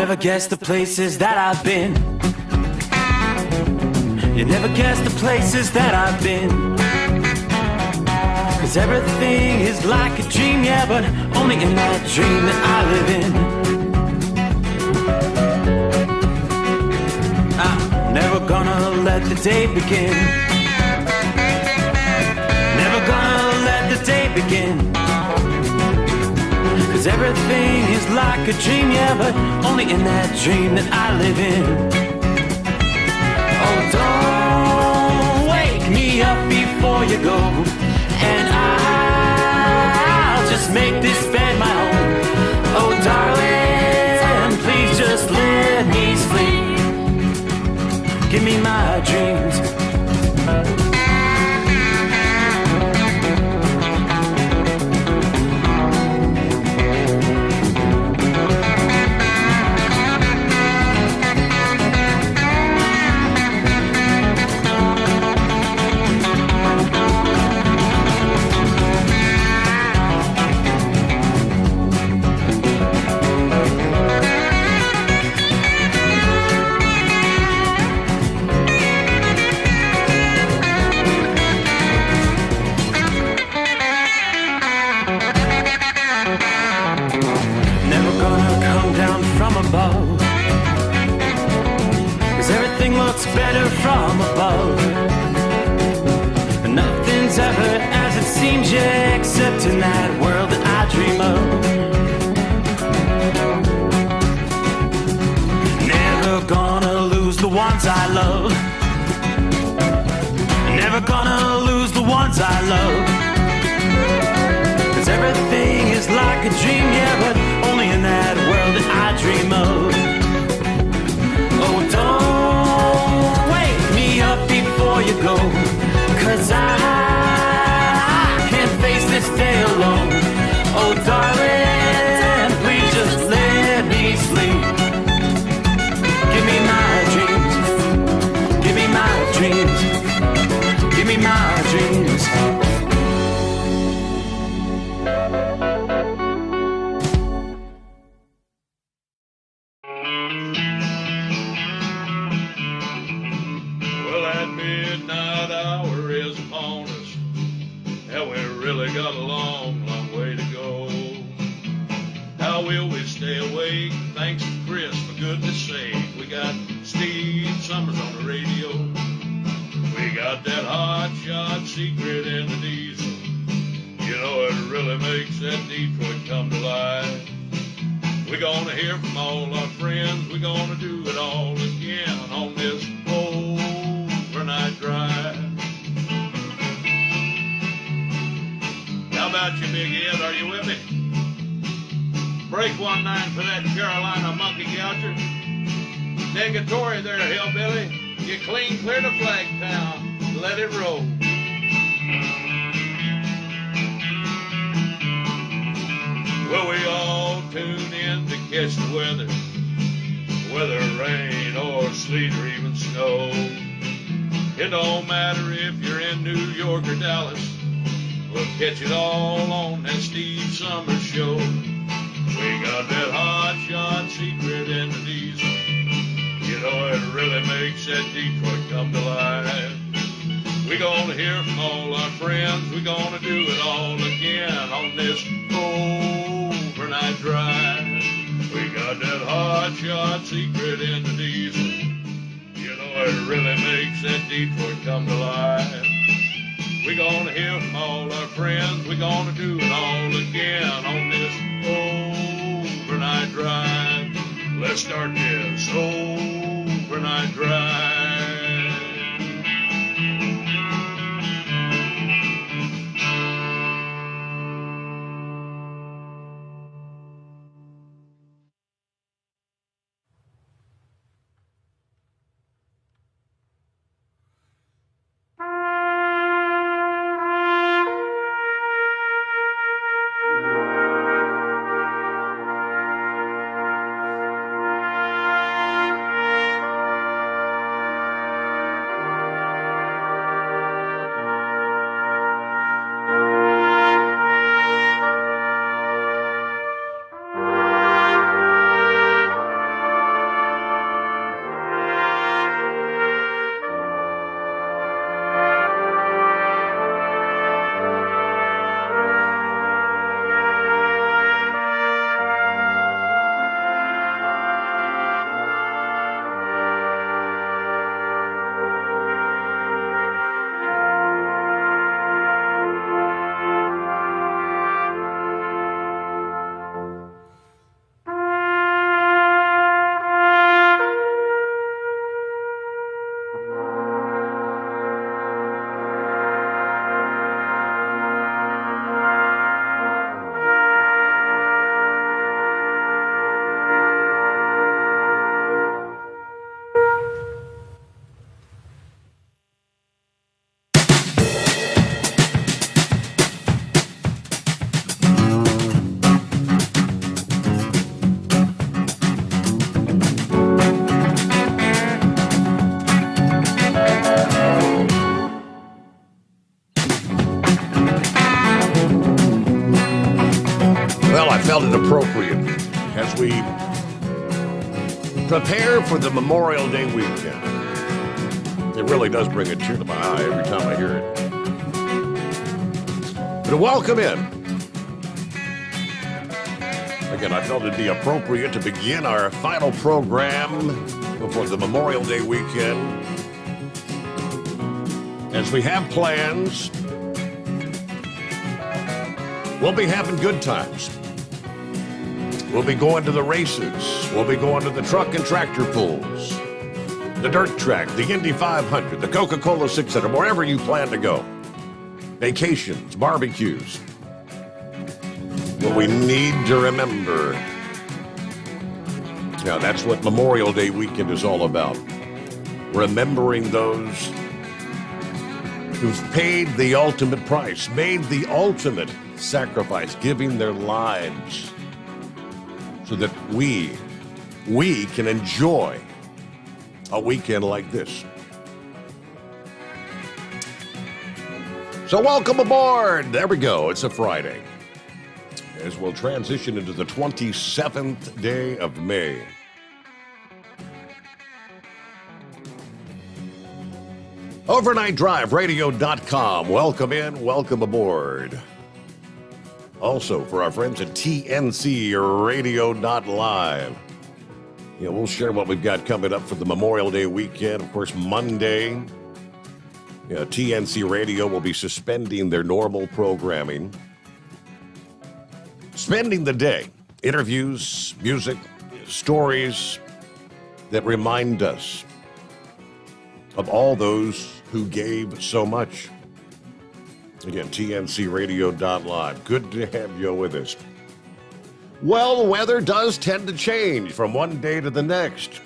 never guess the places that I've been. You never guess the places that I've been. 'Cause everything is like a dream, yeah, but only in that dream that I live in. I'm never gonna let the day begin. Never gonna let the day begin. 'Cause everything is like a dream, yeah, but only in that dream that I live in. Oh, don't wake me up before you go, and I'll just make this bed my home. Oh, darling, please just let me sleep. Give me my dreams. Better from above. Nothing's ever as it seems, yeah, except in that world that I dream of. Never gonna lose the ones I love. Never gonna lose the ones I love. 'Cause everything is like a dream, yeah, but only in that world that I dream of. Oh, don't wake me up before you go, 'cause I can't face this day alone. Oh, darling, please just let me sleep. Give me my dreams. Give me my dreams. Give me my dreams. Secret in the diesel, you know it really makes that Detroit come to life. We're gonna hear from all our friends, we're gonna do it all again on this overnight drive. How about you, Big Ed, are you with me? Break 1-9 for that Carolina monkey gouger. Negatory there, hillbilly, you clean clear to Flagtown, let it roll. Well, we all tune in to catch the weather, whether rain or sleet or even snow. It don't matter if you're in New York or Dallas, we'll catch it all on that Steve Summers show. We got that hot shot secret in the diesel, you know it really makes that Detroit come to life. We're gonna hear from all our friends, we're gonna do it all again on this overnight drive. We got that hot shot secret in the diesel, you know it really makes that Detroit come to life. We're gonna hear from all our friends, we're gonna do it all again on this overnight drive. Let's start this overnight drive. felt it appropriate as we prepare for the Memorial Day weekend. It really does bring a tear to my eye every time I hear it. But welcome in. Again, I felt it'd be appropriate to begin our final program before the Memorial Day weekend. As we have plans, we'll be having good times. We'll be going to the races. We'll be going to the truck and tractor pulls, the dirt track, the Indy 500, the Coca-Cola 600, wherever you plan to go. Vacations, barbecues. What we need to remember. Now, that's what Memorial Day weekend is all about. Remembering those who've paid the ultimate price, made the ultimate sacrifice, giving their lives so that we can enjoy a weekend like this. So welcome aboard. There we go. It's a Friday. As we'll transition into the 27th day of May. OvernightDriveRadio.com. Welcome in, welcome aboard. Also, for our friends at TNCRadio.live. We'll share what we've got coming up for the Memorial Day weekend. Of course, Monday, TNC Radio will be suspending their normal programming. Spending the day, interviews, music, stories that remind us of all those who gave so much. Again, TNCRadio.live. Good to have you with us. Well, the weather does tend to change from one day to the next.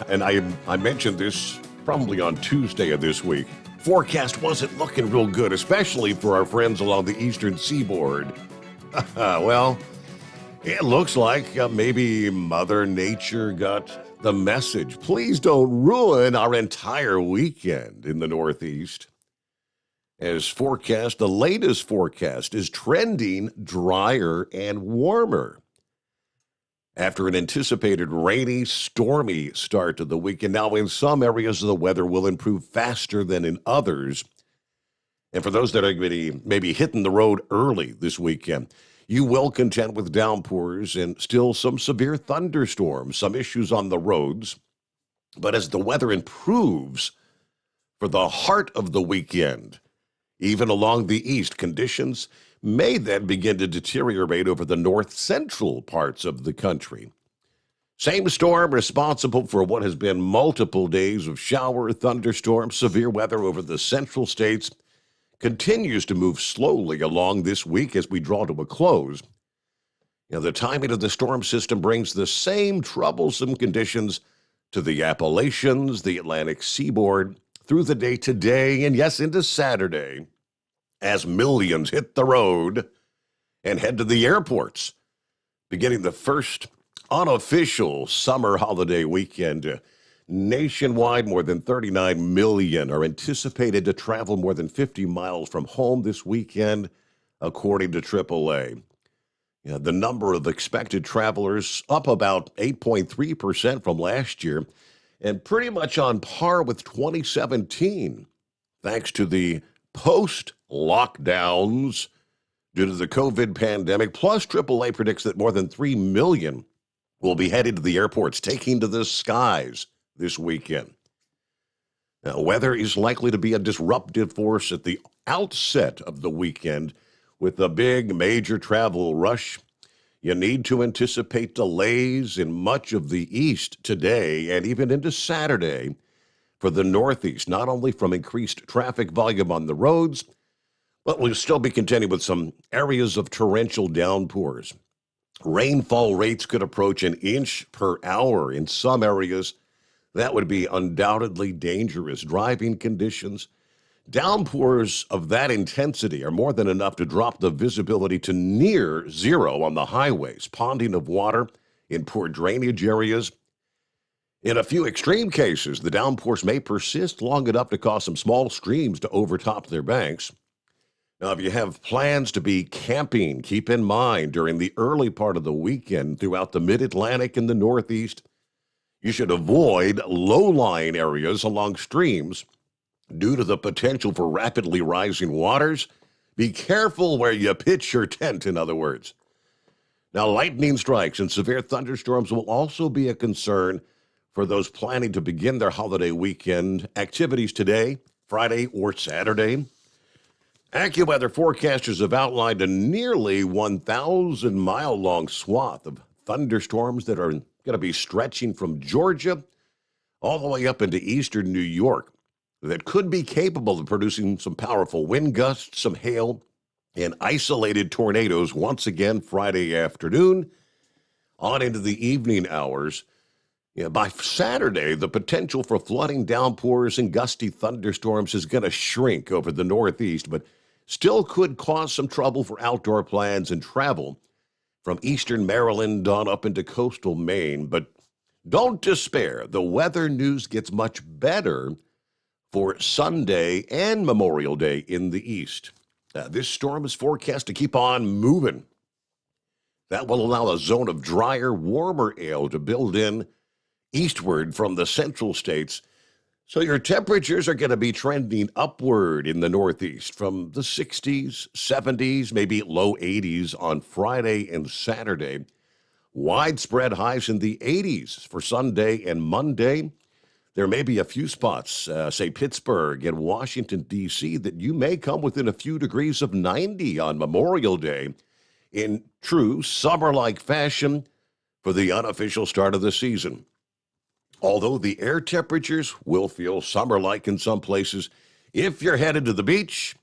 And I mentioned this probably on Tuesday of this week. Forecast wasn't looking real good, especially for our friends along the eastern seaboard. Well, it looks like maybe Mother Nature got the message. Please don't ruin our entire weekend in the Northeast. As forecast, the latest forecast is trending drier and warmer. After an anticipated rainy, stormy start to the weekend, now in some areas the weather will improve faster than in others. And for those that are maybe hitting the road early this weekend, you will contend with downpours and still some severe thunderstorms, some issues on the roads. But as the weather improves for the heart of the weekend, even along the east, conditions may then begin to deteriorate over the north-central parts of the country. Same storm responsible for what has been multiple days of shower, thunderstorms, severe weather over the central states continues to move slowly along this week as we draw to a close. The timing of the storm system brings the same troublesome conditions to the Appalachians, the Atlantic seaboard, through the day today, and yes, into Saturday, as millions hit the road and head to the airports, beginning the first unofficial summer holiday weekend. Nationwide, more than 39 million are anticipated to travel more than 50 miles from home this weekend, according to AAA. The number of expected travelers up about 8.3% from last year, and pretty much on par with 2017, thanks to the post-lockdowns due to the COVID pandemic. Plus, AAA predicts that more than 3 million will be headed to the airports, taking to the skies this weekend. Now, weather is likely to be a disruptive force at the outset of the weekend with a big major travel rush. You need to anticipate delays in much of the east today and even into Saturday for the Northeast, not only from increased traffic volume on the roads, but we'll still be contending with some areas of torrential downpours. Rainfall rates could approach an inch per hour in some areas. That would be undoubtedly dangerous driving conditions. Downpours of that intensity are more than enough to drop the visibility to near zero on the highways, ponding of water in poor drainage areas. In a few extreme cases, the downpours may persist long enough to cause some small streams to overtop their banks. Now, if you have plans to be camping, keep in mind during the early part of the weekend throughout the mid-Atlantic and the Northeast, you should avoid low-lying areas along streams due to the potential for rapidly rising waters. Be careful where you pitch your tent, in other words. Now, lightning strikes and severe thunderstorms will also be a concern for those planning to begin their holiday weekend activities today, Friday, or Saturday. AccuWeather forecasters have outlined a nearly 1,000-mile-long swath of thunderstorms that are going to be stretching from Georgia all the way up into eastern New York that could be capable of producing some powerful wind gusts, some hail, and isolated tornadoes once again Friday afternoon on into the evening hours. By Saturday, the potential for flooding, downpours, and gusty thunderstorms is going to shrink over the Northeast, but still could cause some trouble for outdoor plans and travel from eastern Maryland on up into coastal Maine. But don't despair. The weather news gets much better for Sunday and Memorial Day in the east. This storm is forecast to keep on moving. That will allow a zone of drier, warmer air to build in eastward from the central states. So your temperatures are going to be trending upward in the Northeast from the 60s, 70s, maybe low 80s on Friday and Saturday. Widespread highs in the 80s for Sunday and Monday. There may be a few spots, say Pittsburgh and Washington, D.C., that you may come within a few degrees of 90 on Memorial Day in true summer-like fashion for the unofficial start of the season. Although the air temperatures will feel summer-like in some places, if you're headed to the beach,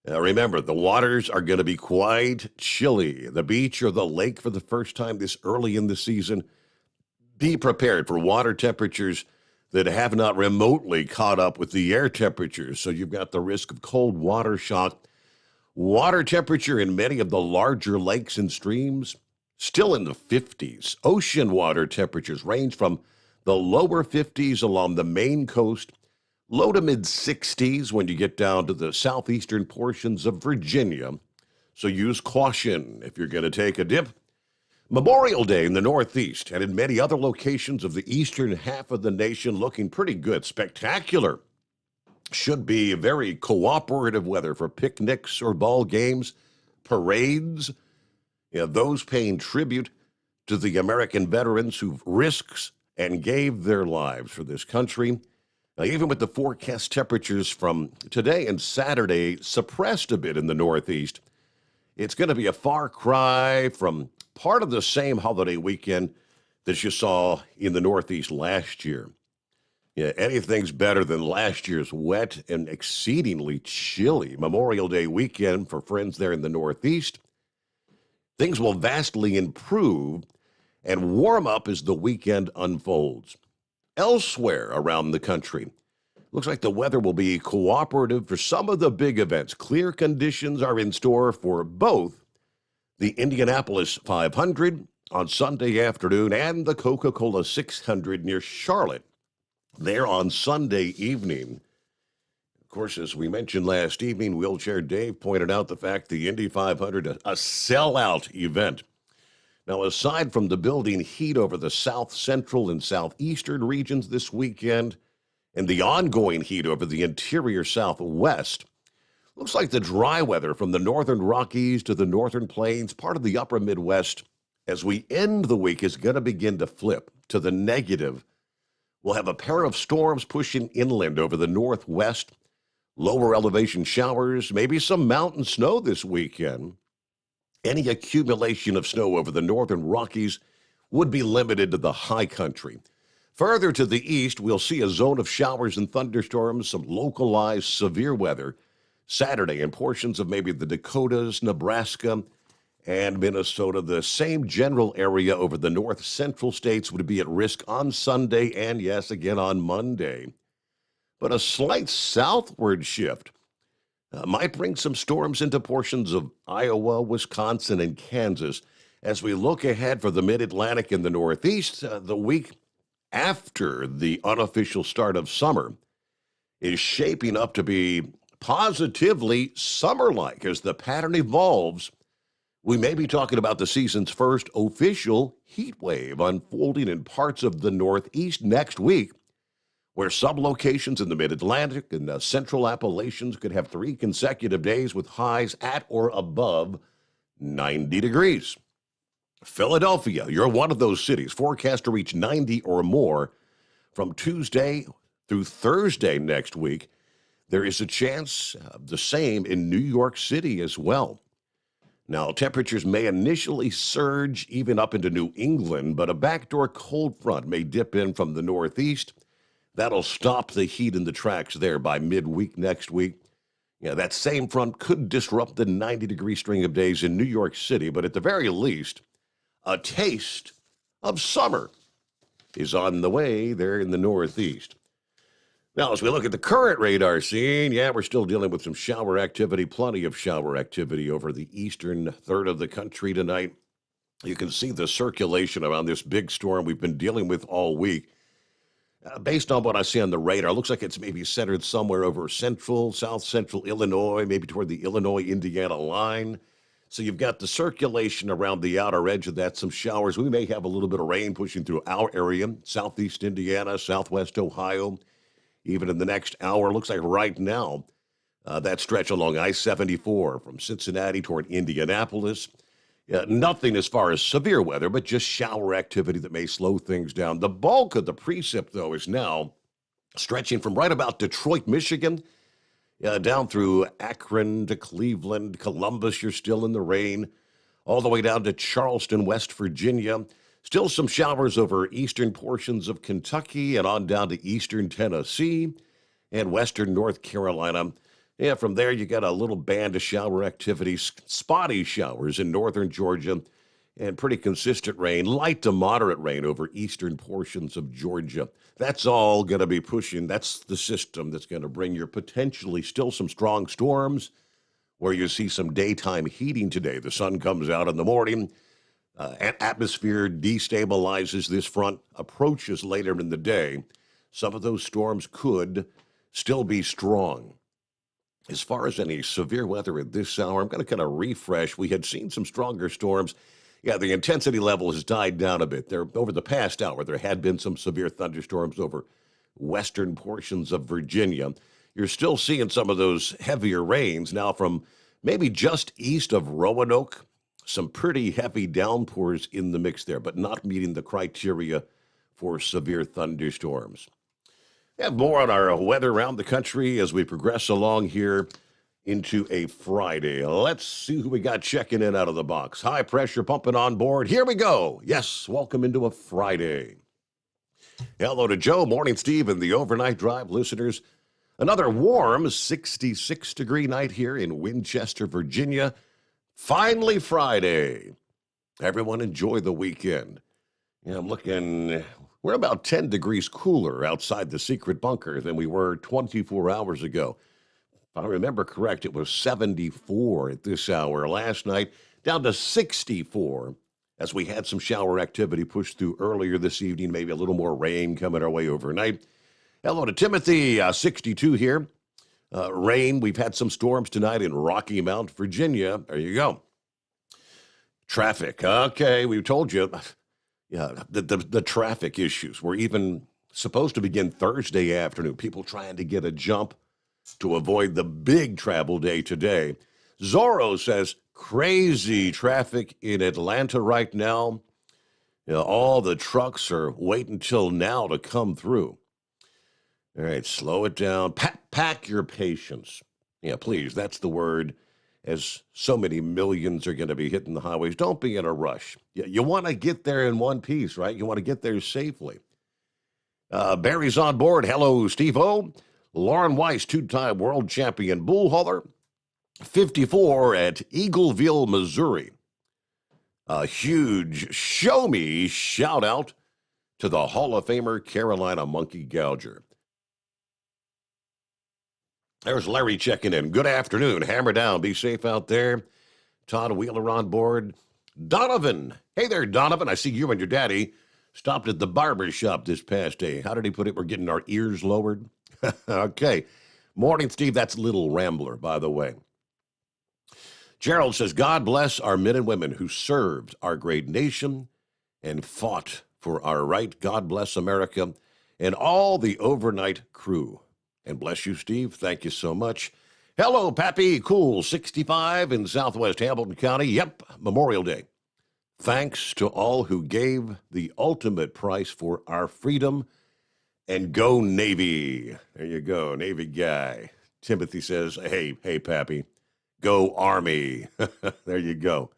remember, the waters are going to be quite chilly. The beach or the lake for the first time this early in the season, be prepared for water temperatures that have not remotely caught up with the air temperatures. So you've got the risk of cold water shock. Water temperature in many of the larger lakes and streams still in the 50s. Ocean water temperatures range from the lower 50s along the Maine coast, low to mid 60s when you get down to the southeastern portions of Virginia. So use caution if you're going to take a dip. Memorial Day in the Northeast and in many other locations of the eastern half of the nation looking pretty good, spectacular. Should be very cooperative weather for picnics or ball games, parades, those paying tribute to the American veterans who've risked and gave their lives for this country. Now, even with the forecast temperatures from today and Saturday suppressed a bit in the Northeast, it's going to be a far cry from part of the same holiday weekend that you saw in the Northeast last year. Anything's better than last year's wet and exceedingly chilly Memorial Day weekend for friends there in the Northeast. Things will vastly improve and warm up as the weekend unfolds. Elsewhere around the country, looks like the weather will be cooperative for some of the big events. Clear conditions are in store for both the Indianapolis 500 on Sunday afternoon and the Coca-Cola 600 near Charlotte there on Sunday evening. Of course, as we mentioned last evening, Wheelchair Dave pointed out the fact the Indy 500, a sellout event. Now, aside from the building heat over the south central and southeastern regions this weekend and the ongoing heat over the interior southwest, looks like the dry weather from the northern Rockies to the northern plains, part of the upper Midwest, as we end the week is going to begin to flip to the negative. We'll have a pair of storms pushing inland over the northwest, lower elevation showers, maybe some mountain snow this weekend. Any accumulation of snow over the northern Rockies would be limited to the high country. Further to the east, we'll see a zone of showers and thunderstorms, some localized severe weather Saturday in portions of maybe the Dakotas, Nebraska, and Minnesota. The same general area over the north central states would be at risk on Sunday and, yes, again on Monday. But a slight southward shift might bring some storms into portions of Iowa, Wisconsin, and Kansas as we look ahead for the mid-Atlantic and the Northeast. The week after the unofficial start of summer is shaping up to be positively summer-like as the pattern evolves. We may be talking about the season's first official heat wave unfolding in parts of the Northeast next week, where some locations in the Mid-Atlantic and the Central Appalachians could have 3 consecutive days with highs at or above 90 degrees. Philadelphia, you're one of those cities, forecast to reach 90 or more from Tuesday through Thursday next week. There is a chance of the same in New York City as well. Now, temperatures may initially surge even up into New England, but a backdoor cold front may dip in from the northeast. That'll stop the heat in the tracks there by midweek next week. Yeah, that same front could disrupt the 90-degree string of days in New York City, but at the very least, a taste of summer is on the way there in the northeast. Now, as we look at the current radar scene, we're still dealing with some shower activity, plenty of shower activity over the eastern third of the country tonight. You can see the circulation around this big storm we've been dealing with all week. Based on what I see on the radar, it looks like it's maybe centered somewhere over south central Illinois, maybe toward the Illinois-Indiana line. So you've got the circulation around the outer edge of that, some showers. We may have a little bit of rain pushing through our area, southeast Indiana, southwest Ohio. Even in the next hour, looks like right now, that stretch along I-74 from Cincinnati toward Indianapolis. Nothing as far as severe weather, but just shower activity that may slow things down. The bulk of the precip, though, is now stretching from right about Detroit, Michigan, down through Akron to Cleveland, Columbus, you're still in the rain, all the way down to Charleston, West Virginia. Still some showers over eastern portions of Kentucky and on down to eastern Tennessee and western North Carolina. From there you got a little band of shower activity, spotty showers in northern Georgia, and pretty consistent rain, light to moderate rain over eastern portions of Georgia. That's all going to be pushing. That's the system that's going to bring you potentially still some strong storms where you see some daytime heating today. The sun comes out in the morning. Atmosphere destabilizes, this front approaches later in the day. Some of those storms could still be strong. As far as any severe weather at this hour, I'm going to kind of refresh. We had seen some stronger storms. The intensity level has died down a bit. Over the past hour, there had been some severe thunderstorms over western portions of Virginia. You're still seeing some of those heavier rains now from maybe just east of Roanoke. Some pretty heavy downpours in the mix there, but not meeting the criteria for severe thunderstorms. We have more on our weather around the country as we progress along here into a Friday. Let's see who we got checking in out of the box. High pressure pumping on board. Here we go. Yes, welcome into a Friday. Hello to Joe, Morning Steve, and the Overnight Drive listeners. Another warm 66-degree night here in Winchester, Virginia. Finally Friday. Everyone enjoy the weekend. I'm looking, we're about 10 degrees cooler outside the secret bunker than we were 24 hours ago. If I remember correct, it was 74 at this hour last night, down to 64 as we had some shower activity pushed through earlier this evening, maybe a little more rain coming our way overnight. Hello to Timothy, 62 here. Rain, we've had some storms tonight in Rocky Mount, Virginia. There you go. Traffic. Okay, we told you. The traffic issues were even supposed to begin Thursday afternoon. People trying to get a jump to avoid the big travel day today. Zorro says, crazy traffic in Atlanta right now. All the trucks are waiting till now to come through. All right, slow it down. Pack your patience. Please, that's the word, as so many millions are going to be hitting the highways. Don't be in a rush. You want to get there in one piece, right? You want to get there safely. Barry's on board. Hello, Steve-O. Lauren Weiss, two-time world champion bull hauler, 54 at Eagleville, Missouri. A huge show-me shout-out to the Hall of Famer Carolina Monkey Gouger. There's Larry checking in. Good afternoon. Hammer down. Be safe out there. Todd Wheeler on board. Donovan. Hey there, Donovan. I see you and your daddy stopped at the barber shop this past day. How did he put it? We're getting our ears lowered. Okay. Morning, Steve. That's Little Rambler, by the way. Gerald says, God bless our men and women who served our great nation and fought for our right. God bless America and all the overnight crew. And bless you, Steve. Thank you so much. Hello, Pappy. Cool 65 in Southwest Hamilton County. Yep, Memorial Day. Thanks to all who gave the ultimate price for our freedom. And go Navy. There you go, Navy guy. Timothy says, hey, Pappy. Go Army. There you go.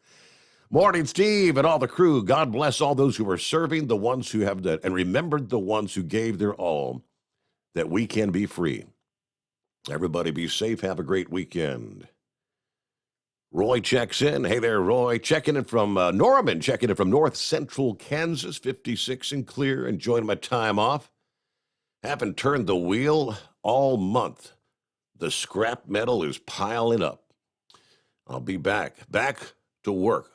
Morning, Steve, and all the crew. God bless all those who are serving, the ones who have that, and remembered the ones who gave their all, that we can be free. Everybody be safe. Have a great weekend. Roy checks in. Hey there, Roy. Checking in from Norman, checking in from North Central Kansas, 56 and clear, enjoying my time off. Haven't turned the wheel all month. The scrap metal is piling up. I'll be back to work.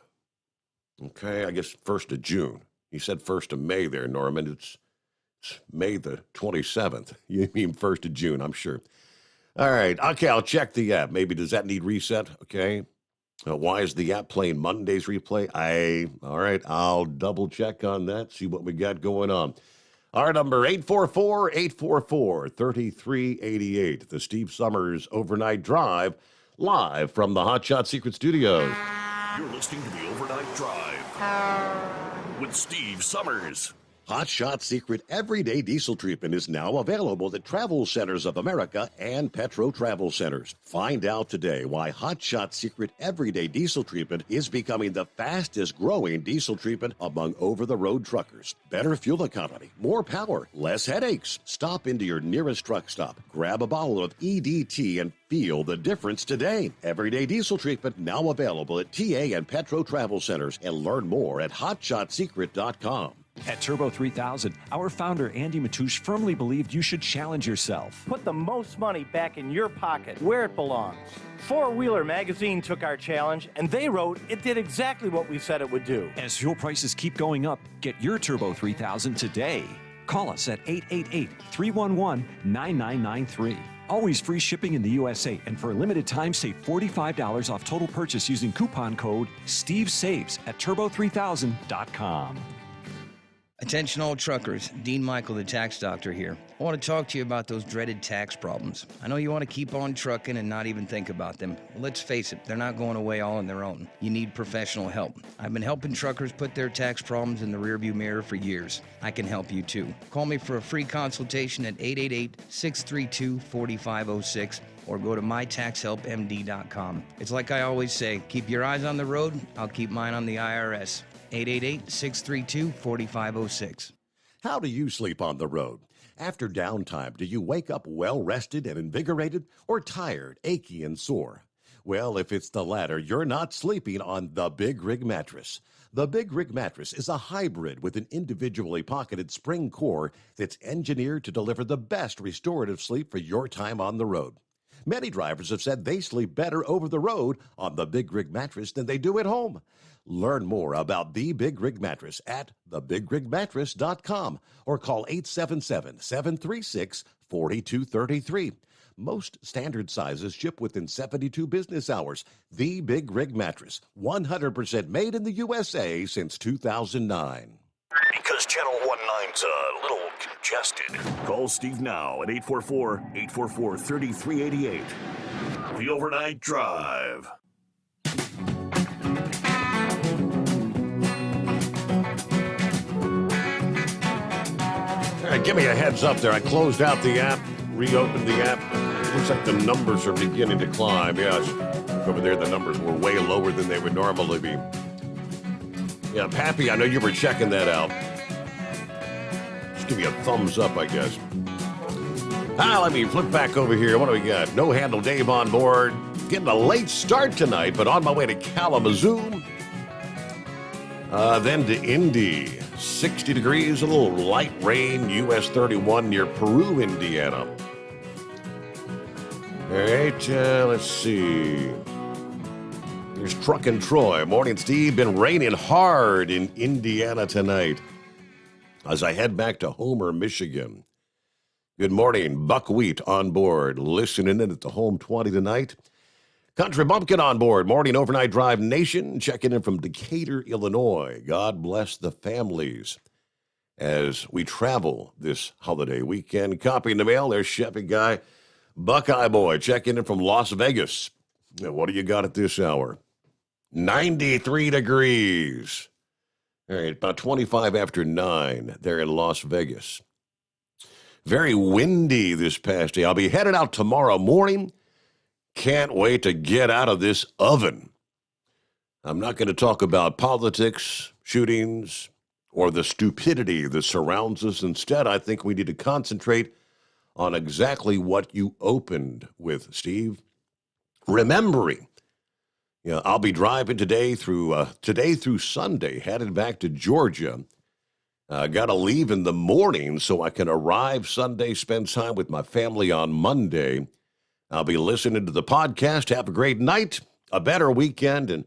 Okay, I guess 1st of June. You said 1st of May there, Norman. It's May the 27th. You mean 1st of June, I'm sure. All right, okay, I'll check the app. Maybe does that need reset? Okay. Why is the app playing Monday's replay? All right, I'll double check on that, see what we got going on. Our number, 844-844-3388. The Steve Summers Overnight Drive, live from the Hot Shot Secret Studios. You're listening to the Overnight Drive with Steve Summers. Hot Shot Secret Everyday Diesel Treatment is now available at Travel Centers of America and Petro Travel Centers. Find out today why Hot Shot Secret Everyday Diesel Treatment is becoming the fastest growing diesel treatment among over-the-road truckers. Better fuel economy, more power, less headaches. Stop into your nearest truck stop, grab a bottle of EDT, and feel the difference today. Everyday Diesel Treatment now available at TA and Petro Travel Centers, and learn more at hotshotsecret.com. At Turbo 3000, our founder Andy Matouche firmly believed you should challenge yourself. Put the most money back in your pocket, where it belongs. Four Wheeler Magazine took our challenge, and they wrote it did exactly what we said it would do. As fuel prices keep going up, get your Turbo 3000 today. Call us at 888-311-9993. Always free shipping in the USA, and for a limited time, save $45 off total purchase using coupon code STEVESAVES at turbo3000.com. Attention all truckers, Dean Michael, the tax doctor here. I want to talk to you about those dreaded tax problems. I know you want to keep on trucking and not even think about them. Well, let's face it, they're not going away all on their own. You need professional help. I've been helping truckers put their tax problems in the rearview mirror for years. I can help you too. Call me for a free consultation at 888-632-4506 or go to mytaxhelpmd.com. It's like I always say, keep your eyes on the road, I'll keep mine on the IRS. 888-632-4506. How do you sleep on the road? After downtime, do you wake up well-rested and invigorated, or tired, achy, and sore? Well, if it's the latter, you're not sleeping on the Big Rig Mattress. The Big Rig Mattress is a hybrid with an individually pocketed spring core that's engineered to deliver the best restorative sleep for your time on the road. Many drivers have said they sleep better over the road on the Big Rig Mattress than they do at home. Learn more about the Big Rig Mattress at thebigrigmattress.com or call 877-736-4233. Most standard sizes ship within 72 business hours. The Big Rig Mattress, 100% made in the USA since 2009. Because Channel 19's a little congested. Call Steve now at 844-844-3388. The Overnight Drive. All right, give me a heads up there. I closed out the app, reopened the app. Looks like the numbers are beginning to climb. Yes, over there the numbers were way lower than they would normally be. Yeah, Pappy, I know you were checking that out. Just give me a thumbs up, I guess. Let me flip back over here. What do we got? No Handle Dave on board. Getting a late start tonight, but on my way to Kalamazoo. Then to Indy. 60 degrees, a little light rain, US 31 near Peru, Indiana. All right, let's see. Here's Truckin' Troy. Morning, Steve. Been raining hard in Indiana tonight as I head back to Homer, Michigan. Good morning. Buckwheat on board. Listening in at the Home 20 tonight. Country Bumpkin on board. Morning Overnight Drive Nation. Checking in from Decatur, Illinois. God bless the families as we travel this holiday weekend. Copy in the mail. There's Shipping Guy. Buckeye Boy checking in from Las Vegas. Now, what do you got at this hour? 93 degrees. All right, about 25 after 9 there in Las Vegas. Very windy this past day. I'll be headed out tomorrow morning. Can't wait to get out of this oven. I'm not going to talk about politics, shootings, or the stupidity that surrounds us. Instead, I think we need to concentrate on exactly what you opened with, Steve. Remembering, I'll be driving today through Sunday, headed back to Georgia. Got to leave in the morning so I can arrive Sunday, spend time with my family on Monday. I'll be listening to the podcast. Have a great night, a better weekend, and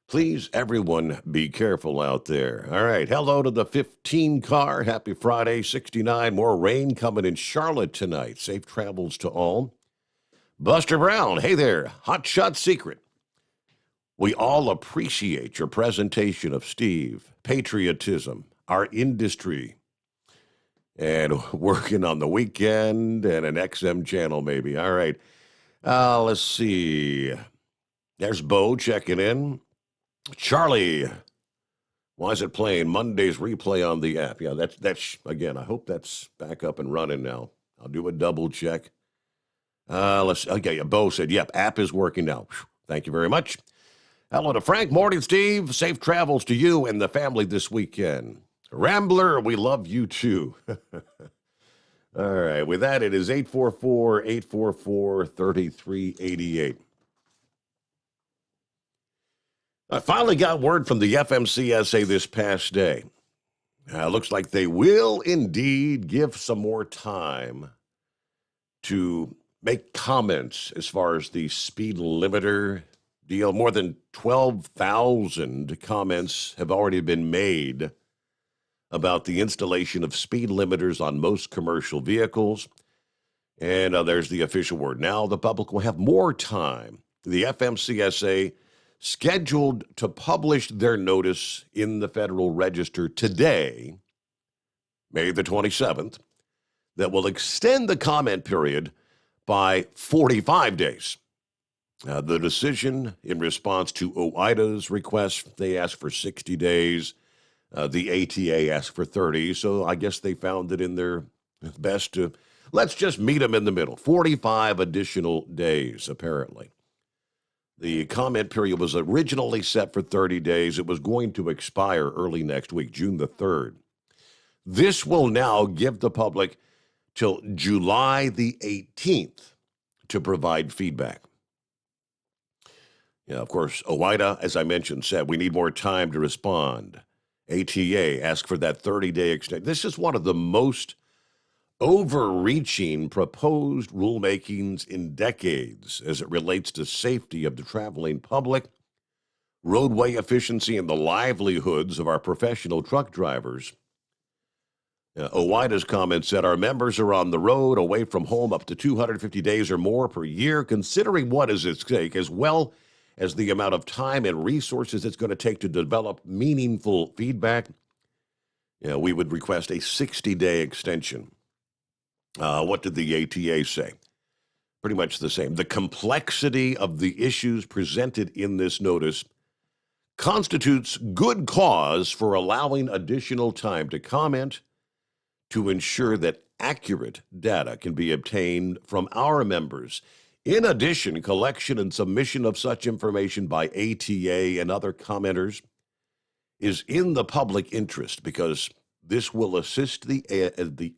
please, everyone, be careful out there. All right, hello to the 15 car. Happy Friday, 69. More rain coming in Charlotte tonight. Safe travels to all. Buster Brown, hey there, Hot Shot Secret. We all appreciate your presentation of Steve, patriotism, our industry, and working on the weekend and an XM channel maybe. All right, let's see. There's Bo checking in. Charlie, why is it playing Monday's replay on the app? Yeah, that's again, I hope that's back up and running now. I'll do a double check. Bo said, yep, app is working now. Thank you very much. Hello to Frank. Morning, Steve. Safe travels to you and the family this weekend. Rambler, we love you too. All right, with that, it is 844-844-3388. I finally got word from the FMCSA this past day. Looks like they will indeed give some more time to make comments as far as the speed limiter deal. More than 12,000 comments have already been made about the installation of speed limiters on most commercial vehicles. And there's the official word. Now the public will have more time. The FMCSA scheduled to publish their notice in the Federal Register today, May the 27th, that will extend the comment period by 45 days. The decision in response to OIDA's request, they asked for 60 days. The ATA asked for 30, so I guess they found it in their best to, let's just meet them in the middle. 45 additional days, apparently. The comment period was originally set for 30 days. It was going to expire early next week, June the 3rd. This will now give the public till July the 18th to provide feedback. Of course, OIDA, as I mentioned, said we need more time to respond. ATA asked for that 30-day extension. This is one of the most overreaching proposed rulemakings in decades as it relates to safety of the traveling public, roadway efficiency, and the livelihoods of our professional truck drivers. OIDA's comment said our members are on the road away from home up to 250 days or more per year, considering what is at stake, as well as the amount of time and resources it's going to take to develop meaningful feedback. We would request a 60-day extension. What did the ATA say? Pretty much the same. The complexity of the issues presented in this notice constitutes good cause for allowing additional time to comment to ensure that accurate data can be obtained from our members. In addition, collection and submission of such information by ATA and other commenters is in the public interest because this will assist the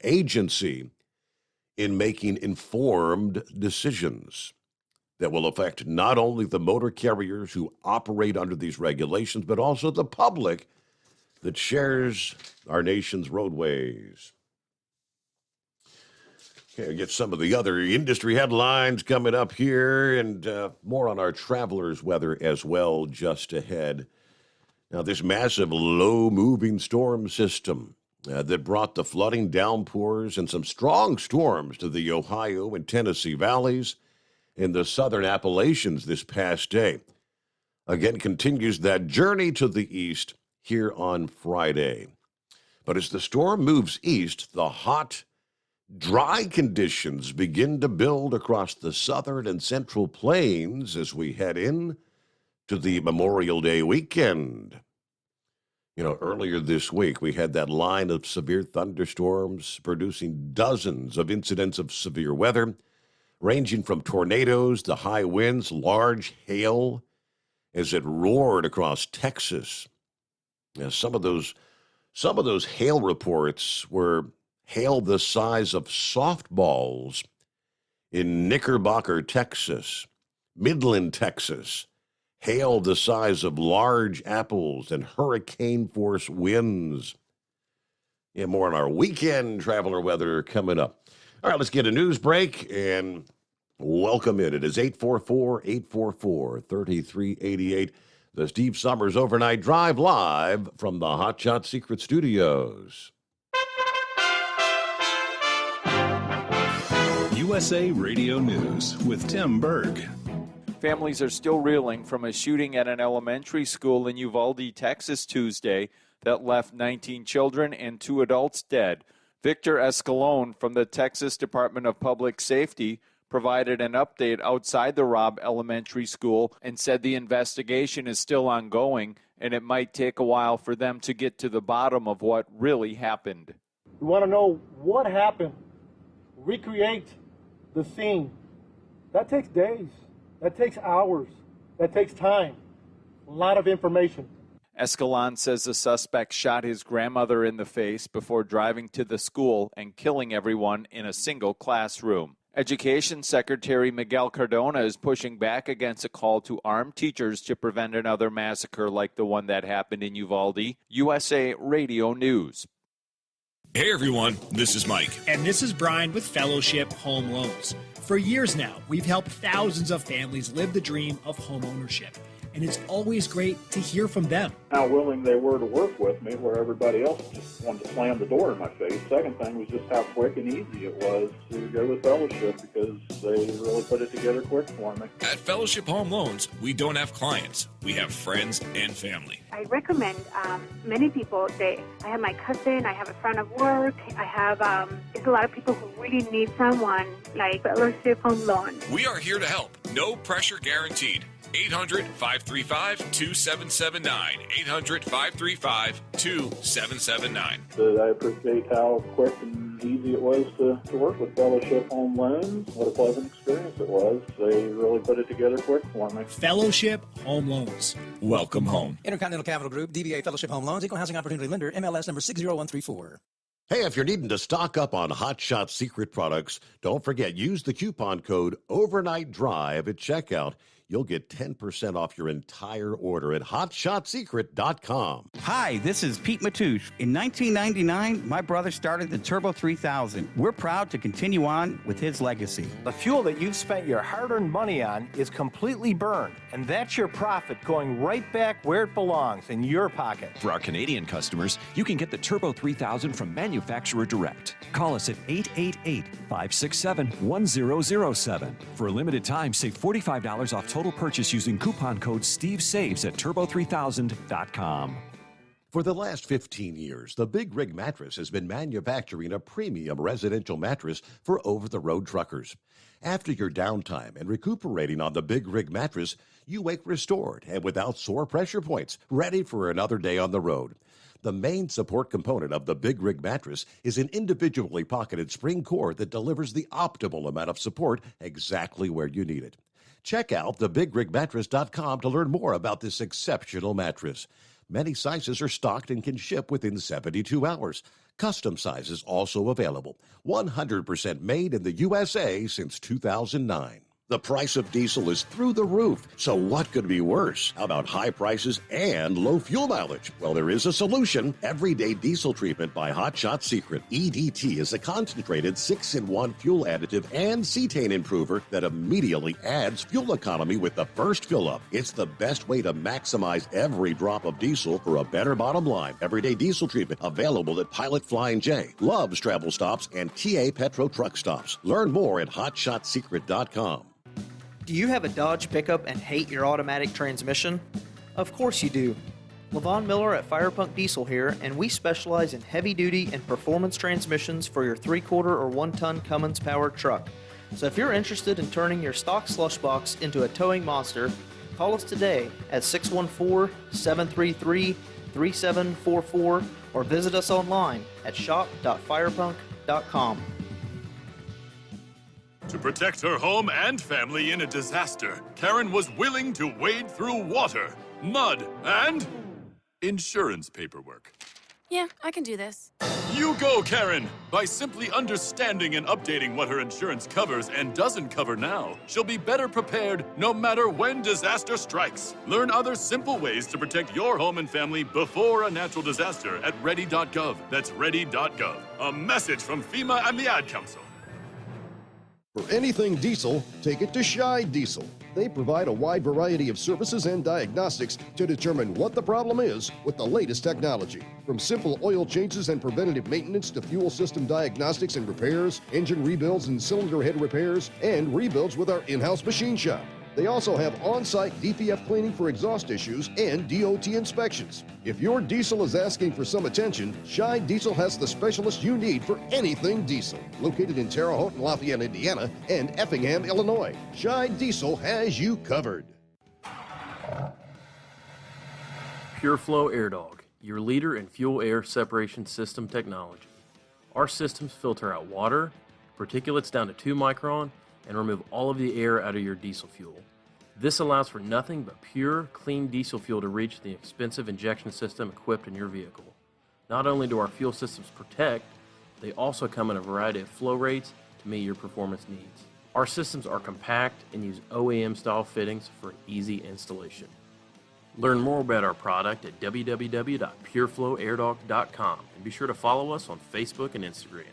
agency in making informed decisions that will affect not only the motor carriers who operate under these regulations, but also the public that shares our nation's roadways. Okay, get some of the other industry headlines coming up here and more on our travelers' weather as well just ahead. Now, this massive low-moving storm system that brought the flooding, downpours, and some strong storms to the Ohio and Tennessee valleys in the southern Appalachians this past day. Again, continues that journey to the east here on Friday. But as the storm moves east, the hot, dry conditions begin to build across the southern and central plains as we head in to the Memorial Day weekend. You know, earlier this week, we had that line of severe thunderstorms producing dozens of incidents of severe weather, ranging from tornadoes to high winds, large hail, as it roared across Texas. Now, some of those hail reports were hail the size of softballs in Knickerbocker, Texas, Midland, Texas, hail the size of large apples, and hurricane-force winds. Yeah, more on our weekend traveler weather coming up. All right, let's get a news break and welcome in. It is 844-844-3388. The Steve Summers Overnight Drive live from the Hot Shot Secret Studios. USA Radio News with Tim Berg. Families are still reeling from a shooting at an elementary school in Uvalde, Texas, Tuesday that left 19 children and 2 adults dead. Victor Escalone from the Texas Department of Public Safety provided an update outside the Robb Elementary School and said the investigation is still ongoing and it might take a while for them to get to the bottom of what really happened. We want to know what happened, recreate the scene. That takes days, that takes hours, that takes time, a lot of information. Escalon says the suspect shot his grandmother in the face before driving to the school and killing everyone in a single classroom. Education Secretary Miguel Cardona is pushing back against a call to arm teachers to prevent another massacre like the one that happened in Uvalde. USA Radio News. Hey everyone, this is Mike. And this is Brian with Fellowship Home Loans. For years now, we've helped thousands of families live the dream of home ownership. And it's always great to hear from them. How willing they were to work with me, where everybody else just wanted to slam the door in my face. Second thing was just how quick and easy it was to go with Fellowship because they really put it together quick for me. At Fellowship Home Loans, we don't have clients. We have friends and family. I recommend many people. I have my cousin, I have a friend of work, I have there's a lot of people who really need someone like Fellowship Home Loans. We are here to help. No pressure guaranteed. 800-535-2779. 800-535-2779. I appreciate how quick and easy it was to work with Fellowship Home Loans. What a pleasant experience it was. They really put it together quick for me. Fellowship Home Loans. Welcome home. Intercontinental Capital Group, DBA Fellowship Home Loans, Equal Housing Opportunity Lender, MLS number 60134. Hey, if you're needing to stock up on Hot Shot Secret products, don't forget, use the coupon code Overnight Drive at checkout. You'll get 10% off your entire order at hotshotsecret.com. Hi, this is Pete Matouche. In 1999, my brother started the Turbo 3000. We're proud to continue on with his legacy. The fuel that you've spent your hard-earned money on is completely burned, and that's your profit going right back where it belongs, in your pocket. For our Canadian customers, you can get the Turbo 3000 from manufacturer direct. Call us at 888-567-1007. For a limited time, save $45 off total purchase using coupon code SteveSaves at turbo3000.com. For the last 15 years, the Big Rig Mattress has been manufacturing a premium residential mattress for over-the-road truckers. After your downtime and recuperating on the Big Rig Mattress, you wake restored and without sore pressure points, ready for another day on the road. The main support component of the Big Rig Mattress is an individually pocketed spring core that delivers the optimal amount of support exactly where you need it. Check out thebigrigmattress.com to learn more about this exceptional mattress. Many sizes are stocked and can ship within 72 hours. Custom sizes also available. 100% made in the USA since 2009. The price of diesel is through the roof, so what could be worse? How about high prices and low fuel mileage? Well, there is a solution. Everyday Diesel Treatment by Hot Shot Secret. EDT is a concentrated 6-in-1 fuel additive and cetane improver that immediately adds fuel economy with the first fill-up. It's the best way to maximize every drop of diesel for a better bottom line. Everyday Diesel Treatment, available at Pilot Flying J, Love's Travel Stops, and TA Petro Truck Stops. Learn more at hotshotsecret.com. Do you have a Dodge pickup and hate your automatic transmission? Of course you do. Levon Miller at Firepunk Diesel here, and we specialize in heavy-duty and performance transmissions for your 3-quarter or 1-ton Cummins-powered truck. So if you're interested in turning your stock slush box into a towing monster, call us today at 614-733-3744 or visit us online at shop.firepunk.com. To protect her home and family in a disaster, Karen was willing to wade through water, mud, and insurance paperwork. Yeah, I can do this. You go, Karen! By simply understanding and updating what her insurance covers and doesn't cover now, she'll be better prepared no matter when disaster strikes. Learn other simple ways to protect your home and family before a natural disaster at ready.gov. That's ready.gov. A message from FEMA and the Ad Council. For anything diesel, take it to Scheid Diesel. They provide a wide variety of services and diagnostics to determine what the problem is with the latest technology. From simple oil changes and preventative maintenance to fuel system diagnostics and repairs, engine rebuilds and cylinder head repairs, and rebuilds with our in-house machine shop. They also have on-site DPF cleaning for exhaust issues and DOT inspections. If your diesel is asking for some attention, Scheid Diesel has the specialist you need for anything diesel. Located in Terre Haute and Lafayette, Indiana, and Effingham, Illinois, Scheid Diesel has you covered. Pureflow Airdog, your leader in fuel air separation system technology. Our systems filter out water, particulates down to 2 micron, and remove all of the air out of your diesel fuel. This allows for nothing but pure, clean diesel fuel to reach the expensive injection system equipped in your vehicle. Not only do our fuel systems protect, they also come in a variety of flow rates to meet your performance needs. Our systems are compact and use OEM-style fittings for an easy installation. Learn more about our product at www.pureflowairdog.com and be sure to follow us on Facebook and Instagram.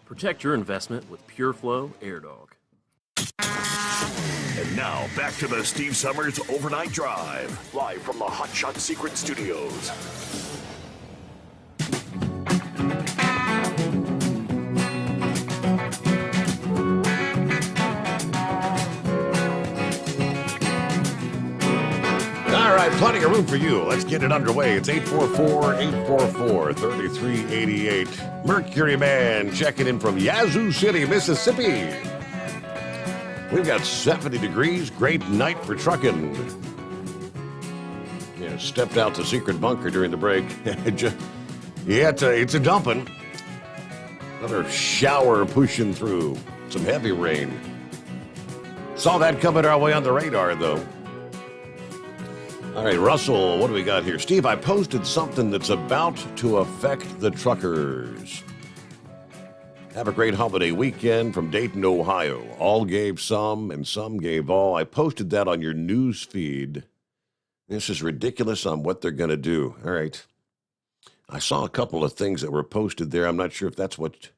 Protect your investment with Pureflow Airdog. And now, back to the Steve Summers Overnight Drive, live from the Hot Shot Secret Studios. All right, plenty of room for you. Let's get it underway. It's 844-844-3388. Mercury Man checking in from Yazoo City, Mississippi. We've got 70 degrees. Great night for trucking. Yeah, stepped out the secret bunker during the break. It's a dumping. Another shower pushing through. Some heavy rain. Saw that coming our way on the radar, though. All right, Russell, what do we got here? Steve, I posted something that's about to affect the truckers. Have a great holiday weekend from Dayton, Ohio. All gave some and some gave all. I posted that on your news feed. This is ridiculous on what they're going to do. All right. I saw a couple of things that were posted there. I'm not sure if that's what...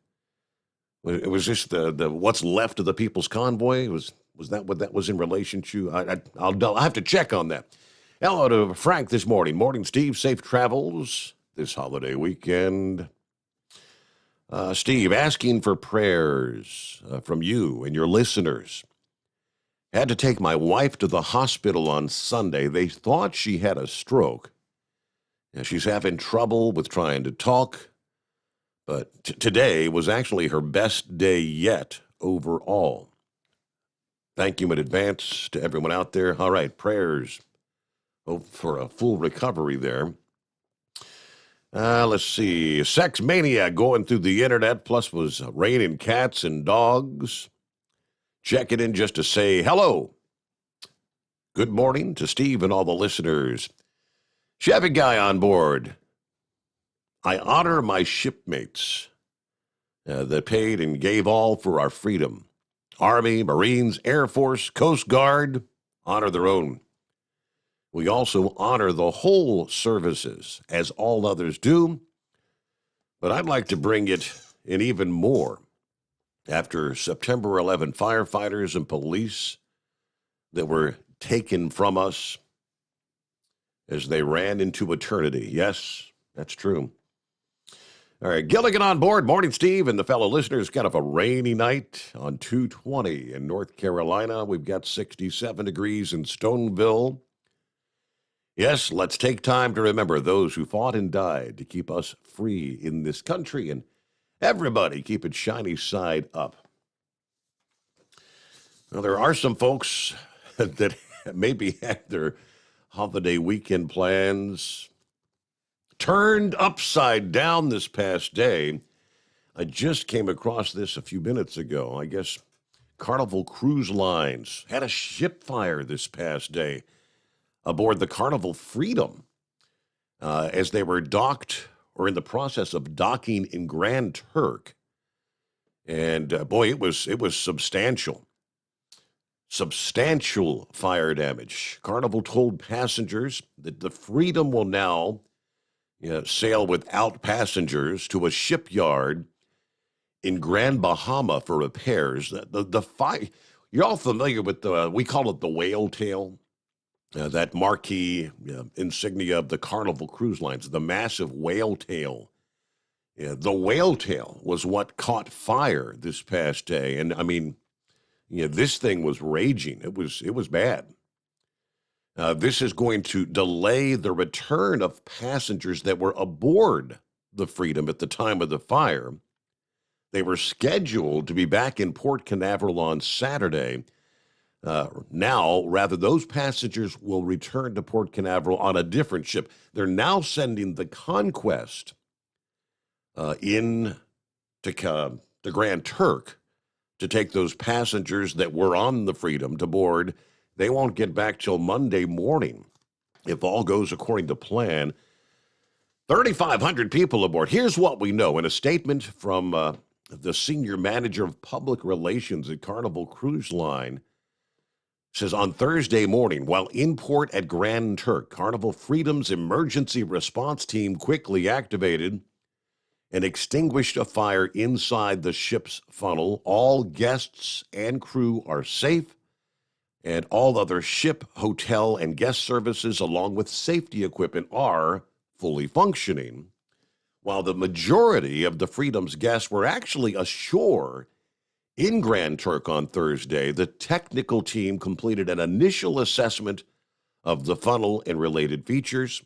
It was just the what's left of the People's Convoy. Was that what that was in relation to? I'll have to check on that. Hello to Frank this morning. Morning, Steve. Safe travels this holiday weekend. Steve, asking for prayers from you and your listeners. Had to take my wife to the hospital on Sunday. They thought she had a stroke. Now, she's having trouble with trying to talk, but today was actually her best day yet overall. Thank you in advance to everyone out there. All right, prayers for a full recovery there. Let's see. Sex Mania going through the internet, plus was raining cats and dogs. Checking in just to say hello. Good morning to Steve and all the listeners. Chevy guy on board. I honor my shipmates that paid and gave all for our freedom. Army, Marines, Air Force, Coast Guard honor their own. We also honor the whole services, as all others do. But I'd like to bring it in even more. After September 11, firefighters and police that were taken from us as they ran into eternity. Yes, that's true. All right, Gilligan on board. Morning, Steve, and the fellow listeners. Kind of a rainy night on 220 in North Carolina. We've got 67 degrees in Stoneville. Yes, let's take time to remember those who fought and died to keep us free in this country, and everybody keep its shiny side up. Well, there are some folks that maybe had their holiday weekend plans turned upside down this past day. I just came across this a few minutes ago. I guess Carnival Cruise Lines had a ship fire this past day aboard the Carnival Freedom as they were docked or in the process of docking in Grand Turk. And boy, it was substantial. Substantial fire damage. Carnival told passengers that the Freedom will now sail without passengers to a shipyard in Grand Bahama for repairs. The fire, you're all familiar with we call it the whale tail. That marquee insignia of the Carnival Cruise Lines, the massive whale tail. The whale tail was what caught fire this past day. And I mean, this thing was raging. It was bad. This is going to delay the return of passengers that were aboard the Freedom at the time of the fire. They were scheduled to be back in Port Canaveral on Saturday. Now, rather, those passengers will return to Port Canaveral on a different ship. They're now sending the Conquest in to the Grand Turk to take those passengers that were on the Freedom to board. They won't get back till Monday morning, if all goes according to plan. 3,500 people aboard. Here's what we know. In a statement from the senior manager of public relations at Carnival Cruise Line, says on Thursday morning, while in port at Grand Turk, Carnival Freedom's emergency response team quickly activated and extinguished a fire inside the ship's funnel. All guests and crew are safe, and all other ship, hotel, and guest services, along with safety equipment, are fully functioning. While the majority of the Freedom's guests were actually ashore in Grand Turk on Thursday, the technical team completed an initial assessment of the funnel and related features,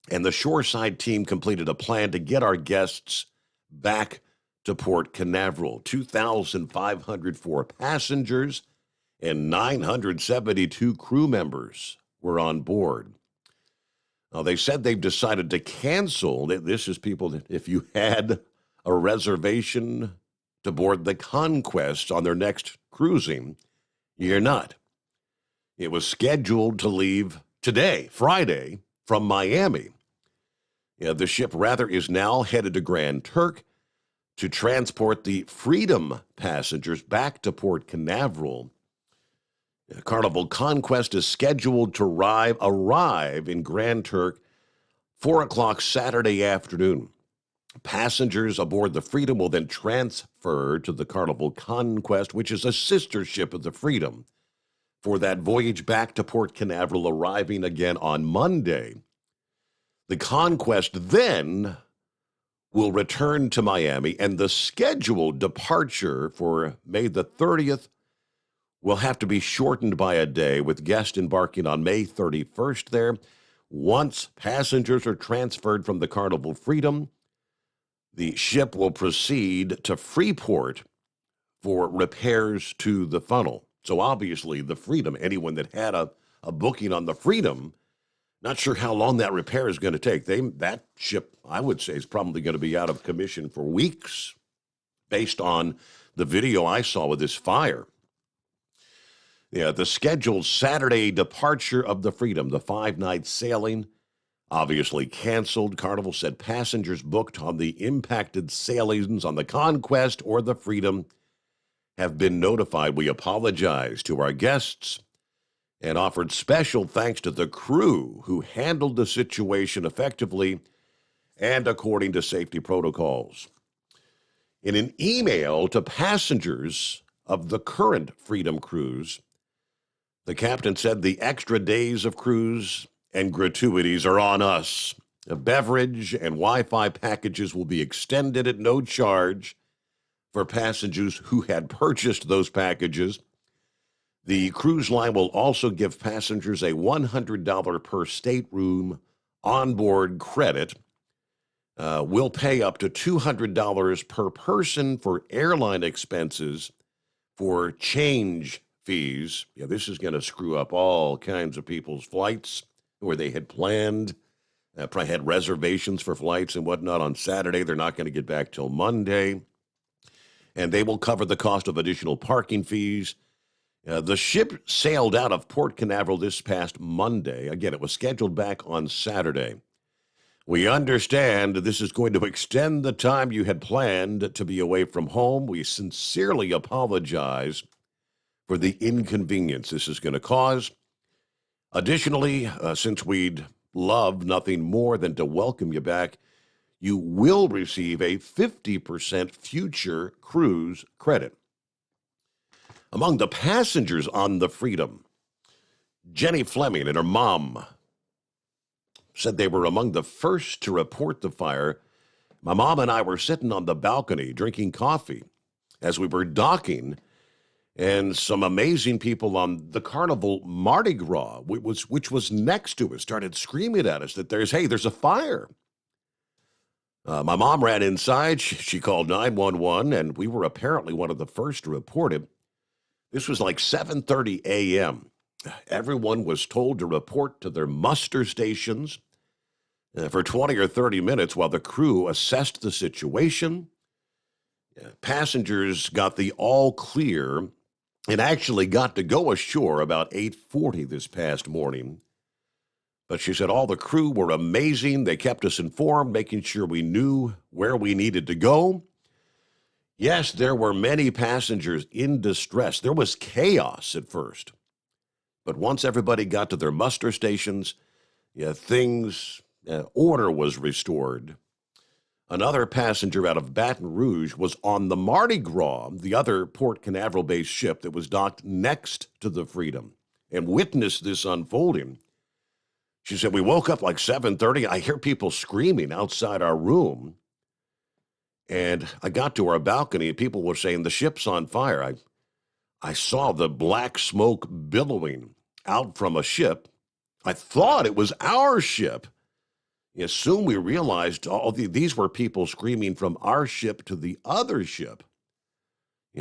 and the shoreside team completed a plan to get our guests back to Port Canaveral. 2,504 passengers and 972 crew members were on board. Now, they said they've decided to cancel. This is people that if you had a reservation to board the Conquest on their next cruising, you're not. It was scheduled to leave today, Friday, from Miami. The ship, rather, is now headed to Grand Turk to transport the Freedom passengers back to Port Canaveral. Carnival Conquest is scheduled to arrive in Grand Turk 4 o'clock Saturday afternoon. Passengers aboard the Freedom will then transfer to the Carnival Conquest, which is a sister ship of the Freedom, for that voyage back to Port Canaveral, arriving again on Monday. The Conquest then will return to Miami, and the scheduled departure for May the 30th will have to be shortened by a day, with guests embarking on May 31st there. Once passengers are transferred from the Carnival Freedom, the ship will proceed to Freeport for repairs to the funnel. So obviously the Freedom, anyone that had a booking on the Freedom, not sure how long that repair is going to take. That ship, I would say, is probably going to be out of commission for weeks based on the video I saw with this fire. The scheduled Saturday departure of the Freedom, the 5-night sailing, obviously canceled. Carnival said passengers booked on the impacted sailings on the Conquest or the Freedom have been notified. We apologize to our guests and offered special thanks to the crew who handled the situation effectively and according to safety protocols. In an email to passengers of the current Freedom cruise, the captain said the extra days of cruise and gratuities are on us. A beverage and Wi-Fi packages will be extended at no charge for passengers who had purchased those packages. The cruise line will also give passengers a $100 per stateroom onboard credit. We'll pay up to $200 per person for airline expenses for change fees. Yeah, this is going to screw up all kinds of people's flights where they had planned, probably had reservations for flights and whatnot on Saturday. They're not going to get back till Monday. And they will cover the cost of additional parking fees. The ship sailed out of Port Canaveral this past Monday. Again, it was scheduled back on Saturday. We understand this is going to extend the time you had planned to be away from home. We sincerely apologize for the inconvenience this is going to cause. Additionally, since we'd love nothing more than to welcome you back, you will receive a 50% future cruise credit. Among the passengers on the Freedom, Jenny Fleming and her mom said they were among the first to report the fire. My mom and I were sitting on the balcony drinking coffee as we were docking, and some amazing people on the Carnival Mardi Gras, which was next to us, started screaming at us that there's a fire. My mom ran inside. She called 911, and we were apparently one of the first to report it. This was like 7:30 a.m. Everyone was told to report to their muster stations for 20 or 30 minutes while the crew assessed the situation. Passengers got the all clear and actually got to go ashore about 8:40 this past morning. But she said all the crew were amazing. They kept us informed, making sure we knew where we needed to go. Yes, there were many passengers in distress. There was chaos at first. But once everybody got to their muster stations, order was restored. Another passenger out of Baton Rouge was on the Mardi Gras, the other Port Canaveral-based ship that was docked next to the Freedom, and witnessed this unfolding. She said, we woke up like 7:30. I hear people screaming outside our room. And I got to our balcony, and people were saying, the ship's on fire. I saw the black smoke billowing out from a ship. I thought it was our ship. Soon we realized these were people screaming from our ship to the other ship.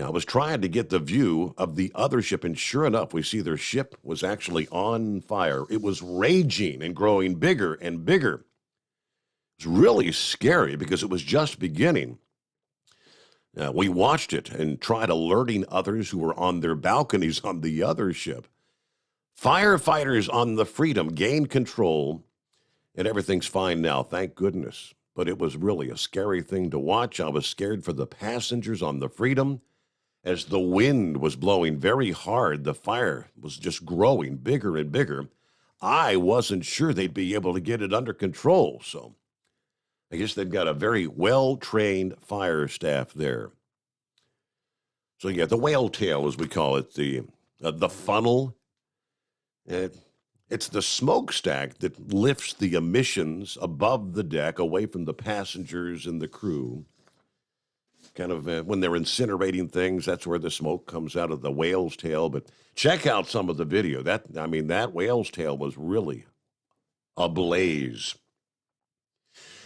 I was trying to get the view of the other ship, and sure enough, we see their ship was actually on fire. It was raging and growing bigger and bigger. It was really scary because it was just beginning. We watched it and tried alerting others who were on their balconies on the other ship. Firefighters on the Freedom gained control, and everything's fine now, thank goodness. But it was really a scary thing to watch. I was scared for the passengers on the Freedom. As the wind was blowing very hard, the fire was just growing bigger and bigger. I wasn't sure they'd be able to get it under control, so I guess they've got a very well-trained fire staff there. So the whale tail, as we call it, the funnel, it's the smokestack that lifts the emissions above the deck away from the passengers and the crew. Kind of when they're incinerating things, that's where the smoke comes out of the whale's tail. But check out some of the video. That whale's tail was really ablaze.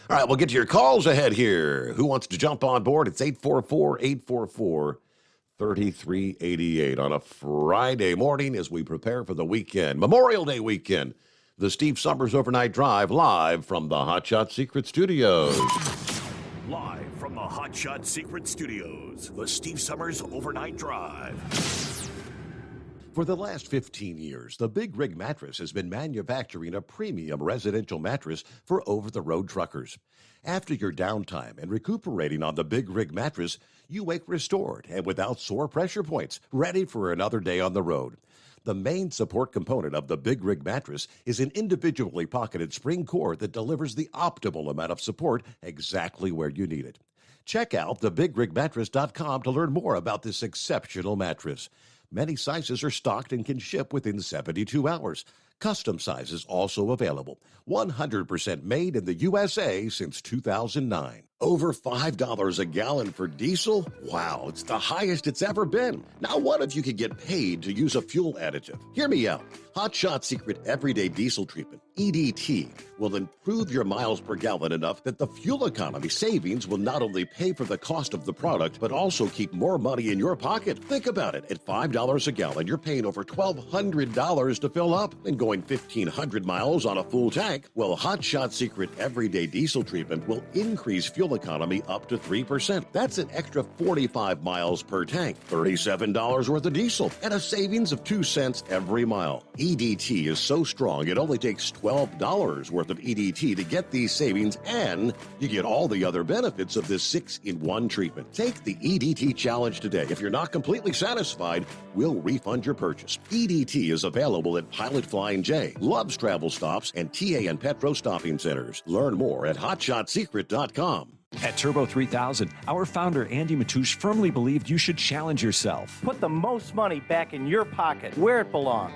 All right, we'll get to your calls ahead here. Who wants to jump on board? It's 844-844-3388 on a Friday morning as we prepare for the weekend, Memorial Day weekend. The Steve Summers Overnight Drive live from the Hot Shot Secret Studios. Live from the Hot Shot Secret Studios, the Steve Summers Overnight Drive. For the last 15 years, the Big Rig Mattress has been manufacturing a premium residential mattress for over-the-road truckers. After your downtime and recuperating on the Big Rig Mattress, you wake restored and without sore pressure points, ready for another day on the road. The main support component of the Big Rig Mattress is an individually pocketed spring cord that delivers the optimal amount of support exactly where you need it. Check out thebigrigmattress.com to learn more about this exceptional mattress. Many sizes are stocked and can ship within 72 hours. Custom sizes also available. 100% made in the USA since 2009. Over $5 a gallon for diesel? Wow, it's the highest it's ever been. Now, what if you could get paid to use a fuel additive? Hear me out. Hot Shot Secret Everyday Diesel Treatment, EDT, will improve your miles per gallon enough that the fuel economy savings will not only pay for the cost of the product, but also keep more money in your pocket. Think about it. At $5 a gallon, you're paying over $1,200 to fill up and going 1,500 miles on a full tank. Well, Hot Shot Secret Everyday Diesel Treatment will increase fuel economy up to 3%. That's an extra 45 miles per tank, $37 worth of diesel, and a savings of 2 cents every mile. EDT is so strong, it only takes $12 worth of EDT to get these savings, and you get all the other benefits of this 6-in-1 treatment. Take the EDT challenge today. If you're not completely satisfied, we'll refund your purchase. EDT is available at Pilot Flying J, Love's Travel Stops, and TA and Petro Stopping Centers. Learn more at hotshotsecret.com. At Turbo 3000, our founder Andy Matoush firmly believed you should challenge yourself. Put the most money back in your pocket, where it belongs.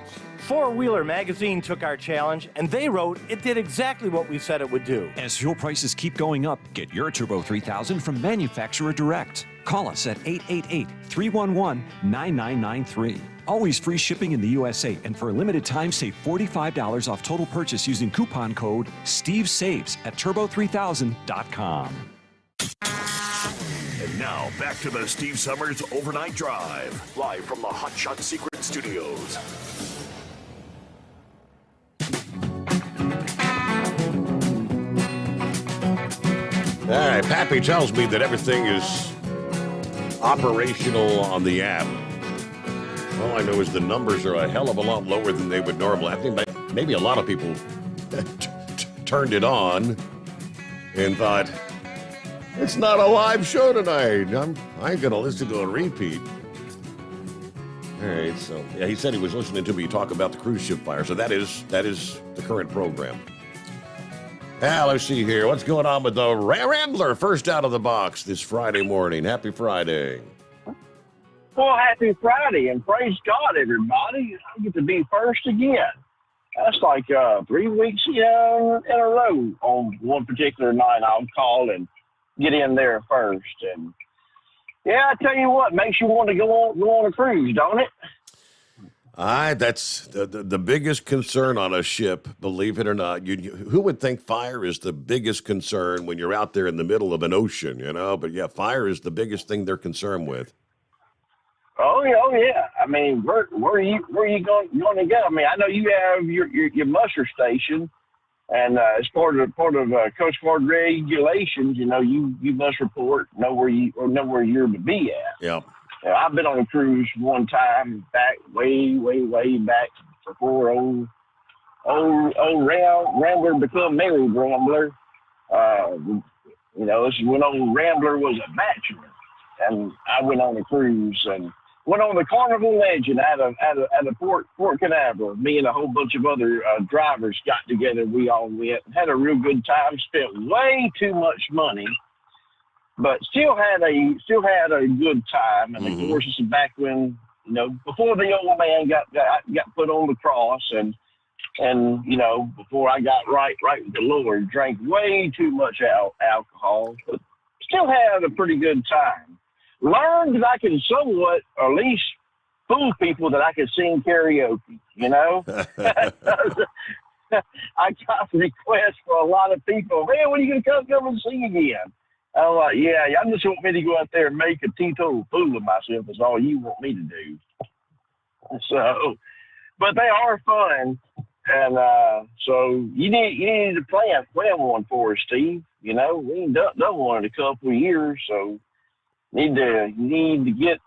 Four Wheeler Magazine took our challenge, and they wrote it did exactly what we said it would do. As fuel prices keep going up, get your Turbo 3000 from manufacturer direct. Call us at 888-311-9993. Always free shipping in the USA, and for a limited time, save $45 off total purchase using coupon code STEVESAVES at turbo3000.com. And now, back to the Steve Summers Overnight Drive, live from the Hot Shot Secret Studios. All right, Pappy tells me that everything is operational on the app. All I know is the numbers are a hell of a lot lower than they would normally. I think maybe a lot of people turned it on and thought, it's not a live show tonight. I ain't going to listen to a repeat. All right, so yeah, he said he was listening to me talk about the cruise ship fire. So that is the current program. Now, let's see here. What's going on with the Rambler first out of the box this Friday morning? Happy Friday. Well, happy Friday, and praise God, everybody. I get to be first again. That's like 3 weeks in a row. On one particular night, I'll call and get in there first. And, yeah, I tell you what, makes you want to go on a cruise, don't it? That's the biggest concern on a ship, believe it or not. Who would think fire is the biggest concern when you're out there in the middle of an ocean, you know? But, yeah, fire is the biggest thing they're concerned with. Oh yeah. I mean, where are you going to go? I mean, I know you have your muster station, and as part of Coast Guard regulations, you know, you must report, know where you're to be at. Yeah. I've been on a cruise one time back way back before old Rambler become married Rambler. You know, this is when old Rambler was a bachelor, and I went on a cruise and went on the Carnival Legend at a Port Canaveral. Me and a whole bunch of other drivers got together. We all went, had a real good time, spent way too much money, but still had a good time. And of course, this is back when, you know, before the old man got put on the cross, and you know, before I got right with the Lord, drank way too much alcohol, but still had a pretty good time. Learned that I can somewhat, or at least fool people, that I can sing karaoke, you know? I got requests for a lot of people, man, when are you going to come and sing again? I'm like, yeah, I just want me to go out there and make a teetotal fool of myself is all you want me to do. So, but they are fun. And so you need to plan one for us, Steve. You know, we ain't done one in a couple of years, so need to get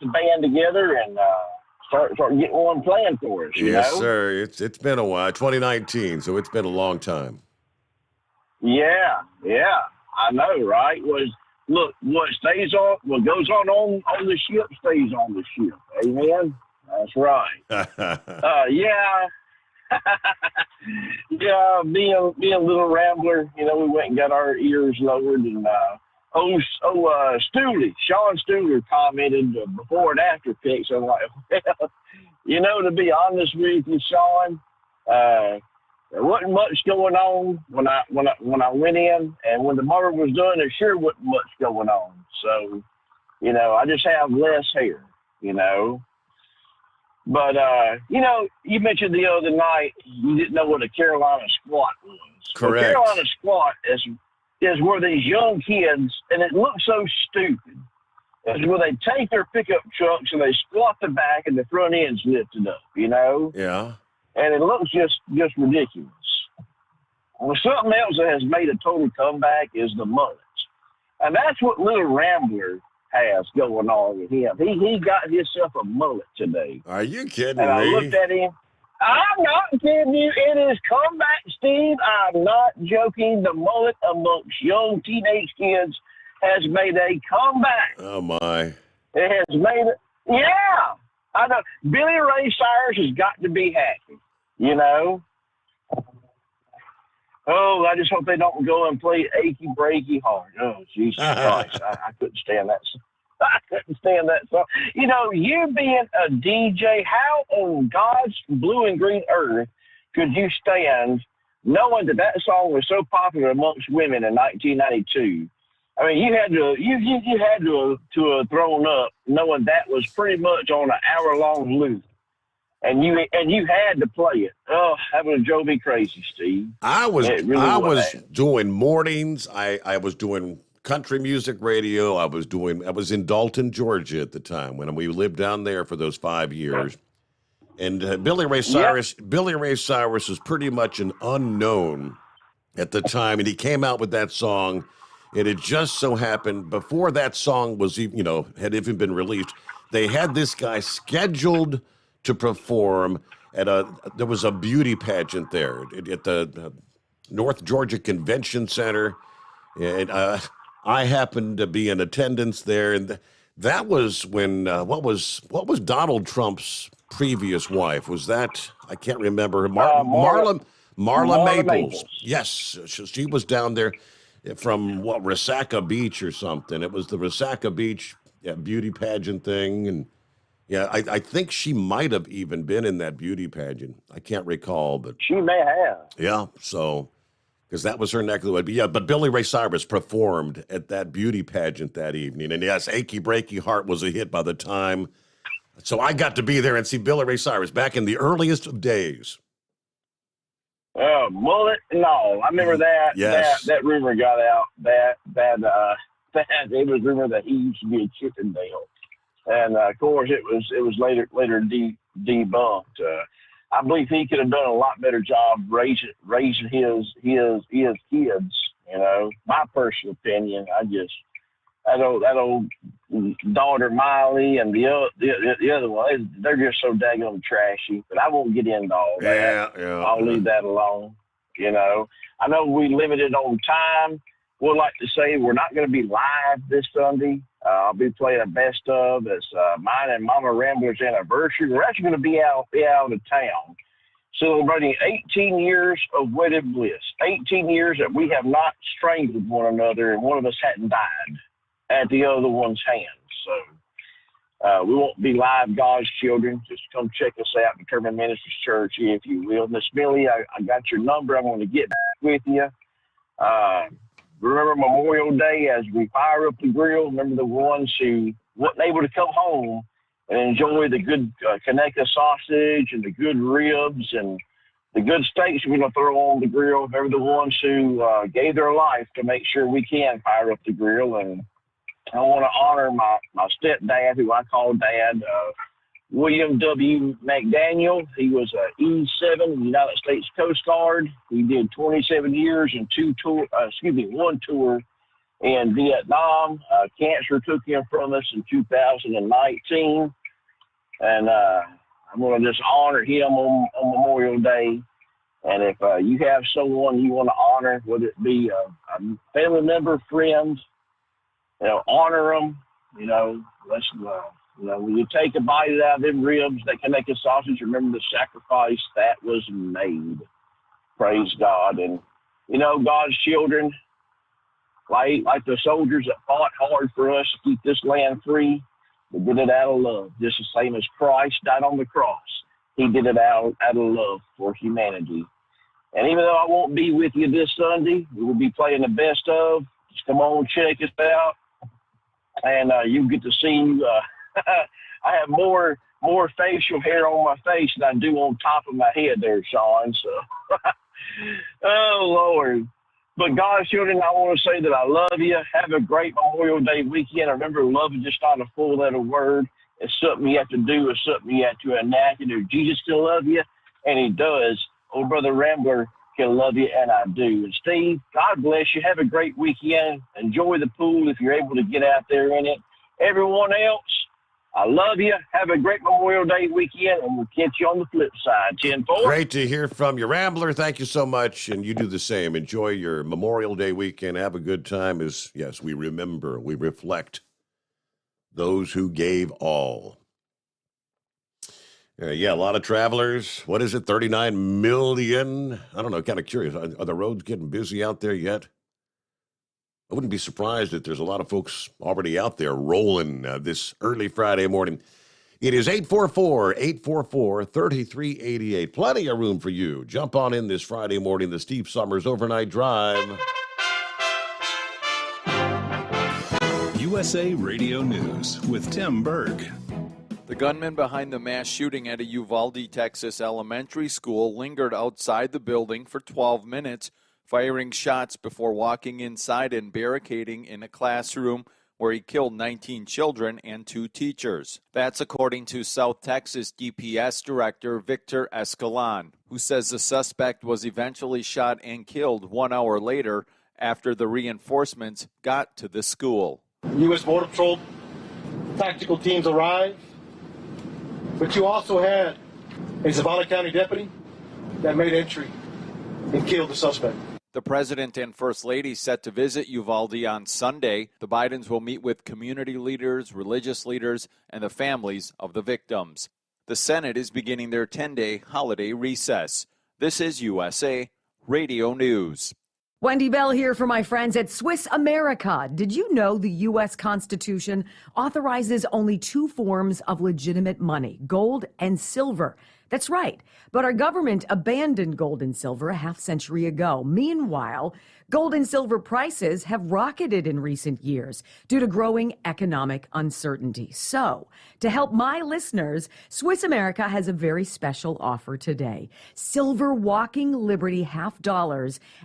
the band together and start getting one planned for us. You Yes, know? sir. It's been a while. 2019, so it's been a long time. Yeah, I know, right? Look, what goes on the ship stays on the ship. Amen. That's right. Yeah, being a little rambler, you know, we went and got our ears lowered, and Sean Stuhler commented before and after pics. I'm like, well, you know, to be honest with you, Sean, there wasn't much going on when I went in, and when the motor was done, there sure wasn't much going on. So, you know, I just have less hair, you know. But you know, you mentioned the other night you didn't know what a Carolina squat was. Correct. Well, Carolina squat is where these young kids, and it looks so stupid, is where they take their pickup trucks and they squat the back and the front end's lifted up, you know? Yeah. And it looks just ridiculous. Well, something else that has made a total comeback is the mullets. And that's what Little Rambler has going on with him. He got himself a mullet today. Are you kidding and me? I looked at him. I'm not kidding you. It is comeback, Steve. I'm not joking. The mullet amongst young teenage kids has made a comeback. Oh, my. It has made it. Yeah. I know. Billy Ray Cyrus has got to be happy, you know. Oh, I just hope they don't go and play Achy Breaky Heart. Oh, Jesus Christ. I couldn't stand that. I couldn't stand that song. You know, you being a DJ, how on God's blue and green earth could you stand knowing that song was so popular amongst women in 1992? I mean, you had to have thrown up knowing that was pretty much on an hour-long loop. And you had to play it. Oh, that would have drove me crazy, Steve. I was doing mornings. I was doing country music radio. I was in Dalton, Georgia at the time when we lived down there for those 5 years. And Billy Ray Cyrus was pretty much an unknown at the time, and he came out with that song. And it just so happened before that song was even, had even been released, they had this guy scheduled to perform there was a beauty pageant there at the North Georgia Convention Center. And I happened to be in attendance there. And that was when, what was Donald Trump's previous wife? Was that, I can't remember. Marla Maples. Yes, she was down there from Resaca Beach or something. It was the Resaca Beach beauty pageant thing. And yeah, I think she might have even been in that beauty pageant. I can't recall, but she may have. Yeah, so because that was her neck of the wood. But yeah, but Billy Ray Cyrus performed at that beauty pageant that evening, and yes, Achy Breaky Heart was a hit by the time. So I got to be there and see Billy Ray Cyrus back in the earliest of days. Mullet? No, I remember that. Yes. That rumor got out. That it was rumored that he used to be a Chippendale. And of course, it was later debunked. I believe he could have done a lot better job raising his kids. You know, my personal opinion. That old daughter Miley and the other one, they're just so daggone trashy. But I won't get into all that. Yeah. I'll leave that alone. You know, I know we limited on time. We'd like to say we're not going to be live this Sunday. I'll be playing a best of. It's mine and Mama Rambler's anniversary. We're actually going to be out of town, celebrating 18 years of wedded bliss. 18 years that we have not strangled one another, and one of us hadn't died at the other one's hands. So we won't be live, God's children. Just come check us out, Determined Ministries Church, if you will. Miss Millie, I got your number. I'm going to get back with you. Remember Memorial Day as we fire up the grill. Remember the ones who weren't able to come home and enjoy the good Kaneka sausage and the good ribs and the good steaks we're going to throw on the grill. Remember the ones who gave their life to make sure we can fire up the grill. And I want to honor my stepdad, who I call Dad, William W. McDaniel. He was an E7 in the United States Coast Guard. He did 27 years and one tour in Vietnam. Cancer took him from us in 2019. And I'm going to just honor him on Memorial Day. And if you have someone you want to honor, whether it be a family member, friends, honor them. Let's when you take a bite out of them ribs, they can make a sausage. Remember the sacrifice that was made. Praise God. And God's children, like the soldiers that fought hard for us to keep this land free, they did it out of love, just the same as Christ died on the cross. He did it out of love for humanity. And even though I won't be with you this Sunday, we will be playing the best of. Just come on, check us out. And you get to see, I have more facial hair on my face than I do on top of my head there, Sean. So, oh, Lord. But God's children, I want to say that I love you. Have a great Memorial Day weekend. Remember, love is just not a four-letter word. It's something you have to do. It's something you have to enact. And Jesus can love you, and he does. Old Brother Rambler can love you, and I do. And Steve, God bless you. Have a great weekend. Enjoy the pool if you're able to get out there in it. Everyone else, I love you. Have a great Memorial Day weekend, and we'll catch you on the flip side. 10-4. Great to hear from you, Rambler. Thank you so much, and you do the same. Enjoy your Memorial Day weekend. Have a good time as, yes, we remember, we reflect those who gave all. Yeah, a lot of travelers. What is it, 39 million? I don't know, kind of curious. Are the roads getting busy out there yet? I wouldn't be surprised if there's a lot of folks already out there rolling this early Friday morning. It is 844-844-3388. Plenty of room for you. Jump on in this Friday morning, the Steve Summers Overnight Drive. USA Radio News with Tim Berg. The gunman behind the mass shooting at a Uvalde, Texas elementary school lingered outside the building for 12 minutes, firing shots before walking inside and barricading in a classroom where he killed 19 children and 2 teachers. That's according to South Texas DPS Director Victor Escalon, who says the suspect was eventually shot and killed 1 hour later after the reinforcements got to the school. U.S. Border Patrol tactical teams arrived, but you also had a Zavala County deputy that made entry and killed the suspect. The president and first lady set to visit Uvalde on Sunday. The Bidens will meet with community leaders, religious leaders, and the families of the victims. The Senate is beginning their 10-day holiday recess. This is USA Radio News. Wendy Bell here for my friends at Swiss America. Did you know the U.S. Constitution authorizes only 2 forms of legitimate money, gold and silver? That's right. But our government abandoned gold and silver a half-century ago. Meanwhile, gold and silver prices have rocketed in recent years due to growing economic uncertainty. So, to help my listeners, Swiss America has a very special offer today. Silver Walking Liberty $half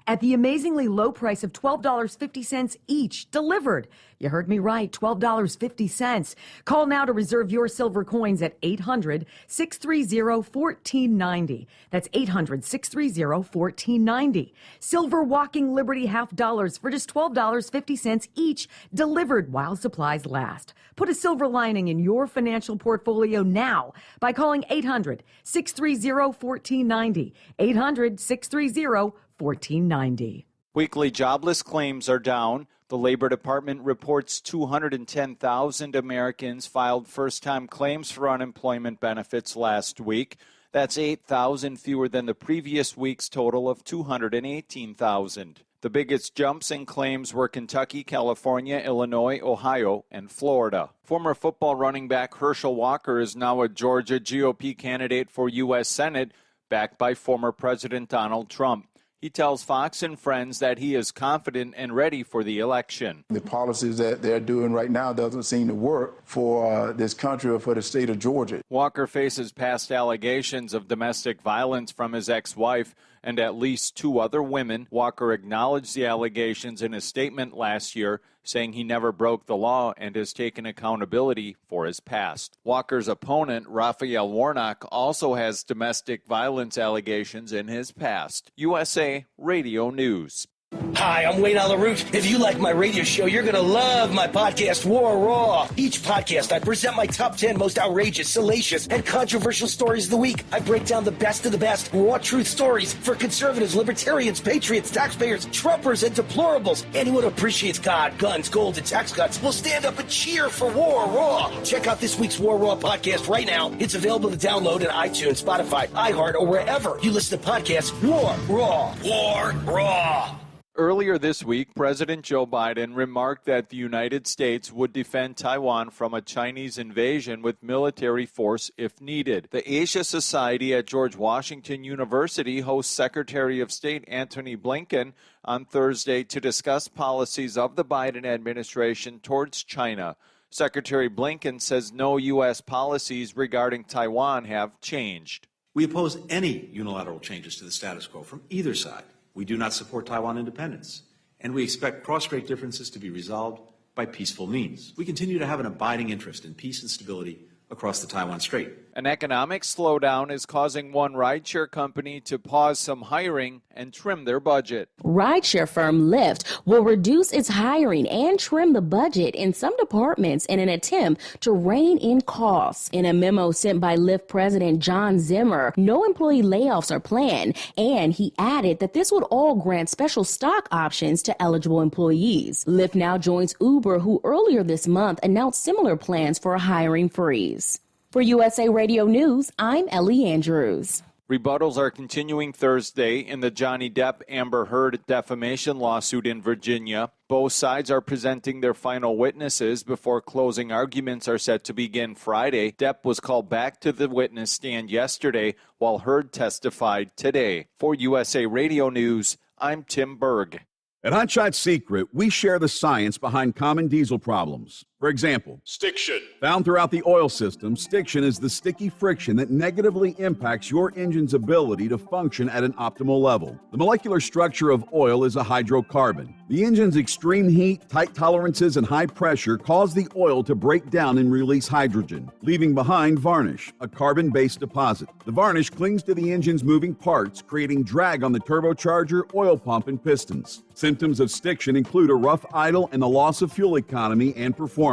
at the amazingly low price of $12.50 each, delivered. You heard me right, $12.50. Call now to reserve your silver coins at 800-630-1490. That's 800-630-1490. Silver Walking Liberty $half for just $12.50 each, delivered while supplies last. Put a silver lining in your financial portfolio now by calling 800-630-1490. 800-630-1490. Weekly jobless claims are down. The Labor Department reports 210,000 Americans filed first-time claims for unemployment benefits last week. That's 8,000 fewer than the previous week's total of 218,000. The biggest jumps in claims were Kentucky, California, Illinois, Ohio, and Florida. Former football running back Herschel Walker is now a Georgia GOP candidate for U.S. Senate, backed by former President Donald Trump. He tells Fox and Friends that he is confident and ready for the election. The policies that they're doing right now doesn't seem to work for this country or for the state of Georgia. Walker faces past allegations of domestic violence from his ex-wife and at least 2 other women. Walker acknowledged the allegations in a statement last year, saying he never broke the law and has taken accountability for his past. Walker's opponent, Raphael Warnock, also has domestic violence allegations in his past. USA Radio News. Hi, I'm Wayne Alaroot. If you like my radio show, you're going to love my podcast, War Raw. Each podcast, I present my top 10 most outrageous, salacious, and controversial stories of the week. I break down the best of the best, raw truth stories for conservatives, libertarians, patriots, taxpayers, Trumpers, and deplorables. Anyone who appreciates God, guns, gold, and tax cuts will stand up and cheer for War Raw. Check out this week's War Raw podcast right now. It's available to download on iTunes, Spotify, iHeart, or wherever you listen to podcasts. War Raw. War Raw. Earlier this week, President Joe Biden remarked that the United States would defend Taiwan from a Chinese invasion with military force if needed. The Asia Society at George Washington University hosts Secretary of State Antony Blinken on Thursday to discuss policies of the Biden administration towards China. Secretary Blinken says no U.S. policies regarding Taiwan have changed. We oppose any unilateral changes to the status quo from either side. We do not support Taiwan independence, and we expect cross-strait differences to be resolved by peaceful means. We continue to have an abiding interest in peace and stability across the Taiwan Strait. An economic slowdown is causing one rideshare company to pause some hiring and trim their budget. Rideshare firm Lyft will reduce its hiring and trim the budget in some departments in an attempt to rein in costs. In a memo sent by Lyft President John Zimmer, no employee layoffs are planned, and he added that this would all grant special stock options to eligible employees. Lyft now joins Uber, who earlier this month announced similar plans for a hiring freeze. For USA Radio News, I'm Ellie Andrews. Rebuttals are continuing Thursday in the Johnny Depp-Amber Heard defamation lawsuit in Virginia. Both sides are presenting their final witnesses before closing arguments are set to begin Friday. Depp was called back to the witness stand yesterday, while Heard testified today. For USA Radio News, I'm Tim Berg. At Hotshot Secret, we share the science behind common diesel problems. For example, stiction. Found throughout the oil system, stiction is the sticky friction that negatively impacts your engine's ability to function at an optimal level. The molecular structure of oil is a hydrocarbon. The engine's extreme heat, tight tolerances, and high pressure cause the oil to break down and release hydrogen, leaving behind varnish, a carbon-based deposit. The varnish clings to the engine's moving parts, creating drag on the turbocharger, oil pump, and pistons. Symptoms of stiction include a rough idle and the loss of fuel economy and performance.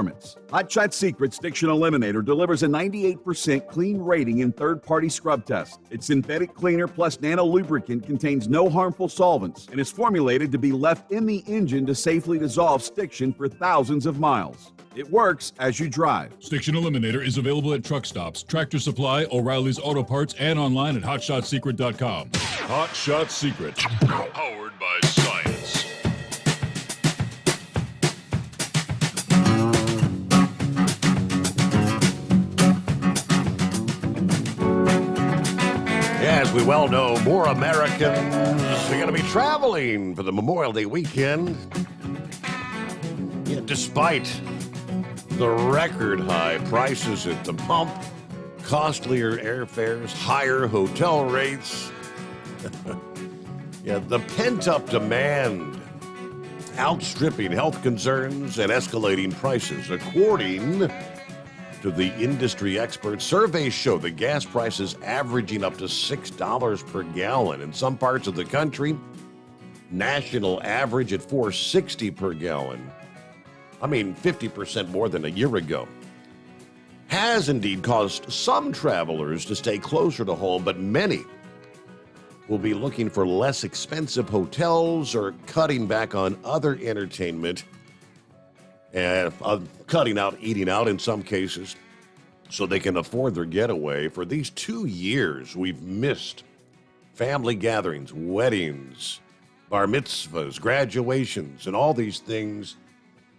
Hotshot Secret Stiction Eliminator delivers a 98% clean rating in third-party scrub tests. Its synthetic cleaner plus nano lubricant contains no harmful solvents and is formulated to be left in the engine to safely dissolve stiction for thousands of miles. It works as you drive. Stiction Eliminator is available at truck stops, Tractor Supply, O'Reilly's Auto Parts, and online at hotshotsecret.com. Hot Shot Secret, powered by science. As we well know, more Americans are going to be traveling for the Memorial Day weekend. Yeah, despite the record high prices at the pump, costlier airfares, higher hotel rates. Yeah, the pent-up demand outstripping health concerns and escalating prices. According to the industry experts, surveys show that gas prices averaging up to $6 per gallon. In some parts of the country, national average at $4.60 per gallon. I mean, 50% more than a year ago. Has indeed caused some travelers to stay closer to home, but many will be looking for less expensive hotels or cutting back on other entertainment and cutting out eating out in some cases so they can afford their getaway. For these 2 years, we've missed family gatherings, weddings, bar mitzvahs, graduations, and all these things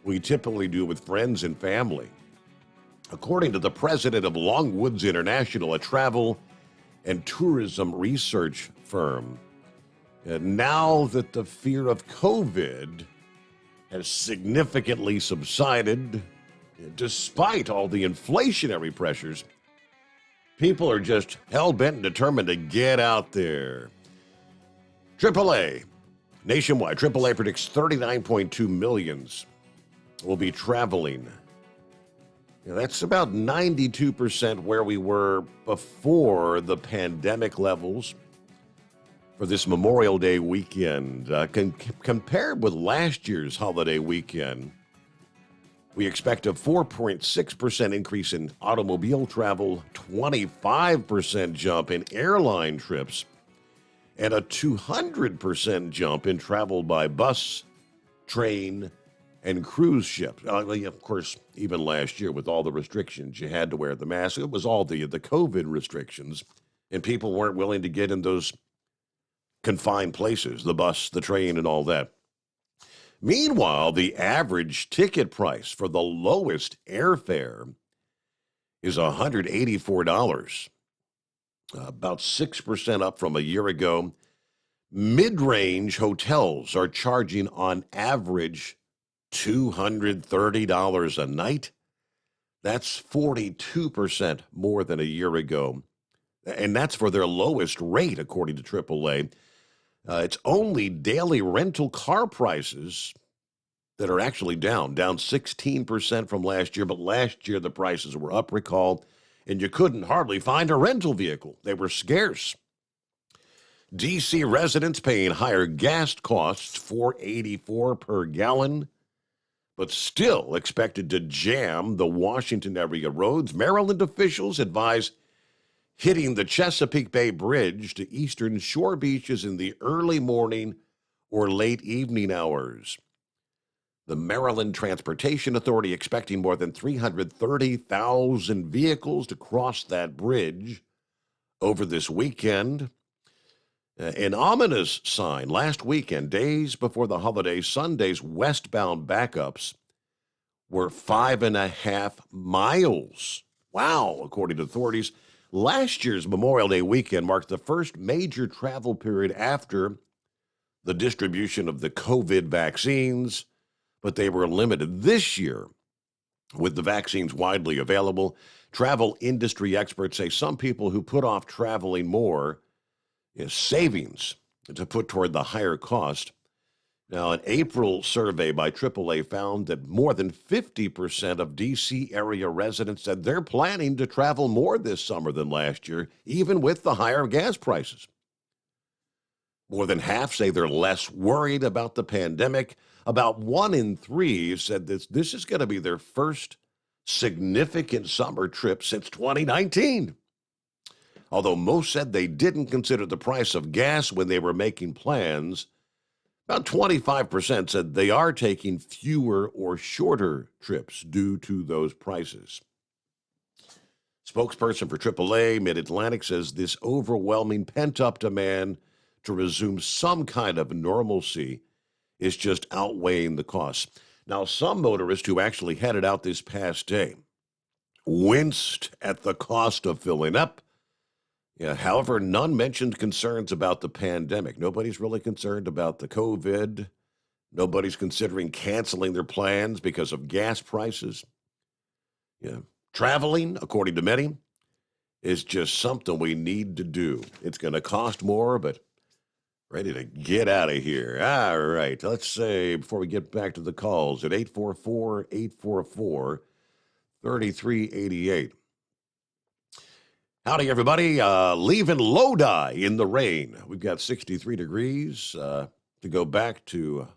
we typically do with friends and family. According to the president of Longwoods International, a travel and tourism research firm, and now that the fear of COVID has significantly subsided, despite all the inflationary pressures, people are just hell-bent and determined to get out there. AAA, nationwide, AAA predicts 39.2 millions will be traveling. That's about 92% where we were before the pandemic levels. for this Memorial Day weekend. Compared with last year's holiday weekend, we expect a 4.6% increase in automobile travel, 25% jump in airline trips, and a 200% jump in travel by bus, train, and cruise ship. Of course, even last year with all the restrictions, you had to wear the mask. It was all the COVID restrictions, and people weren't willing to get in those confined places, the bus, the train, and all that. Meanwhile, the average ticket price for the lowest airfare is $184, about 6% up from a year ago. Mid-range hotels are charging on average $230 a night. That's 42% more than a year ago. And that's for their lowest rate, according to AAA. It's only daily rental car prices that are actually down 16% from last year. But last year, the prices were up, recall, and you couldn't hardly find a rental vehicle. They were scarce. D.C. residents paying higher gas costs, $4.84 per gallon, but still expected to jam the Washington area roads. Maryland officials advise hitting the Chesapeake Bay Bridge to eastern shore beaches in the early morning or late evening hours. The Maryland Transportation Authority expecting more than 330,000 vehicles to cross that bridge over this weekend. An ominous sign last weekend, days before the holiday, Sunday's westbound backups were 5.5 miles. Wow, according to authorities. Last year's Memorial Day weekend marked the first major travel period after the distribution of the COVID vaccines, but they were limited. This year, with the vaccines widely available, travel industry experts say some people who put off traveling more is savings to put toward the higher cost. Now, an April survey by AAA found that more than 50% of D.C. area residents said they're planning to travel more this summer than last year, even with the higher gas prices. More than half say they're less worried about the pandemic. About 1 in 3 said this is going to be their first significant summer trip since 2019. Although most said they didn't consider the price of gas when they were making plans, about 25% said they are taking fewer or shorter trips due to those prices. Spokesperson for AAA Mid-Atlantic says this overwhelming pent-up demand to resume some kind of normalcy is just outweighing the costs. Now, some motorists who actually headed out this past day winced at the cost of filling up. Yeah, however, none mentioned concerns about the pandemic. Nobody's really concerned about the COVID. Nobody's considering canceling their plans because of gas prices. Yeah, traveling, according to many, is just something we need to do. It's going to cost more, but ready to get out of here. All right, let's say, before we get back to the calls, at 844-844-3388. Howdy, everybody. Leaving Lodi in the rain. We've got 63 degrees to go back to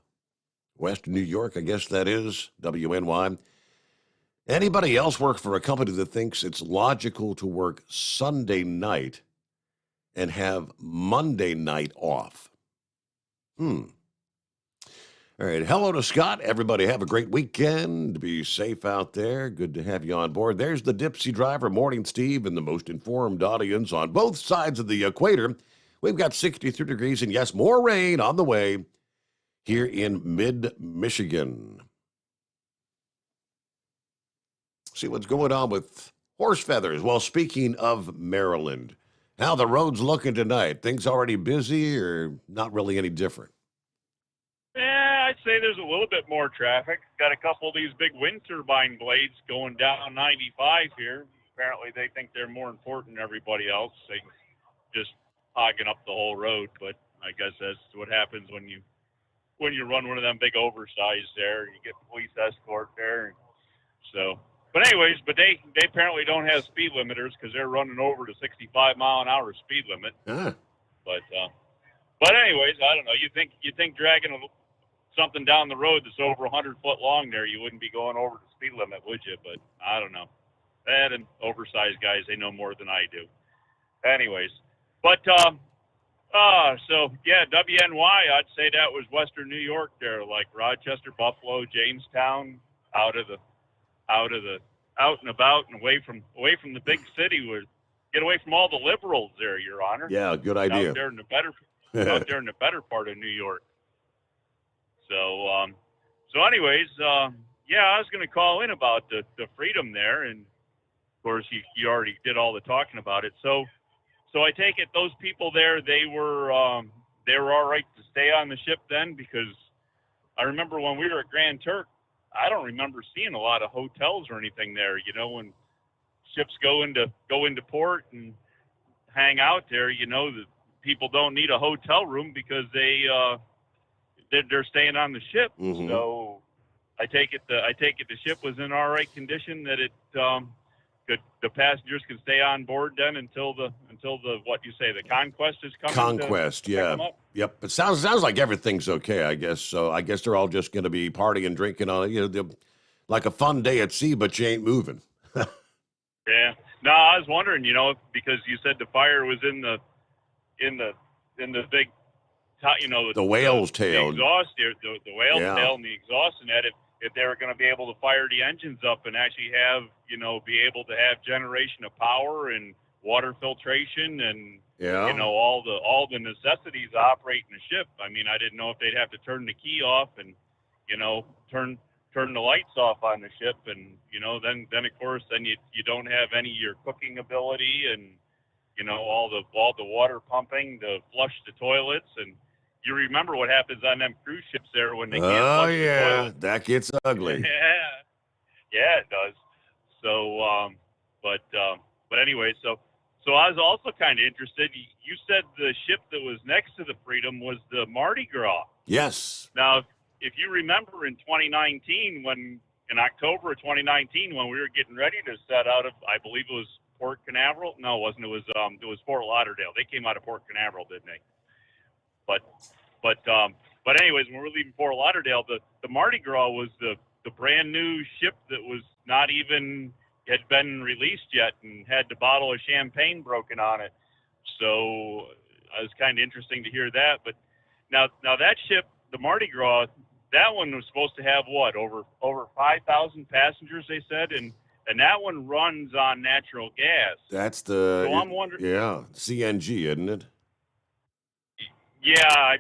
Western New York, I guess that is, WNY. Anybody else work for a company that thinks it's logical to work Sunday night and have Monday night off? All right. Hello to Scott. Everybody have a great weekend. Be safe out there. Good to have you on board. There's the Dipsy driver. Morning, Steve, and the most informed audience on both sides of the equator. We've got 63 degrees and, yes, more rain on the way here in mid-Michigan. See what's going on with horse feathers. Well, speaking of Maryland, how the roads looking tonight? Things already busy or not really any different? Yeah, I'd say there's a little bit more traffic. Got a couple of these big wind turbine blades going down 95 here. Apparently they think they're more important than everybody else. They just hogging up the whole road, but I guess that's what happens when you run one of them big oversized there. You get police escort there. So, but anyways, they apparently don't have speed limiters because they're running over the 65 mile an hour speed limit. Ah. But But anyways, I don't know. You think dragging something down the road that's over 100 foot long there, you wouldn't be going over the speed limit, would you? But I don't know. That and oversized guys, they know more than I do. Anyways, but so yeah, WNY, I'd say that was Western New York there, like Rochester, Buffalo, Jamestown, out and about and away from the big city. Get away from all the liberals there, Your Honor. Yeah, good idea. Out there in the better part of New York. So anyways, yeah, I was going to call in about the freedom there, and of course you already did all the talking about it. So I take it those people there, they were all right to stay on the ship then, because I remember when we were at Grand Turk, I don't remember seeing a lot of hotels or anything there. You know, when ships go into port and hang out there, you know, the people don't need a hotel room because they're staying on the ship. Mm-hmm. So I take it the ship was in all right condition, that it the passengers can stay on board then until the what you say, the Conquest is coming. Conquest, to yeah. pick them up? Yep. It sounds like everything's okay, I guess. So I guess they're all just going to be partying, drinking on it, you know, like a fun day at sea, but you ain't moving. Yeah. No, I was wondering, you know, because you said the fire was in the big, you know, the whale's tail, the exhaust, the whale's Yeah. tail, and the exhaust, and that if they were going to be able to fire the engines up and actually have, you know, be able to have generation of power and water filtration and Yeah. you know, all the necessities of operating a ship. I mean, I didn't know if they'd have to turn the key off and, you know, turn the lights off on the ship, and you know, then of course then you don't have any of your cooking ability, and you know, all the water pumping to flush the toilets. And you remember what happens on them cruise ships there when they can't flush the toilet. That gets ugly. Yeah, it does. So but anyway, so I was also kind of interested. You said the ship that was next to the Freedom was the Mardi Gras. Yes. Now, if you remember in 2019, in October of 2019, when we were getting ready to set out of, I believe it was Port Canaveral. No, it wasn't. It was Fort Lauderdale. They came out of Port Canaveral, didn't they? But anyways, when we were leaving Fort Lauderdale, the Mardi Gras was the brand new ship that was not even had been released yet and had the bottle of champagne broken on it. So it was kind of interesting to hear that. But now that ship, the Mardi Gras, that one was supposed to have what, over 5,000 passengers, they said, and that one runs on natural gas. That's So I'm wondering. Yeah, CNG, isn't it? Yeah, I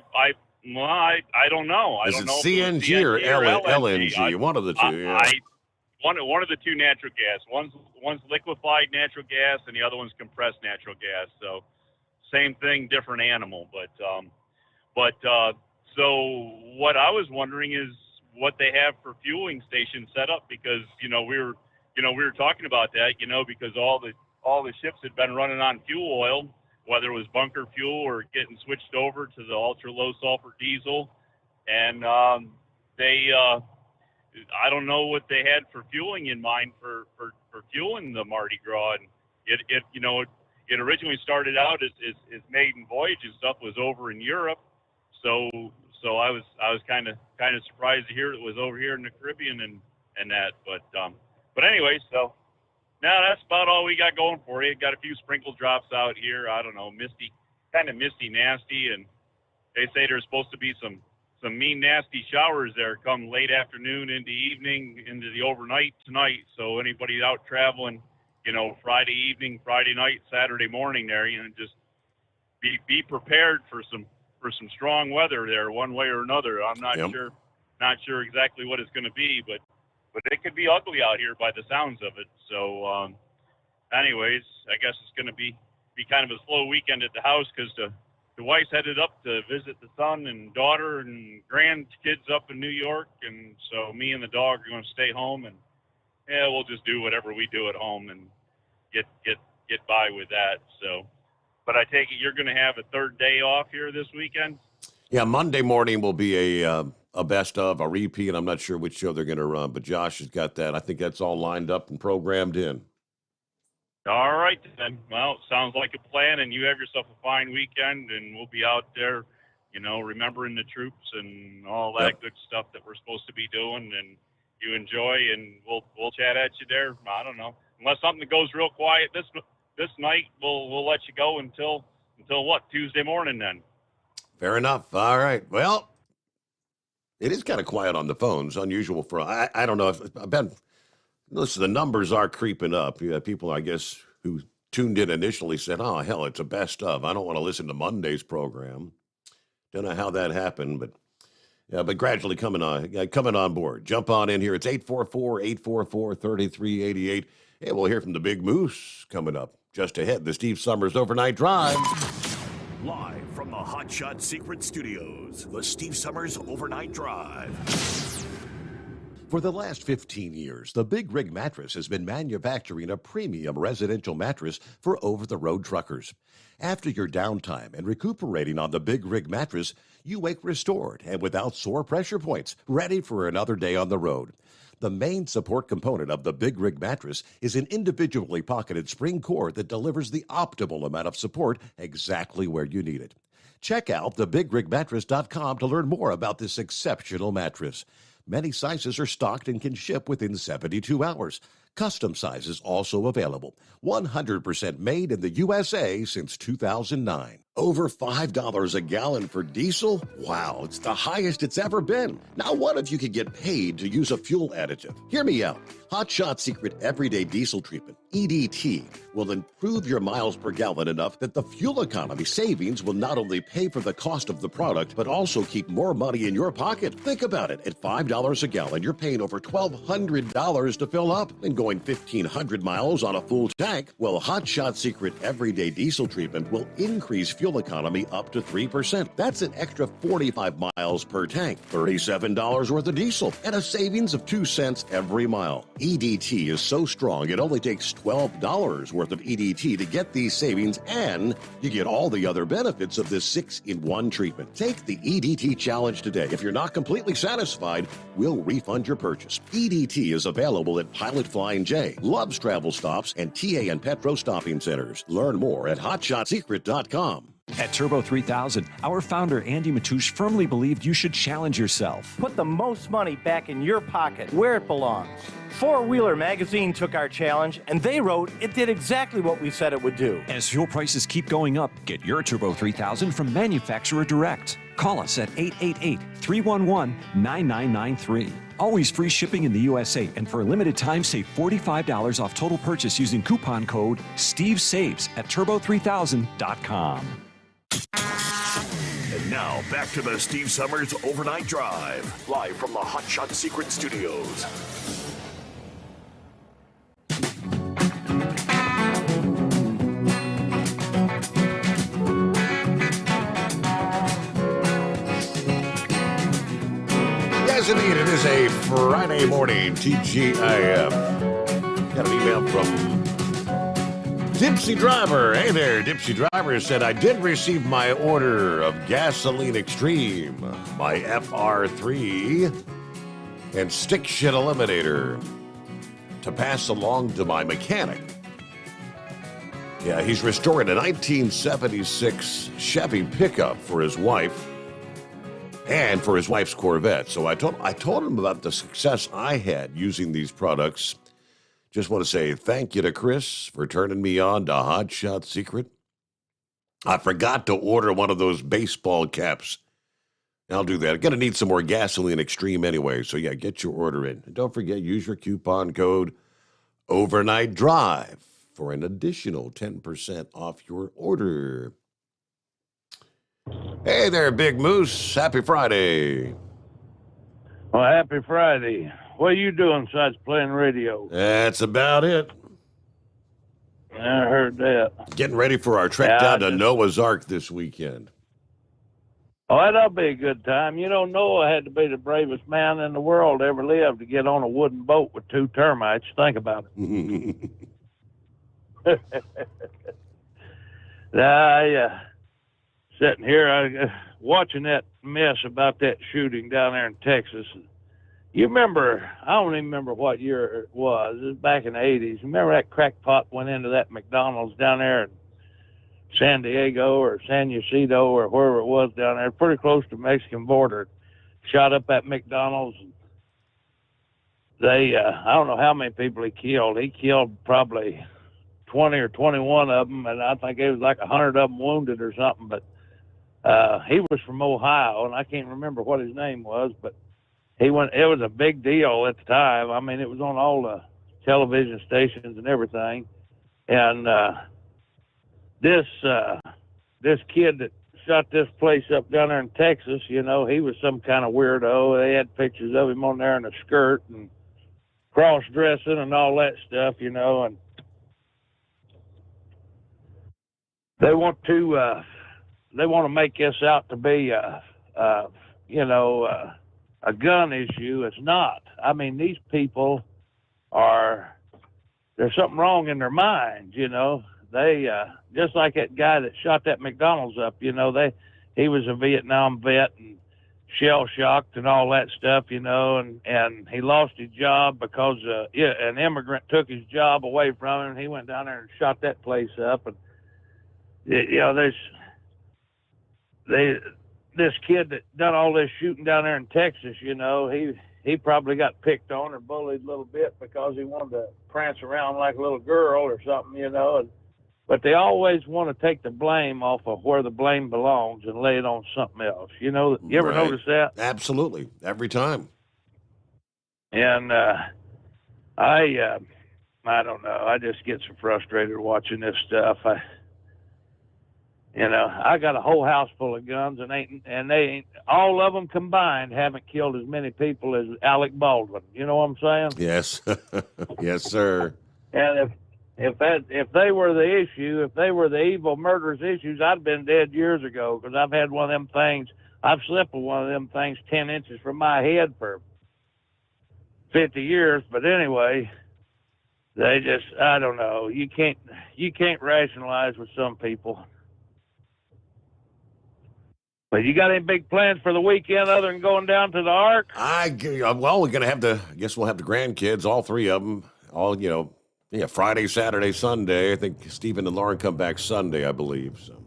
don't know. I Is don't it know CNG if or it was LNG? One of the two. Yeah. One of the two natural gas. One's liquefied natural gas, and the other one's compressed natural gas. So same thing, different animal. But so what I was wondering is what they have for fueling stations set up, because we were talking about that, because all the ships had been running on fuel oil, whether it was bunker fuel or getting switched over to the ultra low sulfur diesel, and I don't know what they had for fueling in mind for fueling the Mardi Gras. And it originally started out as maiden voyage and stuff was over in Europe. So I was kind of surprised to hear it was over here in the Caribbean and that. But anyway, so now that's about all we got going for you. Got a few sprinkle drops out here. I don't know, misty, nasty, and they say there's supposed to be some mean, nasty showers there come late afternoon into evening, into the overnight tonight. So anybody out traveling, Friday evening, Friday night, Saturday morning there, just be prepared for some strong weather there, one way or another. I'm not sure exactly what it's going to be, but it could be ugly out here by the sounds of it. So, anyways, I guess it's going to be kind of a slow weekend at the house, because the wife's headed up to visit the son and daughter and grandkids up in New York, and so me and the dog are going to stay home, and we'll just do whatever we do at home and get by with that. So, but I take it you're going to have a third day off here this weekend? Yeah, Monday morning will be a best of, a repeat. I'm not sure which show they're going to run, but Josh has got that. I think that's all lined up and programmed in. All right, then. Well, sounds like a plan, and you have yourself a fine weekend, and we'll be out there you know, remembering the troops and all that good stuff that we're supposed to be doing, and you enjoy, and we'll chat at you there. I don't know, unless something goes real quiet this night, we'll let you go until what, Tuesday morning then. Fair enough. All right. Well, it is kind of quiet on the phones. Unusual for I don't know if listen, the numbers are creeping up. You have people, I guess, who tuned in initially said, "Oh hell, it's a best of. I don't want to listen to Monday's program." Don't know how that happened, but gradually coming on board. Jump on in here. It's 844-844-3388. Hey, we'll hear from the Big Moose coming up just ahead. The Steve Summers Overnight Drive. Live from the Hot Shot Secret Studios, the Steve Summers Overnight Drive. For the last 15 years, the Big Rig Mattress has been manufacturing a premium residential mattress for over-the-road truckers. After your downtime and recuperating on the Big Rig Mattress, you wake restored and without sore pressure points, ready for another day on the road. The main support component of the Big Rig Mattress is an individually pocketed spring core that delivers the optimal amount of support exactly where you need it. Check out thebigrigmattress.com to learn more about this exceptional mattress. Many sizes are stocked and can ship within 72 hours. Custom sizes also available. 100% made in the USA since 2009. Over $5 a gallon for diesel? Wow, it's the highest it's ever been. Now what if you could get paid to use a fuel additive? Hear me out. Hot Shot Secret Everyday Diesel Treatment, EDT, will improve your miles per gallon enough that the fuel economy savings will not only pay for the cost of the product, but also keep more money in your pocket. Think about it. At $5 a gallon, you're paying over $1,200 to fill up and going 1,500 miles on a full tank. Well, Hot Shot Secret Everyday Diesel Treatment will increase fuel economy up to 3%. That's an extra 45 miles per tank, $37 worth of diesel, and a savings of 2 cents every mile. EDT is so strong, it only takes $12 worth of EDT to get these savings, and you get all the other benefits of this 6-in-1 treatment. Take the EDT challenge today. If you're not completely satisfied, we'll refund your purchase. EDT is available at Pilot Flying J, Love's Travel Stops, and TA and Petro Stopping Centers. Learn more at hotshotsecret.com. At Turbo 3000, our founder Andy Matouche firmly believed you should challenge yourself. Put the most money back in your pocket, where it belongs. Four Wheeler Magazine took our challenge, and they wrote it did exactly what we said it would do. As fuel prices keep going up, get your Turbo 3000 from manufacturer direct. Call us at 888-311-9993. Always free shipping in the USA, and for a limited time, save $45 off total purchase using coupon code STEVESAVES at turbo3000.com. And now, back to the Steve Summers Overnight Drive, live from the Hot Shot Secret Studios. Yes, indeed, it is a Friday morning, TGIF. Got an email from Dipsy Driver. Hey there, Dipsy Driver said, I did receive my order of Gasoline Extreme, my FR3, and Stick Shit Eliminator to pass along to my mechanic. Yeah, he's restoring a 1976 Chevy pickup for his wife and for his wife's Corvette. So I told him about the success I had using these products. Just want to say thank you to Chris for turning me on to Hot Shot Secret. I forgot to order one of those baseball caps. I'll do that. I'm going to need some more Gasoline Extreme anyway. So yeah, get your order in. And don't forget, use your coupon code Overnight Drive for an additional 10% off your order. Hey there, Big Moose. Happy Friday. Well, happy Friday. What are you doing besides playing radio? That's about it. I heard that. Getting ready for our trek down to Noah's Ark this weekend. Oh, that'll be a good time. You know, Noah had to be the bravest man in the world to ever live to get on a wooden boat with 2 termites. Think about it. Sitting here, watching that mess about that shooting down there in Texas. You remember, I don't even remember what year it was. It was back in the 80s. Remember that crackpot went into that McDonald's down there and San Diego or San Ysidro or wherever it was down there, pretty close to the Mexican border. Shot up at McDonald's. They, I don't know how many people he killed. He killed probably 20 or 21 of them, and I think it was like 100 of them wounded or something. But he was from Ohio, and I can't remember what his name was, but he went. It was a big deal at the time. I mean, it was on all the television stations and everything. And this kid that shot this place up down there in Texas, you know, he was some kind of weirdo. They had pictures of him on there in a skirt and cross-dressing and all that stuff, you know, and they want to make this out to be a gun issue. It's not. I mean, these people there's something wrong in their minds, you know. They just like that guy that shot that McDonald's up, you know, he was a Vietnam vet and shell shocked and all that stuff, you know, and he lost his job because an immigrant took his job away from him. He went down there and shot that place up. And you know, this kid that done all this shooting down there in Texas, you know, he probably got picked on or bullied a little bit because he wanted to prance around like a little girl or something, you know. But they always want to take the blame off of where the blame belongs and lay it on something else. You know, you ever notice that? Absolutely. Every time. And I don't know. I just get so frustrated watching this stuff. I got a whole house full of guns, and they ain't all of them combined haven't killed as many people as Alec Baldwin. You know what I'm saying? Yes. Yes, sir. And if they were the issue, if they were the evil murderous issues, I'd have been dead years ago, because I've had one of them things. I've slept with one of them things 10 inches from my head for 50 years. But anyway, they just, I don't know. You can't rationalize with some people. But you got any big plans for the weekend other than going down to the Ark? Well, we're going to have I guess we'll have the grandkids, all three of them, all, Friday, Saturday, Sunday. I think Stephen and Lauren come back Sunday, I believe. So.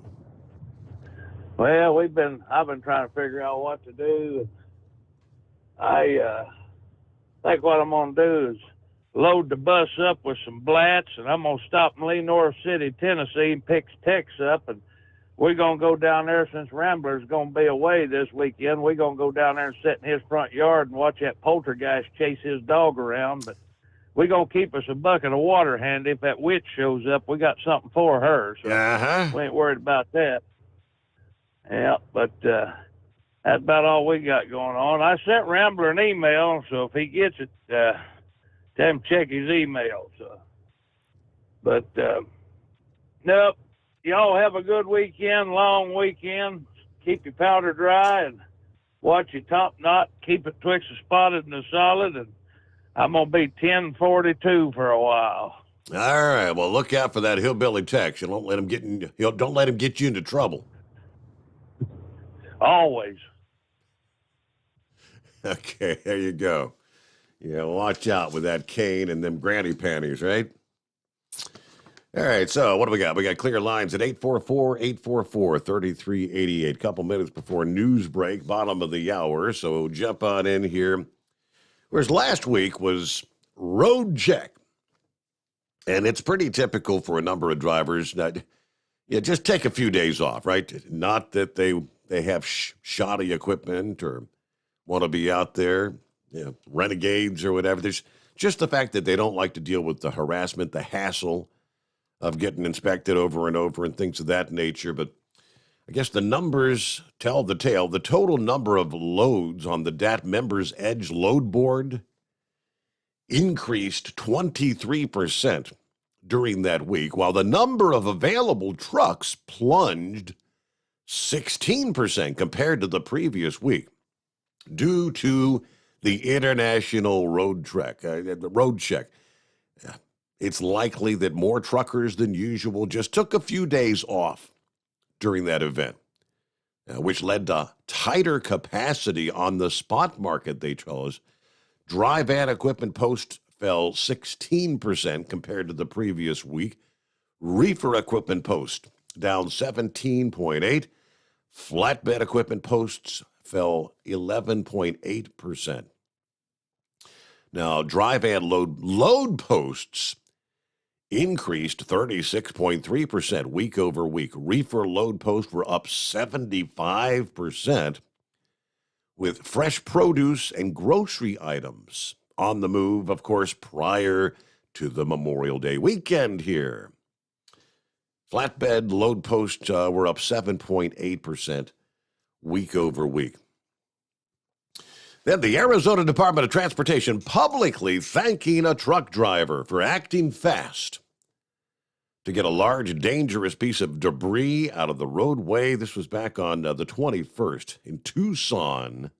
Well, I've been trying to figure out what to do. I think what I'm going to do is load the bus up with some blats, and I'm going to stop in Lenoir City, Tennessee, and pick Tex up, and we're going to go down there. Since Rambler's going to be away this weekend, we're going to go down there and sit in his front yard and watch that poltergeist chase his dog around. But we're going to keep us a bucket of water handy. If that witch shows up, we got something for her. So we ain't worried about that. Yeah, but that's about all we got going on. I sent Rambler an email, so if he gets it, tell him check his email. So. But, nope. Y'all have a good weekend, long weekend. Keep your powder dry and watch your top knot. Keep it twixt the spotted and the solid. And I'm going to be 1042 for a while. All right. Well, look out for that hillbilly Tex. You don't let him get you into trouble. Always. Okay, there you go. Yeah, watch out with that cane and them granny panties, right? All right, so what do we got? We got clear lines at 844-844-3388. Couple minutes before news break, bottom of the hour. So jump on in here. Whereas last week was road check. And it's pretty typical for a number of drivers that just take a few days off, right? Not that they have shoddy equipment or want to be out there, renegades or whatever. There's just the fact that they don't like to deal with the harassment, the hassle of getting inspected over and over and things of that nature. But I guess the numbers tell the tale. The total number of loads on the DAT Members Edge load board increased 23% during that week, while the number of available trucks plunged 16% compared to the previous week due to the International Road Check. It's likely that more truckers than usual just took a few days off during that event, which led to tighter capacity on the spot market, they tell us. Dry van equipment post fell 16% compared to the previous week. Reefer equipment post down 17.8. Flatbed equipment posts fell 11.8%. Now, dry van load posts increased 36.3% week over week. Reefer load posts were up 75%, with fresh produce and grocery items on the move, of course, prior to the Memorial Day weekend here. Flatbed load posts were up 7.8% week over week. Then the Arizona Department of Transportation publicly thanking a truck driver for acting fast to get a large, dangerous piece of debris out of the roadway. This was back on the 21st in Tucson,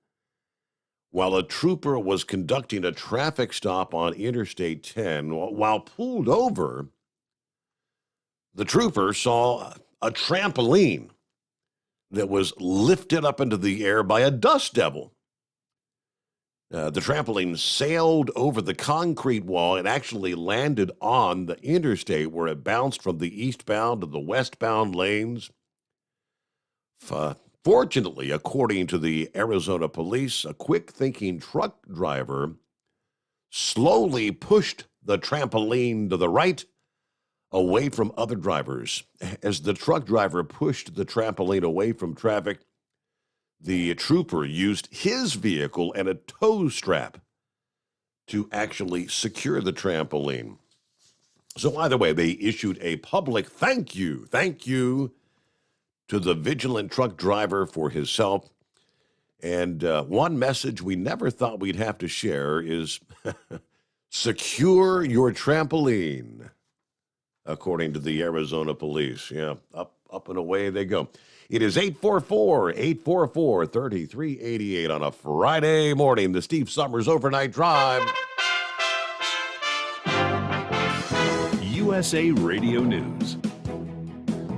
while a trooper was conducting a traffic stop on Interstate 10. While pulled over, the trooper saw a trampoline that was lifted up into the air by a dust devil. The trampoline sailed over the concrete wall and actually landed on the interstate, where it bounced from the eastbound to the westbound lanes. Fortunately, according to the Arizona police, a quick-thinking truck driver slowly pushed the trampoline to the right, away from other drivers. As the truck driver pushed the trampoline away from traffic, the trooper used his vehicle and a tow strap to actually secure the trampoline. So either way, they issued a public thank you to the vigilant truck driver for his help. And one message we never thought we'd have to share is secure your trampoline, according to the Arizona police. Yeah, up and away they go. It is 844-3388 on a Friday morning, the Steve Summers Overnight Drive. USA Radio News.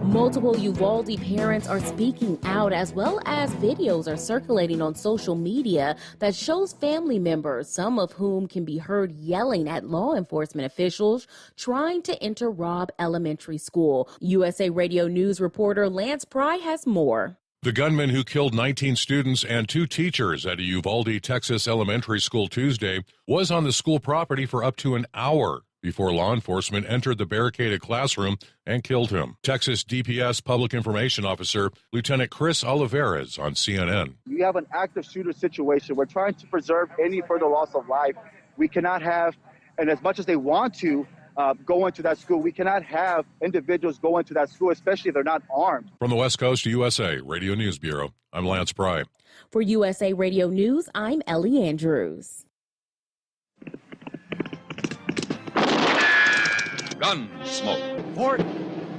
Multiple Uvalde parents are speaking out, as well as videos are circulating on social media that shows family members, some of whom can be heard yelling at law enforcement officials trying to enter Robb Elementary School. USA Radio News reporter Lance Pry has more. The gunman who killed 19 students and 2 teachers at a Uvalde, Texas elementary school Tuesday was on the school property for up to an hour before law enforcement entered the barricaded classroom and killed him. Texas DPS Public Information Officer Lieutenant Chris Olivares on CNN. You have an active shooter situation. We're trying to preserve any further loss of life. We cannot have, and as much as they want to go into that school, we cannot have individuals go into that school, especially if they're not armed. From the West Coast to USA Radio News Bureau, I'm Lance Pry. For USA Radio News, I'm Ellie Andrews. Gunsmoke. Fort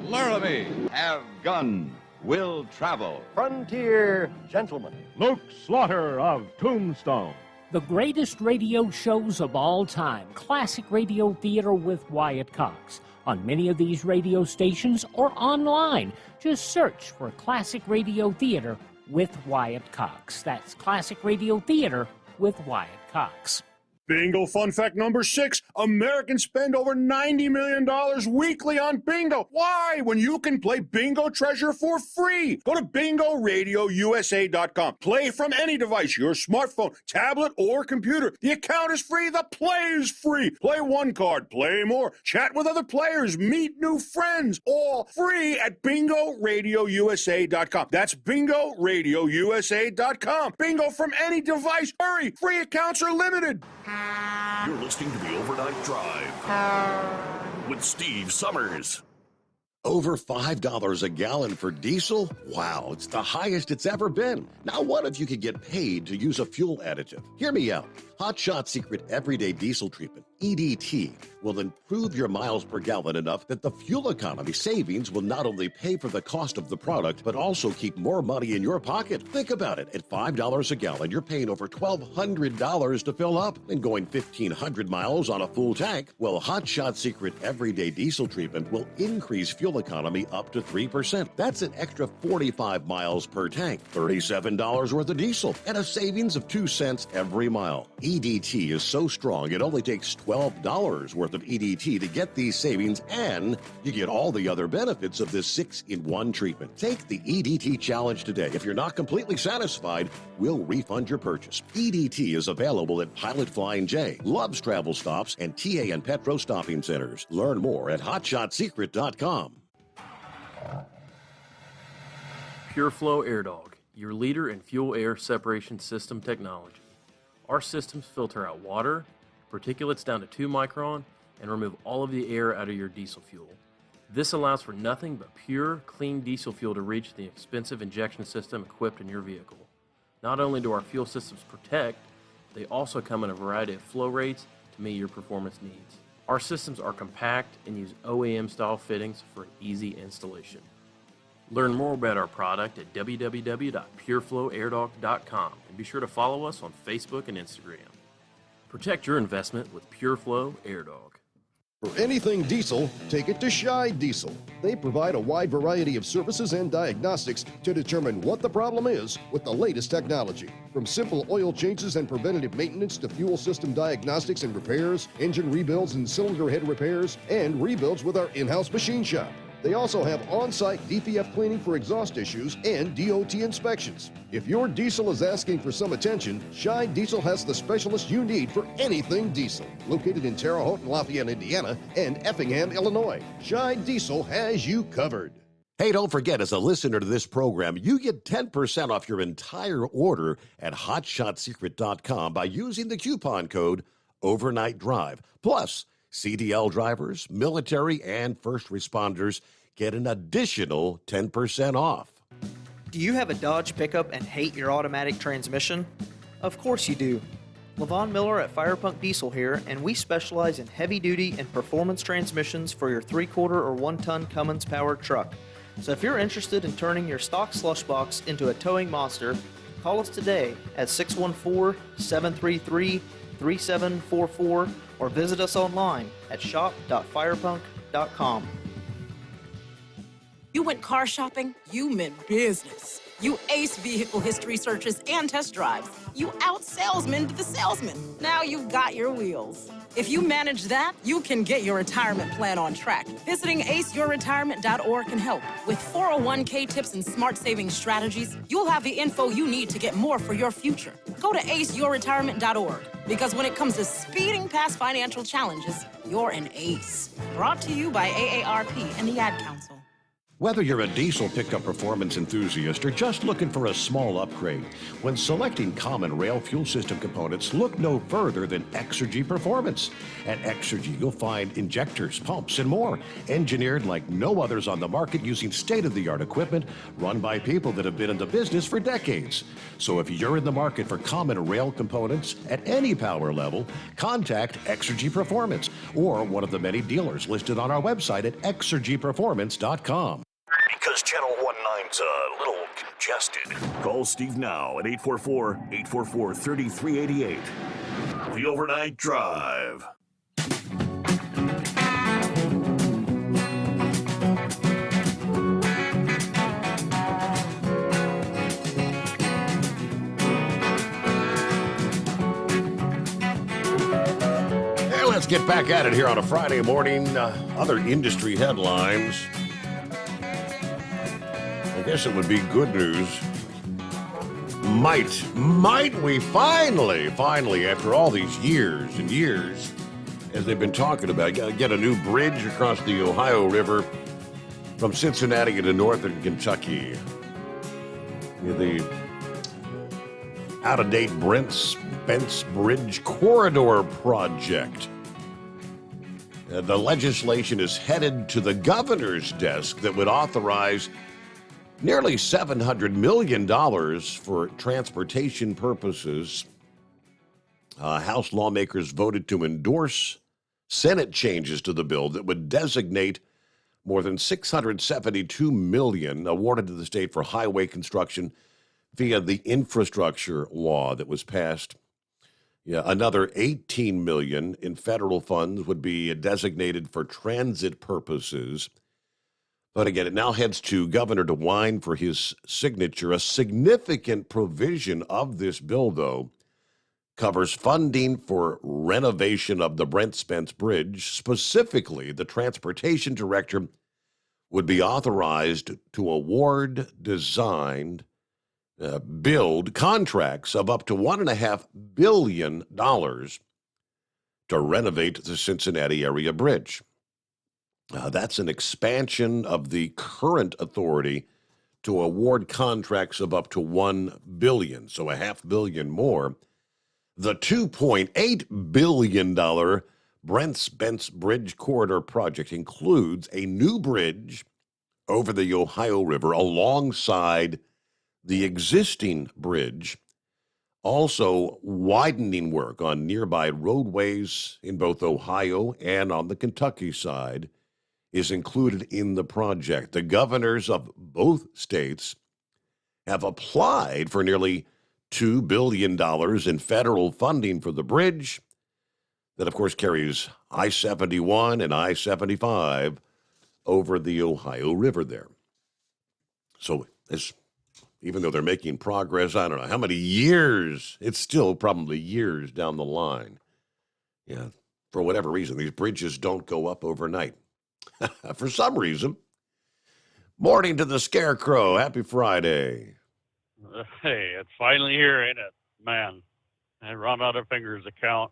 Laramie. Have gun. Will travel. Frontier Gentleman. Luke Slaughter of Tombstone. The greatest radio shows of all time. Classic Radio Theater with Wyatt Cox. On many of these radio stations or online. Just search for Classic Radio Theater with Wyatt Cox. That's Classic Radio Theater with Wyatt Cox. Bingo fun fact number 6. Americans spend over $90 million weekly on bingo. Why? When you can play Bingo Treasure for free. Go to BingoRadioUSA.com. Play from any device, your smartphone, tablet, or computer. The account is free. The play is free. Play one card. Play more. Chat with other players. Meet new friends. All free at BingoRadioUSA.com. That's BingoRadioUSA.com. Bingo from any device. Hurry. Free accounts are limited. You're listening to the Overnight Drive with Steve Summers. Over $5 a gallon for diesel? Wow, it's the highest it's ever been. Now what if you could get paid to use a fuel additive? Hear me out. Hot Shot Secret Everyday Diesel Treatment, EDT, will improve your miles per gallon enough that the fuel economy savings will not only pay for the cost of the product, but also keep more money in your pocket. Think about it. At $5 a gallon, you're paying over $1,200 to fill up and going 1,500 miles on a full tank. Well, Hot Shot Secret Everyday Diesel Treatment will increase fuel fuel economy up to 3%. That's an extra 45 miles per tank, $37 worth of diesel, and a savings of 2 cents every mile. EDT is so strong, it only takes $12 worth of EDT to get these savings, and you get all the other benefits of this 6-in-1 treatment. Take the EDT challenge today. If you're not completely satisfied, we'll refund your purchase. EDT is available at Pilot Flying J, Love's Travel Stops, and TA and Petro Stopping Centers. Learn more at hotshotsecret.com. Pureflow Airdog, your leader in fuel air separation system technology. Our systems filter out water, particulates down to 2 micron, and remove all of the air out of your diesel fuel. This allows for nothing but pure, clean diesel fuel to reach the expensive injection system equipped in your vehicle. Not only do our fuel systems protect, they also come in a variety of flow rates to meet your performance needs. Our systems are compact and use OEM-style fittings for an easy installation. Learn more about our product at www.pureflowairdog.com and be sure to follow us on Facebook and Instagram. Protect your investment with Pureflow Airdog. For anything diesel, take it to Scheid Diesel. They provide a wide variety of services and diagnostics to determine what the problem is with the latest technology. From simple oil changes and preventative maintenance to fuel system diagnostics and repairs, engine rebuilds and cylinder head repairs, and rebuilds with our in-house machine shop. They also have on-site DPF cleaning for exhaust issues and DOT inspections. If your diesel is asking for some attention, Scheid Diesel has the specialist you need for anything diesel. Located in Terre Haute and Lafayette, Indiana, and Effingham, Illinois, Scheid Diesel has you covered. Hey, don't forget, as a listener to this program, you get 10% off your entire order at hotshotsecret.com by using the coupon code Overnight Drive. Plus, CDL drivers, military, and first responders get an additional 10% off. Do you have a Dodge pickup and hate your automatic transmission? Of course you do. LaVon Miller at Firepunk Diesel here, and we specialize in heavy-duty and performance transmissions for your 3-quarter or 1-ton Cummins-powered truck. So if you're interested in turning your stock slush box into a towing monster, call us today at 614-733-3744 or visit us online at shop.firepunk.com. You went car shopping, you meant business. You ace vehicle history searches and test drives. You out-salesman the salesman. Now you've got your wheels. If you manage that, you can get your retirement plan on track. Visiting aceyourretirement.org can help. With 401k tips and smart saving strategies, you'll have the info you need to get more for your future. Go to aceyourretirement.org, because when it comes to speeding past financial challenges, you're an ace. Brought to you by AARP and the Ad Council. Whether you're a diesel pickup performance enthusiast or just looking for a small upgrade, when selecting common rail fuel system components, look no further than Exergy Performance. At Exergy, you'll find injectors, pumps, and more, engineered like no others on the market using state-of-the-art equipment run by people that have been in the business for decades. So if you're in the market for common rail components at any power level, contact Exergy Performance or one of the many dealers listed on our website at exergyperformance.com. Because Channel 19's a little congested. Call Steve now at 844-844-3388. The Overnight Drive. Hey, let's get back at it here on a Friday morning. Other industry headlines. I guess it would be good news. Might we finally, after all these years and years, as they've been talking about, get a new bridge across the Ohio River from Cincinnati into northern Kentucky. The out-of-date Brent Spence Bridge Corridor Project. The legislation is headed to the governor's desk that would authorize nearly $700 million for transportation purposes. House lawmakers voted to endorse Senate changes to the bill that would designate more than $672 million awarded to the state for highway construction via the infrastructure law that was passed. Another $18 million in federal funds would be designated for transit purposes. But again, it now heads to Governor DeWine for his signature. A significant provision of this bill, though, covers funding for renovation of the Brent Spence Bridge. Specifically, the transportation director would be authorized to award, design, build contracts of up to $1.5 billion to renovate the Cincinnati area bridge. That's an expansion of the current authority to award contracts of up to $1 billion, so $500 million more. The $2.8 billion Brent Spence Bridge Corridor project includes a new bridge over the Ohio River alongside the existing bridge, also widening work on nearby roadways in both Ohio and on the Kentucky side is included in the project. The governors of both states have applied for nearly $2 billion in federal funding for the bridge that, of course, carries I-71 and I-75 over the Ohio River there. So even though they're making progress, I don't know how many years, it's still probably years down the line. Yeah, for whatever reason, these bridges don't go up overnight. For some reason. Morning to the Scarecrow. Happy Friday. Hey, it's finally here, ain't it? Man, I run out of fingers to count.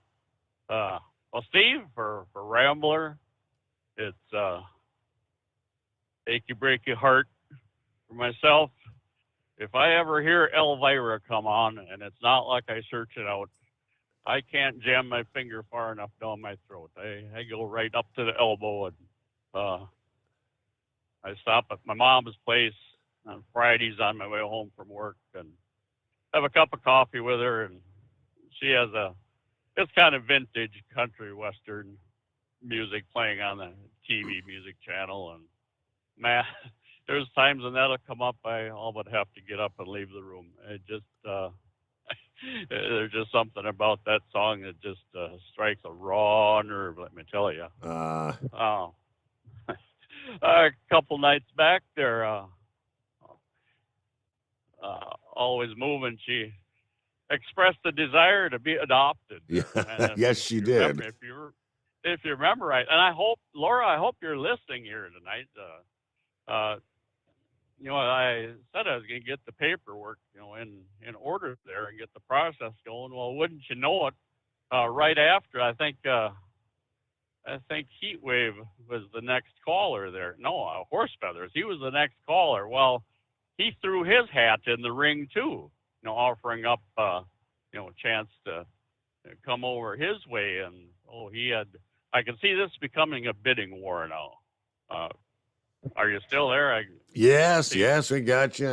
Well, Steve, for Rambler, it's achy breaky heart. For myself, if I ever hear Elvira come on, and it's not like I search it out, I can't jam my finger far enough down my throat. I go right up to the elbow, and I stop at my mom's place on Fridays on my way home from work and have a cup of coffee with her, and she has it's kind of vintage country western music playing on the TV music channel, and man, there's times when that'll come up, I all but have to get up and leave the room. It just there's just something about that song that just strikes a raw nerve, let me tell you. A couple nights back, they're always moving. She expressed the desire to be adopted. Yeah. Yes, she did. If you remember right, and I hope, Laura, I hope you're listening here tonight. I said I was going to get the paperwork, in order there and get the process going. Well, wouldn't you know it? Right after, I think Heatwave was the next caller there. No, Horse Feathers. He was the next caller. Well, he threw his hat in the ring too, offering up, a chance to come over his way. And I can see this becoming a bidding war now. Are you still there? Yes, we got you.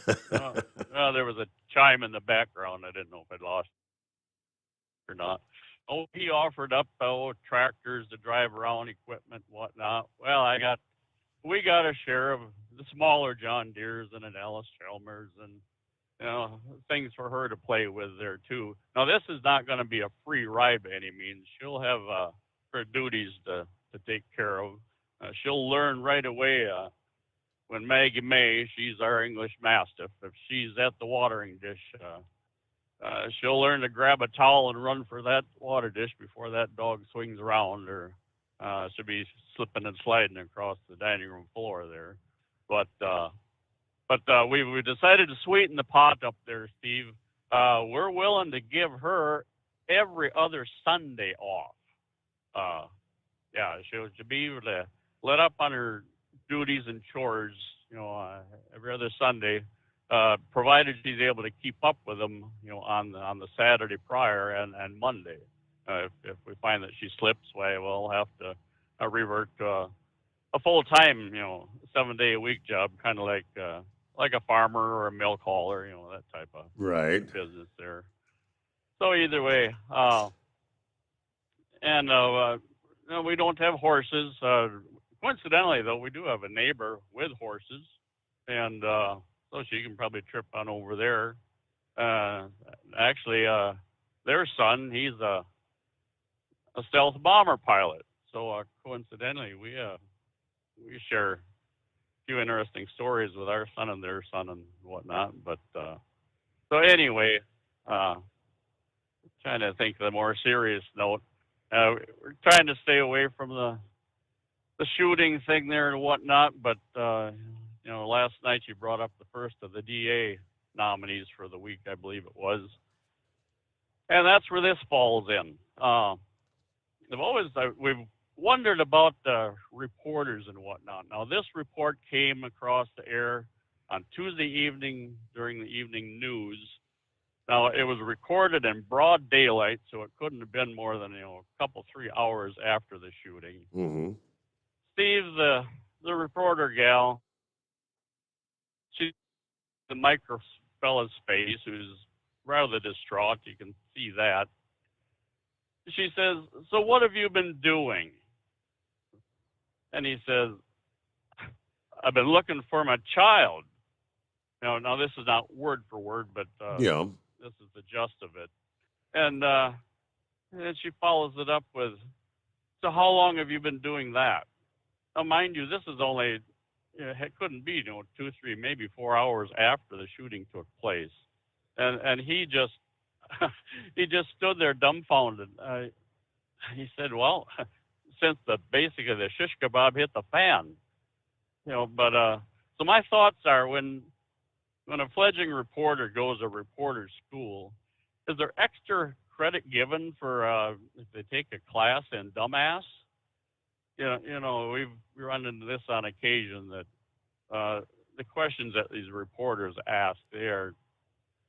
There was a chime in the background. I didn't know if I'd lost it or not. Oh, he offered up tractors to drive around, equipment, whatnot. Well, we got a share of the smaller John Deeres and an Ellis Chalmers and things for her to play with there too. Now, this is not going to be a free ride by any means. She'll have her duties to take care of. She'll learn right away when Maggie May, she's our English Mastiff, if she's at the watering dish, she'll learn to grab a towel and run for that water dish before that dog swings around, or she'll be slipping and sliding across the dining room floor there. But we decided to sweeten the pot up there, Steve. We're willing to give her every other Sunday off. She'll be able to let up on her duties and chores, every other Sunday, provided she's able to keep up with them, on the Saturday prior and Monday. If we find that she slips, we'll have to revert to a full-time, 7-day-a-week job, kind of like a farmer or a milk hauler, that type of business there. So either way, we don't have horses. Coincidentally, though, we do have a neighbor with horses, and so she can probably trip on over there. Actually, their son, he's a stealth bomber pilot. So coincidentally, we share few interesting stories with our son and their son and whatnot. But so anyway, trying to think of the more serious note. We're trying to stay away from the shooting thing there and whatnot. But you know, last night you brought up the first of the DA nominees for the week, I believe it was, and that's where this falls in. We've wondered about the reporters and whatnot. Now, this report came across the air on Tuesday evening during the evening news. Now, it was recorded in broad daylight, so it couldn't have been more than, a couple, 3 hours after the shooting. Mm-hmm. Steve, the reporter gal, she's the micro fella's face, who's rather distraught. You can see that. She says, "So what have you been doing?" And he says, "I've been looking for my child." Now this is not word for word, but yeah, this is the gist of it. And then she follows it up with, "So how long have you been doing that?" Now, mind you, this is only, it couldn't be, 2, 3, maybe 4 hours after the shooting took place. And he just, he just stood there dumbfounded. He said, "Well, since basically the shish kebab hit the fan, but so my thoughts are when a fledgling reporter goes to reporter school, is there extra credit given for if they take a class in dumbass? We've run into this on occasion that the questions that these reporters ask, they are,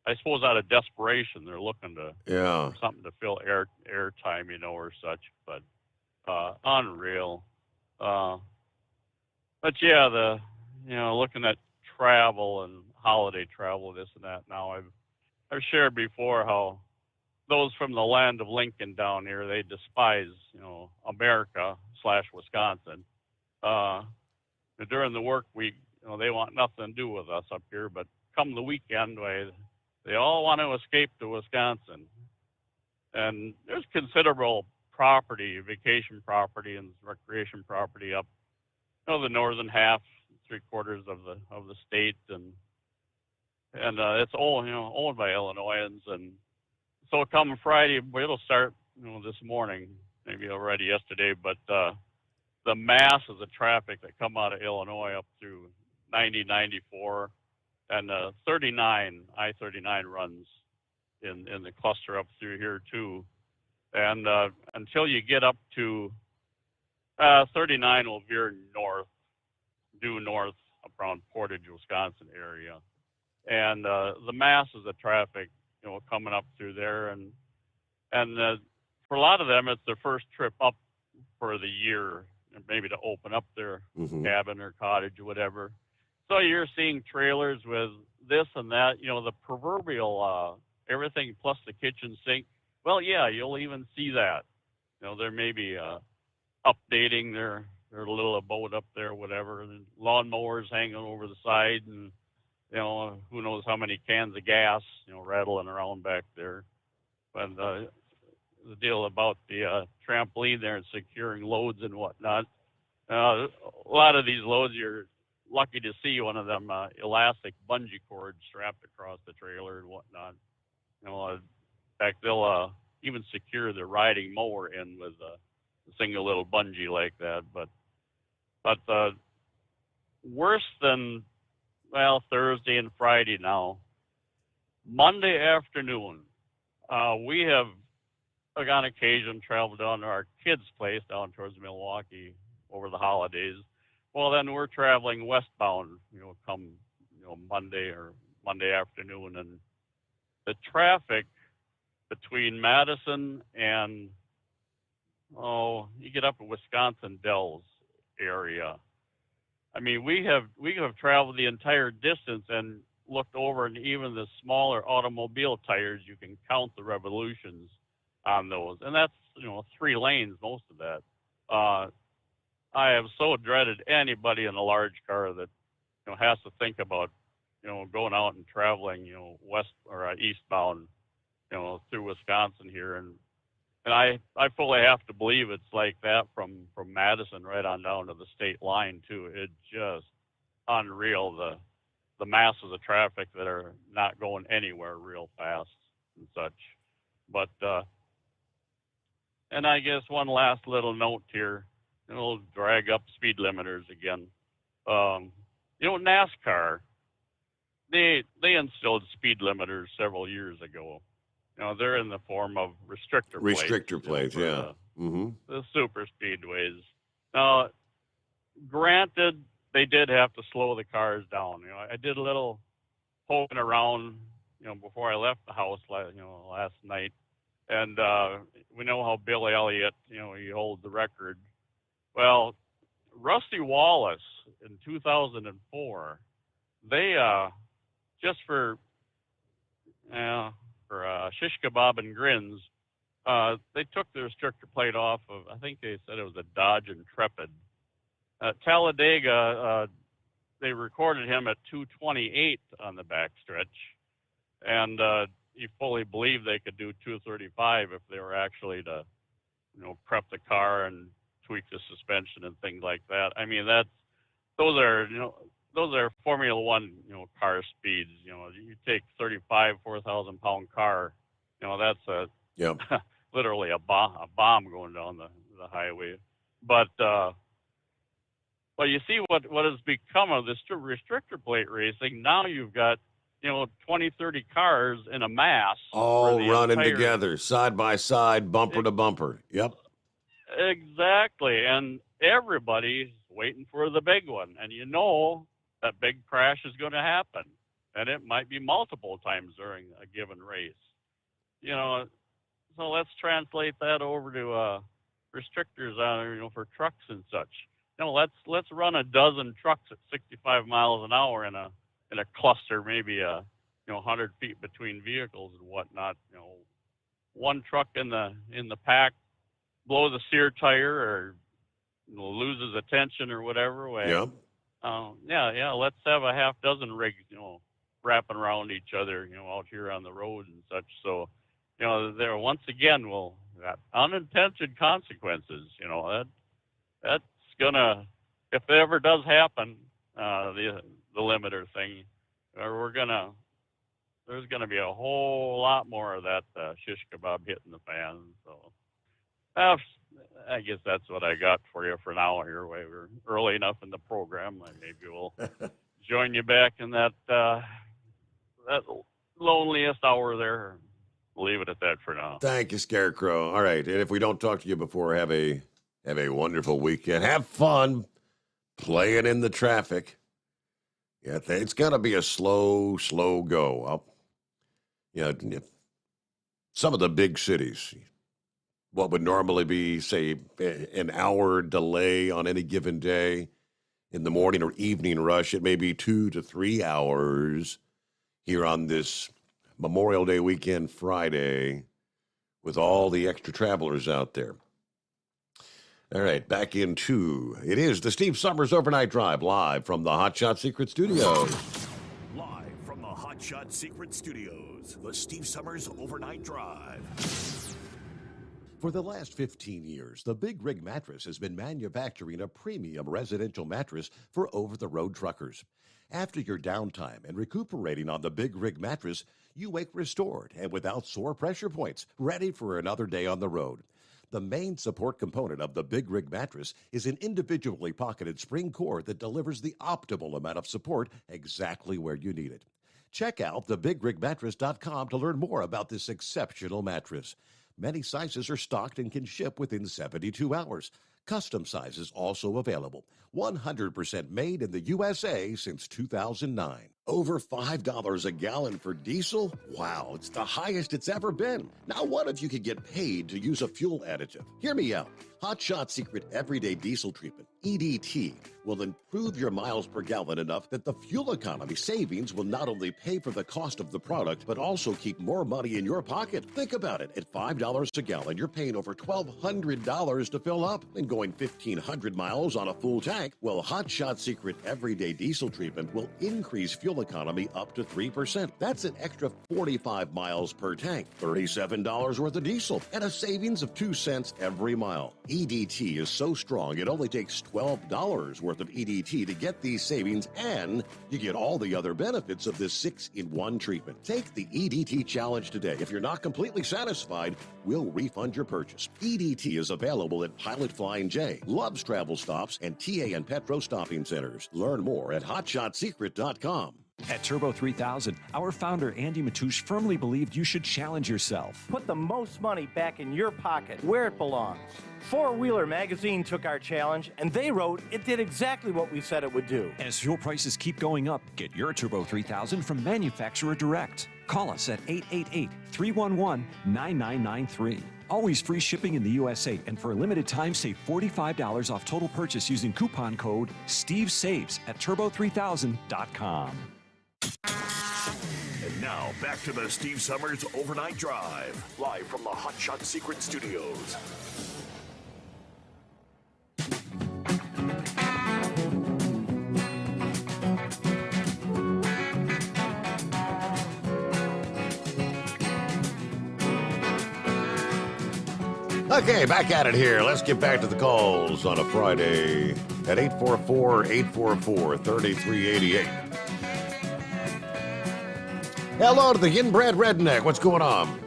I suppose, out of desperation, they're looking to for something to fill air time, or such. But unreal. But yeah, looking at travel and holiday travel, this and that. Now I've shared before how those from the land of Lincoln down here, they despise America / Wisconsin. During the work week, they want nothing to do with us up here. But come the weekend, they all want to escape to Wisconsin. And there's considerable property, vacation property and recreation property up, the northern half, 3/4 of the state, and it's all owned by Illinoisans. And so come Friday, it'll start this morning, maybe already yesterday, but the masses of traffic that come out of Illinois up through 90, 94, and I-39 runs in the cluster up through here too. And until you get up to 39 will veer due north up around Portage, Wisconsin area. And the masses of traffic, coming up through there. And for a lot of them, it's their first trip up for the year, maybe to open up their cabin or cottage or whatever. So you're seeing trailers with this and that, the proverbial everything plus the kitchen sink. Well, yeah, you'll even see that. They're maybe updating their little abode up there, whatever. And lawnmowers hanging over the side, and who knows how many cans of gas, rattling around back there. But the deal about the trampoline there and securing loads and whatnot. A lot of these loads, you're lucky to see one of them elastic bungee cords strapped across the trailer and whatnot. In fact, they'll even secure the riding mower in with a single little bungee like that. But worse than, Thursday and Friday now, Monday afternoon, we have, on occasion, traveled down to our kids' place down towards Milwaukee over the holidays. Well, then we're traveling westbound, come, Monday afternoon, and the traffic between Madison and, you get up to Wisconsin Dells area. I mean, we have traveled the entire distance and looked over, and even the smaller automobile tires, you can count the revolutions on those. And that's, 3 lanes, most of that. I have so dreaded anybody in a large car that, has to think about, going out and traveling, west or eastbound, through Wisconsin here. And I fully have to believe it's like that from Madison right on down to the state line too. It just unreal, the masses of traffic that are not going anywhere real fast and such. But and I guess one last little note here, and we'll drag up speed limiters again. NASCAR, they instilled speed limiters several years ago. They're in the form of restrictor plates. Yeah. The super speedways. Now, granted, they did have to slow the cars down. I did a little poking around, before I left the house, last night, and we know how Bill Elliott, he holds the record. Well, Rusty Wallace in 2004, they just for shish kebab and grins, they took the restrictor plate off of, I think they said it was a Dodge Intrepid. Talladega, they recorded him at 228 on the backstretch, and you fully believe they could do 235 if they were actually to, prep the car and tweak the suspension and things like that. I mean, those are Formula One, car speeds. You take 35, 4,000 pound car, that's literally a bomb going down the highway. But you see what has become of this restrictor plate racing. Now you've got 20, 30 cars in a mass, all running together, side by side, bumper to bumper. Yep. Exactly, and everybody's waiting for the big one, and that big crash is going to happen, and it might be multiple times during a given race. So let's translate that over to restrictors on for trucks and such. Let's run a dozen trucks at 65 miles an hour in a cluster, maybe 100 feet between vehicles and whatnot. One truck in the pack blows a sear tire or loses attention or whatever. Let's have a half dozen rigs, wrapping around each other, out here on the road and such. So, there once again will got unintended consequences. That's gonna, if it ever does happen, the limiter thing, there's gonna be a whole lot more of that shish kebab hitting the fan. So, I guess that's what I got for you for now. Here, we're early enough in the program. Maybe we'll join you back in that loneliest hour there. We'll leave it at that for now. Thank you, Scarecrow. All right, and if we don't talk to you before, have a wonderful weekend. Have fun playing in the traffic. Yeah, it's gonna be a slow go. Some of the big cities, what would normally be, say, an hour delay on any given day in the morning or evening rush, it may be 2 to 3 hours here on this Memorial Day weekend Friday with all the extra travelers out there. All right, back into it is the Steve Summers Overnight Drive, live from the Hot Shot Secret Studios. Live from the Hot Shot Secret Studios, the Steve Summers Overnight Drive. For the last 15 years, the Big Rig Mattress has been manufacturing a premium residential mattress for over-the-road truckers. After your downtime and recuperating on the Big Rig Mattress, you wake restored and without sore pressure points, ready for another day on the road. The main support component of the Big Rig Mattress is an individually pocketed spring core that delivers the optimal amount of support exactly where you need it. Check out thebigrigmattress.com to learn more about this exceptional mattress. Many sizes are stocked and can ship within 72 hours. Custom sizes also available. 100% made in the USA since 2009. Over $5 a gallon for diesel? Wow, it's the highest it's ever been. Now what if you could get paid to use a fuel additive? Hear me out. Hot Shot Secret Everyday Diesel Treatment, EDT, will improve your miles per gallon enough that the fuel economy savings will not only pay for the cost of the product, but also keep more money in your pocket. Think about it. At $5 a gallon, you're paying over $1,200 to fill up and going 1,500 miles on a full tank. Well, Hot Shot Secret Everyday Diesel Treatment will increase fuel fuel economy up to 3%. That's an extra 45 miles per tank, $37 worth of diesel, and a savings of 2 cents every mile. EDT is so strong, it only takes $12 worth of EDT to get these savings, and you get all the other benefits of this 6-in-1 treatment. Take the EDT challenge today. If you're not completely satisfied, we'll refund your purchase. EDT is available at Pilot Flying J, Love's Travel Stops, and TA and Petro Stopping Centers. Learn more at hotshotsecret.com. At Turbo 3000, our founder Andy Matouche firmly believed you should challenge yourself. Put the most money back in your pocket, where it belongs. Four Wheeler Magazine took our challenge, and they wrote it did exactly what we said it would do. As fuel prices keep going up, get your Turbo 3000 from manufacturer direct. Call us at 888-311-9993. Always free shipping in the USA, and for a limited time, save $45 off total purchase using coupon code STEVESAVES at turbo3000.com. And now, back to the Steve Summers Overnight Drive, live from the Hot Shot Secret Studios. Okay, back at it here. Let's get back to the calls on a Friday at 844-844-3388. Hello to the inbred redneck. What's going on?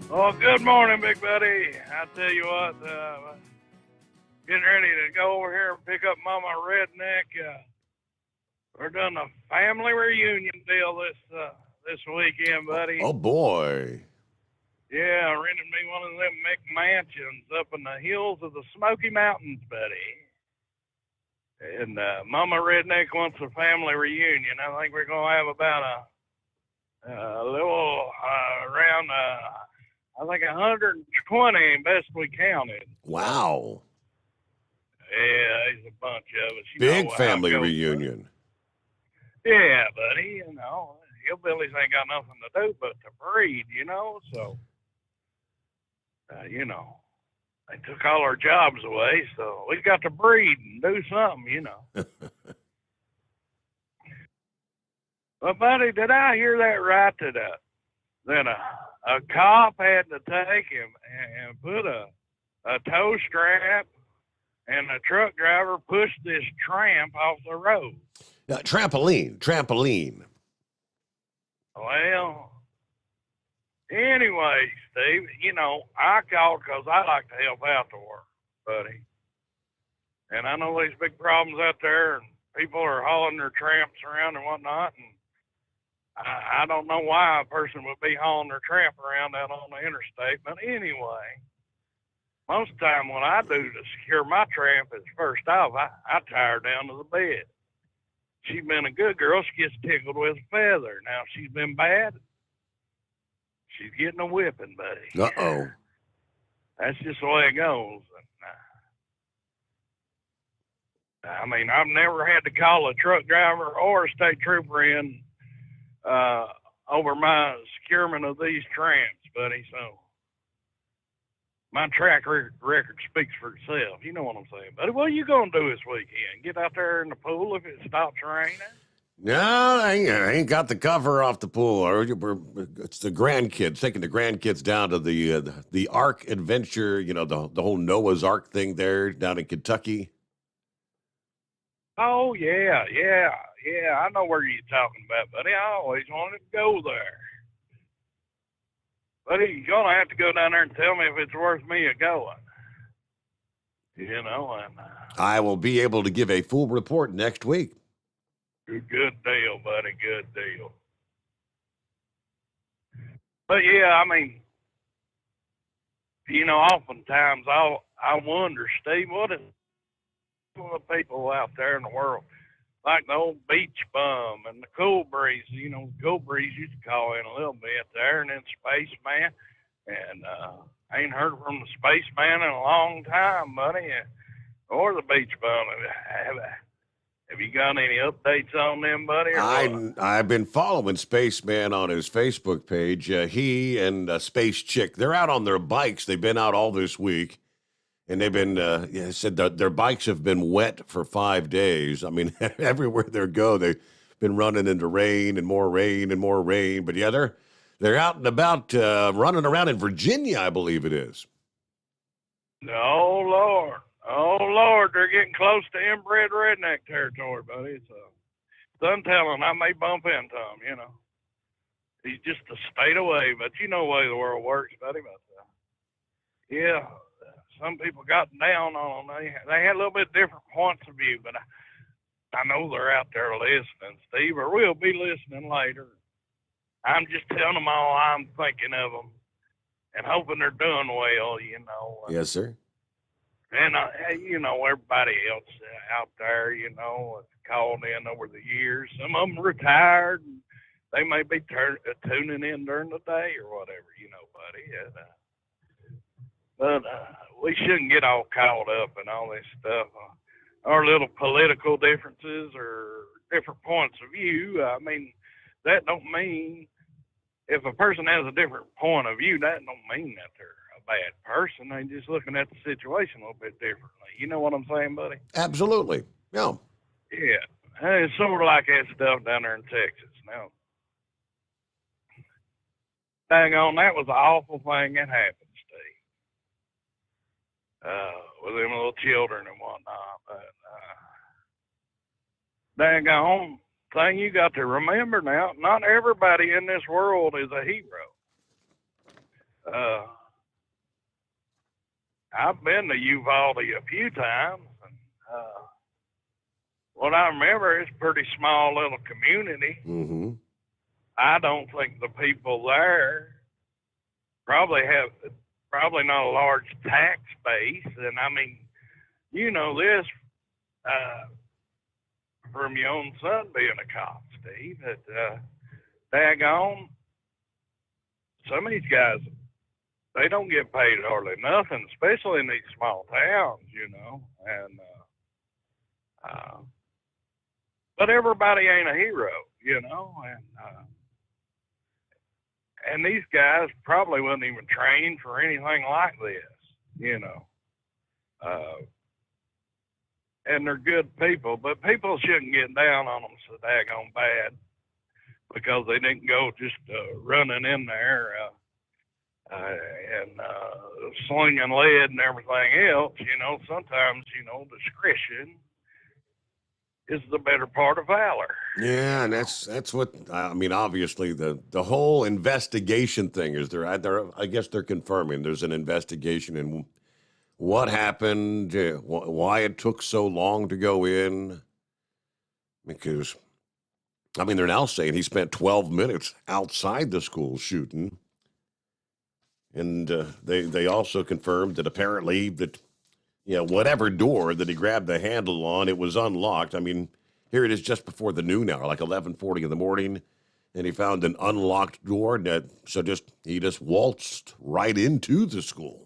Oh, good morning, big buddy. I tell you what, getting ready to go over here and pick up Mama Redneck. We're doing a family reunion deal this weekend, buddy. Oh boy. Yeah, rented me one of them McMansions up in the hills of the Smoky Mountains, buddy. And Mama Redneck wants a family reunion. I think we're going to have about a little around, I think 120, best we counted. Wow. Yeah, there's a bunch of us. You Big know family how it goes, reunion. Yeah, buddy, you know, hillbillies ain't got nothing to do but to breed, you know, so, you know, they took all our jobs away, so we got to breed and do something, you know. But, buddy, did I hear that right, that a cop had to take him and put a tow strap and a truck driver pushed this tramp off the road? Trampoline. Well, anyway, Steve, you know, I called because I like to help out the work, buddy. And I know there's big problems out there, and people are hauling their tramps around and whatnot, and I don't know why a person would be hauling their tramp around out on the interstate, but anyway, most of the time what I do to secure my tramp is, first off, I tie her down to the bed. She's been a good girl. She gets tickled with a feather. Now, if she's been bad, she's getting a whipping, buddy. Uh-oh. That's just the way it goes. I mean, I've never had to call a truck driver or a state trooper in over my securement of these tramps, buddy. So my track record speaks for itself. You know what I'm saying, buddy? What are you going to do this weekend? Get out there in the pool if it stops raining? No, I ain't got the cover off the pool. It's the grandkids, taking the grandkids down to the Ark adventure, you know, the whole Noah's Ark thing there down in Kentucky. Oh, yeah. I know where you're talking about, buddy. I always wanted to go there. Buddy, you're going to have to go down there and tell me if it's worth me going. You know, and I will be able to give a full report next week. Good deal, buddy. Good deal. But, yeah, I mean, you know, oftentimes I wonder, Steve, what is some of the people out there in the world, like the old beach bum and the cool breeze, you know, cool breeze used to call in a little bit there, and then Spaceman, and I ain't heard from the Spaceman in a long time, buddy, or the beach bum. Have you got any updates on them, buddy? I've been following Spaceman on his Facebook page. He and Space Chick, they're out on their bikes. They've been out all this week. And they've been, said that their bikes have been wet for 5 days. I mean, everywhere they go, been running into rain and more rain and more rain. But yeah, they're out and about running around in Virginia, I believe it is. Oh, Lord, they're getting close to inbred redneck territory, buddy. So, I'm telling, I may bump into him, you know. He's just a state away, but you know the way the world works, buddy. But, yeah, some people got down on them. They had a little bit different points of view, but I know they're out there listening, Steve, or we'll be listening later. I'm just telling them all I'm thinking of them and hoping they're doing well, you know. Yes, sir. And, you know, everybody else out there, you know, called in over the years. Some of them retired. And they may be tuning in during the day or whatever, you know, buddy. But we shouldn't get all caught up in all this stuff. Our little political differences or different points of view. I mean, that don't mean if a person has a different point of view, that don't mean that they're a bad person. They're just looking at the situation a little bit differently. You know what I'm saying, buddy? Absolutely. Yeah. Yeah. And it's sort of like that stuff down there in Texas. Now, dang on, that was an awful thing that happened, Steve. With them little children and whatnot. But, dang on, thing you got to remember now, not everybody in this world is a hero. I've been to Uvalde a few times, and what I remember is a pretty small little community. Mm-hmm. I don't think the people there probably not a large tax base, and I mean, you know this from your own son being a cop, Steve, that daggone, some of these guys, they don't get paid hardly nothing, especially in these small towns, you know, and but everybody ain't a hero, you know, and these guys probably wasn't even trained for anything like this, you know. And they're good people, but people shouldn't get down on them so daggone bad because they didn't go just running in there and slinging lead and everything else. You know, sometimes, you know, discretion is the better part of valor. Yeah, and that's what I mean. Obviously, the whole investigation thing is there. I guess they're confirming there's an investigation in what happened, why it took so long to go in. Because, I mean, they're now saying he spent 12 minutes outside the school shooting, and they also confirmed that apparently that, you know, whatever door that he grabbed the handle on, it was unlocked. I mean, here it is just before the noon hour, like 11:40 in the morning, and he found an unlocked door. He just waltzed right into the school.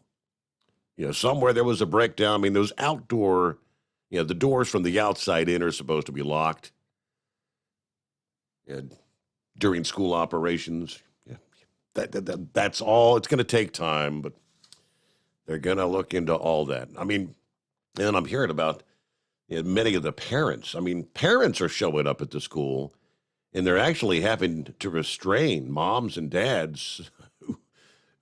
You know, somewhere there was a breakdown. I mean, those outdoor, you know, the doors from the outside in are supposed to be locked during school operations. Yeah, that's all. It's going to take time, but they're going to look into all that. I mean, and I'm hearing about many of the parents. I mean, parents are showing up at the school, and they're actually having to restrain moms and dads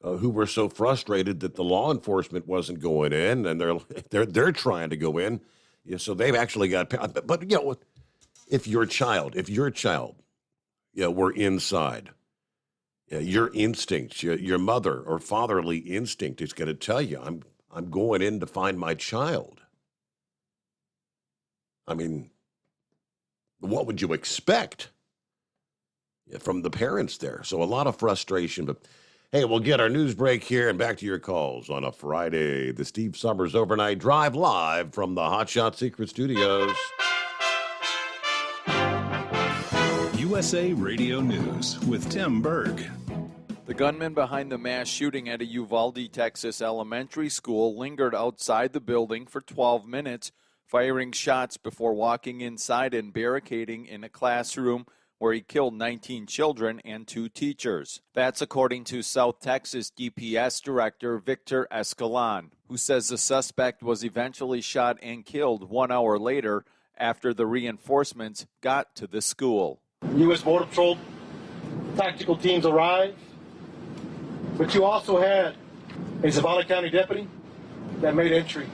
who were so frustrated that the law enforcement wasn't going in, and they're trying to go in. Yeah, so they've actually got. But you know, if your child, were inside, your instincts, your mother or fatherly instinct is going to tell you, I'm going in to find my child. I mean, what would you expect from the parents there? So a lot of frustration, but hey, we'll get our news break here and back to your calls on a Friday. The Steve Summers Overnight Drive live from the Hot Shot Secret Studios. USA Radio News with Tim Berg. The gunman behind the mass shooting at a Uvalde, Texas elementary school lingered outside the building for 12 minutes, firing shots before walking inside and barricading in a classroom where he killed 19 children and 2 teachers. That's according to South Texas DPS Director Victor Escalon, who says the suspect was eventually shot and killed 1 hour later after the reinforcements got to the school. U.S. Border Patrol tactical teams arrived, but you also had a Zavala County deputy that made entry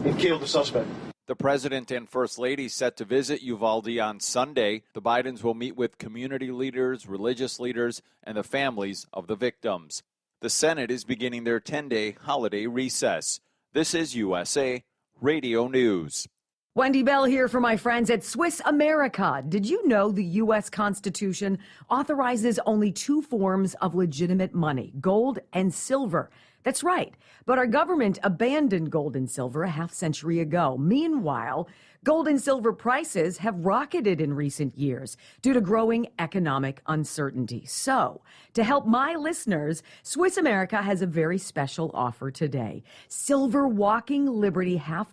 and killed the suspect. The president and first lady set to visit Uvalde on Sunday. The Bidens will meet with community leaders, religious leaders, and the families of the victims. The Senate is beginning their 10-day holiday recess. This is USA Radio News. Wendy Bell here for my friends at Swiss America. Did you know the U.S. Constitution authorizes only two forms of legitimate money, gold and silver? That's right. But our government abandoned gold and silver a half-century ago. Meanwhile, gold and silver prices have rocketed in recent years due to growing economic uncertainty. So, to help my listeners, Swiss America has a very special offer today. Silver Walking Liberty $half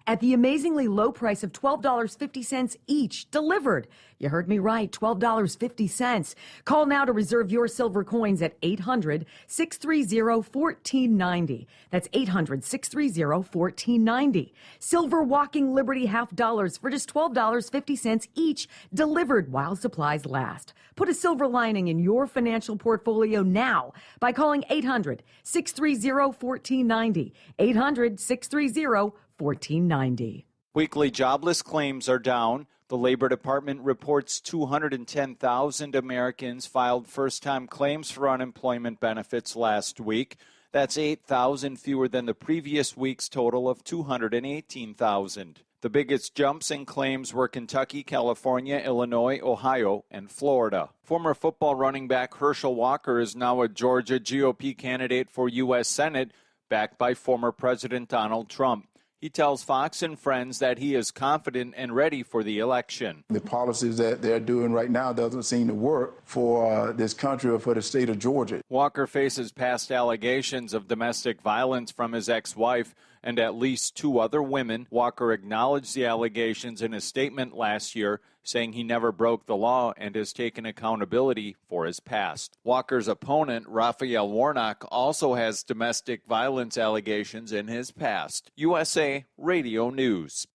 at the amazingly low price of $12.50 each, delivered. You heard me right, $12.50. Call now to reserve your silver coins at 800-630-1490. That's 800-630-1490. Silver Walking Liberty $half for just $12.50 each, delivered while supplies last. Put a silver lining in your financial portfolio now by calling 800-630-1490. 800-630-1490. Weekly jobless claims are down. The Labor Department reports 210,000 Americans filed first-time claims for unemployment benefits last week. That's 8,000 fewer than the previous week's total of 218,000. The biggest jumps in claims were Kentucky, California, Illinois, Ohio, and Florida. Former football running back Herschel Walker is now a Georgia GOP candidate for U.S. Senate, backed by former President Donald Trump. He tells Fox and Friends that he is confident and ready for the election. The policies that they're doing right now doesn't seem to work for this country or for the state of Georgia. Walker faces past allegations of domestic violence from his ex-wife and at least two other women. Walker acknowledged the allegations in a statement last year, saying he never broke the law and has taken accountability for his past. Walker's opponent, Raphael Warnock, also has domestic violence allegations in his past. USA Radio News.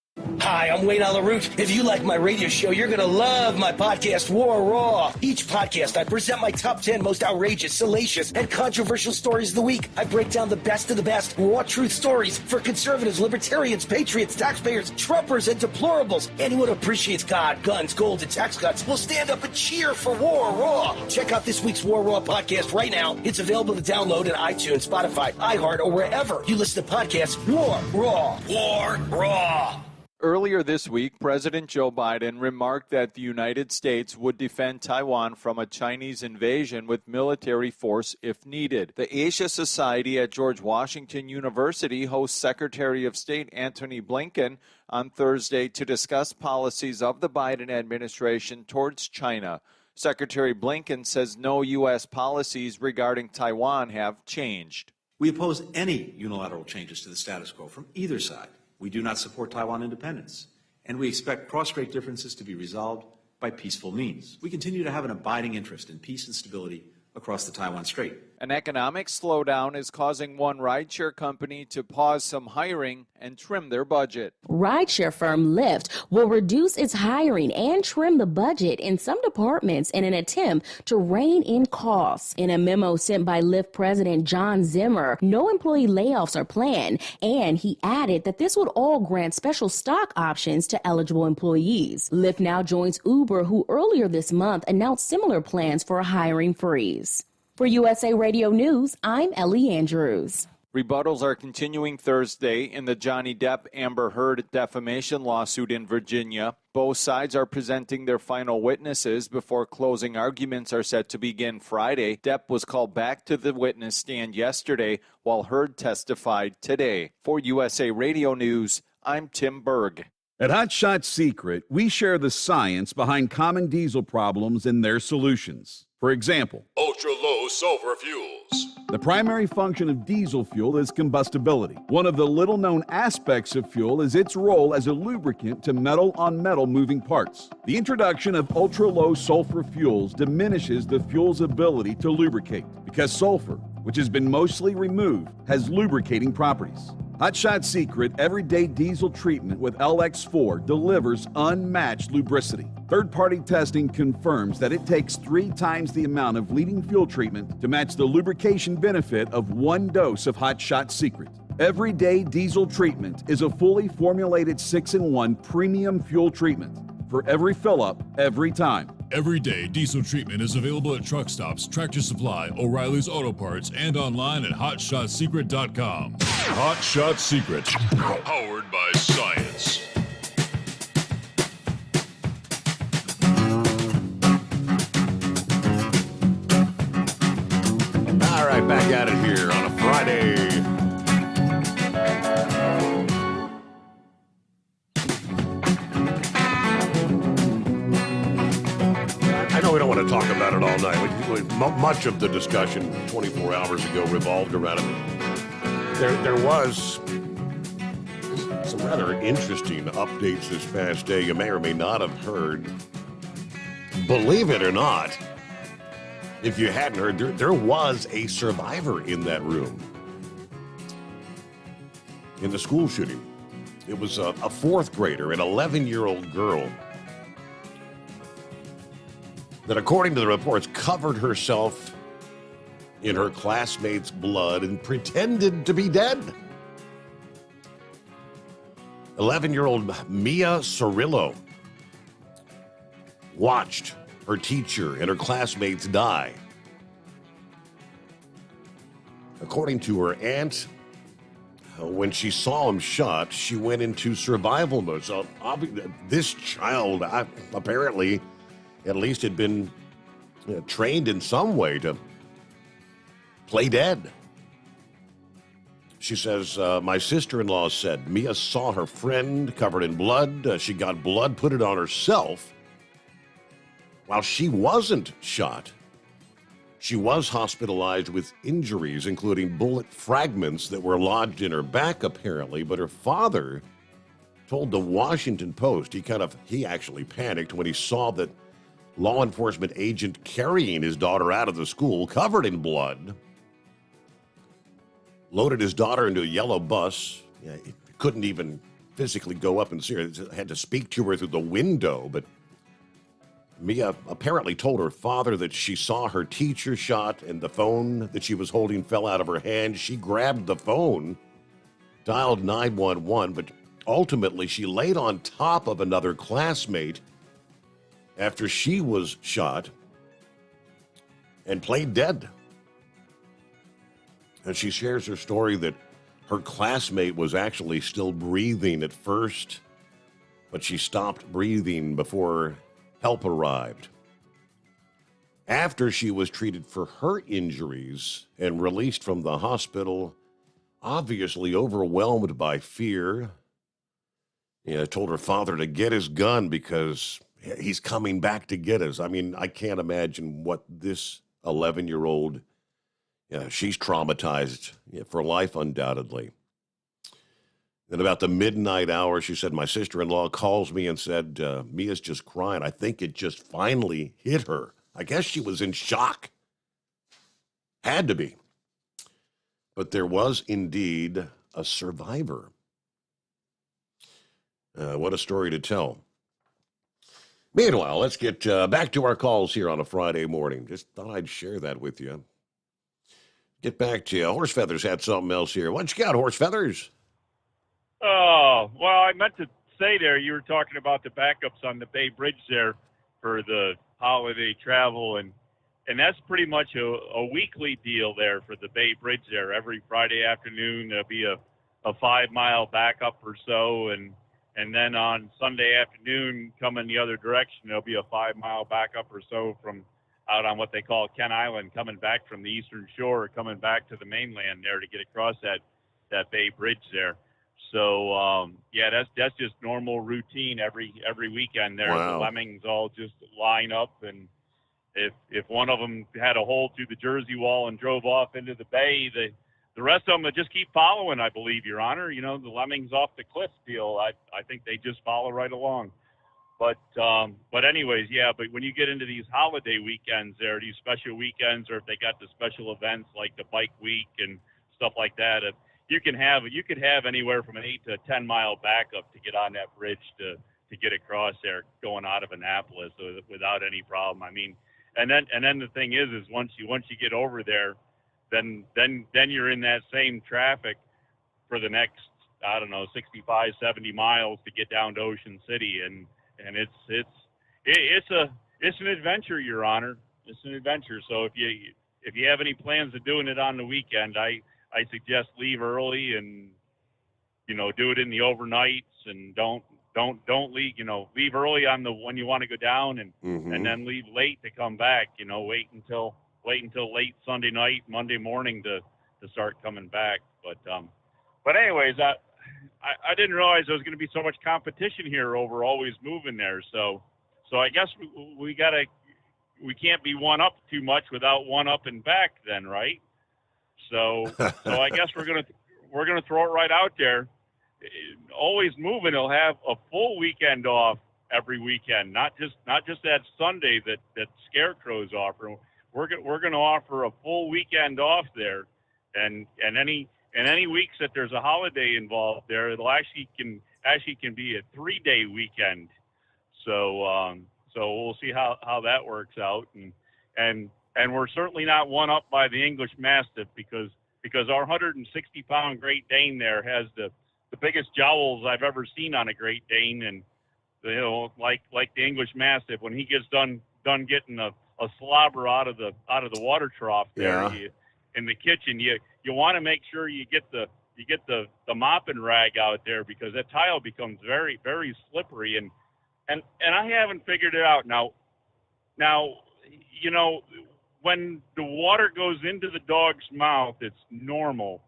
Hi, I'm Wayne Alaroot. If you like my radio show, you're going to love my podcast, War Raw. Each podcast, I present my top 10 most outrageous, salacious, and controversial stories of the week. I break down the best of the best raw truth stories for conservatives, libertarians, patriots, taxpayers, Trumpers, and deplorables. Anyone who appreciates God, guns, gold, and tax cuts will stand up and cheer for War Raw. Check out this week's War Raw podcast right now. It's available to download at iTunes, Spotify, iHeart, or wherever you listen to podcasts. War Raw. War Raw. Earlier this week, President Joe Biden remarked that the United States would defend Taiwan from a Chinese invasion with military force if needed. The Asia Society at George Washington University hosts Secretary of State Antony Blinken on Thursday to discuss policies of the Biden administration towards China. Secretary Blinken says no U.S. policies regarding Taiwan have changed. We oppose any unilateral changes to the status quo from either side. We do not support Taiwan independence, and we expect cross-strait differences to be resolved by peaceful means. We continue to have an abiding interest in peace and stability across the Taiwan Strait. An economic slowdown is causing one rideshare company to pause some hiring and trim their budget. Rideshare firm Lyft will reduce its hiring and trim the budget in some departments in an attempt to rein in costs. In a memo sent by Lyft President John Zimmer, no employee layoffs are planned, and he added that this would all grant special stock options to eligible employees. Lyft now joins Uber, who earlier this month announced similar plans for a hiring freeze. For USA Radio News, I'm Ellie Andrews. Rebuttals are continuing Thursday in the Johnny Depp Amber Heard defamation lawsuit in Virginia. Both sides are presenting their final witnesses before closing arguments are set to begin Friday. Depp was called back to the witness stand yesterday, while Heard testified today. For USA Radio News, I'm Tim Berg. At Hot Shot Secret, we share the science behind common diesel problems and their solutions. For example, ultra-low sulfur fuels. The primary function of diesel fuel is combustibility. One of the little-known aspects of fuel is its role as a lubricant to metal-on-metal moving parts. The introduction of ultra-low sulfur fuels diminishes the fuel's ability to lubricate because sulfur, which has been mostly removed, has lubricating properties. Hot Shot Secret Everyday Diesel Treatment with LX4 delivers unmatched lubricity. Third-party testing confirms that it takes 3 times the amount of leading fuel treatment to match the lubrication benefit of 1 dose of Hot Shot Secret. Everyday Diesel Treatment is a fully formulated 6-in-1 premium fuel treatment for every fill-up, every time. Everyday Diesel Treatment is available at truck stops, Tractor Supply, O'Reilly's Auto Parts, and online at HotShotSecret.com. Hot Shot Secret, powered by science. All right, back at it here on a Friday. I know we don't want to talk about it all night. Much of the discussion 24 hours ago revolved around it. There was some rather interesting updates this past day you may or may not have heard. Believe it or not, if you hadn't heard, there was a survivor in that room in the school shooting. It was a 4th grader, an 11-year-old girl that, according to the reports, covered herself in her classmates' blood and pretended to be dead. 11-year-old Mia Cirillo watched her teacher and her classmates die. According to her aunt, when she saw him shot, she went into survival mode. So this child apparently at least had been trained in some way to play dead. She says, my sister-in-law said Mia saw her friend covered in blood. She got blood, put it on herself. While she wasn't shot, she was hospitalized with injuries, including bullet fragments that were lodged in her back, apparently. But her father told the Washington Post he actually panicked when he saw that law enforcement agent carrying his daughter out of the school covered in blood. Loaded his daughter into a yellow bus. He couldn't even physically go up and see her. He had to speak to her through the window. But Mia apparently told her father that she saw her teacher shot and the phone that she was holding fell out of her hand. She grabbed the phone, dialed 911, but ultimately she laid on top of another classmate after she was shot and played dead. And she shares her story that her classmate was actually still breathing at first, but she stopped breathing before help arrived. After she was treated for her injuries and released from the hospital, obviously overwhelmed by fear, told her father to get his gun because he's coming back to get us. I mean, I can't imagine what this 11-year-old, she's traumatized for life, undoubtedly. At about the midnight hour, she said, my sister-in-law calls me and said, Mia's just crying. I think it just finally hit her. I guess she was in shock. Had to be. But there was indeed a survivor. What a story to tell. Meanwhile, let's get back to our calls here on a Friday morning. Just thought I'd share that with you. Get back to you. Horse Feathers had something else here. What you got, Horse Feathers? Oh, well, I meant to say there, you were talking about the backups on the Bay Bridge there for the holiday travel, and that's pretty much a weekly deal there for the Bay Bridge there. Every Friday afternoon, there'll be a 5-mile backup or so, and then on Sunday afternoon, coming the other direction, there'll be a 5-mile backup or so from out on what they call Kent Island, coming back from the eastern shore, coming back to the mainland there to get across that Bay Bridge there. So, that's just normal routine every weekend there. Wow. The lemmings all just line up, and if one of them had a hole through the Jersey wall and drove off into the bay, the rest of them would just keep following, I believe, Your Honor. The lemmings off the cliff deal, I think they just follow right along. But anyways, but when you get into these holiday weekends there, these special weekends, or if they got the special events like the bike week and stuff like that, you could have anywhere from an 8 to 10 mile backup to get on that bridge to get across there going out of Annapolis without any problem. I mean, and then the thing is once you get over there, then you're in that same traffic for the next, I don't know, 65, 70 miles to get down to Ocean City, and it's an adventure, Your Honor. It's an adventure. So if you have any plans of doing it on the weekend, I suggest leave early and do it in the overnights, and don't leave leave early on when you want to go down, and then leave late to come back. Wait until late Sunday night, Monday morning to start coming back. But anyways, I didn't realize there was going to be so much competition here over always moving there. So I guess we can't be one up too much without one up and back then, right? So I guess we're gonna throw it right out there. Always Moving will have a full weekend off every weekend, not just that Sunday that Scarecrow's offer. We're going to offer a full weekend off there, and any weeks that there's a holiday involved there, it'll actually can be a 3-day weekend. So we'll see how that works out, and we're certainly not one up by the English Mastiff because our 160-pound Great Dane there has the biggest jowls I've ever seen on a Great Dane, and like the English Mastiff, when he gets done getting a slobber out of the water trough there in the kitchen, you want to make sure you get the mopping rag out there, because that tile becomes very, very slippery, and I haven't figured it out now. When the water goes into the dog's mouth, it's normal.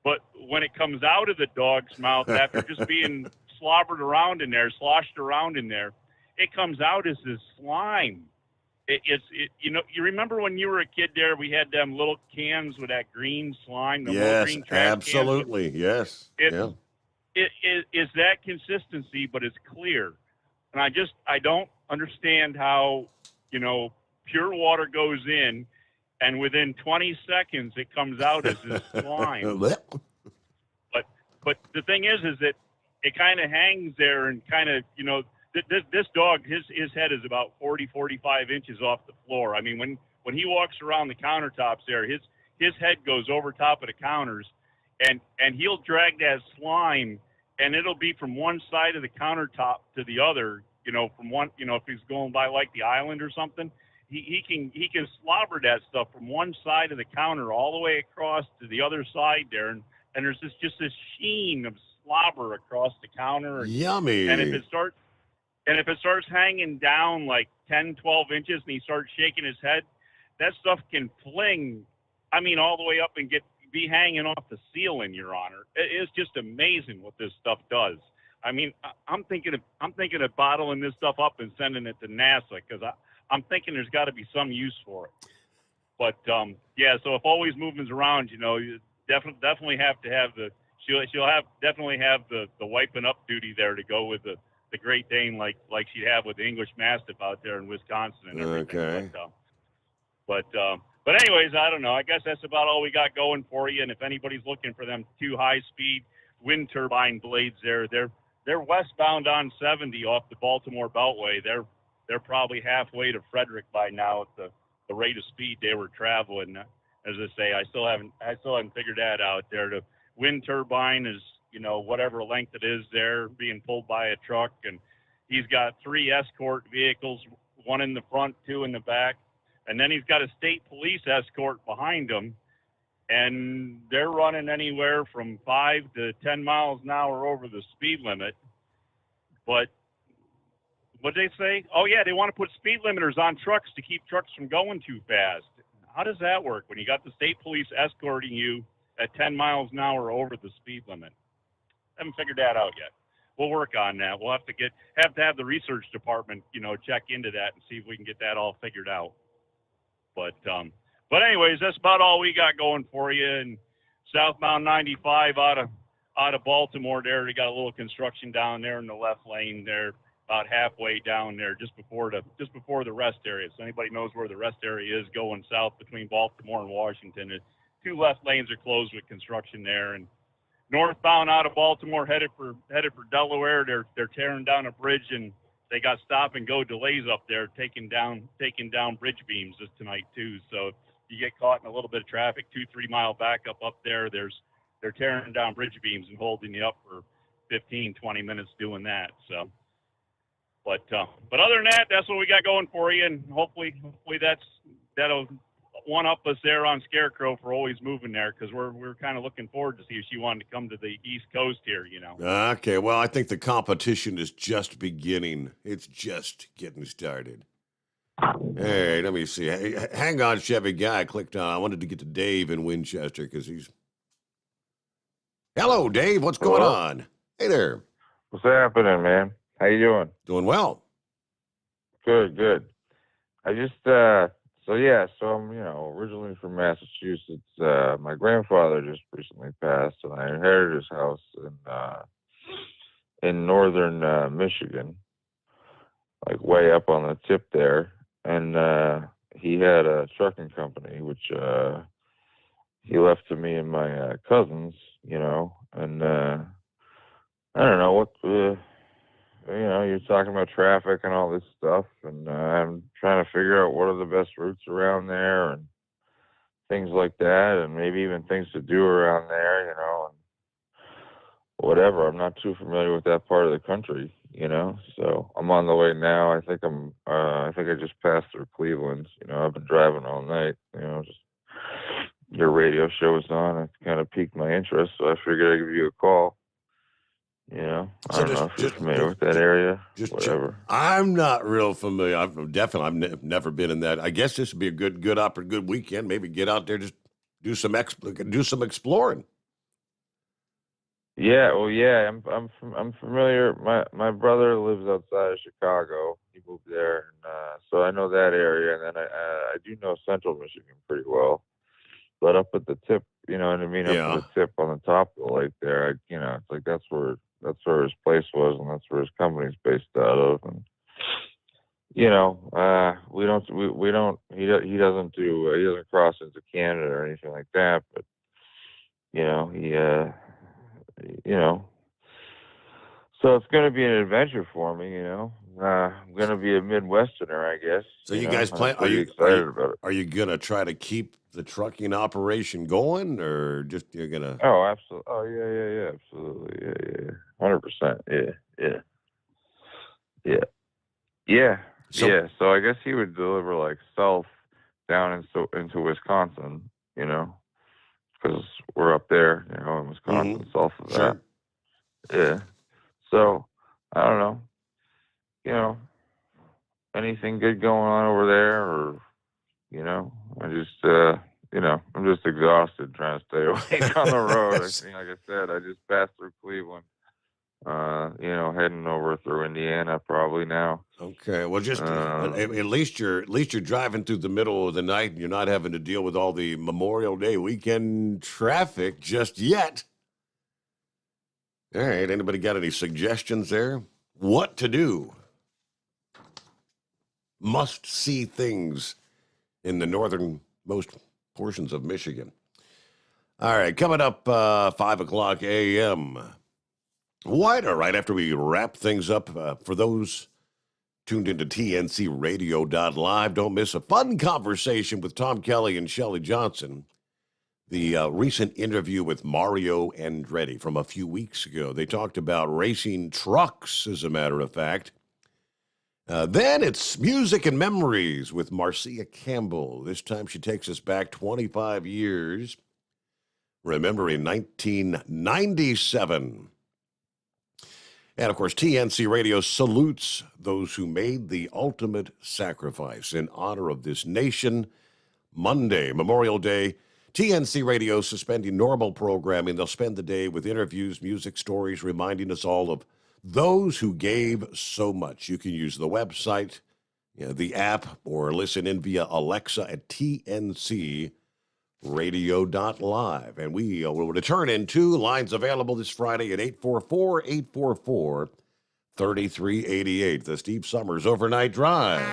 But when it comes out of the dog's mouth after just being sloshed around in there, it comes out as this slime. You remember when you were a kid there, we had them little cans with that green slime? Yes, green trash absolutely. Yes. It is that consistency, but it's clear. And I don't understand how, pure water goes in, and within 20 seconds it comes out as this slime. But the thing is that it kind of hangs there, and kind of, this dog, his head is about 40, 45 inches off the floor. I mean, when he walks around the countertops there, his head goes over top of the counters, and he'll drag that slime, and it'll be from one side of the countertop to the other, from one, if he's going by like the island or something, he can slobber that stuff from one side of the counter all the way across to the other side there, and there's just this sheen of slobber across the counter. Yummy. And if it starts hanging down like 10, 12 inches, and he starts shaking his head, that stuff can fling, all the way up and be hanging off the ceiling, Your Honor. It is just amazing what this stuff does. I'm thinking of bottling this stuff up and sending it to NASA, because I'm thinking there's got to be some use for it. But so if Always Movement's around, you definitely have to have she'll definitely have the wiping up duty there to go with the Great Dane, like she'd have with the English Mastiff out there in Wisconsin and everything. Okay. But anyways, I don't know. I guess that's about all we got going for you. And if anybody's looking for them 2 high-speed wind turbine blades there, they're westbound on 70 off the Baltimore Beltway. They're probably halfway to Frederick by now at the rate of speed they were traveling. As I say, I still haven't figured that out there. The wind turbine is, whatever length it is there, being pulled by a truck, and he's got 3 escort vehicles, 1 in the front, 2 in the back, and then he's got a state police escort behind him, and they're running anywhere from 5 to 10 miles an hour over the speed limit. But what did they say? Oh, yeah, they want to put speed limiters on trucks to keep trucks from going too fast. How does that work when you got the state police escorting you at 10 miles an hour over the speed limit? Haven't figured that out yet. We'll work on that. We'll have to have the research department, check into that and see if we can get that all figured out. But anyways, that's about all we got going for you. And southbound 95 out of Baltimore there, they got a little construction down there in the left lane there, about halfway down there, just before the rest area. So anybody knows where the rest area is going south between Baltimore and Washington, 2 left lanes are closed with construction there, and northbound out of Baltimore, headed for Delaware. They're tearing down a bridge, and they got stop and go delays up there, taking down bridge beams tonight too. So if you get caught in a little bit of traffic, 2-3 mile backup up there, they're tearing down bridge beams and holding you up for 15-20 minutes doing that. So, but other than that, that's what we got going for you, and hopefully that'll one up us there on Scarecrow for always moving there, because we're kind of looking forward to see if she wanted to come to the East Coast here, you know. Okay, well, I think the competition is just beginning. It's just getting started. Hey, let me see. Hey, hang on, Chevy Guy. I clicked on. I wanted to get to Dave in Winchester because he's. Hello, Dave. What's going on? Hey there. What's happening, man? How you doing? Doing well. Good. I just so I'm originally from Massachusetts. My grandfather just recently passed, and I inherited his house in northern Michigan, like way up on the tip there. And he had a trucking company, which he left to me and my cousins, and I don't know what, you're talking about traffic and all this stuff, and I'm trying to figure out what are the best routes around there and things like that, and maybe even things to do around there, and whatever. I'm not too familiar with that part of the country, so I'm on the way now. I think I just passed through Cleveland. I've been driving all night, just your radio show was on. It kind of piqued my interest, so I figured I'd give you a call. I don't know if you're familiar with that area, whatever. I'm not real familiar. I've never been in that. I guess this would be a good weekend. Maybe get out there, just do some exploring. Yeah, well, yeah, I'm familiar. My brother lives outside of Chicago. He moved there, and so I know that area. And then I do know Central Michigan pretty well. But up at the tip, you know what I mean? Up at the tip on the top of the lake there, it's like that's where his place was, and that's where his company's based out of. And he doesn't cross into Canada or anything like that. But so it's going to be an adventure for me. I'm going to be a Midwesterner, I guess. So you guys plan? Are you excited about it? Are you going to try to keep the trucking operation going, or just you're gonna? Oh, absolutely. Oh, yeah, absolutely. Yeah, 100%. Yeah. So I guess he would deliver like south down into Wisconsin, because we're up there, in Wisconsin, south of that. Yeah. So I don't know, anything good going on over there, or I just I'm just exhausted trying to stay awake on the road. Like I said, I just passed through Cleveland, heading over through Indiana probably now. Okay, well, just at least you're driving through the middle of the night, and you're not having to deal with all the Memorial Day weekend traffic just yet. All right, anybody got any suggestions there? What to do? Must-see things in the northernmost portions of Michigan. All right, coming up 5 o'clock a.m. Right after we wrap things up, for those tuned into TNCradio.live, don't miss a fun conversation with Tom Kelly and Shelley Johnson. The recent interview with Mario Andretti from a few weeks ago. They talked about racing trucks, as a matter of fact. Then it's Music and Memories with Marcia Campbell. This time she takes us back 25 years, remembering 1997. And, of course, TNC Radio salutes those who made the ultimate sacrifice in honor of this nation. Monday, Memorial Day, TNC Radio suspending normal programming. They'll spend the day with interviews, music, stories, reminding us all of those who gave so much. You can use the website, the app, or listen in via Alexa at TNCradio.live. And we will return in 2 lines available this Friday at 844-844-3388. The Steve Summers Overnight Drive.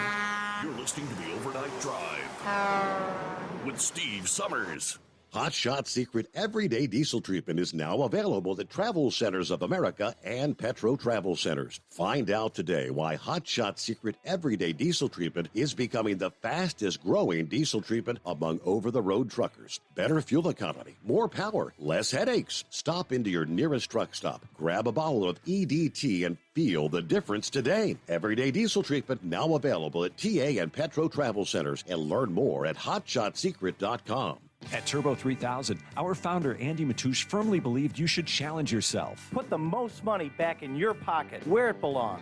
You're listening to the Overnight Drive with Steve Summers. Hot Shot Secret Everyday Diesel Treatment is now available at Travel Centers of America and Petro Travel Centers. Find out today why Hot Shot Secret Everyday Diesel Treatment is becoming the fastest growing diesel treatment among over-the-road truckers. Better fuel economy, more power, less headaches. Stop into your nearest truck stop, grab a bottle of EDT, and feel the difference today. Everyday Diesel Treatment now available at TA and Petro Travel Centers, and learn more at hotshotsecret.com. At Turbo 3000, our founder Andy Matoush firmly believed you should challenge yourself. Put the most money back in your pocket, where it belongs.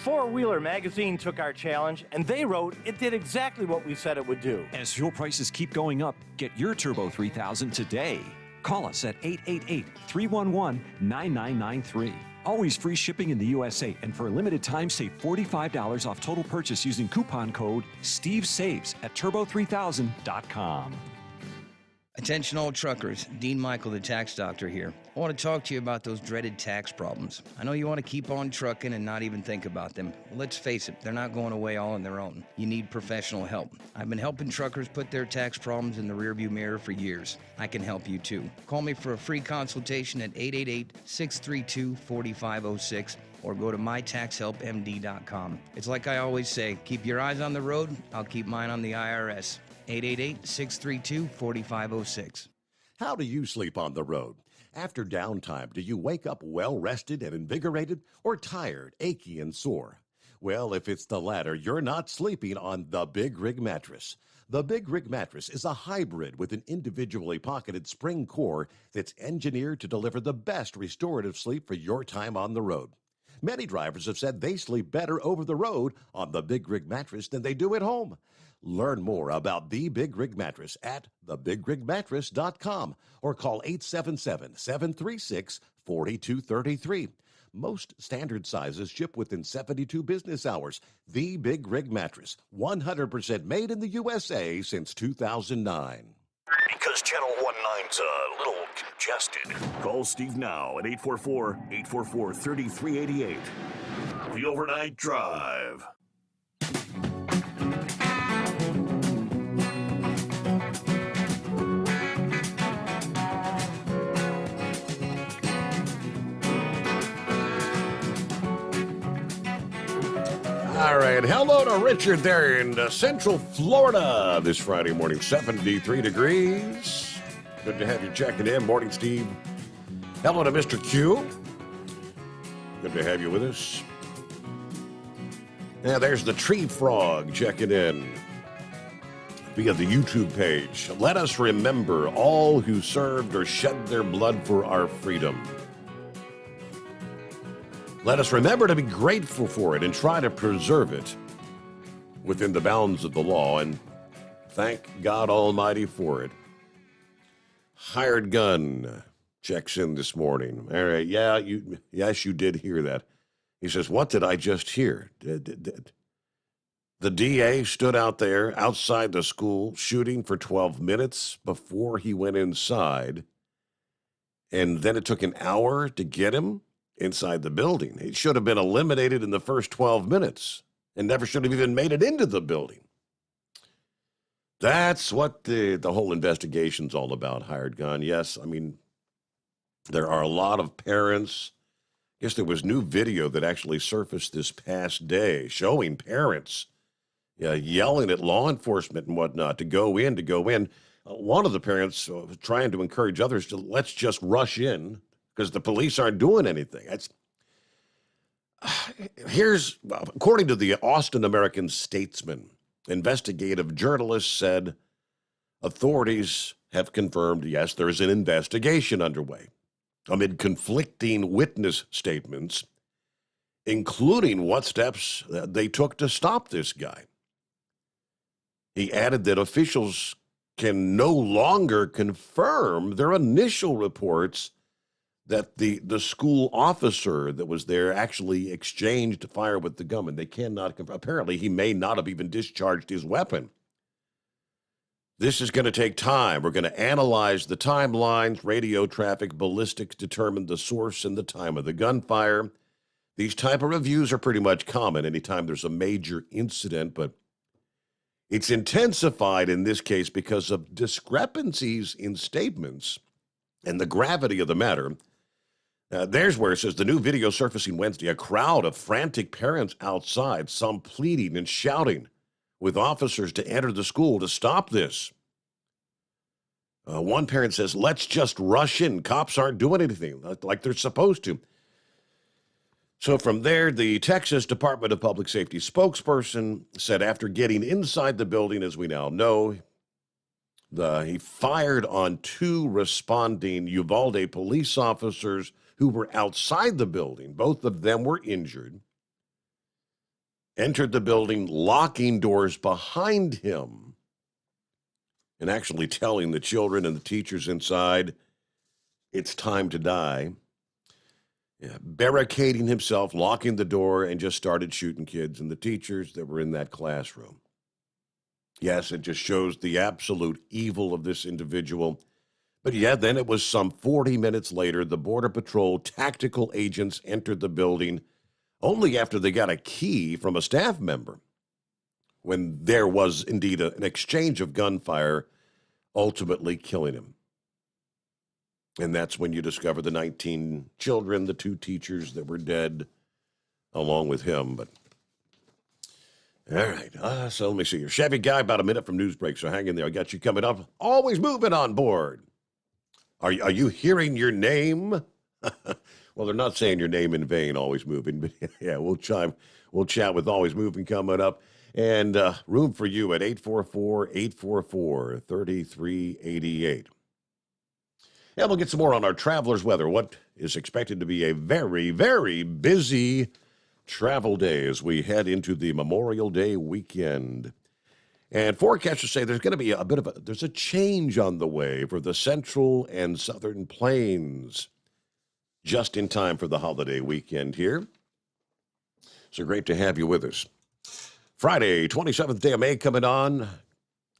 Four Wheeler Magazine took our challenge, and they wrote it did exactly what we said it would do. As fuel prices keep going up, get your Turbo 3000 today. Call us at 888-311-9993. Always free shipping in the USA, and for a limited time, save $45 off total purchase using coupon code STEVESAVES at turbo3000.com. Attention all truckers, Dean Michael, the tax doctor here. I want to talk to you about those dreaded tax problems. I know you want to keep on trucking and not even think about them. Well, let's face it, they're not going away all on their own. You need professional help. I've been helping truckers put their tax problems in the rearview mirror for years. I can help you too. Call me for a free consultation at 888-632-4506 or go to mytaxhelpmd.com. It's like I always say, keep your eyes on the road, I'll keep mine on the IRS. 888-632-4506. How do you sleep on the road? After downtime, do you wake up well-rested and invigorated, or tired, achy, and sore? Well, if it's the latter, you're not sleeping on the Big Rig Mattress. The Big Rig Mattress is a hybrid with an individually pocketed spring core that's engineered to deliver the best restorative sleep for your time on the road. Many drivers have said they sleep better over the road on the Big Rig Mattress than they do at home. Learn more about the Big Rig Mattress at thebigrigmattress.com or call 877-736-4233. Most standard sizes ship within 72 business hours. The Big Rig Mattress, 100% made in the USA since 2009. Because Channel 19's a little congested. Call Steve now at 844-844-3388. The Overnight Drive. All right, hello to Richard there in Central Florida this Friday morning, 73 degrees. Good to have you checking in. Morning, Steve. Hello to Mr. Q. Good to have you with us. Now, there's the Tree Frog checking in via the YouTube page. Let us remember all who served or shed their blood for our freedom. Let us remember to be grateful for it and try to preserve it within the bounds of the law, and thank God Almighty for it. Hired Gun checks in this morning. All right, yes, you did hear that. He says, what did I just hear? The DA stood out there outside the school shooting for 12 minutes before he went inside, and then it took an hour to get him inside the building. He should have been eliminated in the first 12 minutes and never should have even made it into the building. That's what the whole investigation's all about, Hired Gun. Yes, I mean, there are a lot of parents. I guess there was new video that actually surfaced this past day showing parents yelling at law enforcement and whatnot to go in. One of the parents trying to encourage others to let's just rush in because the police aren't doing anything. Here's, according to the Austin American-Statesman, investigative journalists said authorities have confirmed, yes, there's an investigation underway amid conflicting witness statements, including what steps they took to stop this guy. He added that officials can no longer confirm their initial reports that the school officer that was there actually exchanged fire with the gunman. They cannot confirm. Apparently, he may not have even discharged his weapon. This is going to take time. We're going to analyze the timelines, radio traffic, ballistics, determine the source and the time of the gunfire. These type of reviews are pretty much common anytime there's a major incident, but It's intensified in this case because of discrepancies in statements and the gravity of the matter. There's where it says the new video surfacing Wednesday, a crowd of frantic parents outside, some pleading and shouting with officers to enter the school to stop this. One parent says, let's just rush in. Cops aren't doing anything like they're supposed to. So from there, the Texas Department of Public Safety spokesperson said after getting inside the building, as we now know, he fired on 2 responding Uvalde police officers who were outside the building. Both of them were injured. Entered the building, locking doors behind him, and actually telling the children and the teachers inside, it's time to die. Yeah, barricading himself, locking the door, and just started shooting kids and the teachers that were in that classroom. Yes, it just shows the absolute evil of this individual. But yeah, then it was some 40 minutes later, the Border Patrol tactical agents entered the building only after they got a key from a staff member, when there was indeed an exchange of gunfire, ultimately killing him. And that's when you discover the 19 children, the 2 teachers that were dead along with him. But all right, so let me see here. Chevy Guy, about a minute from news break, so hang in there. I got you coming up. Always moving on board. Are you hearing your name? Well, they're not saying your name in vain, Always Moving, but yeah, we'll chat with Always Moving coming up. And room for you at 844-844-3388. And we'll get some more on our traveler's weather. What is expected to be a very, very busy travel day as we head into the Memorial Day weekend. And forecasters say there's going to be there's a change on the way for the central and southern plains, just in time for the holiday weekend here. So great to have you with us. Friday, 27th day of May coming on.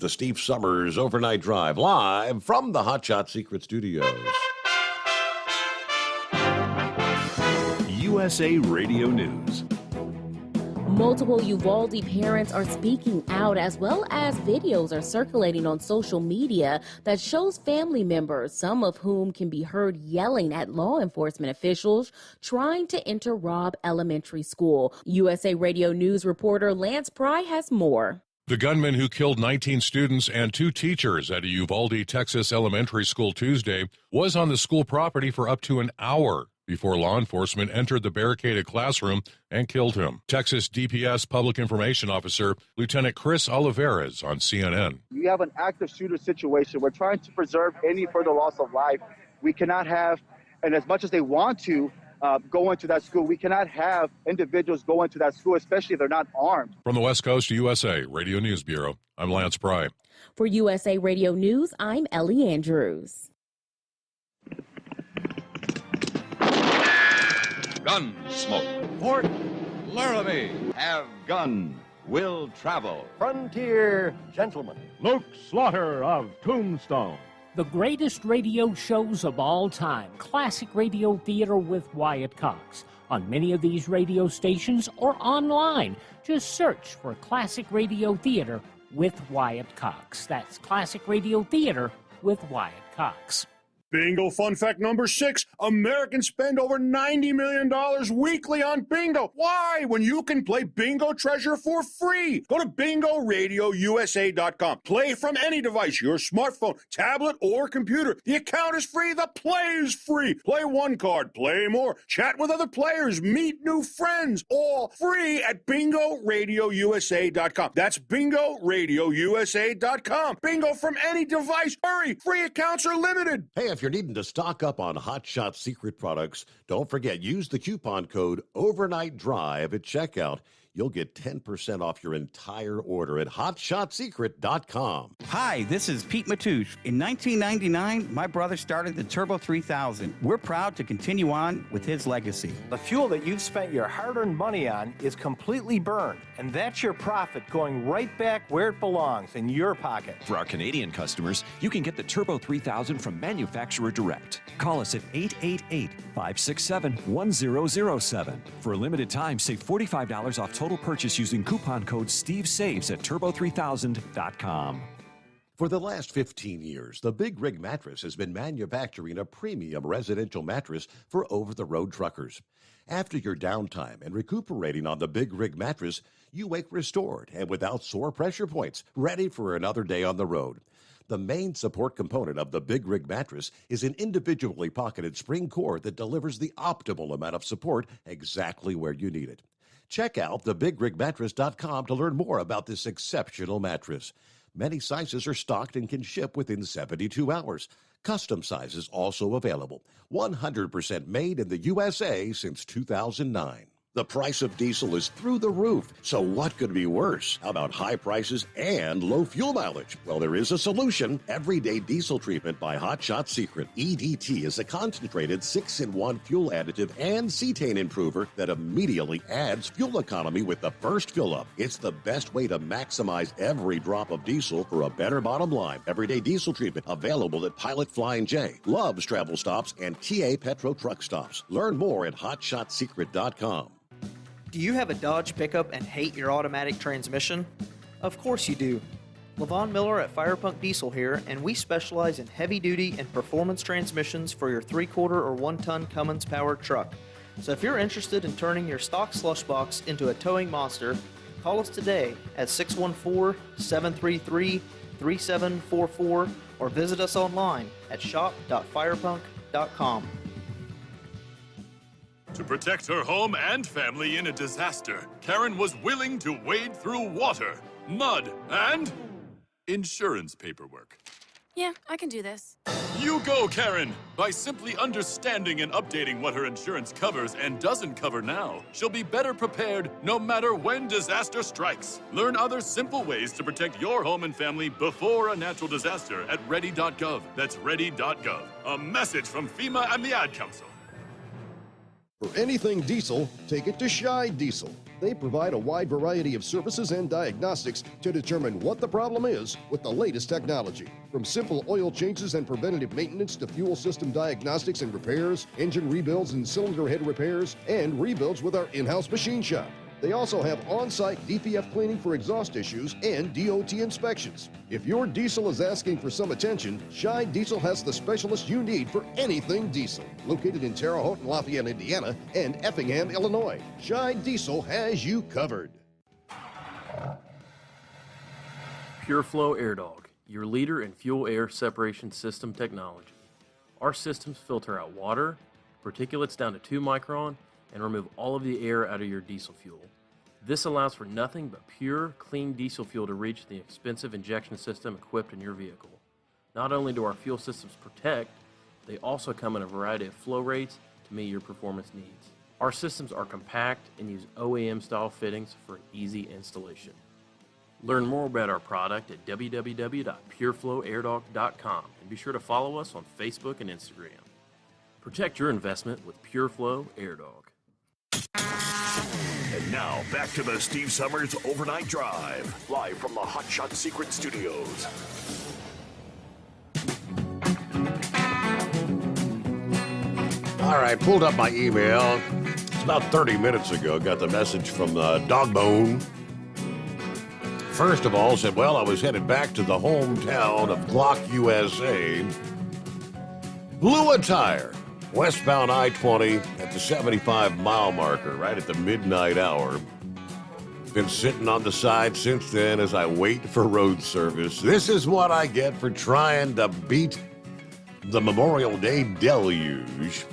The Steve Summers Overnight Drive, live from the Hot Shot Secret Studios. USA Radio News. Multiple Uvalde parents are speaking out, as well as videos are circulating on social media that shows family members, some of whom can be heard yelling at law enforcement officials trying to enter Robb Elementary School. USA Radio News reporter Lance Pry has more. The gunman who killed 19 students and 2 teachers at a Uvalde, Texas elementary school Tuesday was on the school property for up to an hour before law enforcement entered the barricaded classroom and killed him. Texas DPS Public Information Officer Lieutenant Chris Olivares on CNN. You have an active shooter situation. We're trying to preserve any further loss of life. We cannot have, and as much as they want to, go into that school, we cannot have individuals go into that school, especially if they're not armed. From the West Coast to USA Radio News Bureau, I'm Lance Pry. For USA Radio News, I'm Ellie Andrews. Gunsmoke. Fort Laramie. Have gun. Will travel. Frontier gentleman. Luke Slaughter of Tombstone. The greatest radio shows of all time. Classic Radio Theater with Wyatt Cox. On many of these radio stations or online. Just search for Classic Radio Theater with Wyatt Cox. That's Classic Radio Theater with Wyatt Cox. Bingo fun fact number 6. Americans spend over $90 million weekly on bingo. Why? When you can play Bingo Treasure for free. Go to BingoRadioUSA.com. Play from any device, your smartphone, tablet, or computer. The account is free. The play is free. Play one card. Play more. Chat with other players. Meet new friends. All free at BingoRadioUSA.com. That's BingoRadioUSA.com. Bingo from any device. Hurry. Free accounts are limited. Hey, if you're needing to stock up on Hot Shot Secret products, don't forget, use the coupon code Overnight Drive at checkout. You'll get 10% off your entire order at hotshotsecret.com. Hi, this is Pete Matouche. In 1999, my brother started the Turbo 3000. We're proud to continue on with his legacy. The fuel that you've spent your hard-earned money on is completely burned, and that's your profit going right back where it belongs, in your pocket. For our Canadian customers, you can get the Turbo 3000 from manufacturer direct. Call us at 888-567-1007. For a limited time, save $45 off total total purchase using coupon code SteveSaves at turbo3000.com. For the last 15 years, the Big Rig Mattress has been manufacturing a premium residential mattress for over-the-road truckers. After your downtime and recuperating on the Big Rig Mattress, you wake restored and without sore pressure points, ready for another day on the road. The main support component of the Big Rig Mattress is an individually pocketed spring cord that delivers the optimal amount of support exactly where you need it. Check out thebigrigmattress.com to learn more about this exceptional mattress. Many sizes are stocked and can ship within 72 hours. Custom sizes also available. 100% made in the USA since 2009. The price of diesel is through the roof, so what could be worse? How about high prices and low fuel mileage? Well, there is a solution. Everyday Diesel Treatment by Hot Shot Secret. EDT is a concentrated 6-in-1 fuel additive and cetane improver that immediately adds fuel economy with the first fill-up. It's the best way to maximize every drop of diesel for a better bottom line. Everyday Diesel Treatment available at Pilot Flying J, Love's Travel Stops, and TA Petro Truck Stops. Learn more at hotshotsecret.com. Do you have a Dodge pickup and hate your automatic transmission? Of course you do. LaVon Miller at Firepunk Diesel here, and we specialize in heavy-duty and performance transmissions for your 3-quarter or 1-ton Cummins-powered truck. So if you're interested in turning your stock slush box into a towing monster, call us today at 614-733-3744 or visit us online at shop.firepunk.com. To protect her home and family in a disaster, Karen was willing to wade through water, mud, and insurance paperwork. Yeah, I can do this. You go, Karen! By simply understanding and updating what her insurance covers and doesn't cover now, she'll be better prepared no matter when disaster strikes. Learn other simple ways to protect your home and family before a natural disaster at ready.gov. That's ready.gov. A message from FEMA and the Ad Council. For anything diesel, take it to Scheid Diesel. They provide a wide variety of services and diagnostics to determine what the problem is with the latest technology. From simple oil changes and preventative maintenance to fuel system diagnostics and repairs, engine rebuilds and cylinder head repairs, and rebuilds with our in-house machine shop. They also have on-site DPF cleaning for exhaust issues and DOT inspections. If your diesel is asking for some attention, Scheid Diesel has the specialist you need for anything diesel. Located in Terre Haute and Lafayette, Indiana, and Effingham, Illinois, Scheid Diesel has you covered. Pureflow Airdog, your leader in fuel air separation system technology. Our systems filter out water, particulates down to 2 micron, and remove all of the air out of your diesel fuel. This allows for nothing but pure, clean diesel fuel to reach the expensive injection system equipped in your vehicle. Not only do our fuel systems protect, they also come in a variety of flow rates to meet your performance needs. Our systems are compact and use OEM-style fittings for easy installation. Learn more about our product at www.pureflowairdog.com and be sure to follow us on Facebook and Instagram. Protect your investment with Pureflow Airdog. And now, back to the Steve Summers Overnight Drive, live from the Hot Shot Secret Studios. All right, pulled up my email. It's about 30 minutes ago. Got the message from Dogbone. First of all, said, well, I was headed back to the hometown of Glock, USA. Blew a tire. Westbound I-20 at the 75-mile marker, right at the midnight hour. Been sitting on the side since then as I wait for road service. This is what I get for trying to beat the Memorial Day deluge.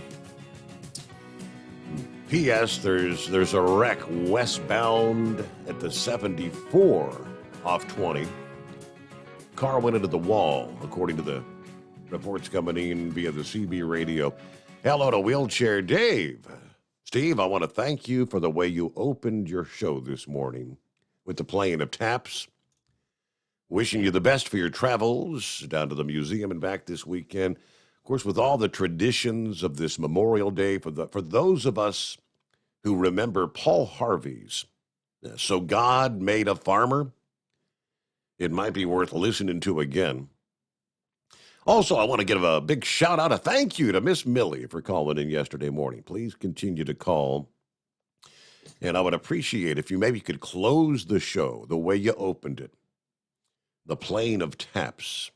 P.S. There's a wreck westbound at the 74 off 20. Car went into the wall, according to the reports coming in via the CB radio. Hello to Wheelchair Dave. Steve, I want to thank you for the way you opened your show this morning with the playing of taps. Wishing you the best for your travels down to the museum and back this weekend. Of course, with all the traditions of this Memorial Day, for those of us who remember Paul Harvey's So God Made a Farmer, it might be worth listening to again. Also, I want to give a big shout-out, a thank you to Miss Millie for calling in yesterday morning. Please continue to call. And I would appreciate if you maybe could close the show the way you opened it. The plane of taps.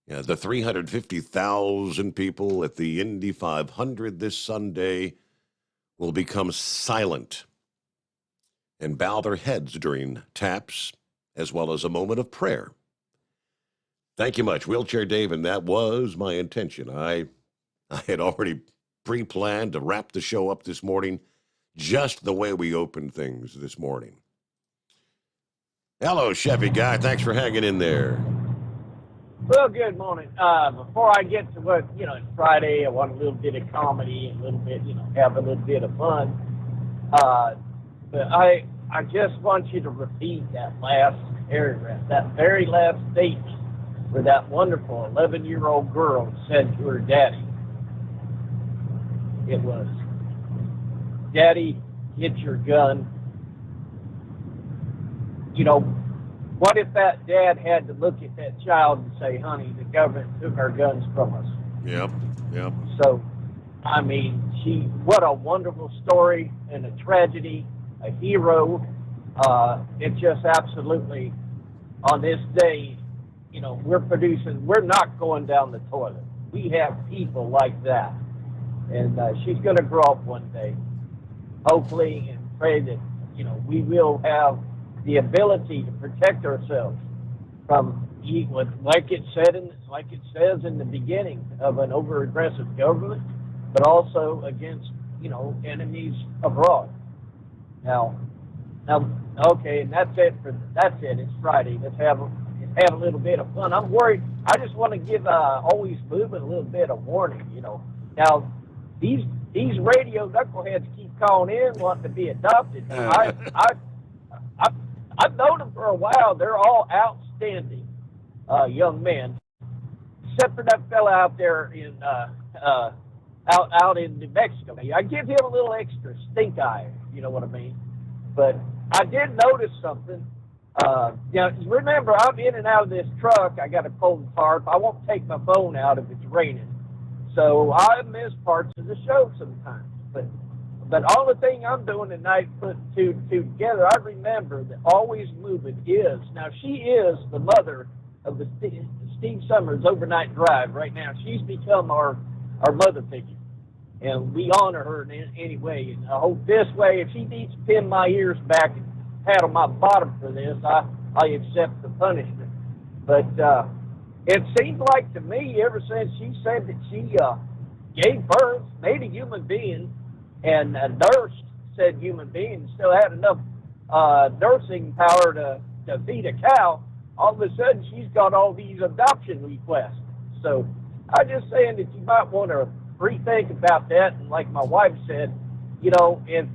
Yeah, the 350,000 people at the Indy 500 this Sunday will become silent and bow their heads during taps, as well as a moment of prayer. Thank you much, Wheelchair Dave, and that was my intention. I had already pre-planned to wrap the show up this morning just the way we opened things this morning. Hello, Chevy guy. Thanks for hanging in there. Well, good morning. Before I get to what, it's Friday, I want a little bit of comedy and a little bit, have a little bit of fun. But I just want you to repeat that last paragraph, that very last statement where that wonderful 11-year-old girl said to her daddy, it was, "Daddy, get your gun." What if that dad had to look at that child and say, "Honey, the government took our guns from us"? Yep. So, what a wonderful story and a tragedy, a hero. It's just absolutely, on this day, we're not going down the toilet. We have people like that. And she's going to grow up one day, hopefully, and pray that, we will have the ability to protect ourselves from, like it says in the beginning, of an over-aggressive government, but also against, enemies abroad. Now, okay, and that's it. It's Friday. Let's have a little bit of fun. I'm worried. I just want to give Always Moving a little bit of warning. Now these radio knuckleheads keep calling in wanting to be adopted. I've known them for a while. They're all outstanding young men, except for that fella out there in out in New Mexico. I give him a little extra stink eye. You know what I mean? But I did notice something. Remember, I'm in and out of this truck. I got a cold tarp. I won't take my phone out if it's raining, so I miss parts of the show sometimes. But all the thing I'm doing tonight, putting two together, I remember that Always Moving is, now she is the mother of the Steve Summers Overnight Drive right now. She's become our mother figure, and we honor her in any way. And I hope this way, if she needs to pin my ears back and pat on my bottom for this, I accept the punishment. But it seems like to me, ever since she said that she gave birth, made a human being, and nursed said human being, still had enough nursing power to feed a cow, all of a sudden she's got all these adoption requests. So I'm just saying that you might want to rethink about that. And like my wife said, if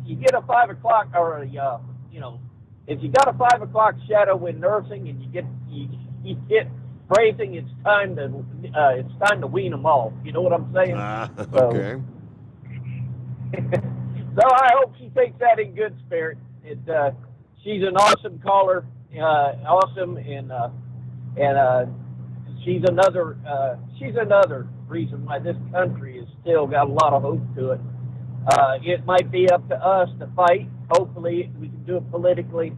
you get a 5 o'clock or if you got a 5 o'clock shadow in nursing and you get raising, it's time to wean them off. You know what I'm saying? Okay. So I hope she takes that in good spirit. She's an awesome caller, awesome, and she's another reason why this country has still got a lot of hope to it. It might be up to us to fight. Hopefully, we can do it politically.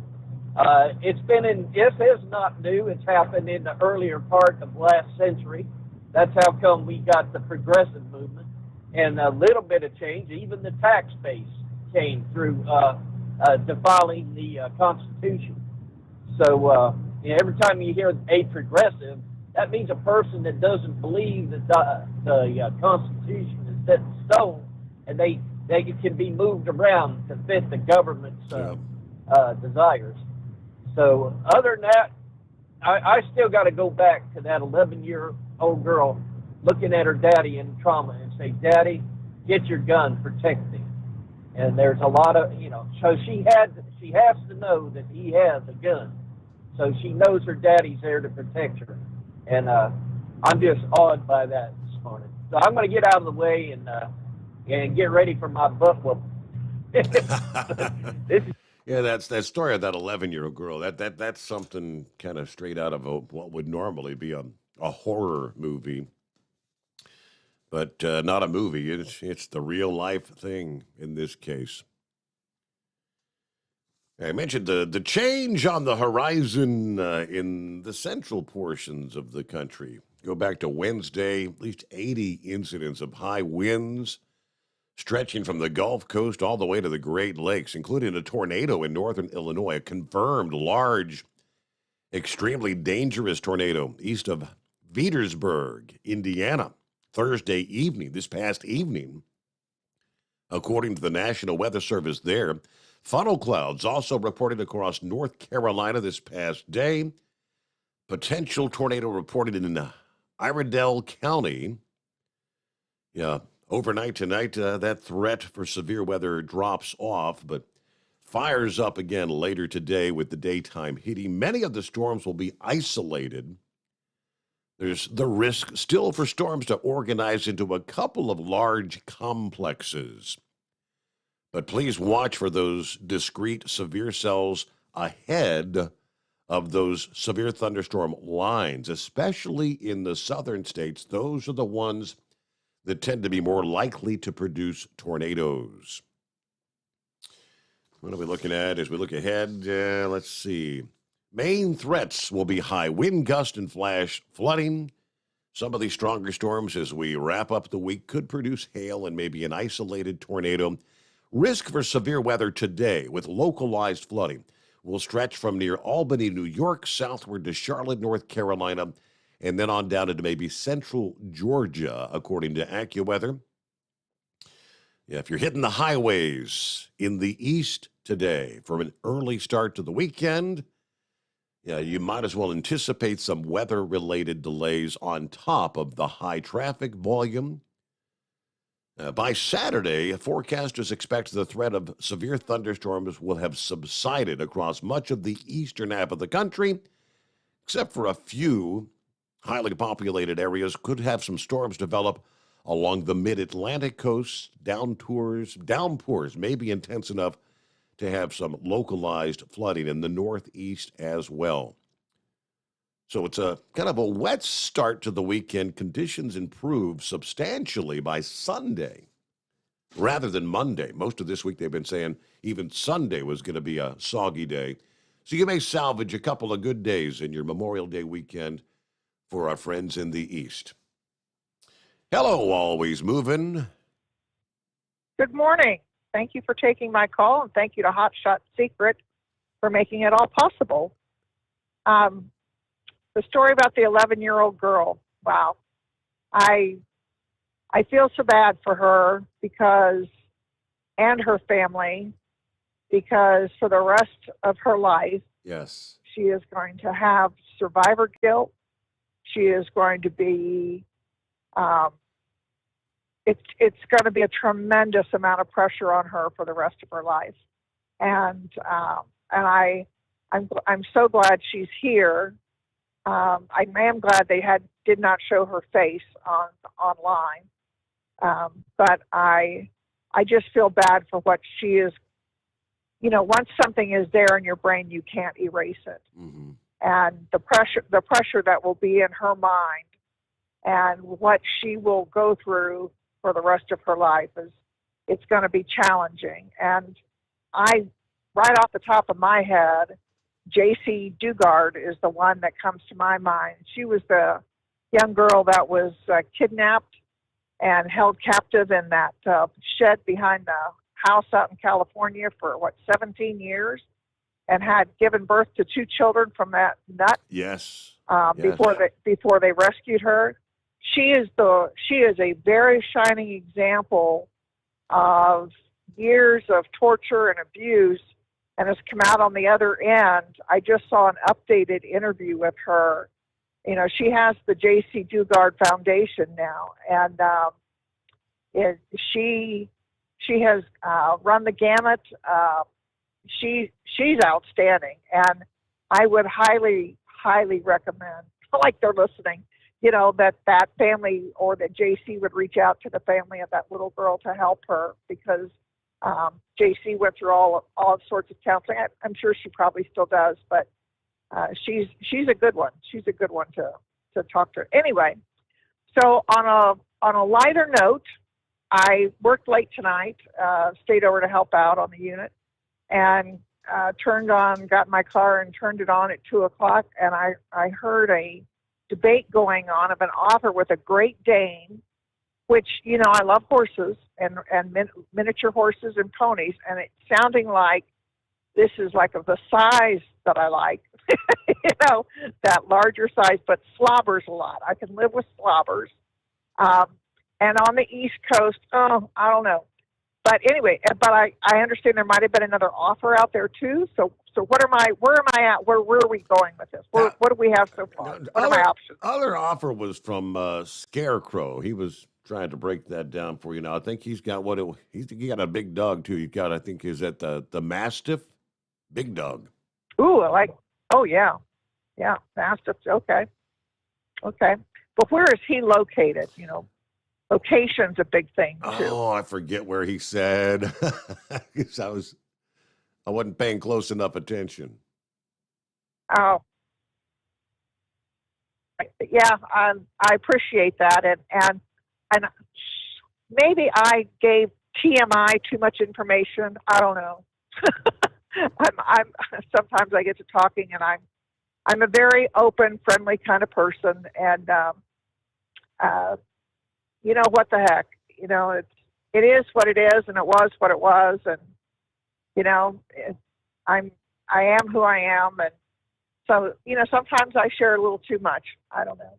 This is not new. It's happened in the earlier part of last century. That's how come we got the progressive movement. And a little bit of change, even the tax base came through defiling the Constitution. So every time you hear a progressive, that means a person that doesn't believe that the Constitution is set in stone, and they can be moved around to fit the government's desires. So other than that, I still got to go back to that 11-year-old girl looking at her daddy in trauma and say, "Daddy, get your gun, protect me." And there's a lot of, so she has to know that he has a gun. So she knows her daddy's there to protect her. And I'm just awed by that this morning. So I'm going to get out of the way and get ready for my butt whoop. Yeah, that's that story of that 11-year-old girl. That's something kind of straight out of what would normally be a horror movie. but not a movie. It's the real life thing in this case. I mentioned the change on the horizon in the central portions of the country. Go back to Wednesday, at least 80 incidents of high winds stretching from the Gulf Coast all the way to the Great Lakes, including a tornado in northern Illinois, a confirmed large, extremely dangerous tornado east of Petersburg, Indiana, Thursday evening, this past evening. According to the National Weather Service there, funnel clouds also reported across North Carolina this past day. Potential tornado reported in Iredell County. Yeah, overnight tonight, that threat for severe weather drops off, but fires up again later today with the daytime heating. Many of the storms will be isolated. There's the risk still for storms to organize into a couple of large complexes. But please watch for those discrete severe cells ahead of those severe thunderstorm lines, especially in the southern states. Those are the ones that tend to be more likely to produce tornadoes. What are we looking at as we look ahead? Let's see. Main threats will be high wind gust and flash flooding. Some of these stronger storms as we wrap up the week could produce hail and maybe an isolated tornado. Risk for severe weather today with localized flooding will stretch from near Albany, New York, southward to Charlotte, North Carolina, and then on down into maybe central Georgia, according to AccuWeather. Yeah, if you're hitting the highways in the east today from an early start to the weekend, yeah, you might as well anticipate some weather-related delays on top of the high traffic volume. By Saturday, forecasters expect the threat of severe thunderstorms will have subsided across much of the eastern half of the country, except for a few highly populated areas could have some storms develop along the mid-Atlantic coast. Downpours may be intense enough to have some localized flooding in the northeast as well. So it's a kind of a wet start to the weekend. Conditions improve substantially by Sunday rather than Monday. Most of this week they've been saying even Sunday was going to be a soggy day. So you may salvage a couple of good days in your Memorial Day weekend for our friends in the East. Hello, Always Moving. Good morning. Thank you for taking my call, and thank you to Hot Shot Secret for making it all possible. The story about the 11-year-old girl, wow. I feel so bad for her and her family, because for the rest of her life, yes, she is going to have survivor guilt. She is going to be, it's going to be a tremendous amount of pressure on her for the rest of her life. And I'm so glad she's here. I am glad they did not show her face online. But I just feel bad for what she is. You know, once something is there in your brain, you can't erase it. Mm-hmm. And the pressure that will be in her mind and what she will go through for the rest of her life it's going to be challenging. And right off the top of my head, J.C. Dugard is the one that comes to my mind. She was the young girl that was kidnapped and held captive in that shed behind the house out in California for 17 years, and had given birth to 2 children from that nut. Yes. Before they rescued her. She is a very shining example of years of torture and abuse, and has come out on the other end. I just saw an updated interview with her. You know, she has the J.C. Dugard Foundation now, and she has run the gamut. She's outstanding, and I would highly recommend, like they're listening, you know, that family, or that JC would reach out to the family of that little girl to help her, because JC went through all sorts of counseling. I'm sure she probably still does, but she's a good one. She's a good one to talk to. Anyway, so on on a lighter note, I worked late tonight, stayed over to help out on the unit, and got in my car and turned it on at 2 o'clock, and I heard a debate going on of an offer with a Great Dane, which, you know, I love horses and miniature horses and ponies, and it's sounding like this is like of the size that I like, you know, that larger size, but slobbers a lot. I can live with slobbers. And on the East Coast, I don't know. But anyway, I understand there might have been another offer out there too. So where am I at? Where are we going with this? What do we have so far? What are my options? Other offer was from Scarecrow. He was trying to break that down for you now. I think he's got he got a big dog too. He got, I think, is that the Mastiff? Big dog. Ooh, yeah. Mastiff. Okay. But where is he located? You know, location's a big thing too. Oh, I forget where he said. Because I wasn't paying close enough attention. Oh, yeah. I appreciate that, and maybe I gave TMI too much information. I don't know. I'm sometimes I get to talking, and I'm a very open, friendly kind of person, and you know, what the heck, you know, it is what it is, and it was what it was, and you know, I am who I am, and so, you know, sometimes I share a little too much. I don't know,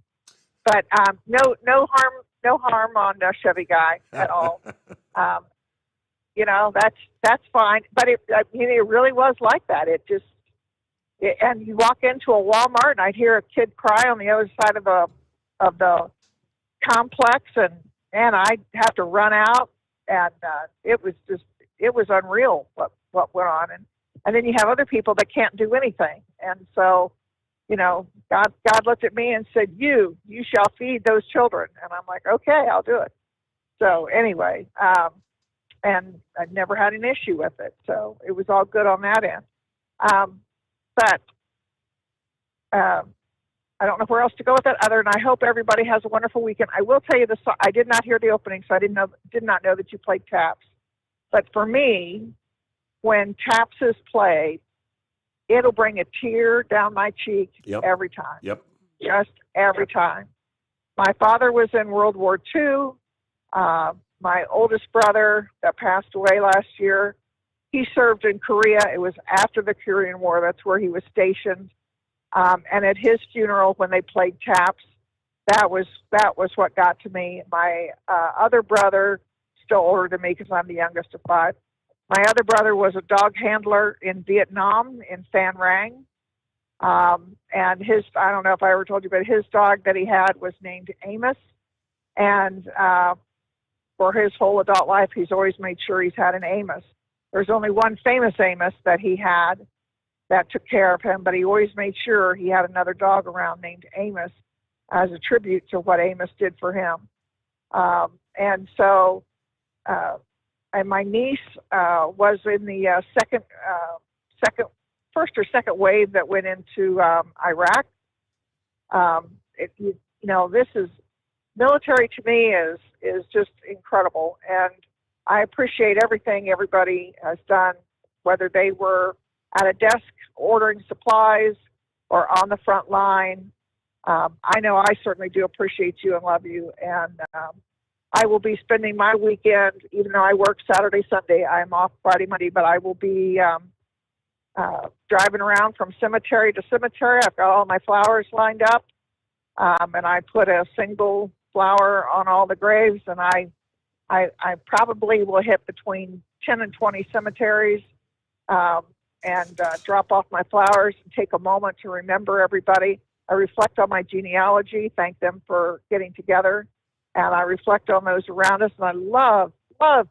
but no harm on Chevy Guy at all. You know, that's fine, but it really was like that. And you walk into a Walmart, and I'd hear a kid cry on the other side of the complex, and I'd have to run out, and it was unreal what went on, and then you have other people that can't do anything, and so, you know, God looked at me and said, you shall feed those children, and I'm like, okay, I'll do it. So anyway, and I never had an issue with it, so it was all good on that end. But I don't know where else to go with that other than I hope everybody has a wonderful weekend. I will tell you this, I did not hear the opening, so I did not know that you played taps. But for me, when taps is played, it'll bring a tear down my cheek every time. Yep. Just every time. My father was in World War II. My oldest brother that passed away last year, he served in Korea. It was after the Korean War. That's where he was stationed. And at his funeral, when they played taps, that was what got to me. My other brother, still older than me because I'm the youngest of 5. My other brother was a dog handler in Vietnam, in Phan Rang. And I don't know if I ever told you, but his dog that he had was named Amos. And for his whole adult life, he's always made sure he's had an Amos. There's only one famous Amos that he had that took care of him, but he always made sure he had another dog around named Amos as a tribute to what Amos did for him. And so, and my niece was in the first or second wave that went into Iraq. You know, this is military to me is just incredible, and I appreciate everything everybody has done, whether they were at a desk ordering supplies or on the front line. I know I certainly do appreciate you and love you, and I will be spending my weekend, even though I work Saturday, Sunday. I'm off Friday, Monday, but I will be driving around from cemetery to cemetery. I've got all my flowers lined up, and I put a single flower on all the graves, and I probably will hit between 10 and 20 cemeteries and drop off my flowers and take a moment to remember everybody. I reflect on my genealogy, thank them for getting together, and I reflect on those around us. And I love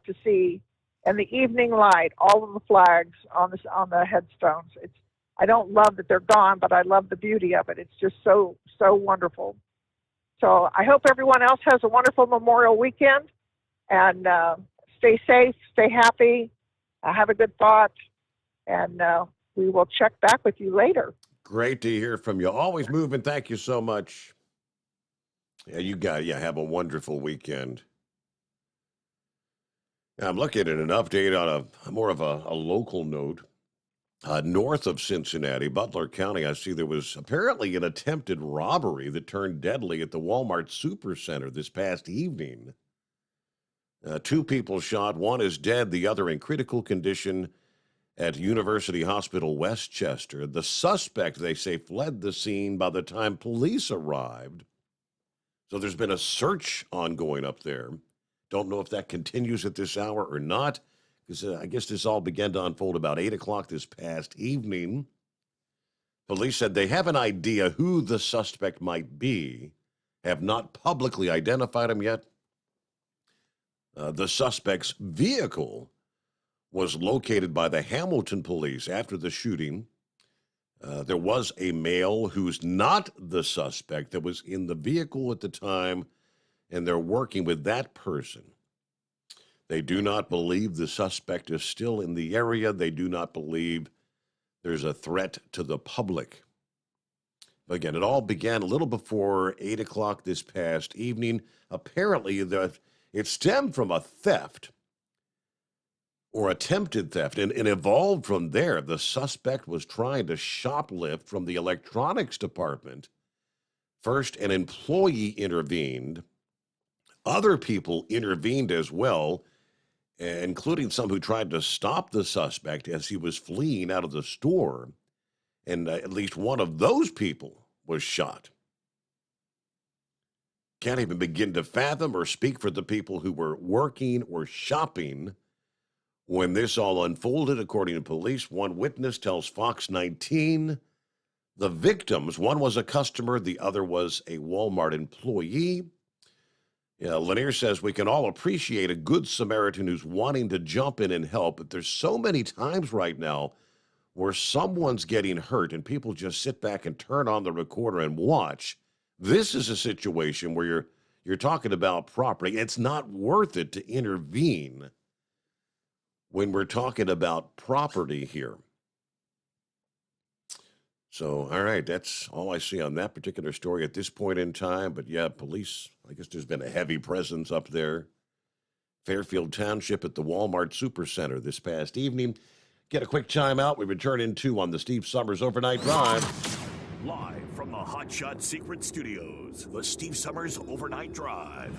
to see in the evening light all of the flags on the headstones. I don't love that they're gone, but I love the beauty of it. It's just so wonderful. So I hope everyone else has a wonderful Memorial weekend, and stay safe, stay happy, have a good thought, and we will check back with you later. Great to hear from you. Always moving. Thank you so much. Yeah, you guys, have a wonderful weekend. I'm looking at an update on a more of a local note. North of Cincinnati, Butler County, I see there was apparently an attempted robbery that turned deadly at the Walmart Supercenter this past evening. 2 people shot, one is dead, the other in critical condition at University Hospital Westchester. The suspect, they say, fled the scene by the time police arrived. So there's been a search ongoing up there. Don't know if that continues at this hour or not, because I guess this all began to unfold about 8 o'clock this past evening. Police said they have an idea who the suspect might be, have not publicly identified him yet. The suspect's vehicle was located by the Hamilton police after the shooting. There was a male who's not the suspect that was in the vehicle at the time, and they're working with that person. They do not believe the suspect is still in the area. They do not believe there's a threat to the public. But again, it all began a little before 8 o'clock this past evening. Apparently, it stemmed from a theft or attempted theft, and evolved from there. The suspect was trying to shoplift from the electronics department. First, an employee intervened. Other people intervened as well, including some who tried to stop the suspect as he was fleeing out of the store. And at least one of those people was shot. Can't even begin to fathom or speak for the people who were working or shopping when this all unfolded. According to police, one witness tells Fox 19 the victims, one was a customer, the other was a Walmart employee. Lanier says we can all appreciate a good Samaritan who's wanting to jump in and help, but there's so many times right now where someone's getting hurt and people just sit back and turn on the recorder and watch. This is a situation where you're talking about property. It's not worth it to intervene when we're talking about property here. So, all right, that's all I see on that particular story at this point in time. But yeah, police, I guess there's been a heavy presence up there. Fairfield Township at the Walmart Supercenter this past evening. Get a quick time out. We return in 2 on the Steve Summers Overnight Drive. Live from the Hot Shot Secret Studios, the Steve Summers Overnight Drive.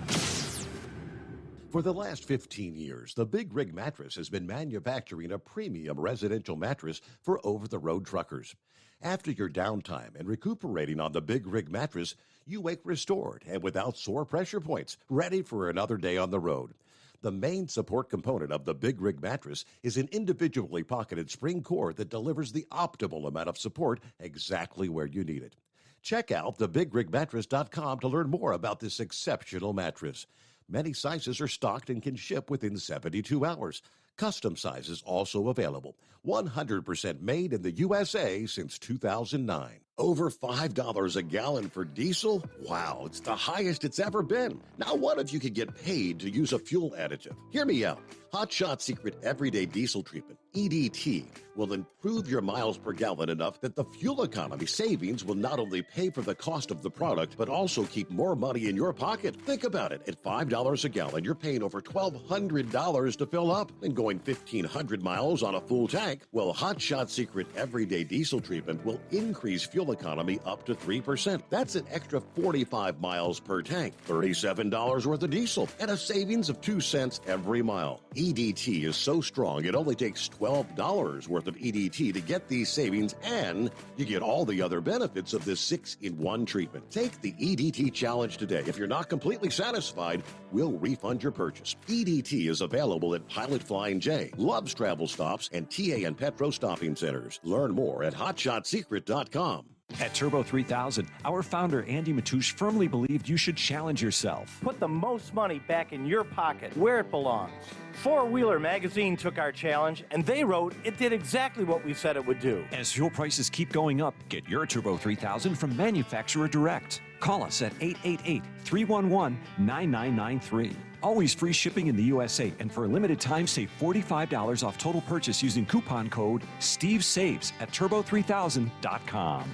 For the last 15 years, the Big Rig Mattress has been manufacturing a premium residential mattress for over-the-road truckers. After your downtime and recuperating on the Big Rig Mattress, you wake restored and without sore pressure points, ready for another day on the road. The main support component of the Big Rig Mattress is an individually pocketed spring core that delivers the optimal amount of support exactly where you need it. Check out thebigrigmattress.com to learn more about this exceptional mattress. Many sizes are stocked and can ship within 72 hours. Custom sizes also available. 100% made in the USA since 2009. Over $5 a gallon for diesel? Wow, it's the highest it's ever been. Now what if you could get paid to use a fuel additive? Hear me out. Hot Shot Secret Everyday Diesel Treatment, EDT, will improve your miles per gallon enough that the fuel economy savings will not only pay for the cost of the product, but also keep more money in your pocket. Think about it. At $5 a gallon, you're paying over $1,200 to fill up and going 1,500 miles on a full tank. Well, Hot Shot Secret Everyday Diesel Treatment will increase fuel economy up to 3%. That's an extra 45 miles per tank, $37 worth of diesel, and a savings of 2 cents every mile. EDT is so strong, it only takes $12 worth of EDT to get these savings, and you get all the other benefits of this 6-in-1 treatment. Take the EDT challenge today. If you're not completely satisfied, we'll refund your purchase. EDT is available at Pilot Flying J, Love's Travel Stops, and TA and Petro Stopping Centers. Learn more at hotshotsecret.com. At Turbo 3000, our founder Andy Matoush firmly believed you should challenge yourself. Put the most money back in your pocket, where it belongs. Four Wheeler Magazine took our challenge, and they wrote it did exactly what we said it would do. As fuel prices keep going up, get your Turbo 3000 from manufacturer direct. Call us at 888-311-9993. Always free shipping in the USA, and for a limited time, save $45 off total purchase using coupon code SteveSaves at turbo3000.com.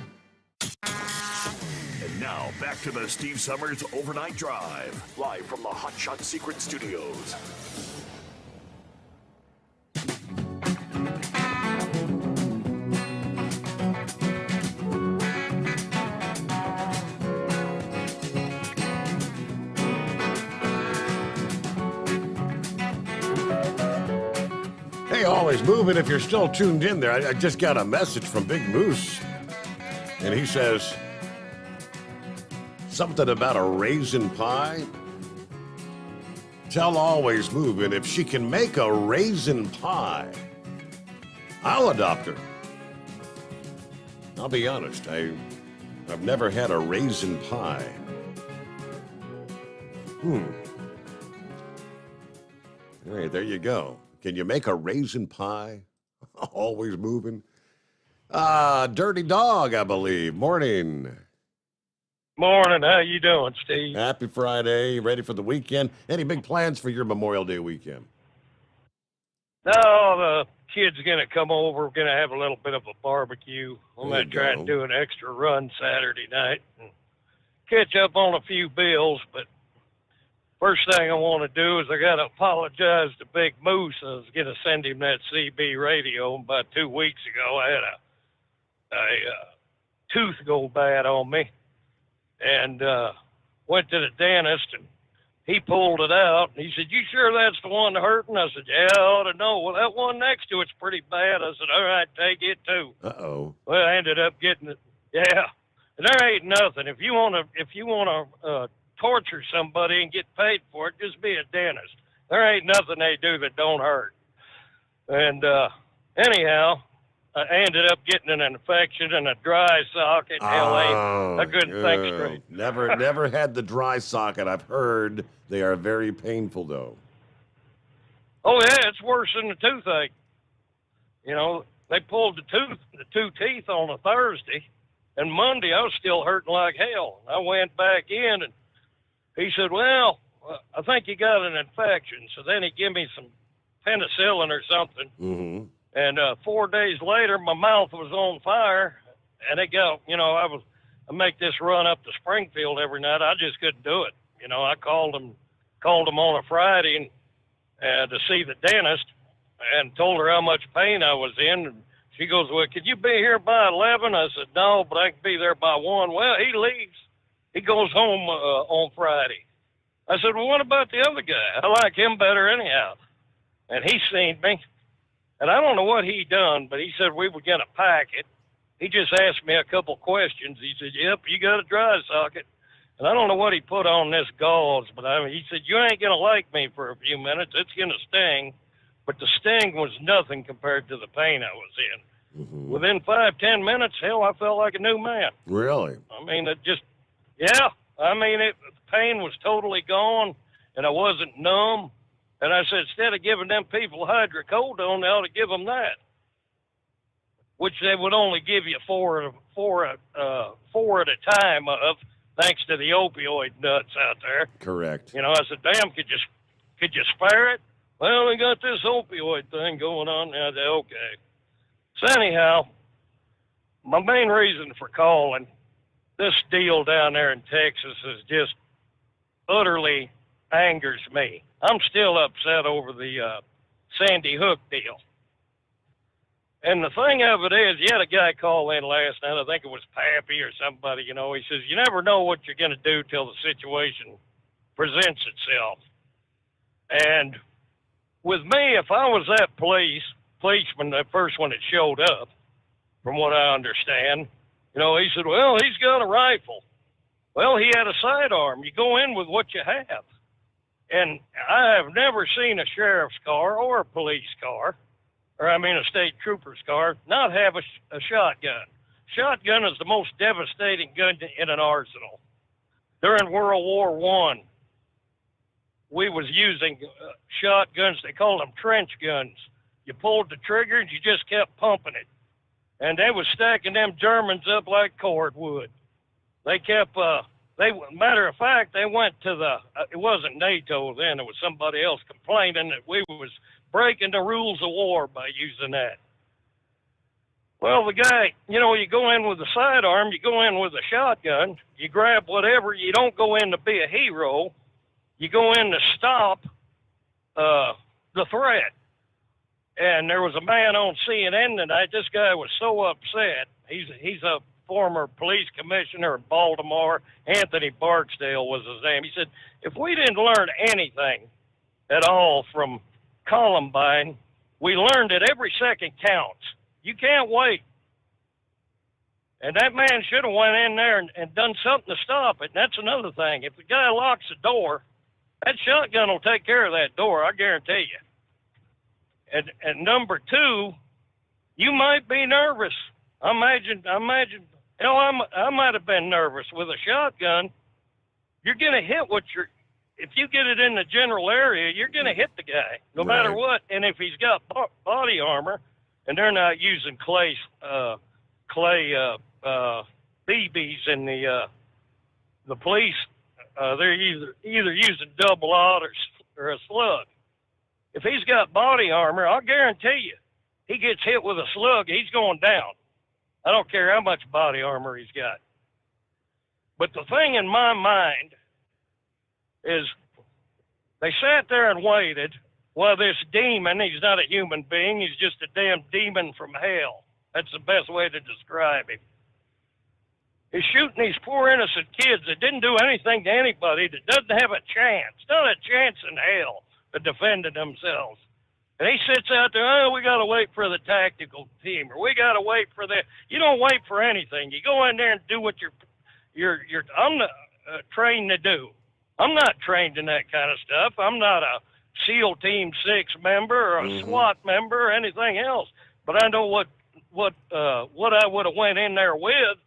And Now, back to the Steve Summers Overnight Drive, live from the Hot Shot Secret Studios. Hey, always moving if you're still tuned in there. I just got a message from Big Moose, and he says something about a raisin pie. Tell Always Moving if she can make a raisin pie, I'll adopt her. I'll be honest, I've never had a raisin pie. All right, there you go. Can you make a raisin pie? Always moving. Dirty Dog, I believe. Morning. Morning. How you doing, Steve? Happy Friday. Ready for the weekend? Any big plans for your Memorial Day weekend? No, the kid's going to come over. We're going to have a little bit of a barbecue. I'm going to try and do an extra run Saturday night and catch up on a few bills, but first thing I want to do is I got to apologize to Big Moose. I was going to send him that CB radio. About 2 weeks ago, I had a tooth go bad on me, and went to the dentist, and he pulled it out. And he said, "You sure that's the one hurting?" I said, "Yeah, I ought to know." "Well, that one next to it's pretty bad." I said, "All right, take it too." Uh-oh. Well, I ended up getting it. Yeah, there ain't nothing. If you want to torture somebody and get paid for it, just be a dentist. There ain't nothing they do that don't hurt. And anyhow, I ended up getting an infection and a dry socket. I couldn't think straight. Never had the dry socket. I've heard they are very painful, though. Oh yeah, it's worse than the toothache. You know, they pulled the two teeth on a Thursday, and Monday I was still hurting like hell. I went back in, and he said, "Well, I think you got an infection." So then he gave me some penicillin or something. Mm-hmm. And 4 days later, my mouth was on fire, and it got, I make this run up to Springfield every night. I just couldn't do it. I called him on a Friday to see the dentist, and told her how much pain I was in. And she goes, "Well, could you be here by 11? I said, "No, but I can be there by 1. Well, he leaves. He goes home on Friday. I said, "Well, what about the other guy? I like him better anyhow." And he seen me. And I don't know what he done, but he said we were going to pack it. He just asked me a couple questions. He said, "Yep, you got a dry socket." And I don't know what he put on this gauze, but he said, "You ain't going to like me for a few minutes. It's going to sting." But the sting was nothing compared to the pain I was in. Mm-hmm. Within 5-10 minutes, hell, I felt like a new man. Really? I mean, the pain was totally gone, and I wasn't numb. And I said, instead of giving them people hydrocodone, they ought to give them that, which they would only give you four at a time of, thanks to the opioid nuts out there. Correct. I said, "Damn, could you spare it?" "Well, we got this opioid thing going on." And I said, "Okay." So anyhow, my main reason for calling, this deal down there in Texas is just utterly angers me. I'm still upset over the Sandy Hook deal. And the thing of it is, you had a guy call in last night, I think it was Pappy or somebody, he says, "You never know what you're going to do till the situation presents itself." And with me, if I was that policeman, the first one that showed up, from what I understand, he said, "Well, he's got a rifle." Well, he had a sidearm. You go in with what you have. And I have never seen a sheriff's car or a police car, a state trooper's car, not have a shotgun. Shotgun is the most devastating gun in an arsenal. During World War I, we was using shotguns. They called them trench guns. You pulled the trigger and you just kept pumping it. And they was stacking them Germans up like cordwood. They kept, matter of fact, they went to it wasn't NATO then, it was somebody else complaining that we was breaking the rules of war by using that. Well, the guy, you go in with a sidearm, you go in with a shotgun, you grab whatever. You don't go in to be a hero. You go in to stop the threat. And there was a man on CNN tonight. This guy was so upset. He's a former police commissioner in Baltimore. Anthony Barksdale was his name. He said, if we didn't learn anything at all from Columbine, we learned that every second counts. You can't wait. And that man should have went in there and done something to stop it. And that's another thing. If the guy locks the door, that shotgun will take care of that door, I guarantee you. And number two, you might be nervous. I imagine, I might have been nervous. With a shotgun, you're going to hit if you get it in the general area, you're going to hit the guy, no matter what. And if he's got body armor, and they're not using clay BBs in the police, they're either using double aught or a slug. If he's got body armor, I'll guarantee you, he gets hit with a slug, he's going down. I don't care how much body armor he's got. But the thing in my mind is they sat there and waited while this demon, he's not a human being, he's just a damn demon from hell. That's the best way to describe him. He's shooting these poor innocent kids that didn't do anything to anybody, that doesn't have a chance, not a chance in hell of defending themselves. And he sits out there, oh, we got to wait for the tactical team, or we got to wait for the. You don't wait for anything. You go in there and do what I'm not trained to do. I'm not trained in that kind of stuff. I'm not a SEAL Team 6 member or a SWAT member or anything else. But I know what I would have went in there with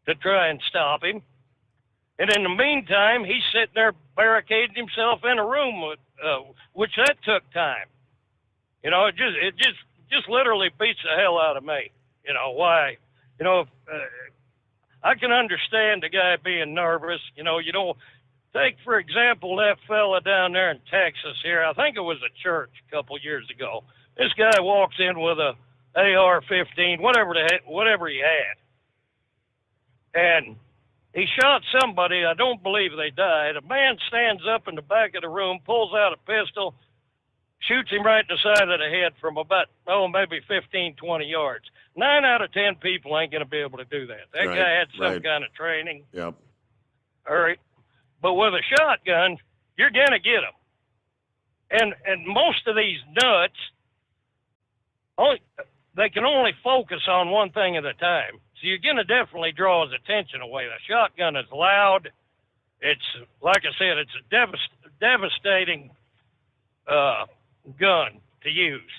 to try and stop him. And in the meantime, he's sitting there barricading himself in a room, which that took time. It just literally beats the hell out of me. Why? I can understand the guy being nervous. You don't take, for example, that fella down there in Texas here. I think it was a church a couple years ago. This guy walks in with a AR-15, whatever he had. And he shot somebody. I don't believe they died. A man stands up in the back of the room, pulls out a pistol, shoots him right in the side of the head from about, maybe 15, 20 yards. 9 out of 10 people ain't going to be able to do that. That guy had some kind of training. Yep. All right. But with a shotgun, you're going to get them. And most of these nuts, they can only focus on one thing at a time. So you're going to definitely draw his attention away. The shotgun is loud. It's, like I said, it's a devastating gun to use.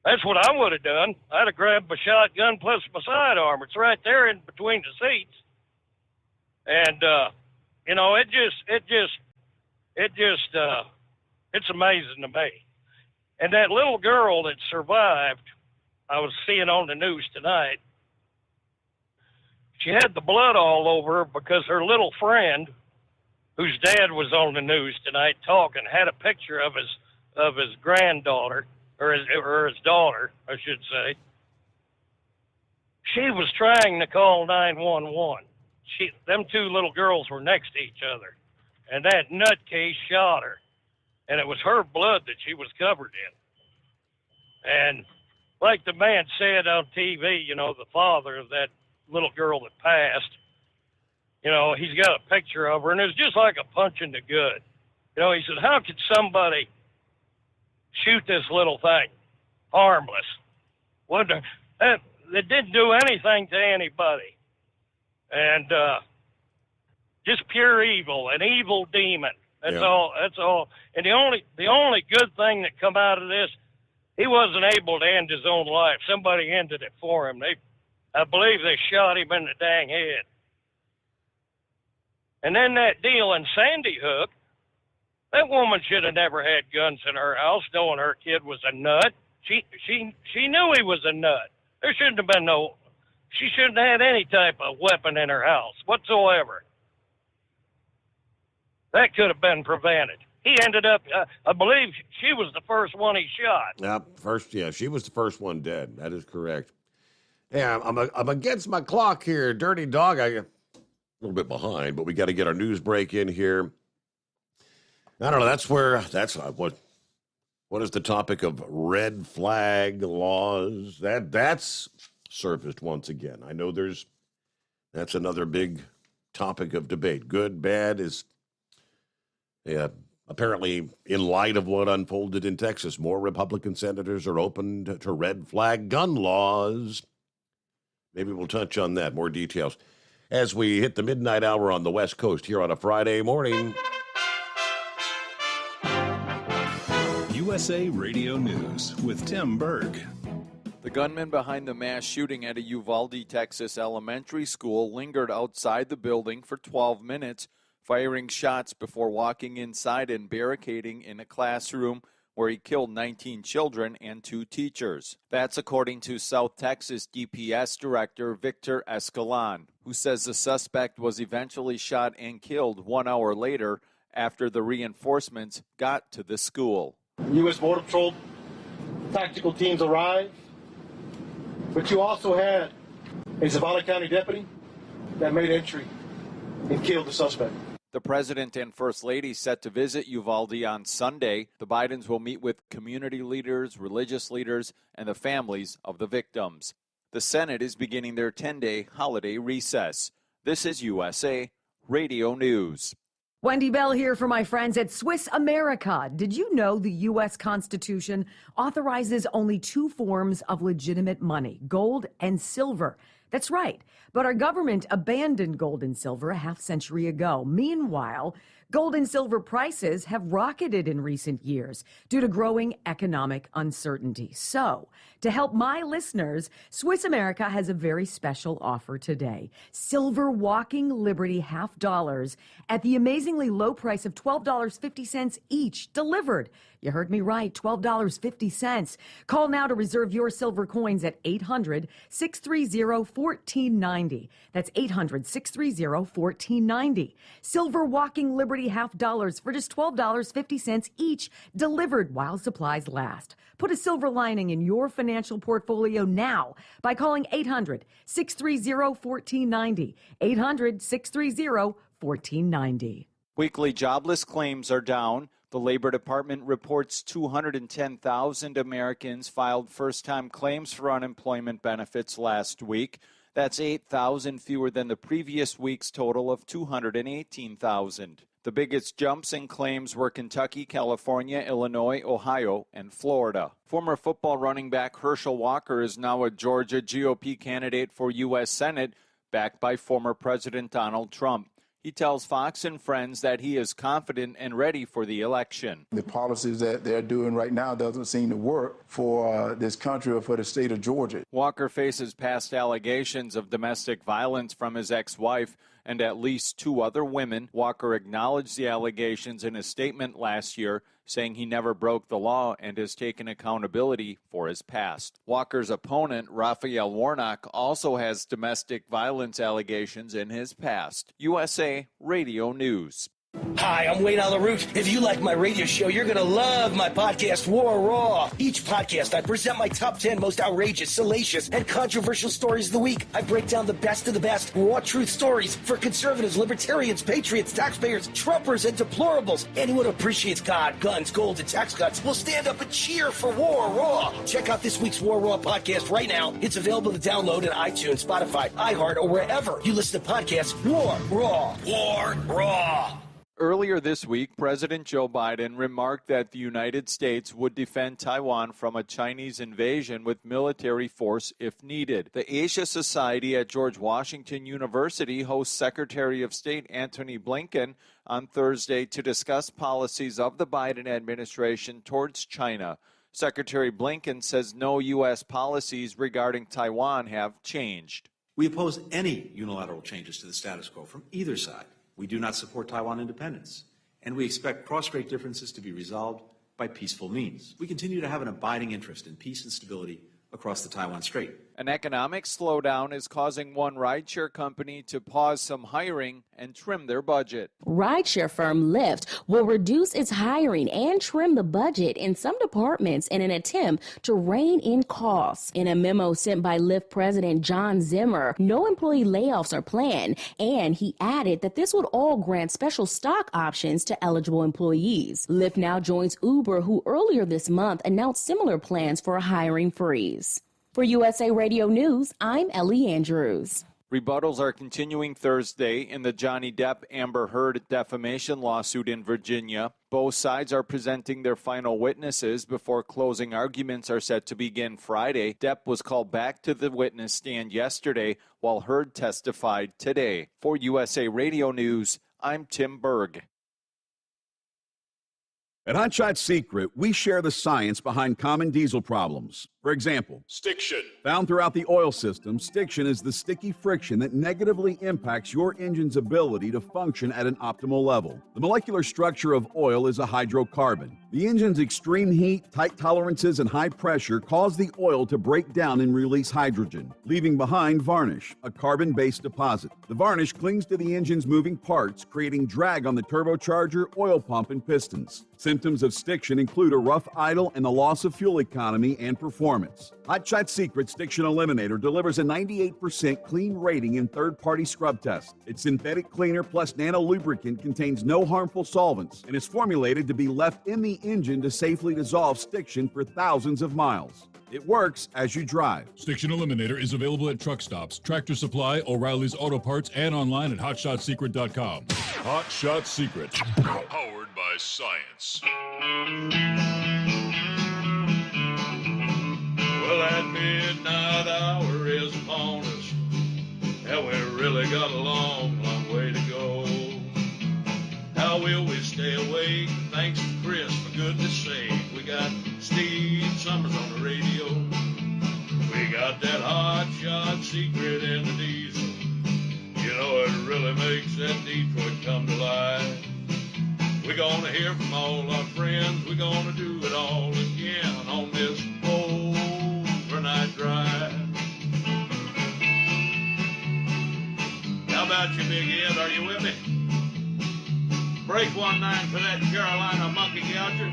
That's what I would have done. I'd have grabbed my shotgun plus my sidearm. It's right there in between the seats. And, it's amazing to me. And that little girl that survived, I was seeing on the news tonight, she had the blood all over her because her little friend, whose dad was on the news tonight talking, had a picture of his granddaughter, or his daughter, I should say. She was trying to call 911. Them two little girls were next to each other, and that nutcase shot her, and it was her blood that she was covered in. And like the man said on TV, the father of that little girl that passed, he's got a picture of her, and it's just like a punch in the gut. He said, how could somebody shoot this little thing? Harmless. It didn't do anything to anybody. And just pure evil, an evil demon. That's all. And the only good thing that come out of this, he wasn't able to end his own life. Somebody ended it for him. I believe they shot him in the dang head. And then that deal in Sandy Hook, that woman should have never had guns in her house, knowing her kid was a nut. She knew he was a nut. There shouldn't have been she shouldn't have had any type of weapon in her house whatsoever. That could have been prevented. He ended up, I believe she was the first one he shot. Yep, she was the first one dead. That is correct. Yeah, I'm against my clock here, Dirty Dog. I'm a little bit behind, but we got to get our news break in here. I don't know. What is the topic of red flag laws? That's surfaced once again. I know that's another big topic of debate. Good, bad is, apparently in light of what unfolded in Texas, more Republican senators are open to red flag gun laws. Maybe we'll touch on that, more details, as we hit the midnight hour on the West Coast here on a Friday morning. USA Radio News with Tim Berg. The gunman behind the mass shooting at a Uvalde, Texas elementary school lingered outside the building for 12 minutes, firing shots before walking inside and barricading in a classroom where he killed 19 children and 2 teachers. That's according to South Texas DPS Director Victor Escalon, who says the suspect was eventually shot and killed 1 hour later after the reinforcements got to the school. U.S. Border Patrol tactical teams arrived, but you also had a Zavala County deputy that made entry and killed the suspect. The president and first lady set to visit Uvalde on Sunday. The Bidens will meet with community leaders, religious leaders, and the families of the victims. The Senate is beginning their 10-day holiday recess. This is USA Radio News. Wendy Bell here for my friends at Swiss America. Did you know the U.S. Constitution authorizes only 2 forms of legitimate money, gold and silver? That's right. But our government abandoned gold and silver a half-century ago. Meanwhile, gold and silver prices have rocketed in recent years due to growing economic uncertainty. So, to help my listeners, Swiss America has a very special offer today. Silver Walking Liberty $half at the amazingly low price of $12.50 each, delivered. You heard me right, $12.50. Call now to reserve your silver coins at 800-630-1490. That's 800-630-1490. Silver Walking Liberty $half for just $12.50 each, delivered while supplies last. Put a silver lining in your financial portfolio now by calling 800-630-1490. 800-630-1490. Weekly jobless claims are down. The Labor Department reports 210,000 Americans filed first-time claims for unemployment benefits last week. That's 8,000 fewer than the previous week's total of 218,000. The biggest jumps in claims were Kentucky, California, Illinois, Ohio, and Florida. Former football running back Herschel Walker is now a Georgia GOP candidate for U.S. Senate, backed by former President Donald Trump. He tells Fox and Friends that he is confident and ready for the election. The policies that they're doing right now doesn't seem to work for this country or for the state of Georgia. Walker faces past allegations of domestic violence from his ex-wife and at least 2 other women. Walker acknowledged the allegations in a statement last year, saying he never broke the law and has taken accountability for his past. Walker's opponent, Raphael Warnock, also has domestic violence allegations in his past. USA Radio News. Hi, I'm Wayne LaRoute. If you like my radio show, you're going to love my podcast, War Raw. Each podcast, I present my top 10 most outrageous, salacious, and controversial stories of the week. I break down the best of the best raw truth stories for conservatives, libertarians, patriots, taxpayers, Trumpers, and deplorables. Anyone who appreciates God, guns, gold, and tax cuts will stand up and cheer for War Raw. Check out this week's War Raw podcast right now. It's available to download on iTunes, Spotify, iHeart, or wherever you listen to podcasts. War Raw. War Raw. Earlier this week, President Joe Biden remarked that the United States would defend Taiwan from a Chinese invasion with military force if needed. The Asia Society at George Washington University hosts Secretary of State Antony Blinken on Thursday to discuss policies of the Biden administration towards China. Secretary Blinken says no U.S. policies regarding Taiwan have changed. We oppose any unilateral changes to the status quo from either side. We do not support Taiwan independence, and we expect cross-strait differences to be resolved by peaceful means. We continue to have an abiding interest in peace and stability across the Taiwan Strait. An economic slowdown is causing one rideshare company to pause some hiring and trim their budget. Rideshare firm Lyft will reduce its hiring and trim the budget in some departments in an attempt to rein in costs. In a memo sent by Lyft President John Zimmer, no employee layoffs are planned, and he added that this would all grant special stock options to eligible employees. Lyft now joins Uber, who earlier this month announced similar plans for a hiring freeze. For USA Radio News, I'm Ellie Andrews. Rebuttals are continuing Thursday in the Johnny Depp-Amber Heard defamation lawsuit in Virginia. Both sides are presenting their final witnesses before closing arguments are set to begin Friday. Depp was called back to the witness stand yesterday, while Heard testified today. For USA Radio News, I'm Tim Berg. At Hotshot Secret, we share the science behind common diesel problems. For example, stiction. Found throughout the oil system, stiction is the sticky friction that negatively impacts your engine's ability to function at an optimal level. The molecular structure of oil is a hydrocarbon. The engine's extreme heat, tight tolerances, and high pressure cause the oil to break down and release hydrogen, leaving behind varnish, a carbon-based deposit. The varnish clings to the engine's moving parts, creating drag on the turbocharger, oil pump, and pistons. Symptoms of stiction include a rough idle and the loss of fuel economy and performance. Hotshot Secret Stiction Eliminator delivers a 98% clean rating in third-party scrub tests. Its synthetic cleaner plus nano lubricant contains no harmful solvents and is formulated to be left in the engine to safely dissolve stiction for thousands of miles. It works as you drive. Stiction Eliminator is available at truck stops, Tractor Supply, O'Reilly's Auto Parts, and online at HotShotSecret.com. Hot Shot Secret. Powered by science. Well, that midnight hour is upon us, and we really got a long, long way to go. How will we stay awake? Thanks to Chris, for goodness sake. We got Steve Summers on the radio. We got that hot shot secret in the diesel. You know, it really makes that Detroit come to life. We're gonna hear from all our friends. We're gonna do it all again on this overnight drive. How about you, Big Ed? Are you with me? Break 1-9 for that Carolina monkey gouger.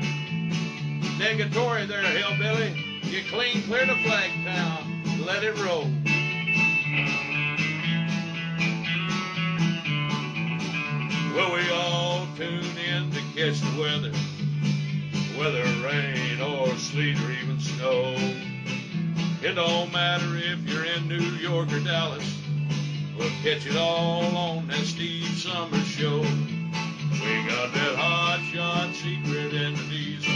Negatory there, hillbilly. You clean clear to Flagtown. Let it roll. Well, we all tune in to catch the weather. Whether rain or sleet or even snow. It don't matter if you're in New York or Dallas. We'll catch it all on that Steve Summers show. We got that hot shot secret in the diesel.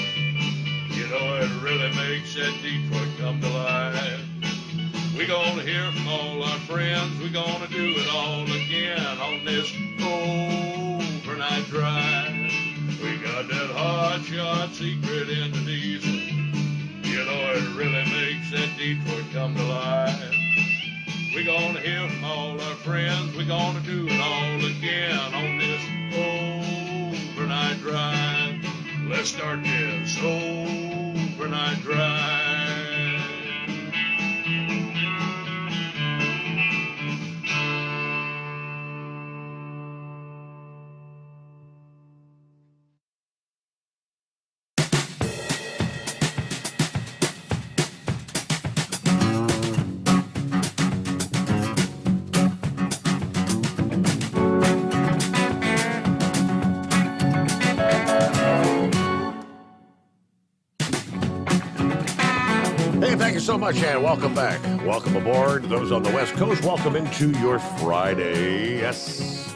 You know, it really makes that Detroit come to life. We're gonna hear from all our friends. We're gonna do it all again on this overnight drive. We got that hot shot secret in the diesel. You know, it really makes that Detroit come to life. We're gonna hear from all our friends. We're gonna do it all again on this overnight drive. Let's start this overnight drive. So much, and welcome back. Welcome aboard. Those on the West Coast, welcome into your Friday. Yes.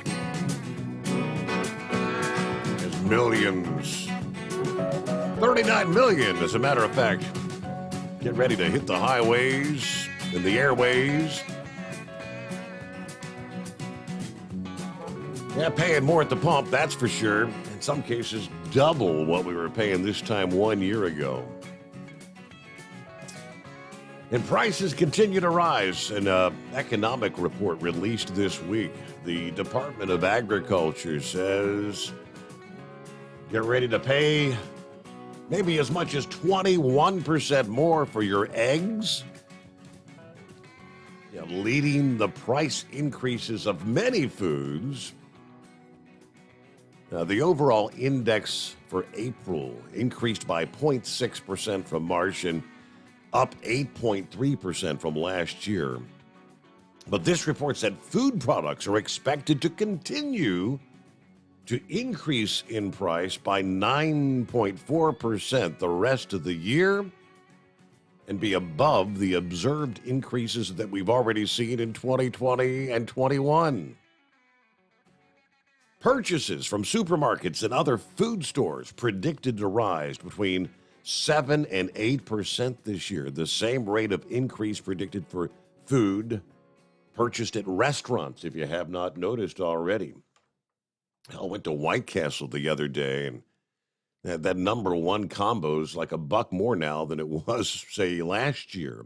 There's millions. 39 million, as a matter of fact. Get ready to hit the highways and the airways. Yeah, paying more at the pump, that's for sure. In some cases, double what we were paying this time 1 year ago. And prices continue to rise. An economic report released this week. The Department of Agriculture says get ready to pay maybe as much as 21% more for your eggs, leading the price increases of many foods. The overall index for April increased by 0.6% from March and up 8.3% from last year. But this report said food products are expected to continue to increase in price by 9.4% the rest of the year and be above the observed increases that we've already seen in 2020 and 21. Purchases from supermarkets and other food stores predicted to rise between 7 and 8% this year, the same rate of increase predicted for food purchased at restaurants, if you have not noticed already. I went to White Castle the other day, and that number one combo is like $1 more now than it was, say, last year.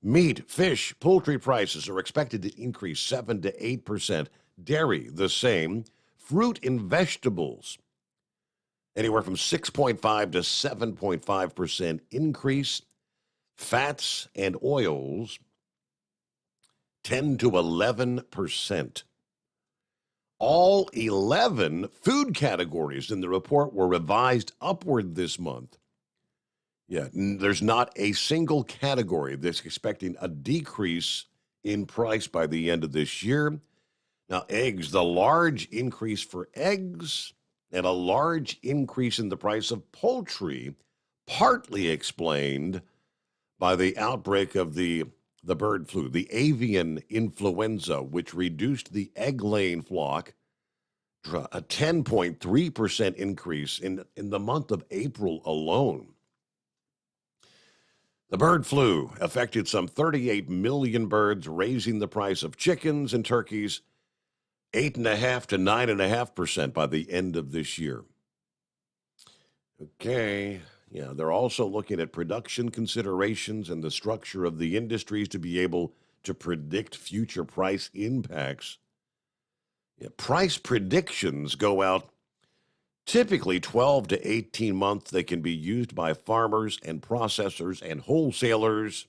Meat, fish, poultry prices are expected to increase 7 to 8%. Dairy, the same. Fruit and vegetables, anywhere from 6.5 to 7.5% increase. Fats and oils, 10 to 11%. All 11 food categories in the report were revised upward this month. There's not a single category that's expecting a decrease in price by the end of this year. Now, eggs, the large increase for eggs and a large increase in the price of poultry, partly explained by the outbreak of the bird flu, the avian influenza, which reduced the egg-laying flock, a 10.3% increase in the month of April alone. The bird flu affected some 38 million birds, raising the price of chickens and turkeys 8.5% to 9.5% by the end of this year. Okay. They're also looking at production considerations and the structure of the industries to be able to predict future price impacts. Price predictions go out typically 12 to 18 months. They can be used by farmers and processors and wholesalers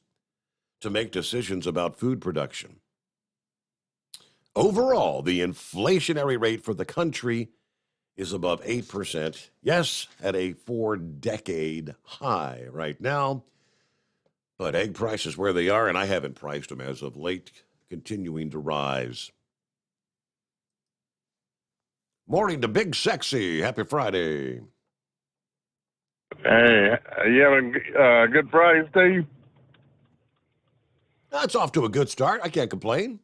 to make decisions about food production. Overall, the inflationary rate for the country is above 8%. Yes, at a 4-decade high right now. But egg prices where they are, and I haven't priced them as of late, continuing to rise. Morning to Big Sexy. Happy Friday. Hey, you having a good Friday, Steve? That's off to a good start. I can't complain.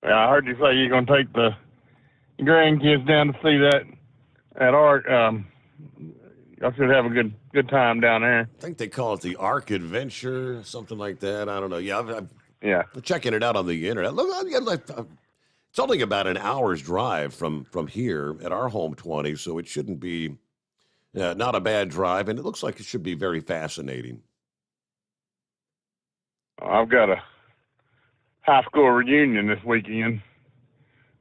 Yeah, I heard you say you're going to take the grandkids down to see that Ark. Y'all should have a good time down there. I think they call it the Ark Adventure, something like that. I don't know. I'm checking it out on the internet. Look, it's only about an hour's drive from here at our home 20, so it shouldn't be not a bad drive, and it looks like it should be very fascinating. I've got a high school reunion this weekend.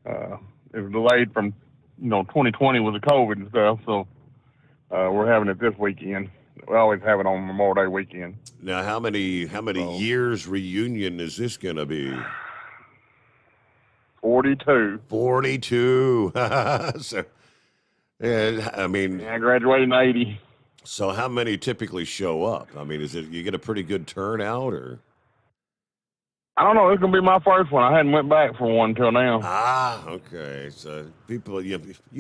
It was delayed from 2020 with the COVID and stuff, so we're having it this weekend. We always have it on Memorial Day weekend. Now, how many years reunion is this going to be? 42. 42. So, I graduated in 80. So how many typically show up? I mean, is it you get a pretty good turnout, or? I don't know. It's going to be my first one. I hadn't went back for one until now. Ah, okay. So people, you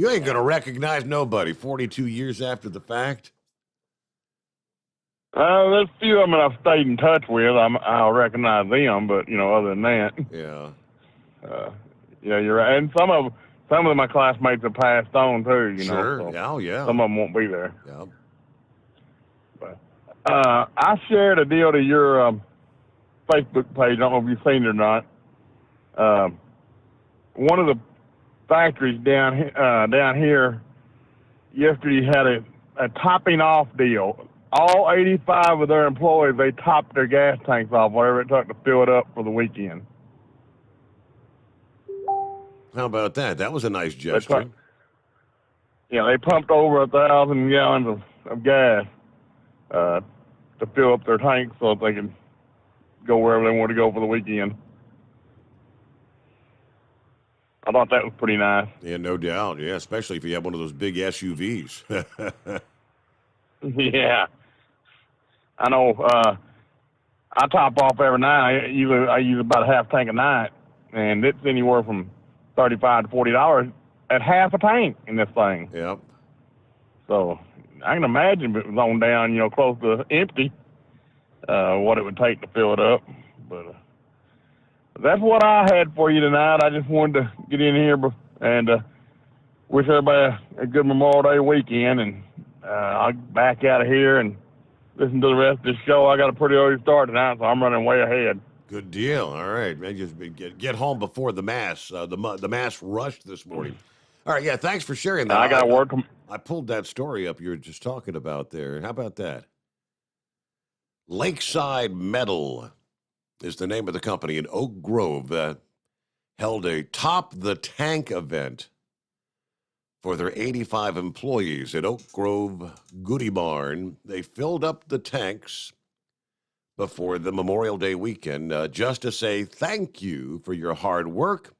ain't going to recognize nobody 42 years after the fact. There's a few of them that I've stayed in touch with. I'll recognize them, but other than that, yeah, you're right. And some of my classmates have passed on too. Sure. So yeah. Some of them won't be there. Yeah. But I shared a deal to your Facebook page. I don't know if you've seen it or not. One of the factories down here yesterday had a topping off deal. All 85 of their employees, they topped their gas tanks off, whatever it took to fill it up for the weekend. How about that? That was a nice gesture. They pumped over 1,000 gallons of gas to fill up their tanks so they can go wherever they want to go for the weekend. I thought that was pretty nice. Yeah, no doubt. Yeah, especially if you have one of those big SUVs. Yeah. I know. I top off every night. I use about a half tank a night, and it's anywhere from $35 to $40 at half a tank in this thing. Yep. So I can imagine if it was on down, close to empty, what it would take to fill it up. But that's what I had for you tonight. I just wanted to get in here and wish everybody a good Memorial Day weekend. And I'll back out of here and listen to the rest of the show. I got a pretty early start tonight, so I'm running way ahead. Good deal. All right, man. Just get home before the mass. The mass rush this morning. All right, yeah. Thanks for sharing that. I got to work. I pulled that story up you were just talking about there. How about that? Lakeside Metal is the name of the company in Oak Grove that held a Top the Tank event for their 85 employees at Oak Grove Goody Barn. They filled up the tanks before the Memorial Day weekend just to say thank you for your hard work,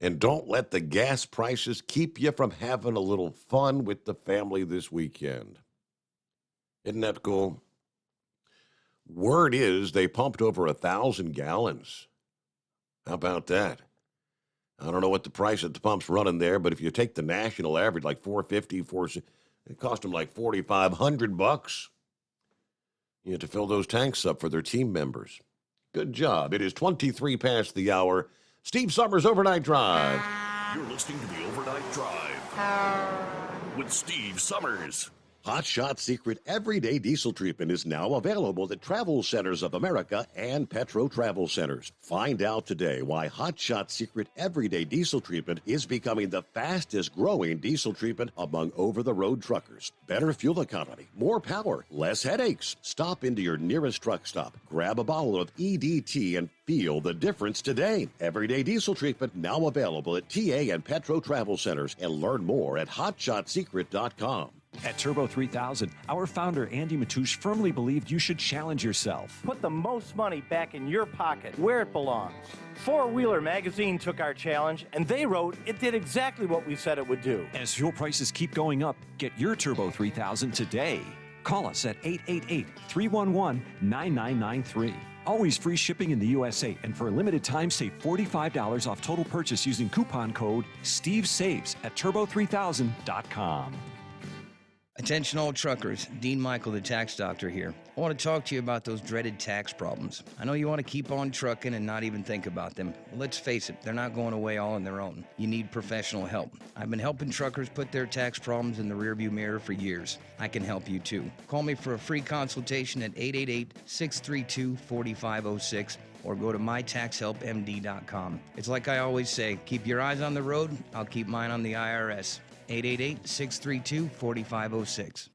and don't let the gas prices keep you from having a little fun with the family this weekend. Isn't that cool? Word is they pumped over 1,000 gallons. How about that? I don't know what the price at the pump's running there, but if you take the national average, like $450, it cost them like $4,500 to fill those tanks up for their team members. Good job. It is 23 past the hour. Steve Summers Overnight Drive. You're listening to the Overnight Drive with Steve Summers. Hot Shot Secret Everyday Diesel Treatment is now available at Travel Centers of America and Petro Travel Centers. Find out today why Hot Shot Secret Everyday Diesel Treatment is becoming the fastest growing diesel treatment among over-the-road truckers. Better fuel economy, more power, less headaches. Stop into your nearest truck stop, grab a bottle of EDT, and feel the difference today. Everyday Diesel Treatment now available at TA and Petro Travel Centers, and learn more at hotshotsecret.com. At Turbo 3000, our founder Andy Matoush firmly believed you should challenge yourself. Put the most money back in your pocket, where it belongs. Four Wheeler Magazine took our challenge, and they wrote it did exactly what we said it would do. As fuel prices keep going up, get your Turbo 3000 today. Call us at 888-311-9993. Always free shipping in the USA, and for a limited time, save $45 off total purchase using coupon code STEVESAVES at turbo3000.com. Attention all truckers, Dean Michael, the tax doctor here. I want to talk to you about those dreaded tax problems. I know you want to keep on trucking and not even think about them. Well, let's face it, they're not going away all on their own. You need professional help. I've been helping truckers put their tax problems in the rearview mirror for years. I can help you too. Call me for a free consultation at 888-632-4506 or go to mytaxhelpmd.com. It's like I always say, keep your eyes on the road, I'll keep mine on the IRS. 888-632-4506.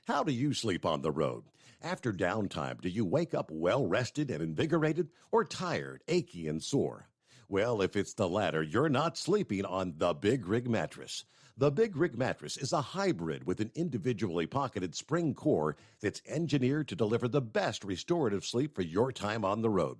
How do you sleep on the road? After downtime, do you wake up well-rested and invigorated, or tired, achy, and sore? Well, if it's the latter, you're not sleeping on the Big Rig Mattress. The Big Rig Mattress is a hybrid with an individually pocketed spring core that's engineered to deliver the best restorative sleep for your time on the road.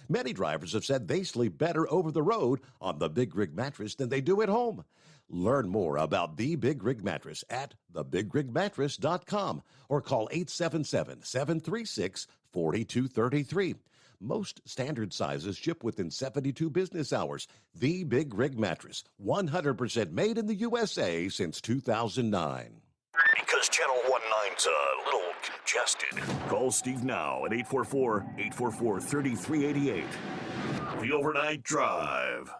Many drivers have said they sleep better over the road on the Big Rig Mattress than they do at home. Learn more about the Big Rig Mattress at thebigrigmattress.com or call 877-736-4233. Most standard sizes ship within 72 business hours. The Big Rig Mattress, 100% made in the USA since 2009. Because Channel 19's a little congested. Call Steve now at 844-844-3388. The Overnight Drive.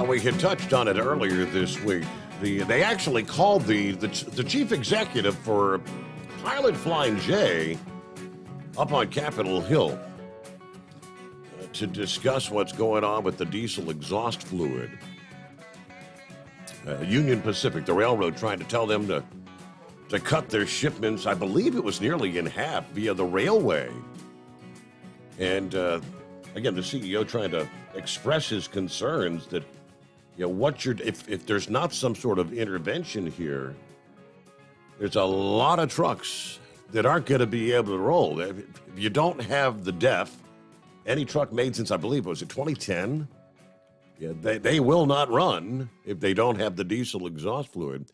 We had touched on it earlier this week. They actually called the chief executive for Pilot Flying J up on Capitol Hill to discuss what's going on with the diesel exhaust fluid. Union Pacific, the railroad, trying to tell them to cut their shipments. I believe it was nearly in half via the railway. And again, the CEO trying to express his concerns that, if there's not some sort of intervention here, there's a lot of trucks that aren't going to be able to roll. If you don't have the DEF, any truck made since, I believe, was it 2010? Yeah, they will not run if they don't have the diesel exhaust fluid.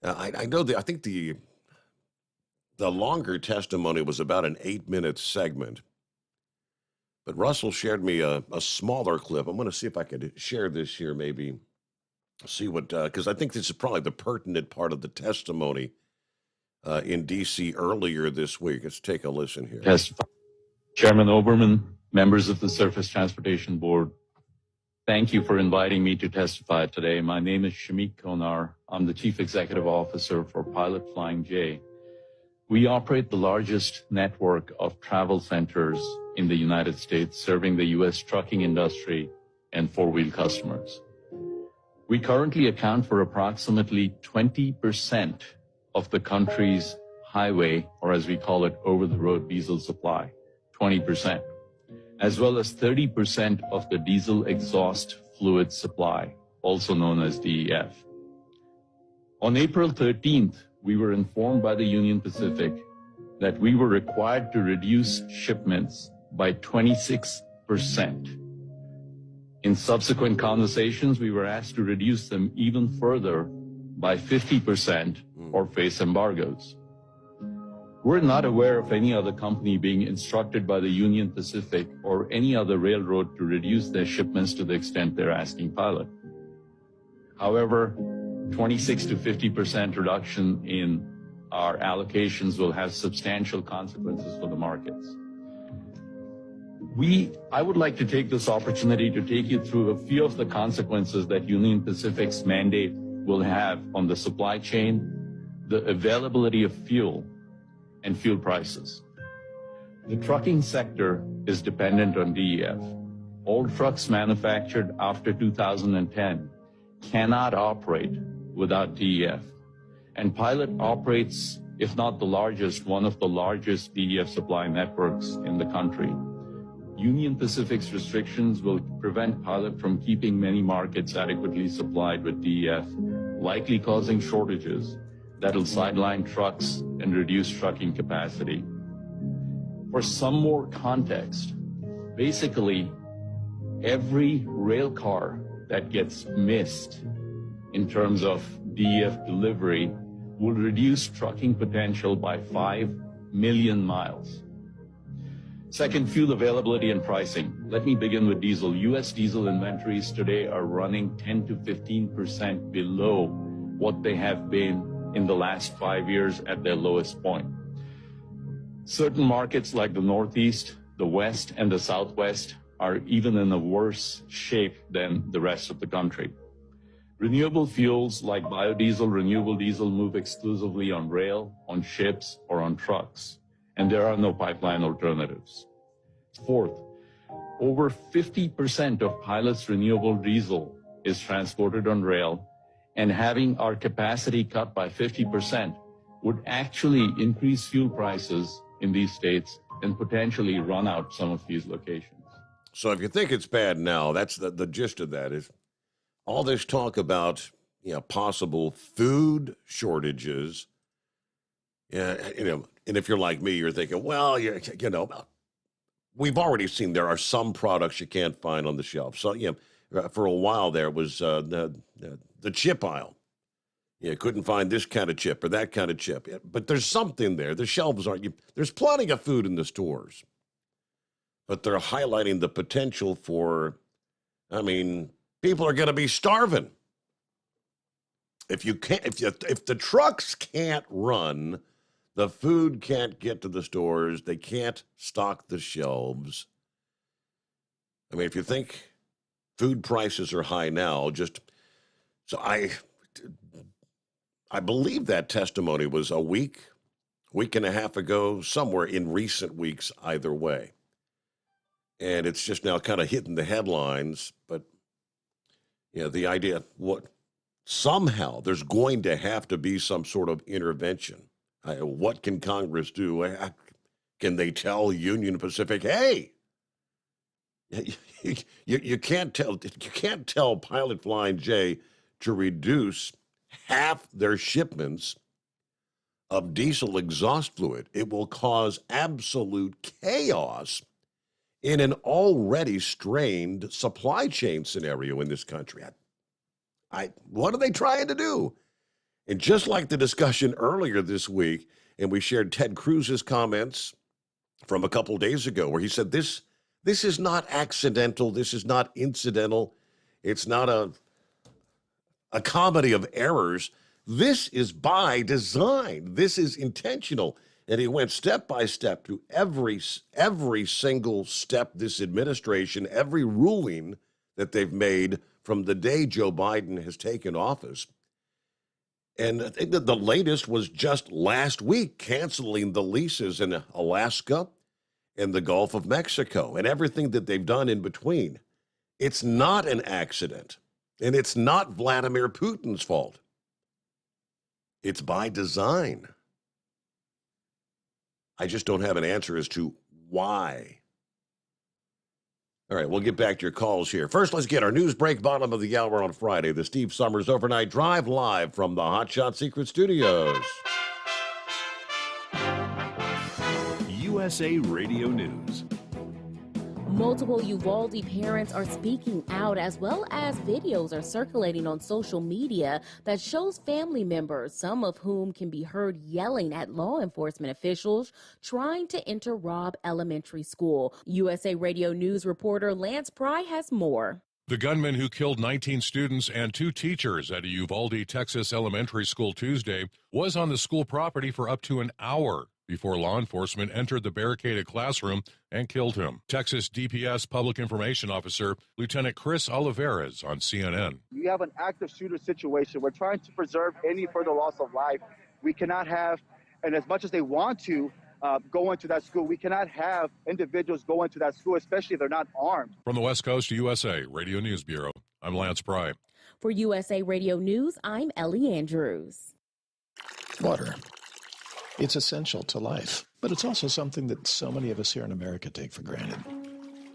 I know I think the longer testimony was about an 8-minute segment. But Russell shared me a smaller clip. I'm going to see if I could share this here, maybe. See what, because I think this is probably the pertinent part of the testimony in D.C. earlier this week. Let's take a listen here. Testify. Chairman Oberman, members of the Surface Transportation Board, thank you for inviting me to testify today. My name is Shamik Konar. I'm the Chief Executive Officer for Pilot Flying J. We operate the largest network of travel centers in the United States, serving the U.S. trucking industry and four-wheel customers. We currently account for approximately 20% of the country's highway, or as we call it, over-the-road diesel supply, 20%, as well as 30% of the diesel exhaust fluid supply, also known as DEF. On April 13th, we were informed by the Union Pacific that we were required to reduce shipments by 26%. In subsequent conversations, we were asked to reduce them even further by 50% or face embargoes. We're not aware of any other company being instructed by the Union Pacific or any other railroad to reduce their shipments to the extent they're asking Pilot. However, 26 to 50% reduction in our allocations will have substantial consequences for the markets. I would like to take this opportunity to take you through a few of the consequences that Union Pacific's mandate will have on the supply chain, the availability of fuel, and fuel prices. The trucking sector is dependent on DEF. All trucks manufactured after 2010 cannot operate without DEF. And Pilot operates, if not the largest, one of the largest DEF supply networks in the country. Union Pacific's restrictions will prevent Pilot from keeping many markets adequately supplied with DEF, likely causing shortages that'll sideline trucks and reduce trucking capacity. For some more context, basically, every rail car that gets missed in terms of DEF delivery will reduce trucking potential by 5 million miles. Second, fuel availability and pricing. Let me begin with diesel. U.S. diesel inventories today are running 10 to 15% below what they have been in the last 5 years at their lowest point. Certain markets like the Northeast, the West, and the Southwest are even in a worse shape than the rest of the country. Renewable fuels like biodiesel, renewable diesel move exclusively on rail, on ships, or on trucks, and there are no pipeline alternatives. Fourth, over 50% of Pilot's renewable diesel is transported on rail, and having our capacity cut by 50% would actually increase fuel prices in these states and potentially run out some of these locations. So if you think it's bad now, that's the gist of that is all this talk about possible food shortages. And if you're like me, you're thinking, well, we've already seen there are some products you can't find on the shelf. So for a while there was the chip aisle. You couldn't find this kind of chip or that kind of chip. But there's something there. The shelves aren't. There's plenty of food in the stores. But they're highlighting the potential for, people are going to be starving. If the trucks can't run, the food can't get to the stores, they can't stock the shelves. If you think food prices are high now, I believe that testimony was a week and a half ago, somewhere in recent weeks either way. And it's just now kind of hitting the headlines, but the idea, somehow there's going to have to be some sort of intervention. What can Congress do? Can they tell Union Pacific, hey, you can't tell Pilot Flying J to reduce half their shipments of diesel exhaust fluid. It will cause absolute chaos in an already strained supply chain scenario in this country. What are they trying to do? And just like the discussion earlier this week, and we shared Ted Cruz's comments from a couple days ago where he said this is not accidental, this is not incidental, it's not a comedy of errors. This is by design. This is intentional. And he went step by step through every single step this administration, every ruling that they've made from the day Joe Biden has taken office. And I think that the latest was just last week, canceling the leases in Alaska and the Gulf of Mexico and everything that they've done in between. It's not an accident, and it's not Vladimir Putin's fault. It's by design. I just don't have an answer as to why. All right, we'll get back to your calls here. First, let's get our news break, bottom of the hour on Friday. The Steve Summers Overnight Drive live from the Hot Shot Secret Studios. USA Radio News. Multiple Uvalde parents are speaking out, as well as videos are circulating on social media that shows family members, some of whom can be heard yelling at law enforcement officials trying to enter Robb Elementary School. USA Radio News reporter Lance Pry has more. The gunman who killed 19 students and 2 teachers at a Uvalde, Texas elementary school Tuesday was on the school property for up to an hour before law enforcement entered the barricaded classroom and killed him. Texas DPS Public Information Officer Lieutenant Chris Olivares on CNN. You have an active shooter situation. We're trying to preserve any further loss of life. We cannot have, and as much as they want to go into that school, we cannot have individuals go into that school, especially if they're not armed. From the West Coast USA Radio News Bureau, I'm Lance Pry. For USA Radio News, I'm Ellie Andrews. Water. It's essential to life, but it's also something that so many of us here in America take for granted.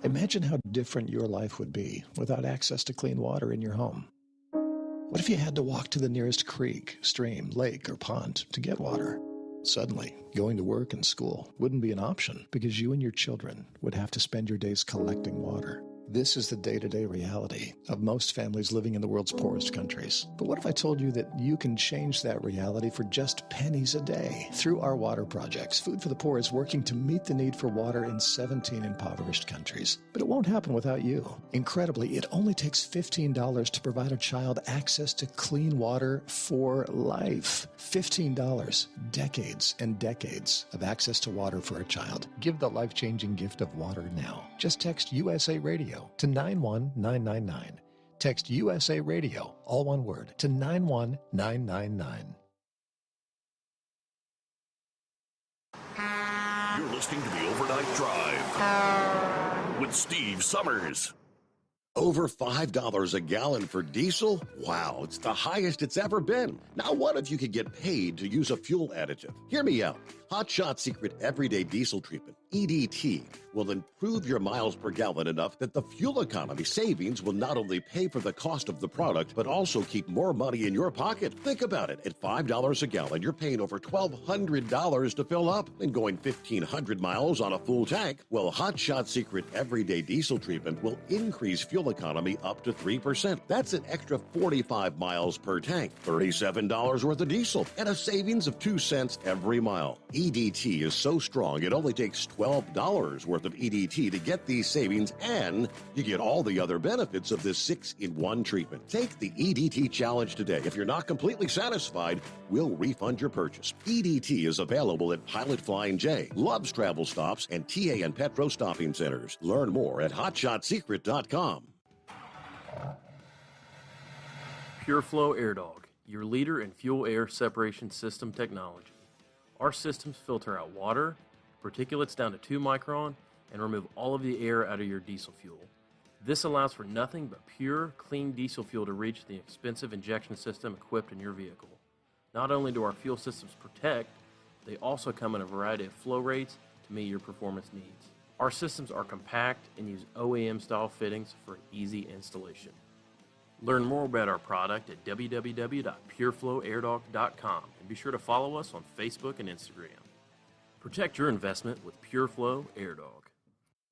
Imagine how different your life would be without access to clean water in your home. What if you had to walk to the nearest creek, stream, lake, or pond to get water? Suddenly, going to work and school wouldn't be an option because you and your children would have to spend your days collecting water. This is the day-to-day reality of most families living in the world's poorest countries. But what if I told you that you can change that reality for just pennies a day? Through our water projects, Food for the Poor is working to meet the need for water in 17 impoverished countries. But it won't happen without you. Incredibly, it only takes $15 to provide a child access to clean water for life. $15, decades and decades of access to water for a child. Give the life-changing gift of water now. Just text USA Radio to 91999. Text USA Radio, all one word, to 91999. You're listening to the Overnight Drive with Steve Summers. Over $5 a gallon for diesel? Wow, it's the highest it's ever been. Now what if you could get paid to use a fuel additive? Hear me out. Hot Shot Secret Everyday Diesel Treatment, EDT, will improve your miles per gallon enough that the fuel economy savings will not only pay for the cost of the product, but also keep more money in your pocket. Think about it. At $5 a gallon, you're paying over $1,200 to fill up and going 1,500 miles on a full tank. Well, Hot Shot Secret Everyday Diesel Treatment will increase fuel economy up to 3%. That's an extra 45 miles per tank, $37 worth of diesel, and a savings of 2 cents every mile. EDT is so strong, it only takes $12 worth of EDT to get these savings, and you get all the other benefits of this 6-in-1 treatment. Take the EDT challenge today. If you're not completely satisfied, we'll refund your purchase. EDT is available at Pilot Flying J, Love's Travel Stops, and TA and Petro Stopping Centers. Learn more at hotshotsecret.com. Pureflow Airdog, your leader in fuel air separation system technology. Our systems filter out water, particulates down to 2 micron, and remove all of the air out of your diesel fuel. This allows for nothing but pure, clean diesel fuel to reach the expensive injection system equipped in your vehicle. Not only do our fuel systems protect, they also come in a variety of flow rates to meet your performance needs. Our systems are compact and use OEM-style fittings for an easy installation. Learn more about our product at www.pureflowairdog.com and be sure to follow us on Facebook and Instagram. Protect your investment with Pureflow Airdog.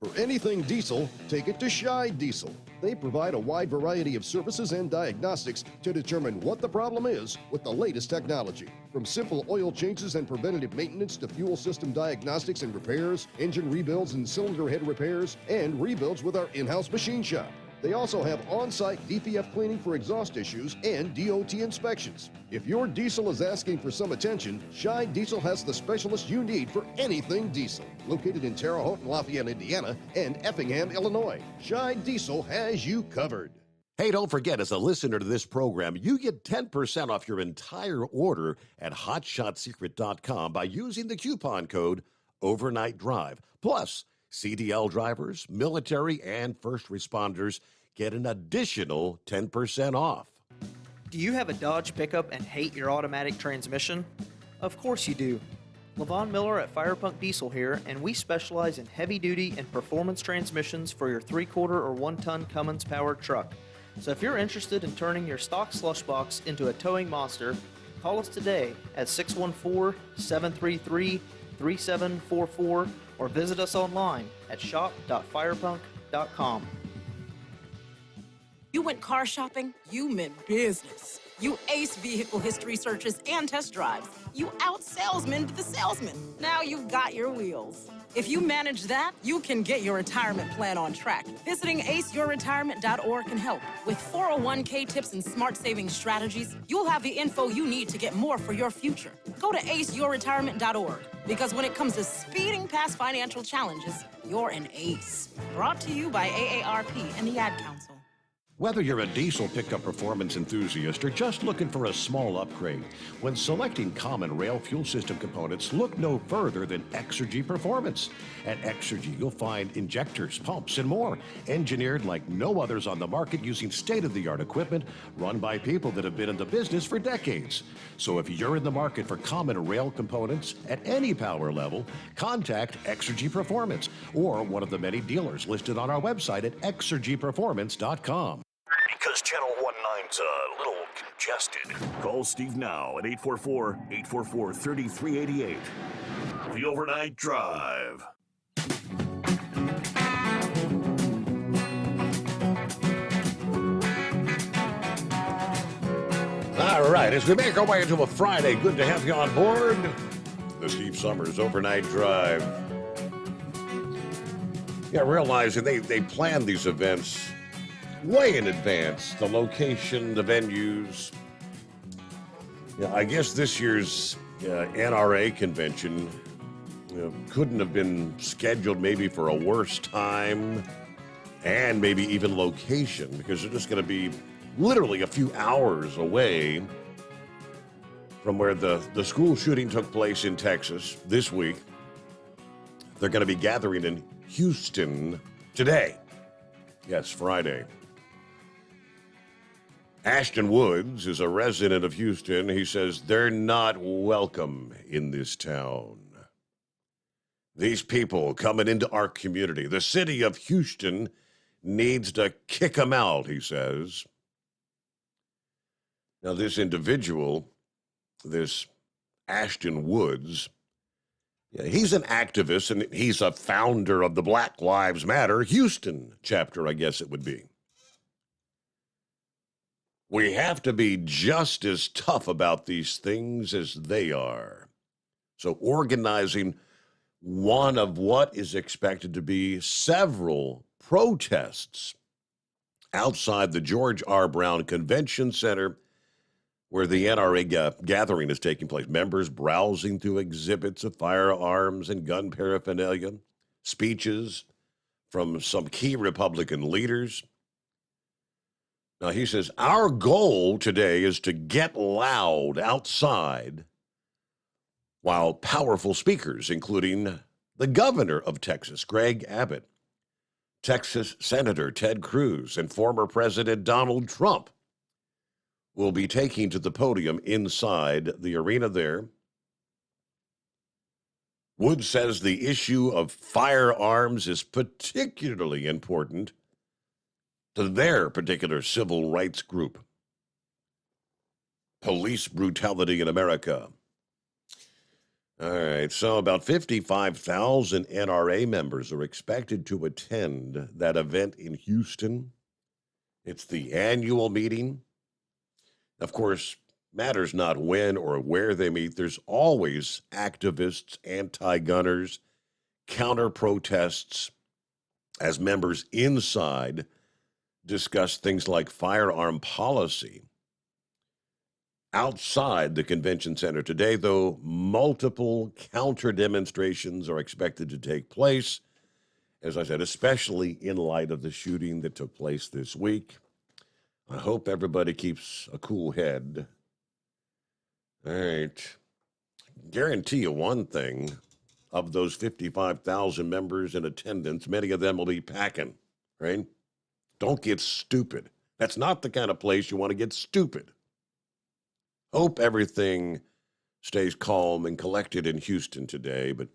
For anything diesel, take it to Scheid Diesel. They provide a wide variety of services and diagnostics to determine what the problem is with the latest technology. From simple oil changes and preventative maintenance to fuel system diagnostics and repairs, engine rebuilds and cylinder head repairs, and rebuilds with our in-house machine shop. They also have on-site DPF cleaning for exhaust issues and DOT inspections. If your diesel is asking for some attention, Scheid Diesel has the specialist you need for anything diesel. Located in Terre Haute and Lafayette, Indiana, and Effingham, Illinois, Scheid Diesel has you covered. Hey, don't forget, as a listener to this program, you get 10% off your entire order at hotshotsecret.com by using the coupon code Overnight Drive. Plus, CDL drivers, military, and first responders get an additional 10% off. Do you have a Dodge pickup and hate your automatic transmission? Of course you do. LaVon Miller at Firepunk Diesel here, and we specialize in heavy-duty and performance transmissions for your 3-quarter or 1-ton Cummins-powered truck. So if you're interested in turning your stock slush box into a towing monster, call us today at 614-733-3744 or visit us online at shop.firepunk.com. You went car shopping, you meant business. You ace vehicle history searches and test drives. You out-salesman the salesman. Now you've got your wheels. If you manage that, you can get your retirement plan on track. Visiting aceyourretirement.org can help. With 401k tips and smart saving strategies, you'll have the info you need to get more for your future. Go to aceyourretirement.org, because when it comes to speeding past financial challenges, you're an ace. Brought to you by AARP and the Ad Council. Whether you're a diesel pickup performance enthusiast or just looking for a small upgrade, when selecting common rail fuel system components, look no further than Exergy Performance. At Exergy, you'll find injectors, pumps, and more, engineered like no others on the market using state-of-the-art equipment run by people that have been in the business for decades. So if you're in the market for common rail components at any power level, contact Exergy Performance or one of the many dealers listed on our website at exergyperformance.com. Because Channel 19's a little congested. Call Steve now at 844-844-3388. The Overnight Drive. All right, as we make our way into a Friday, good to have you on board. The Steve Summers Overnight Drive. Yeah, realizing they plan these events way in advance, the location, the venues. Yeah, I guess this year's NRA convention couldn't have been scheduled maybe for a worse time and maybe even location, because they're just going to be literally a few hours away from where the school shooting took place in Texas this week. They're going to be gathering in Houston today. Yes, Friday. Ashton Woods is a resident of Houston. He says they're not welcome in this town. These people coming into our community, the city of Houston, needs to kick them out, he says. Now, this individual, this Ashton Woods, he's an activist, and he's a founder of the Black Lives Matter Houston chapter, I guess it would be. We have to be just as tough about these things as they are. So organizing one of what is expected to be several protests outside the George R. Brown Convention Center, where the NRA gathering is taking place. Members browsing through exhibits of firearms and gun paraphernalia, speeches from some key Republican leaders. Now, he says, our goal today is to get loud outside while powerful speakers, including the governor of Texas, Greg Abbott, Texas Senator Ted Cruz, and former President Donald Trump, will be taking to the podium inside the arena there. Woods says the issue of firearms is particularly important to their particular civil rights group. Police brutality in America. All right, so about 55,000 NRA members are expected to attend that event in Houston. It's the annual meeting. Of course, matters not when or where they meet. There's always activists, anti-gunners, counter-protests as members inside discuss things like firearm policy. Outside the convention center today, though, multiple counter demonstrations are expected to take place. As I said, especially in light of the shooting that took place this week. I hope everybody keeps a cool head. All right. Guarantee you one thing. Of those 55,000 members in attendance, many of them will be packing, right? Don't get stupid. That's not the kind of place you want to get stupid. Hope everything stays calm and collected in Houston today, but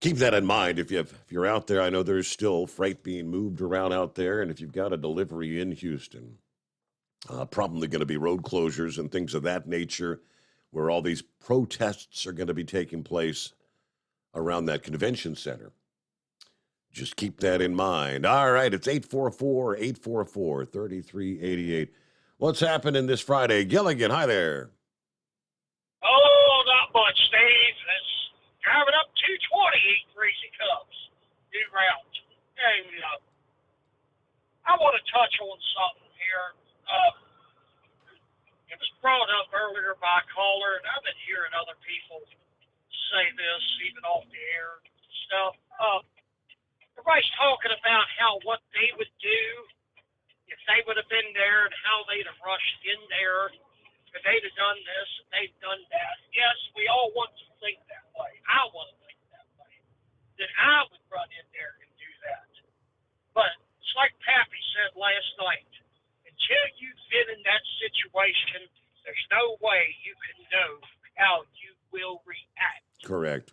keep that in mind if you're out there. I know there's still freight being moved around out there, and if you've got a delivery in Houston, probably going to be road closures and things of that nature, where all these protests are going to be taking place around that convention center. Just keep that in mind. All right, it's 844-844-3388. What's happening this Friday? Gilligan, hi there. Oh, not much, Steve. It's driving up 220, eating greasy cups. New route. Hey, I want to touch on something here. It was brought up earlier by a caller, and I've been hearing other people say this, even off the air stuff. Everybody's talking about what they would do if they would have been there and how they'd have rushed in there, if they'd have done this and they'd done that. Yes, we all want to think that way. I want to think that way. That I would run in there and do that. But it's like Pappy said last night. Until you've been in that situation, there's no way you can know how you will react. Correct.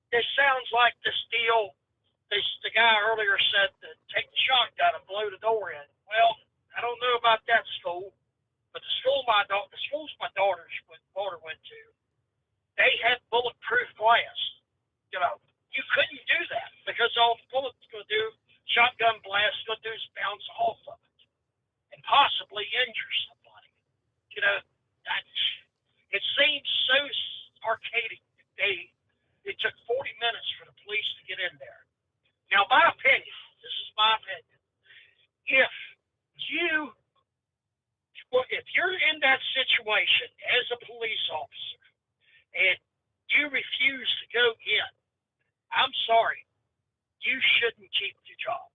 This sounds like this deal. The guy earlier said to take the shotgun and blow the door in. Well, I don't know about that school, but the schools my daughter went to, they had bulletproof glass. You couldn't do that because all the bullets going to do, shotgun blast going to do is bounce off of it and possibly injure somebody. It seems so archaic today. It took 40 minutes for the police to get in there. Now, my opinion, this is my opinion, if you're in that situation as a police officer and you refuse to go in, I'm sorry, you shouldn't keep the job.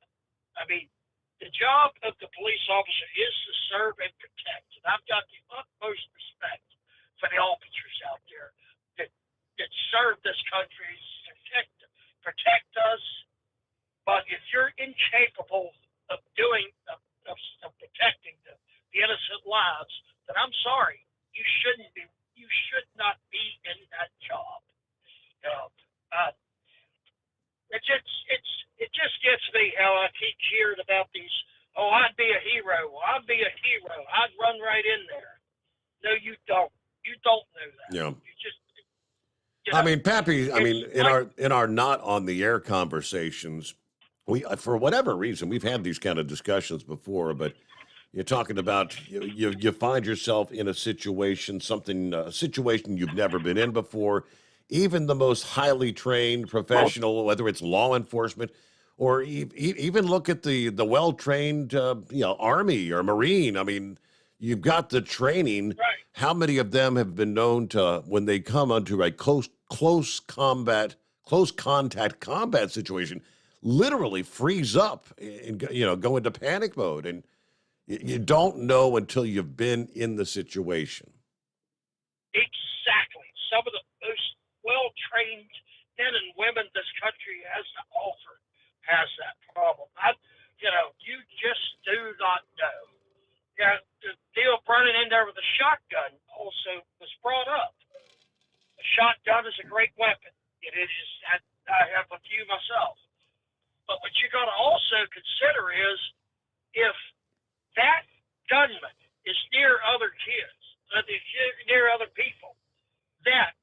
The job of the police officer is to serve and protect. And I've got the utmost respect for the officers out there that serve this country, protect us. But if you're incapable of protecting the innocent lives, then I'm sorry, you should not be in that job. It just gets me how I keep hearing about these. Oh, I'd be a hero. I'd be a hero. I'd run right in there. No, you don't. You don't know that. Yeah. You just. Pappy, in our not on the air conversations, we, for whatever reason, we've had these kind of discussions before, but you're talking about you find yourself in a situation you've never been in before. Even the most highly trained professional, whether it's law enforcement or even look at the well-trained Army or Marine. You've got the training. Right. How many of them have been known to, when they come onto a close contact combat situation, literally freeze up and go into panic mode? And you don't know until you've been in the situation. Exactly. Some of the most well-trained men and women this country has to offer has that problem. You just do not know. The deal of running in there with a shotgun also was brought up. A shotgun is a great weapon. It is. I have a few myself. But what you got to also consider is if that gunman is near other kids, near other people, that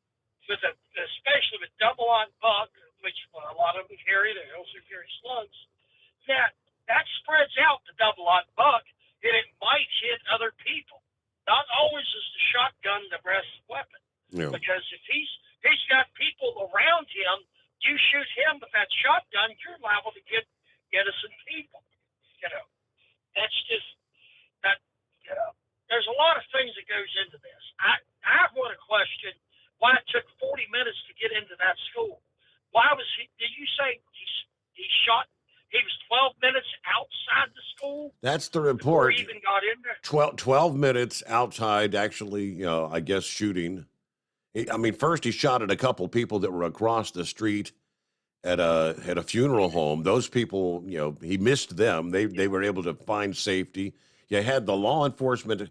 especially with double-aught buck, which a lot of them carry, they also carry slugs, that spreads out the double-aught buck, and it might hit other people. Not always is the shotgun the best weapon, because if he's got people around him, you shoot him with that shotgun, you're liable to get innocent people. That's just that. There's a lot of things that goes into this. I want to question why it took 40 minutes to get into that school. Why was he? Did you say he shot? He was 12 minutes outside the school. That's the report. Before he even got in there. 12 minutes outside, actually, I guess, shooting. First he shot at a couple people that were across the street at a funeral home. Those people, he missed them. They were able to find safety. You had the law enforcement.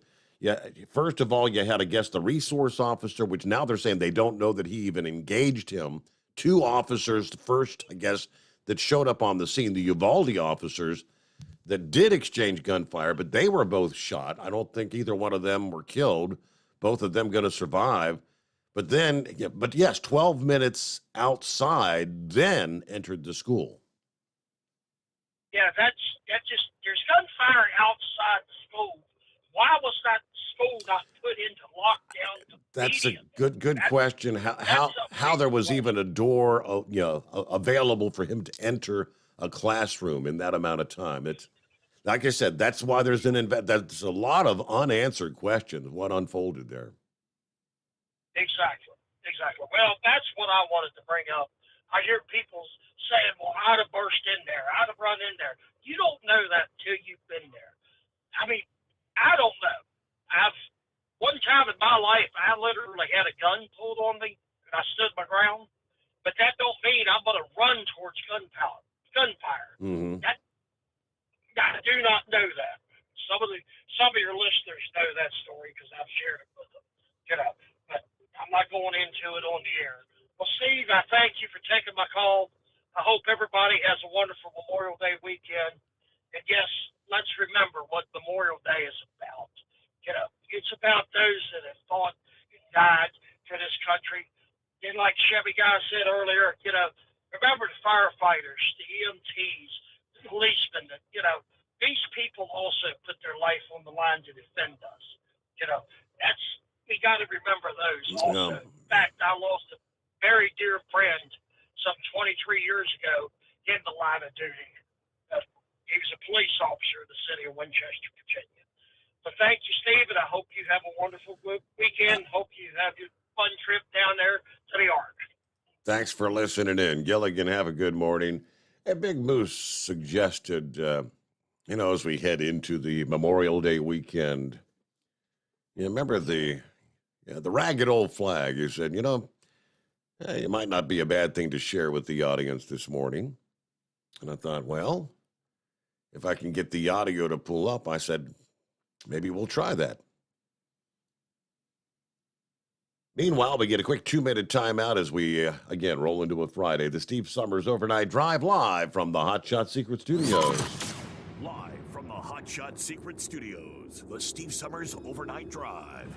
First of all, you had, I guess, the resource officer, which now they're saying they don't know that he even engaged him. 2 officers first, I guess, that showed up on the scene, the Uvalde officers that did exchange gunfire, but they were both shot. I don't think either one of them were killed. Both of them going to survive. But yes, 12 minutes outside, then entered the school. Yeah, that's just, there's gunfire outside the school. Why was that school not put into lockdown? That's a good question. How there was even a door, available for him to enter a classroom in that amount of time? It's like I said. That's why there's that's a lot of unanswered questions. What unfolded there? Exactly. Well, that's what I wanted to bring up. I hear people saying, "Well, I'd have burst in there. I'd have run in there." You don't know that till you've been there. I don't know. One time in my life, I literally had a gun pulled on me, and I stood my ground. But that don't mean I'm going to run towards gunfire. Mm-hmm. I do not know that. Some of your listeners know that story because I've shared it with them. But I'm not going into it on the air. Well, Steve, I thank you for taking my call. I hope everybody has a wonderful Memorial Day weekend. And yes, let's remember what Memorial Day is about. It's about those that have fought and died for this country. And like Chevy Guy said earlier, remember the firefighters, the EMTs, the policemen. These people also put their life on the line to defend us. We got to remember those also. In fact, I lost a very dear friend some 23 years ago in the line of duty. He was a police officer in the city of Winchester, Virginia. But thank you, Steve, and I hope you have a wonderful weekend. Hope you have your fun trip down there to the Ark. Thanks for listening in. Gilligan, have a good morning. Big Moose suggested, as we head into the Memorial Day weekend, remember the ragged old flag. He said, it might not be a bad thing to share with the audience this morning. And I thought, well, if I can get the audio to pull up, I said, maybe we'll try that. Meanwhile, we get a quick 2-minute timeout as we, again, roll into a Friday. The Steve Summers Overnight Drive live from the Hot Shot Secret Studios. Live from the Hot Shot Secret Studios, the Steve Summers Overnight Drive.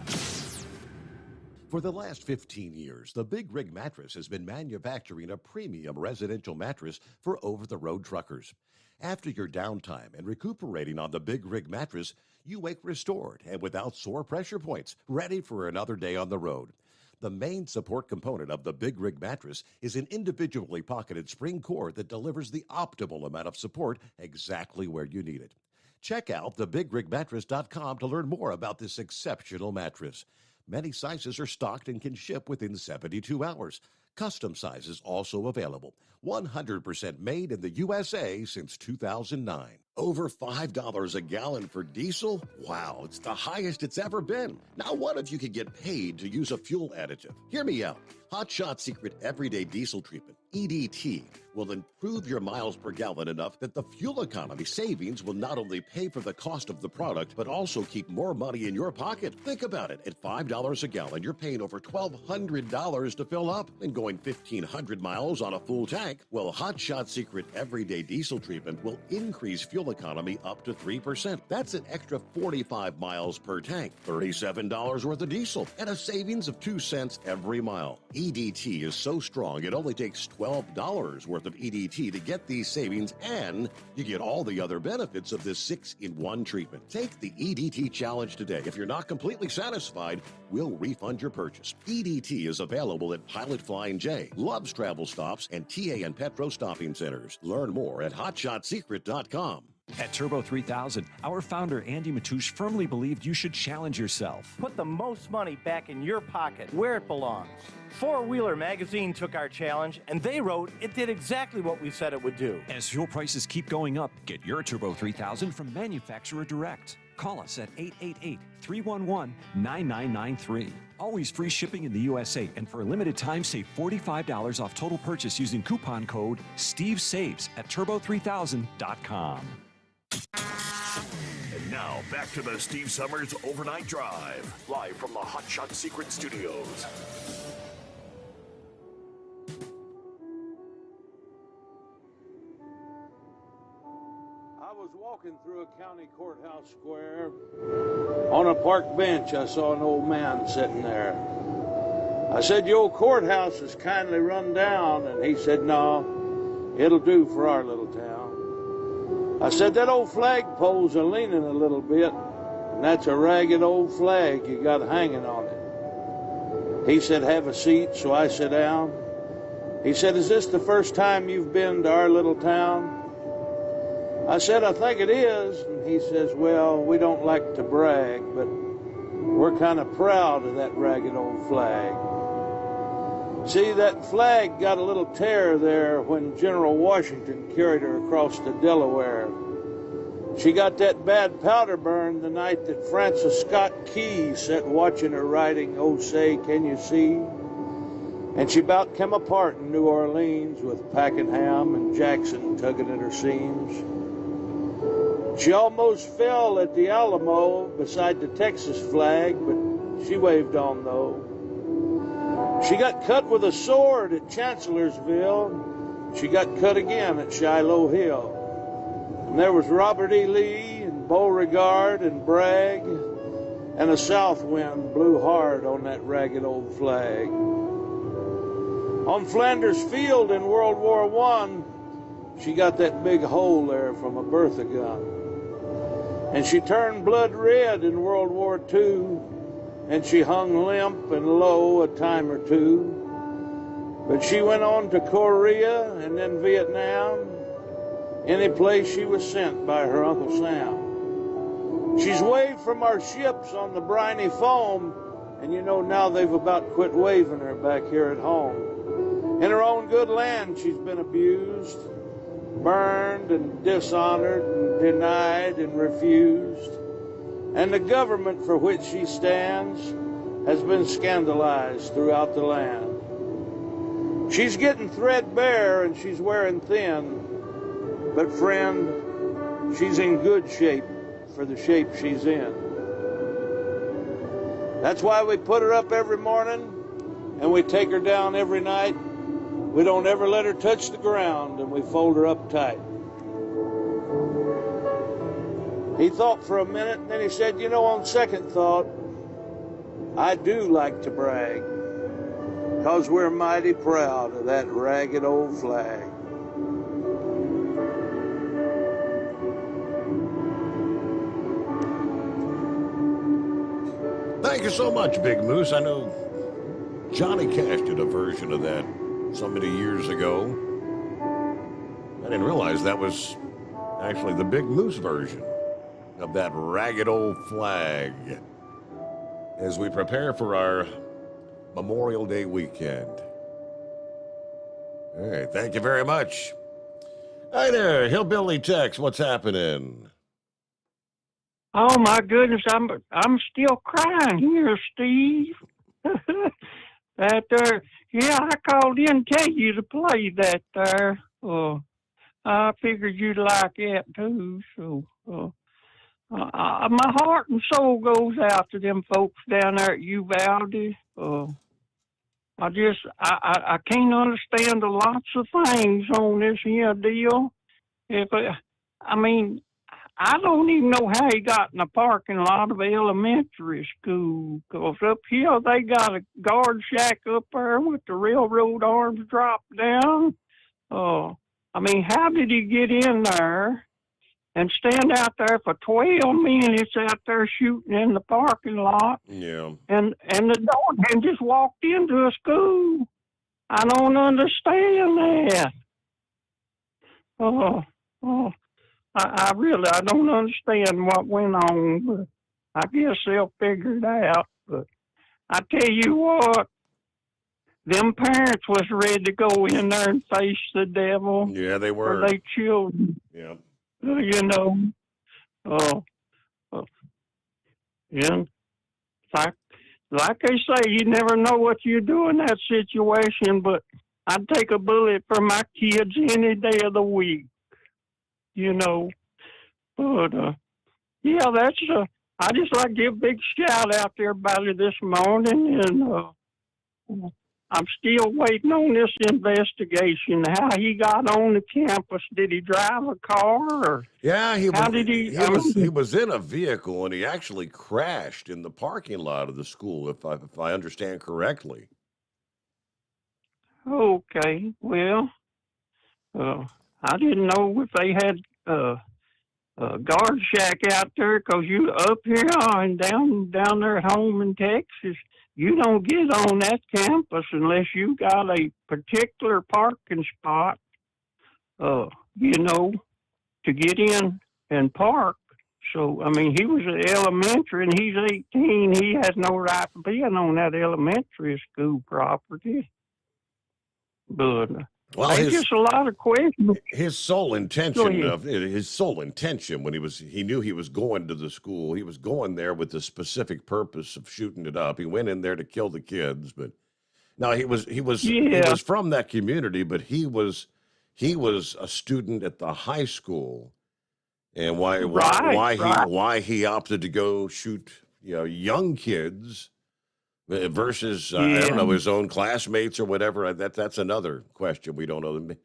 For the last 15 years, the Big Rig Mattress has been manufacturing a premium residential mattress for over-the-road truckers. After your downtime and recuperating on the Big Rig Mattress, you wake restored and without sore pressure points, ready for another day on the road. The main support component of the Big Rig Mattress is an individually pocketed spring cord that delivers the optimal amount of support exactly where you need it. Check out thebigrigmattress.com to learn more about this exceptional mattress. Many sizes are stocked and can ship within 72 hours. Custom sizes also available. 100% made in the USA since 2009. Over $5 a gallon for diesel? Wow, it's the highest it's ever been. Now what if you could get paid to use a fuel additive? Hear me out. Hot Shot Secret Everyday Diesel Treatment, EDT, will improve your miles per gallon enough that the fuel economy savings will not only pay for the cost of the product, but also keep more money in your pocket. Think about it. At $5 a gallon, you're paying over $1,200 to fill up and going 1,500 miles on a full tank. Well, Hot Shot Secret Everyday Diesel Treatment will increase fuel economy up to 3%. That's an extra 45 miles per tank, $37 worth of diesel, and a savings of 2 cents every mile. EDT is so strong, it only takes $12 worth of EDT to get these savings, and you get all the other benefits of this 6-in-1 treatment. Take the EDT challenge today. If you're not completely satisfied, we'll refund your purchase. EDT is available at Pilot Flying J, Love's Travel Stops, and TA and Petro Stopping Centers. Learn more at hotshotsecret.com. At Turbo 3000, our founder Andy Matouche firmly believed you should challenge yourself. Put the most money back in your pocket, where it belongs. Four Wheeler Magazine took our challenge, and they wrote it did exactly what we said it would do. As fuel prices keep going up, get your Turbo 3000 from manufacturer direct. Call us at 888-311-9993. Always free shipping in the USA, and for a limited time, save $45 off total purchase using coupon code STEVESAVES at turbo3000.com. And now, back to the Steve Summers Overnight Drive, live from the Hot Shot Secret Studios. I was walking through a county courthouse square. On a park bench, I saw an old man sitting there. I said, "Your old courthouse is kindly run down," and he said, "No, it'll do for our little town." I said, "That old flagpole's a-leaning a little bit, and that's a ragged old flag you got hanging on it." He said, "Have a seat," so I sat down. He said, "Is this the first time you've been to our little town?" I said, "I think it is." And he says, "Well, we don't like to brag, but we're kind of proud of that ragged old flag. See, that flag got a little tear there when General Washington carried her across the Delaware. She got that bad powder burn the night that Francis Scott Key sat watching her writing, 'Oh, say, can you see?' And she about came apart in New Orleans with Pakenham and Jackson tugging at her seams. She almost fell at the Alamo beside the Texas flag, but she waved on though. She got cut with a sword at Chancellorsville. She got cut again at Shiloh Hill. And there was Robert E. Lee and Beauregard and Bragg, and a south wind blew hard on that ragged old flag. On Flanders Field in World War I, she got that big hole there from a Bertha gun. And she turned blood red in World War II, and she hung limp and low a time or two. But she went on to Korea and then Vietnam, any place she was sent by her Uncle Sam. She's waved from our ships on the briny foam, and you know now they've about quit waving her back here at home. In her own good land she's been abused, burned and dishonored and denied and refused. And the government for which she stands has been scandalized throughout the land. She's getting threadbare and she's wearing thin, but friend, she's in good shape for the shape she's in. That's why we put her up every morning and we take her down every night. We don't ever let her touch the ground, and we fold her up tight. He thought for a minute, and then he said, "You know, on second thought, I do like to brag, 'cause we're mighty proud of that ragged old flag." Thank you so much, Big Moose. I know Johnny Cash did a version of that so many years ago. I didn't realize that was actually the Big Moose version of that ragged old flag as we prepare for our Memorial Day weekend. All right, thank you very much. Hi there, Hillbilly Tex, what's happening? Oh my goodness, I'm still crying here, Steve. Yeah, I called in to tell you to play that there. I figured you'd like that too. So, my heart and soul goes out to them folks down there at Uvalde. I can't understand the lots of things on this here deal. I don't even know how he got in the parking lot of elementary school. 'Cause up here they got a guard shack up there with the railroad arms dropped down. How did he get in there and stand out there for 12 minutes out there shooting in the parking lot? Yeah. And the dog had just walked into a school. I don't understand that. I really don't understand what went on, but I guess they'll figure it out. But I tell you what, them parents was ready to go in there and face the devil. Yeah, they were. For their children. Yeah. And like they say, you never know what you do in that situation, but I'd take a bullet for my kids any day of the week. But I just like to give a big shout out to everybody this morning, and I'm still waiting on this investigation. How he got on the campus? Did he drive a car? Or yeah, he was. He was in a vehicle, and he actually crashed in the parking lot of the school, if I understand correctly. Okay, well, I didn't know if they had a guard shack out there, 'cause you up here and down there at home in Texas, you don't get on that campus unless you got a particular parking spot, to get in and park. So, he was at elementary, and he's 18. He has no right to be on that elementary school property. But there's just a lot of questions. His sole intention when he knew he was going to the school, he was going there with the specific purpose of shooting it up. He went in there to kill the kids, but no, he was from that community, but he was a student at the high school, and why he opted to go shoot young kids versus I don't know, his own classmates or whatever. That's another question we don't know.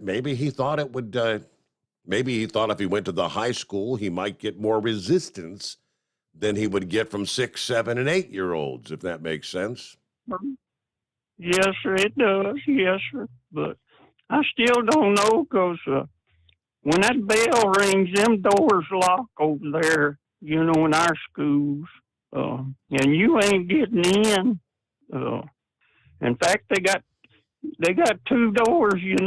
Maybe he thought it would. Maybe he thought if he went to the high school, he might get more resistance than he would get from 6, 7, and 8-year-olds. If that makes sense. Yes, sir, it does. Yes, sir. But I still don't know, 'cause when that bell rings, them doors lock over there. In our schools. And you ain't getting in. In fact, they got 2 doors. You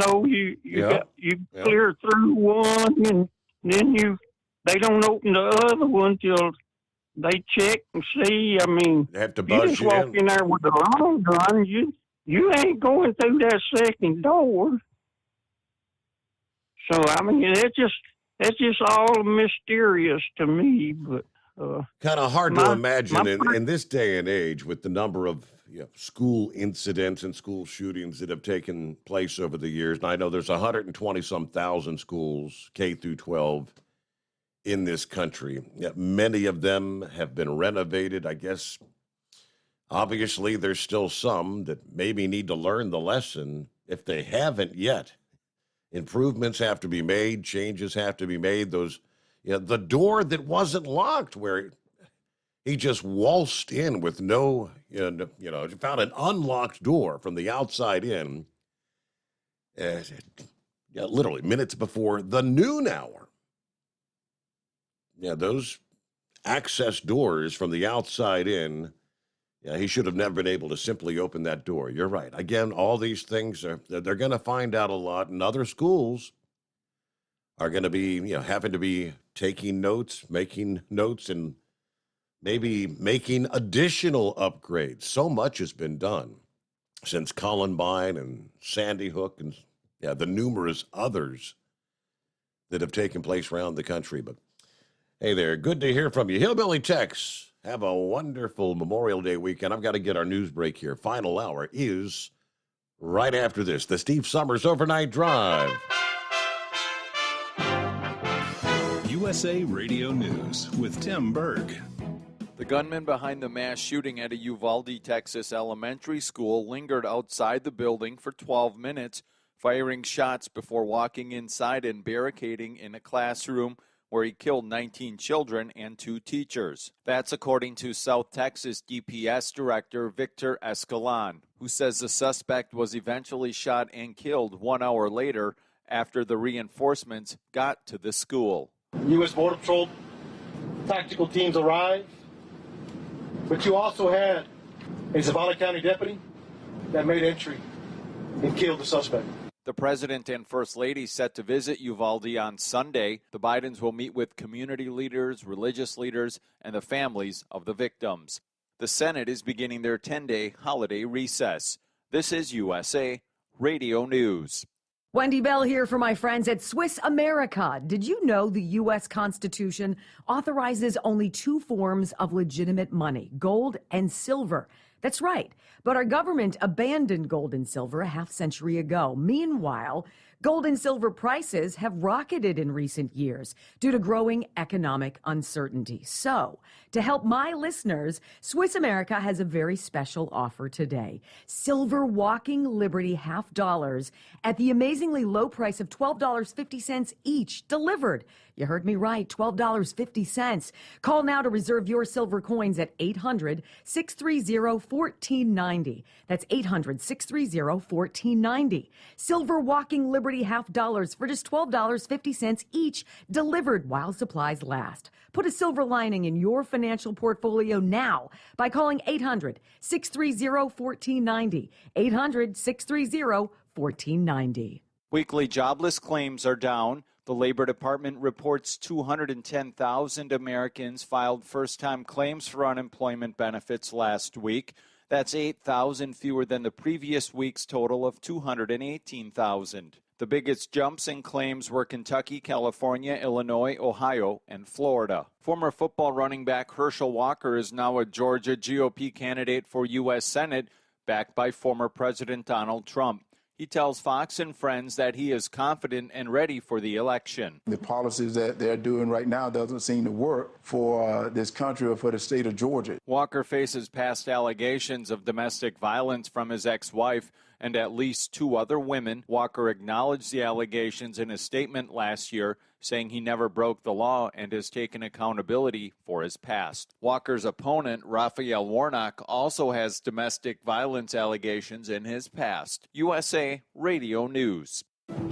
clear through one, and then they don't open the other one till they check and see. They have to buzz you just walk in there with a long gun. You ain't going through that second door. So it's just all mysterious to me, but. Kind of hard to imagine in this day and age, with the number of school incidents and school shootings that have taken place over the years. And I know there's 120-some thousand schools, K through 12, in this country. Many of them have been renovated. I guess, obviously, there's still some that maybe need to learn the lesson if they haven't yet. Improvements have to be made. Changes have to be made. The door that wasn't locked, where he just waltzed in with no, found an unlocked door from the outside in, literally minutes before the noon hour. Those access doors from the outside in, he should have never been able to simply open that door. You're right. Again, all these things they're going to find out a lot, and other schools are going to be, having to be taking notes, making notes, and maybe making additional upgrades. So much has been done since Columbine and Sandy Hook and the numerous others that have taken place around the country. But hey there, good to hear from you. Hillbilly Tex, have a wonderful Memorial Day weekend. I've got to get our news break here. Final hour is Right after this, the Steve Summers Overnight Drive. USA Radio News with Tim Berg. The gunman behind the mass shooting at a Uvalde, Texas elementary school lingered outside the building for 12 minutes, firing shots before walking inside and barricading in a classroom where he killed 19 children and 2 teachers. That's according to South Texas DPS Director Victor Escalon, who says the suspect was eventually shot and killed 1 hour later after the reinforcements got to the school. U.S. Border Patrol tactical teams arrived, but you also had a Zavala County deputy that made entry and killed the suspect. The president and first lady set to visit Uvalde on Sunday. The Bidens will meet with community leaders, religious leaders, and the families of the victims. The Senate is beginning their 10-day holiday recess. This is USA Radio News. Wendy Bell here for my friends at Swiss America. Did you know the U.S. Constitution authorizes only 2 forms of legitimate money, gold and silver? That's right. But our government abandoned gold and silver a half-century ago. Meanwhile, gold and silver prices have rocketed in recent years due to growing economic uncertainty. So, to help my listeners, Swiss America has a very special offer today. Silver Walking Liberty $half at the amazingly low price of $12.50 each, delivered. You heard me right, $12.50. Call now to reserve your silver coins at 800-630-1490. That's 800-630-1490. Silver Walking Liberty $half for just $12.50 each, delivered while supplies last. Put a silver lining in your financial portfolio now by calling 800-630-1490. 800-630-1490. Weekly jobless claims are down. The Labor Department reports 210,000 Americans filed first-time claims for unemployment benefits last week. That's 8,000 fewer than the previous week's total of 218,000. The biggest jumps in claims were Kentucky, California, Illinois, Ohio, and Florida. Former football running back Herschel Walker is now a Georgia GOP candidate for U.S. Senate, backed by former President Donald Trump. He tells Fox and Friends that he is confident and ready for the election. The policies that they're doing right now doesn't seem to work for this country or for the state of Georgia. Walker faces past allegations of domestic violence from his ex-wife and at least 2 other women. Walker acknowledged the allegations in a statement last year, saying he never broke the law and has taken accountability for his past. Walker's opponent, Raphael Warnock, also has domestic violence allegations in his past. USA Radio News.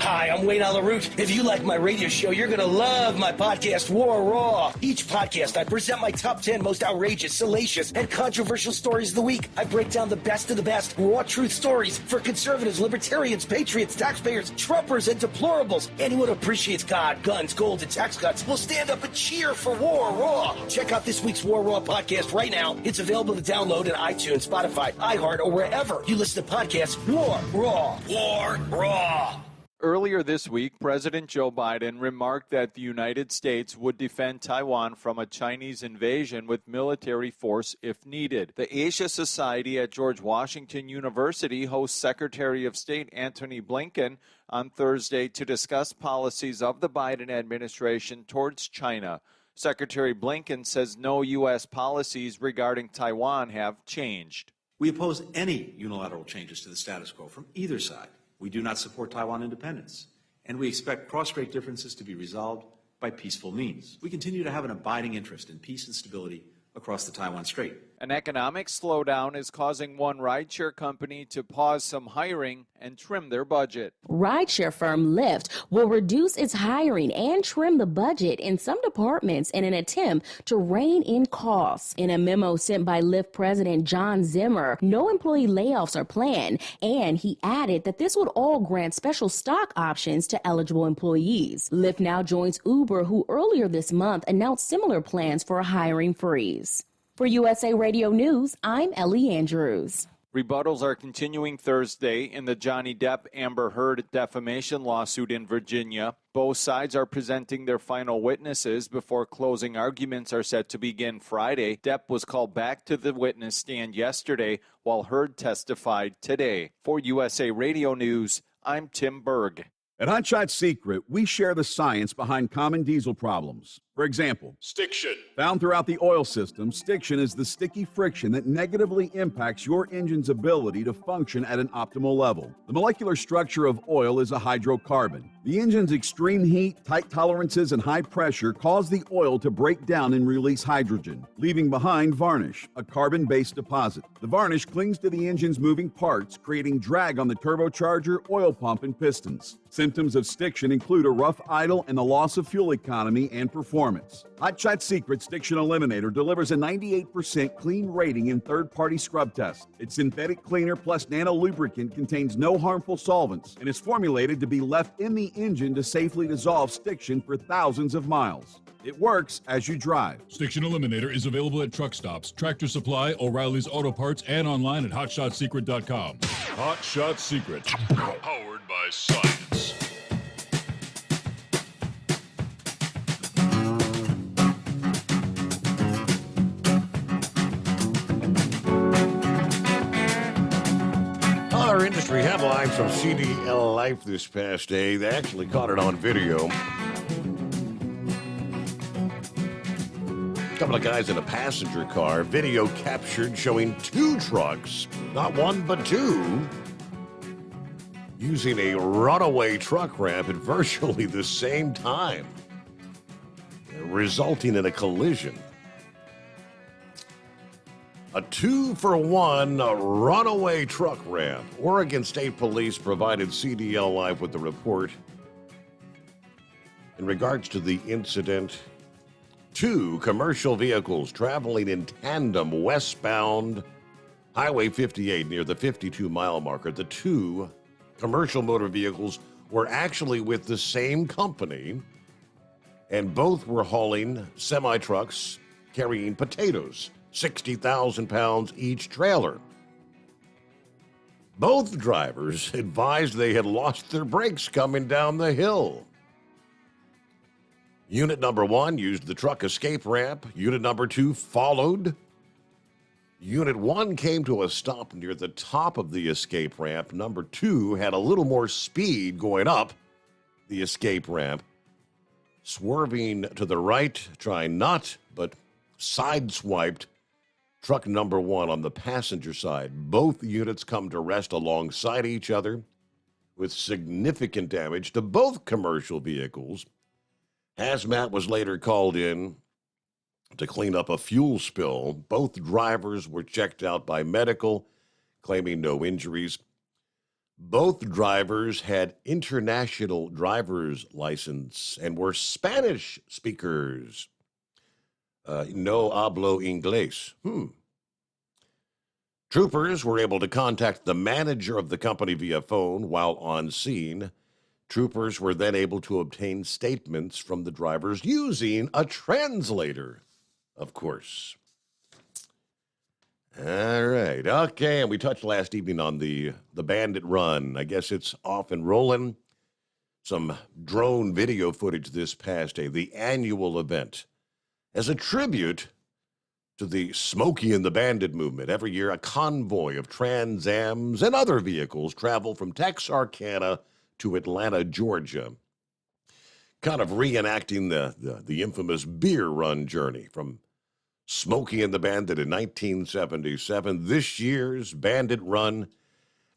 Hi, I'm Wayne Alaroot. If you like my radio show, you're going to love my podcast, War Raw. Each podcast, I present my top 10 most outrageous, salacious, and controversial stories of the week. I break down the best of the best raw truth stories for conservatives, libertarians, patriots, taxpayers, Trumpers, and deplorables. Anyone who appreciates God, guns, gold, and tax cuts will stand up and cheer for War Raw. Check out this week's War Raw podcast right now. It's available to download at iTunes, Spotify, iHeart, or wherever you listen to podcasts. War Raw. War Raw. Earlier this week, President Joe Biden remarked that the United States would defend Taiwan from a Chinese invasion with military force if needed. The Asia Society at George Washington University hosts Secretary of State Antony Blinken on Thursday to discuss policies of the Biden administration towards China. Secretary Blinken says no U.S. policies regarding Taiwan have changed. We oppose any unilateral changes to the status quo from either side. We do not support Taiwan independence, and we expect cross-strait differences to be resolved by peaceful means. We continue to have an abiding interest in peace and stability across the Taiwan Strait. An economic slowdown is causing one rideshare company to pause some hiring and trim their budget. Rideshare firm Lyft will reduce its hiring and trim the budget in some departments in an attempt to rein in costs. In a memo sent by Lyft President John Zimmer, no employee layoffs are planned, and he added that this would all grant special stock options to eligible employees. Lyft now joins Uber, who earlier this month announced similar plans for a hiring freeze. For USA Radio News, I'm Ellie Andrews. Rebuttals are continuing Thursday in the Johnny Depp-Amber Heard defamation lawsuit in Virginia. Both sides are presenting their final witnesses before closing arguments are set to begin Friday. Depp was called back to the witness stand yesterday, while Heard testified today. For USA Radio News, I'm Tim Berg. At Hotshot Secret, we share the science behind common diesel problems. For example, stiction. Found throughout the oil system, stiction is the sticky friction that negatively impacts your engine's ability to function at an optimal level. The molecular structure of oil is a hydrocarbon. The engine's extreme heat, tight tolerances, and high pressure cause the oil to break down and release hydrogen, leaving behind varnish, a carbon-based deposit. The varnish clings to the engine's moving parts, creating drag on the turbocharger, oil pump, and pistons. Symptoms of stiction include a rough idle and the loss of fuel economy and performance. Hotshot Secret Stiction Eliminator delivers a 98% clean rating in third-party scrub tests. Its synthetic cleaner plus nano lubricant contains no harmful solvents and is formulated to be left in the engine to safely dissolve stiction for thousands of miles. It works as you drive. Stiction Eliminator is available at truck stops, Tractor Supply, O'Reilly's Auto Parts, and online at HotShotSecret.com. Hot Shot Secret. Powered by science. Our industry headlines from CDL Life this past day. They actually caught it on video. A couple of guys in a passenger car, video captured showing two trucks, not one but two, using a runaway truck ramp at virtually the same time, resulting in a collision. A 2-for-1 runaway truck ramp. Oregon State Police provided CDL Live with the report. In regards to the incident, two commercial vehicles traveling in tandem westbound Highway 58 near the 52-mile marker. The two commercial motor vehicles were actually with the same company, and both were hauling semi-trucks carrying potatoes. 60,000 pounds each trailer. Both drivers advised they had lost their brakes coming down the hill. Unit number 1 used the truck escape ramp. Unit number 2 followed. Unit 1 came to a stop near the top of the escape ramp. Number 2 had a little more speed going up the escape ramp, swerving to the right, trying not, but sideswiped truck number 1 on the passenger side. Both units come to rest alongside each other with significant damage to both commercial vehicles. Hazmat was later called in to clean up a fuel spill. Both drivers were checked out by medical, claiming no injuries. Both drivers had international driver's license and were Spanish speakers. No hablo inglés. Troopers were able to contact the manager of the company via phone while on scene. Troopers were then able to obtain statements from the drivers using a translator, of course. All right. Okay, and we touched last evening on the Bandit Run. I guess it's off and rolling. Some drone video footage this past day, the annual event. As a tribute to the Smokey and the Bandit movement, every year a convoy of Trans Ams and other vehicles travel from Texarkana to Atlanta, Georgia, kind of reenacting the infamous beer run journey from Smokey and the Bandit in 1977. This year's Bandit Run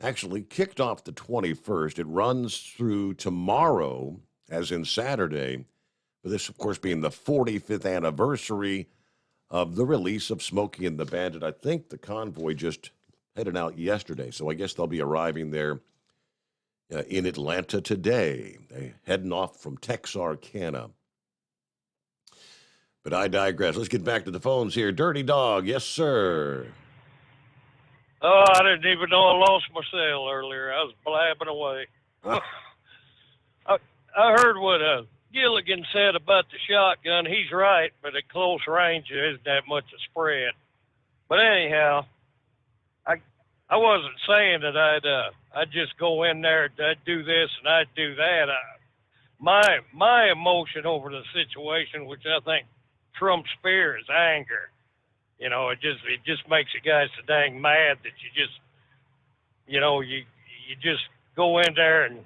actually kicked off the 21st. It runs through tomorrow, as in Saturday. But this, of course, being the 45th anniversary of the release of Smokey and the Bandit. I think the convoy just headed out yesterday, so I guess they'll be arriving there in Atlanta today. They're heading off from Texarkana. But I digress. Let's get back to the phones here. Dirty Dog, yes, sir. Oh, I didn't even know I lost my cell earlier. I was blabbing away. I heard what Gilligan said about the shotgun. He's right, but at close range, there isn't that much a spread. But anyhow, I wasn't saying that I'd just go in there, I'd do this and I'd do that. My emotion over the situation, which I think trumps fear, is anger. You know, it just makes you guys so dang mad that you just, you know, you just go in there and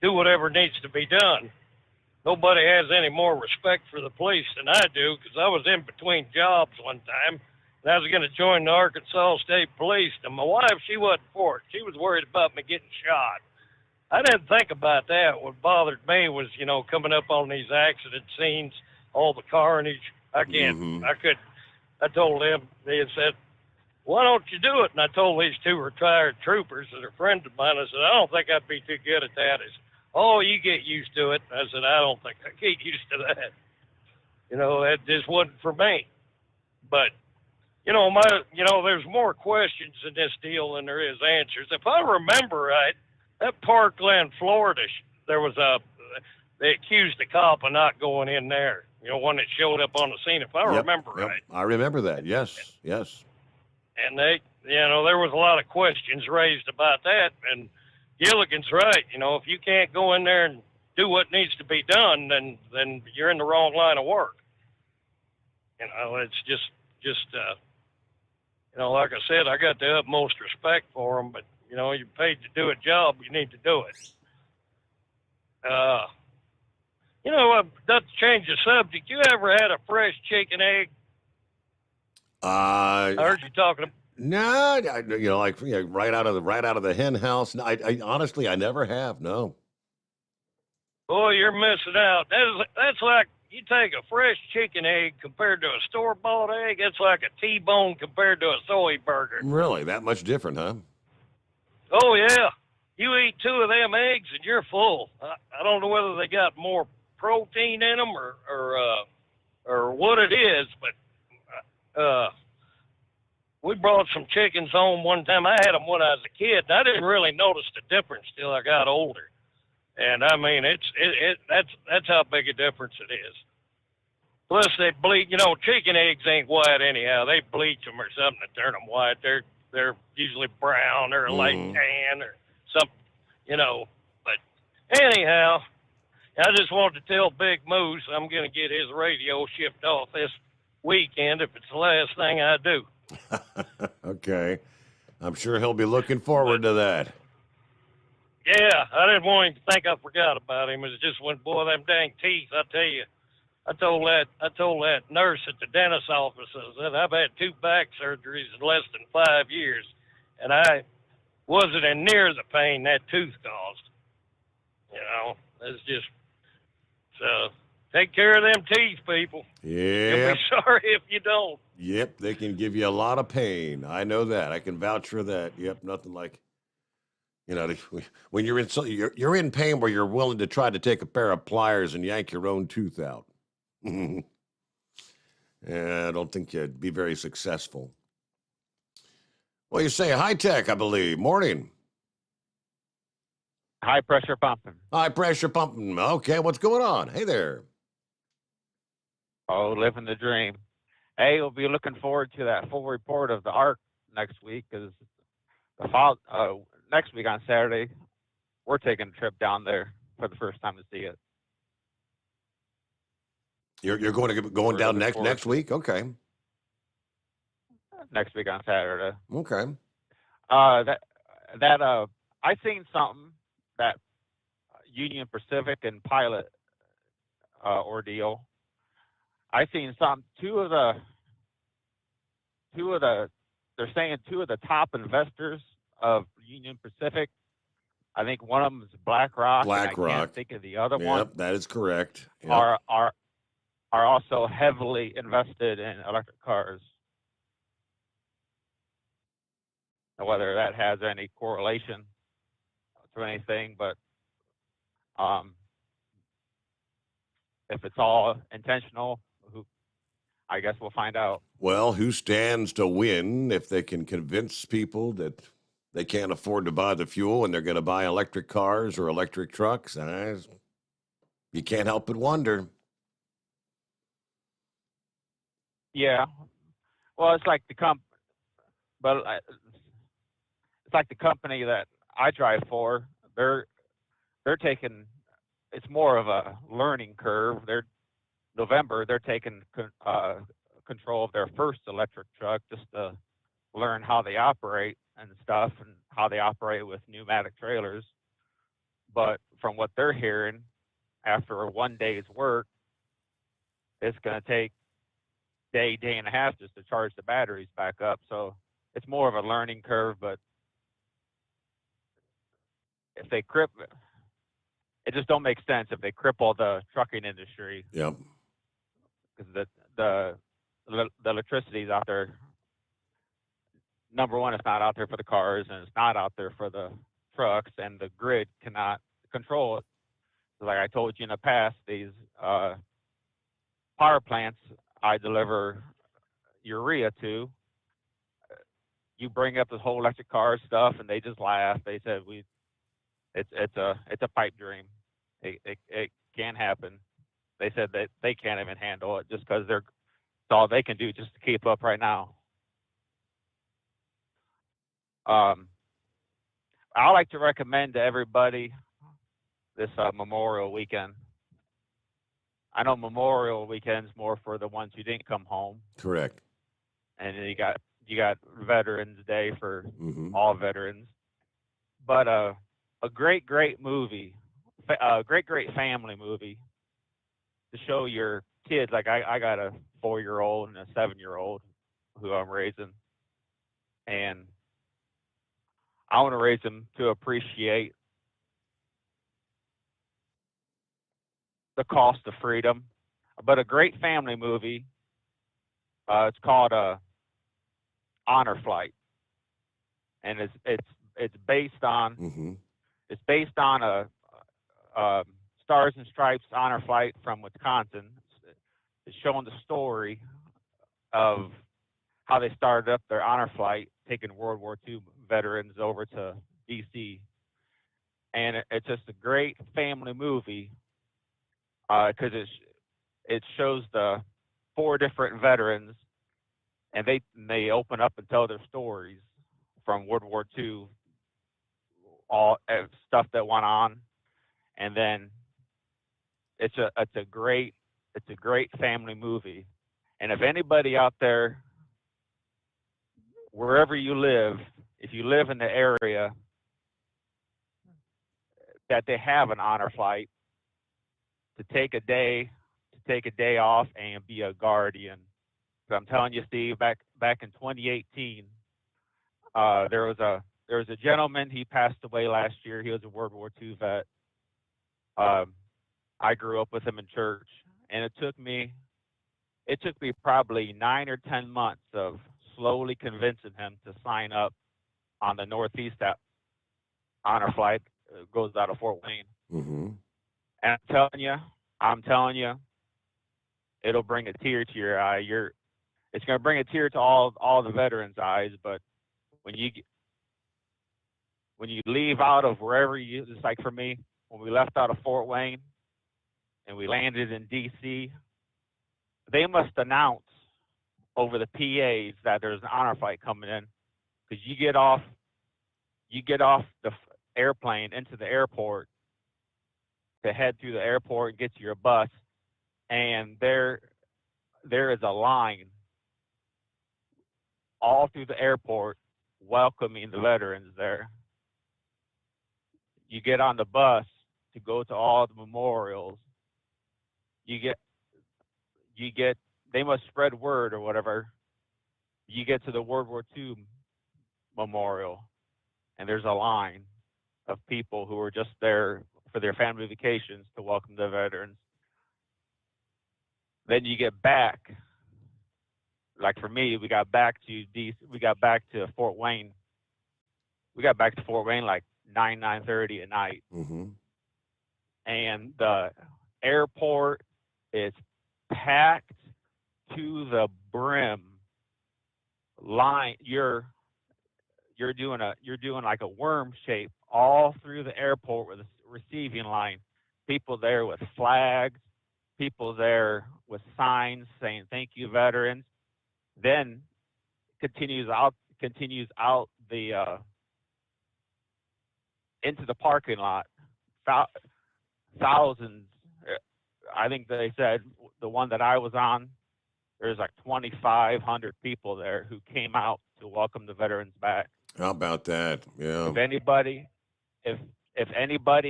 do whatever needs to be done. Nobody has any more respect for the police than I do, because I was in between jobs one time, and I was going to join the Arkansas State Police, and my wife, she wasn't for it. She was worried about me getting shot. I didn't think about that. What bothered me was, you know, coming up on these accident scenes, all the carnage. I told them, they said, why don't you do it? And I told these two retired troopers that are friends of mine, I said, I don't think I'd be too good at that. Oh, you get used to it. I said, I don't think I get used to that. You know, that just wasn't for me. But, you know, there's more questions in this deal than there is answers. If I remember right, that Parkland, Florida, they accused the cop of not going in there. You know, one that showed up on the scene, if I remember right. I remember that, yes. And there was a lot of questions raised about that, and Gilligan's right. You know, if you can't go in there and do what needs to be done, then you're in the wrong line of work. You know, it's just you know, like I said, I got the utmost respect for them, but, you know, you're paid to do a job, you need to do it. You know, not to change the subject, you ever had a fresh chicken egg? I heard you talking about. No, you know, like, you know, right out of the hen house. No, I honestly, I never have. No. Boy, you're missing out. That's like you take a fresh chicken egg compared to a store-bought egg. It's like a T-bone compared to a soy burger. Really, that much different, huh? Oh yeah, you eat 2 of them eggs and you're full. I don't know whether they got more protein in them or what it is, but we brought some chickens home one time. I had them when I was a kid, and I didn't really notice the difference till I got older. And I mean, that's how big a difference it is. Plus, they bleach. You know, chicken eggs ain't white anyhow. They bleach them or something to turn them white. They're usually brown or a light tan or something. You know, but anyhow, I just wanted to tell Big Moose I'm going to get his radio shipped off this weekend if it's the last thing I do. Okay. I'm sure he'll be looking forward to that. Yeah, I didn't want him to think I forgot about him. It's just when, boy, them dang teeth, I tell you. I told that nurse at the dentist's office, I said, I've had 2 back surgeries in less than 5 years, and I wasn't in near the pain that tooth caused. You know, it's just, so take care of them teeth, people. Yeah. You'll be sorry if you don't. Yep, they can give you a lot of pain. I know that. I can vouch for that. Yep, nothing like, you know, when you're in pain where you're willing to try to take a pair of pliers and yank your own tooth out. Yeah, I don't think you'd be very successful. Well, you say high tech, I believe. Morning. High pressure pumping. High pressure pumping. Okay, what's going on? Hey there. Oh, living the dream. Hey, we'll be looking forward to that full report of the ARC next week, because next week on Saturday, we're taking a trip down there for the first time to see it. You're going down next week? Okay. Next week on Saturday. Okay. I seen something that Union Pacific and pilot ordeal. I seen something. They're saying 2 of the top investors of Union Pacific. I think one of them is BlackRock. I can't think of the other one. Yep, that is correct. Yep. Are also heavily invested in electric cars. Whether that has any correlation to anything, but if it's all intentional, I guess we'll find out. Well, who stands to win if they can convince people that they can't afford to buy the fuel and they're going to buy electric cars or electric trucks? You can't help but wonder. Yeah. Well, it's like but it's like the company that I drive for. They're taking, it's more of a learning curve. November, they're taking control of their first electric truck just to learn how they operate and stuff, and how they operate with pneumatic trailers. But from what they're hearing, after one day's work, it's going to take day and a half just to charge the batteries back up. So it's more of a learning curve. But if they it just don't make sense if they cripple the trucking industry. Yep. Because the electricity is out there. Number one, it's not out there for the cars, and it's not out there for the trucks, and the grid cannot control it. Like I told you in the past, these power plants I deliver urea to, you bring up this whole electric car stuff, and they just laugh. They said it's a pipe dream. It can't happen. They said that they can't even handle it just because it's all they can do just to keep up right now. I like to recommend to everybody this Memorial weekend. I know Memorial Weekend's more for the ones who didn't come home. Correct. And then you got Veterans Day for all veterans. But a great movie, a great family movie to show your kids. Like I got a 4-year-old and a 7-year-old who I'm raising, and I want to raise them to appreciate the cost of freedom. But a great family movie. It's called Honor Flight, and it's based on a Stars and Stripes Honor Flight from Wisconsin. It's showing the story of how they started up their honor flight, taking World War II veterans over to D.C. And it's just a great family movie because it shows the 4 different veterans, and they open up and tell their stories from World War II, all stuff that went on, and then it's a great family movie. And if anybody out there, wherever you live, if you live in the area that they have an honor flight, to take a day off and be a guardian. So I'm telling you, Steve, back in 2018, there was a gentleman. He passed away last year. He was a World War II vet. I grew up with him in church, and it took me probably 9 or 10 months of slowly convincing him to sign up on the Northeast honor flight. It goes out of Fort Wayne. Mm-hmm. And I'm telling you, it'll bring a tear to your eye. It's going to bring a tear to all the veterans' eyes. But when you leave out of wherever it's like for me, when we left out of Fort Wayne and we landed in D.C., they must announce over the PAs that there's an honor flight coming in, because you get off the airplane into the airport to head through the airport and get to your bus, and there is a line all through the airport welcoming the veterans there. You get on the bus to go to all the memorials. They must spread word or whatever. You get to the World War II memorial, and there's a line of people who are just there for their family vacations to welcome the veterans. Then you get back. Like for me, we got back to Fort Wayne. We got back to Fort Wayne like 9:30 at night. Mm-hmm. And the airport is packed to the brim. Line, you're doing like a worm shape all through the airport with a receiving line. People there with flags, people there with signs saying "Thank you, veterans." Then continues out the into the parking lot. Thousands. I think they said the one that I was on, there's like 2,500 people there who came out to welcome the veterans back. How about that? Yeah. If anybody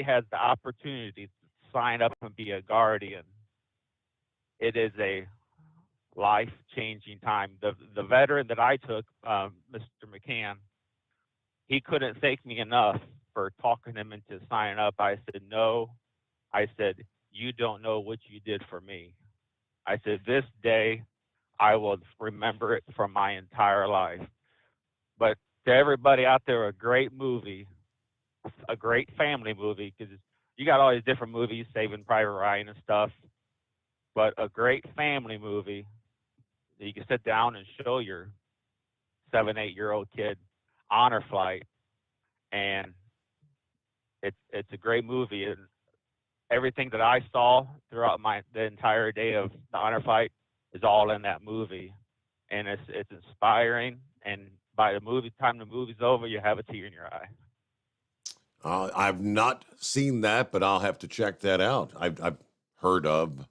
has the opportunity to sign up and be a guardian, it is a life-changing time. The veteran that I took, Mr. McCann, he couldn't thank me enough for talking him into signing up. I said, no. I said, you don't know what you did for me. I said, this day, I will remember it for my entire life. But to everybody out there, a great movie, a great family movie, because you got all these different movies, Saving Private Ryan and stuff, but a great family movie that you can sit down and show your 7, 8-year-old kid Honor Flight, and it's a great movie. And everything that I saw throughout the entire day of the Honor Flight is all in that movie, and it's inspiring. And by the time the movie's over, you have a tear in your eye. I've not seen that, but I'll have to check that out. I've heard of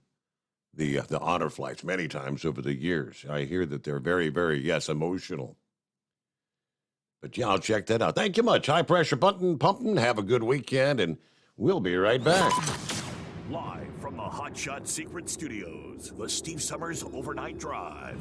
the Honor Flights many times over the years. I hear that they're very, very, yes, emotional. But yeah, I'll check that out. Thank you much. High Pressure Button Pumping. Have a good weekend, and we'll be right back. Live from the Hot Shot Secret Studios, the Steve Summers Overnight Drive.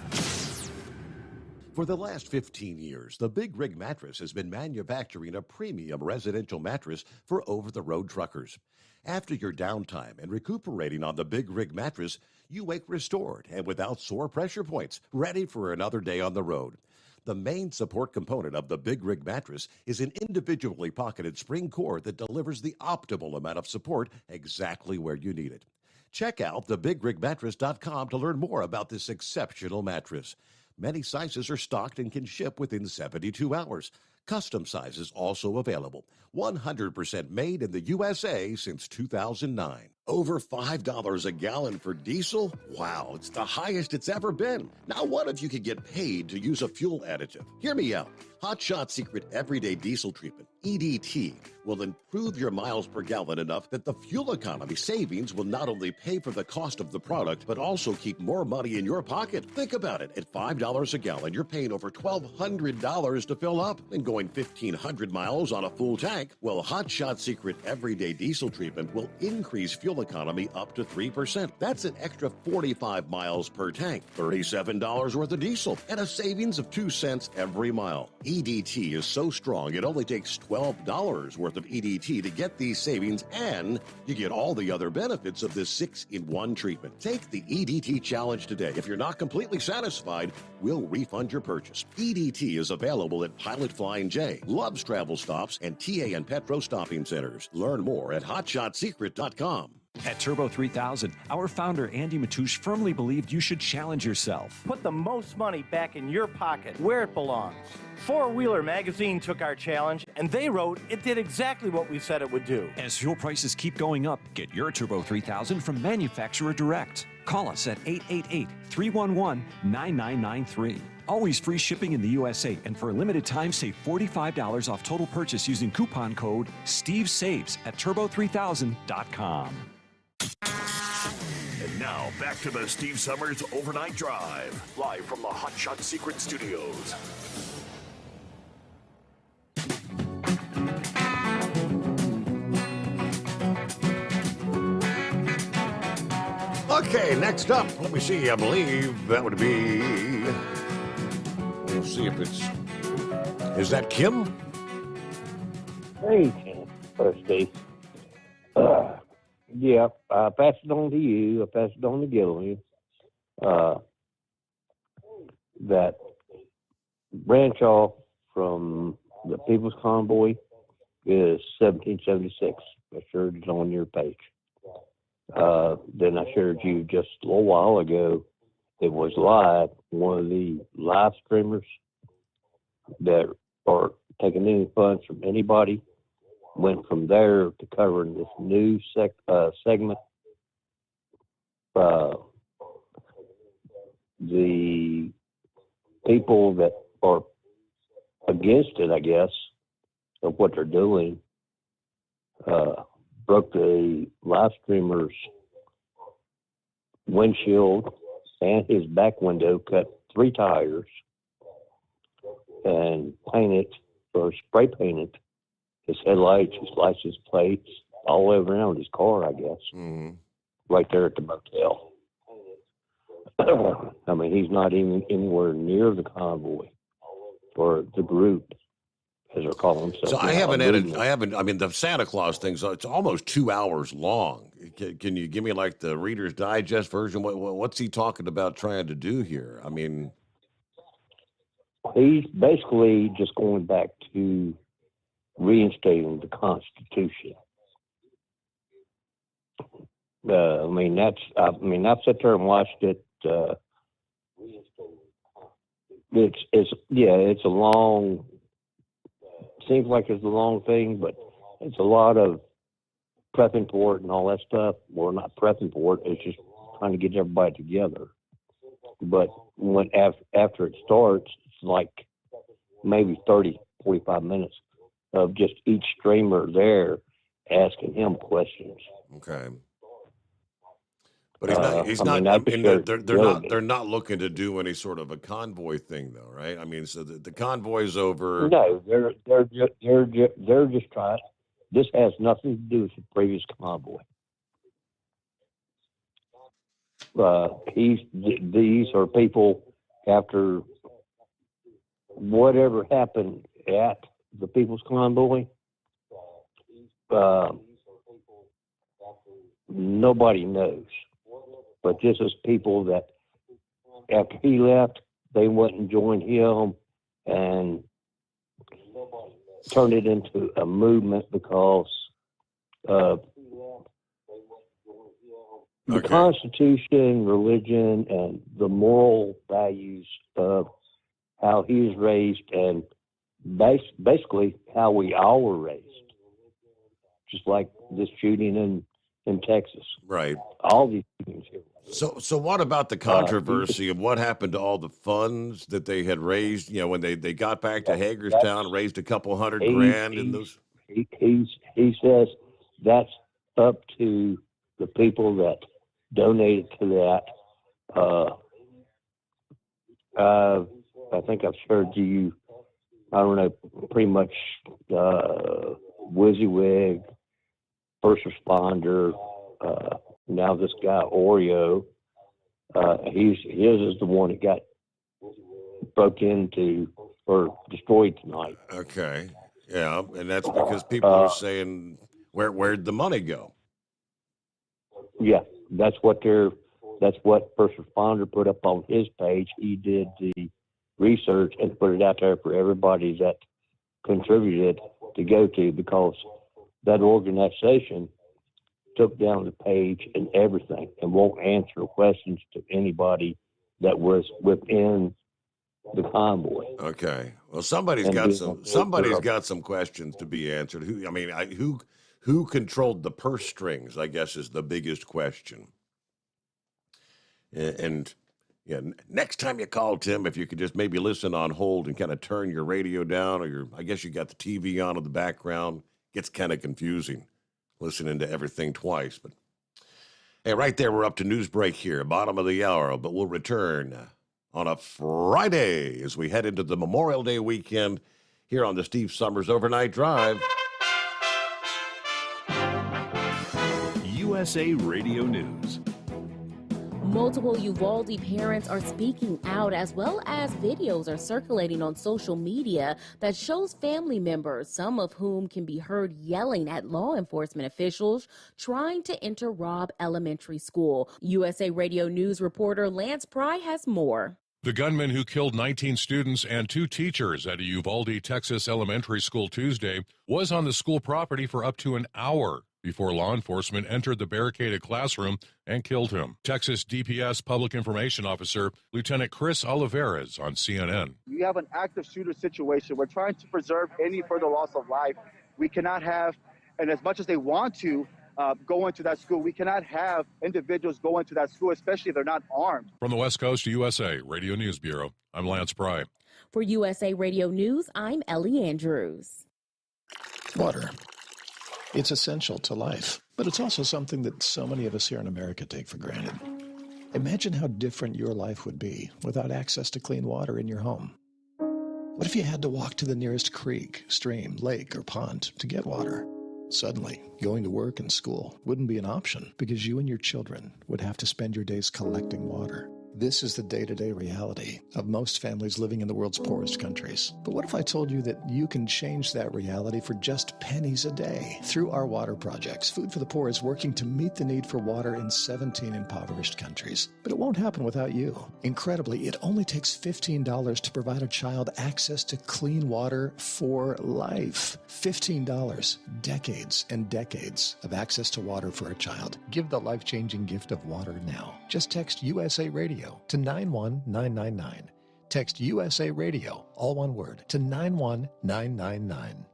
For the last 15 years, the Big Rig Mattress has been manufacturing a premium residential mattress for over-the-road truckers. After your downtime and recuperating on the Big Rig Mattress, you wake restored and without sore pressure points, ready for another day on the road. The main support component of the Big Rig Mattress is an individually pocketed spring core that delivers the optimal amount of support exactly where you need it. Check out thebigrigmattress.com to learn more about this exceptional mattress. Many sizes are stocked and can ship within 72 hours. Custom sizes also available. 100% made in the USA since 2009. Over $5 a gallon for diesel? Wow, it's the highest it's ever been. Now what if you could get paid to use a fuel additive? Hear me out. Hot Shot Secret Everyday Diesel Treatment, EDT, will improve your miles per gallon enough that the fuel economy savings will not only pay for the cost of the product, but also keep more money in your pocket. Think about it. At $5 a gallon, you're paying over $1,200 to fill up and going 1,500 miles on a full tank. Well, Hot Shot Secret Everyday Diesel Treatment will increase fuel economy up to 3%. That's an extra 45 miles per tank, $37 worth of diesel, and a savings of 2 cents every mile. EDT is so strong, it only takes $12 worth of EDT to get these savings, and you get all the other benefits of this 6-in-1 treatment. Take the EDT challenge today. If you're not completely satisfied, we'll refund your purchase. EDT is available at Pilot Flying J, Love's Travel Stops, and TA and Petro Stopping Centers. Learn more at hotshotsecret.com. At Turbo 3000, our founder Andy Matouche firmly believed you should challenge yourself. Put the most money back in your pocket, where it belongs. Four Wheeler Magazine took our challenge, and they wrote it did exactly what we said it would do. As fuel prices keep going up, get your Turbo 3000 from manufacturer direct. Call us at 888-311-9993. Always free shipping in the USA, and for a limited time, save $45 off total purchase using coupon code STEVESAVES at turbo3000.com. And now, back to the Steve Summers Overnight Drive, live from the Hot Shot Secret Studios. Okay, next up, let me see, I believe that would be, we'll see if it's, is that Kim? Hey, Kim. Steve. Yeah, I passed it on to you. I passed it on to Gillian. That branch off from the People's Convoy is 1776. I shared it on your page. Then I shared you just a little while ago. It was live, one of the live streamers that are taking any funds from anybody. Went from there to covering this new segment. The people that are against it, I guess, of what they're doing, broke the live streamer's windshield and his back window, cut 3 tires, and painted or spray painted his headlights, his license plates, all the way around his car, I guess, right there at the motel. I mean, he's not even anywhere near the convoy or the group, as they're calling themselves. So I mean, the Santa Claus thing, so it's almost 2 hours long. Can you give me like the Reader's Digest version? What's he talking about trying to do here? I mean, he's basically just going back to reinstating the Constitution. I've sat there and watched it. It's a long. Seems like it's a long thing, but it's a lot of prepping for it and all that stuff. Well, not prepping for it. It's just trying to get everybody together. But after it starts, it's like maybe 30, 45 minutes of just each streamer there asking him questions. Okay. But they're not looking to do any sort of a convoy thing, though, right? I mean, so the convoy's over. No, they're just trying. This has nothing to do with the previous convoy. These are people after whatever happened at the People's Convoy. Nobody knows. But this is people that after he left, they went and joined him and turned it into a movement because the Constitution, religion, and the moral values of how he was raised and basically how we all were raised. Just like this shooting in Texas. Right. All these things here. So what about the controversy of what happened to all the funds that they had raised? You know, when they got back to Hagerstown, raised a couple $100,000 in those. He says that's up to the people that donated to that. I think I've shared to you. I don't know, pretty much WYSIWYG, first responder. Now this guy Oreo, his is the one that got broke into or destroyed tonight. Okay, yeah, and that's because people are saying, where'd the money go? Yeah, that's what first responder put up on his page. He did the research and put it out there for everybody that contributed to go to, because that organization took down the page and everything and won't answer questions to anybody that was within the convoy. Okay. Well, somebody's got some questions to be answered. Who controlled the purse strings, I guess, is the biggest question. And yeah, next time you call, Tim, if you could just maybe listen on hold and kind of turn your radio down, or I guess you got the TV on in the background. Gets kind of confusing listening to everything twice. But hey, right there, we're up to news break here, bottom of the hour, but we'll return on a Friday as we head into the Memorial Day weekend here on the Steve Summers Overnight Drive. USA Radio News. Multiple Uvalde parents are speaking out, as well as videos are circulating on social media that shows family members, some of whom can be heard yelling at law enforcement officials trying to enter Robb Elementary School. USA Radio News reporter Lance Pry has more. The gunman who killed 19 students and 2 teachers at a Uvalde, Texas elementary school Tuesday was on the school property for up to an hour before law enforcement entered the barricaded classroom and killed him. Texas DPS Public Information Officer Lieutenant Chris Olivares on CNN. You have an active shooter situation. We're trying to preserve any further loss of life. We cannot have, and as much as they want to go into that school, we cannot have individuals go into that school, especially if they're not armed. From the West Coast to USA Radio News Bureau, I'm Lance Pry. For USA Radio News, I'm Ellie Andrews. Water. It's essential to life, but it's also something that so many of us here in America take for granted. Imagine how different your life would be without access to clean water in your home. What if you had to walk to the nearest creek, stream, lake, or pond to get water? Suddenly, going to work and school wouldn't be an option because you and your children would have to spend your days collecting water. This is the day-to-day reality of most families living in the world's poorest countries. But what if I told you that you can change that reality for just pennies a day? Through our water projects, Food for the Poor is working to meet the need for water in 17 impoverished countries. But it won't happen without you. Incredibly, it only takes $15 to provide a child access to clean water for life. $15. Decades and decades of access to water for a child. Give the life-changing gift of water now. Just text USA Radio to 91999. Text USA Radio, all one word, to 91999.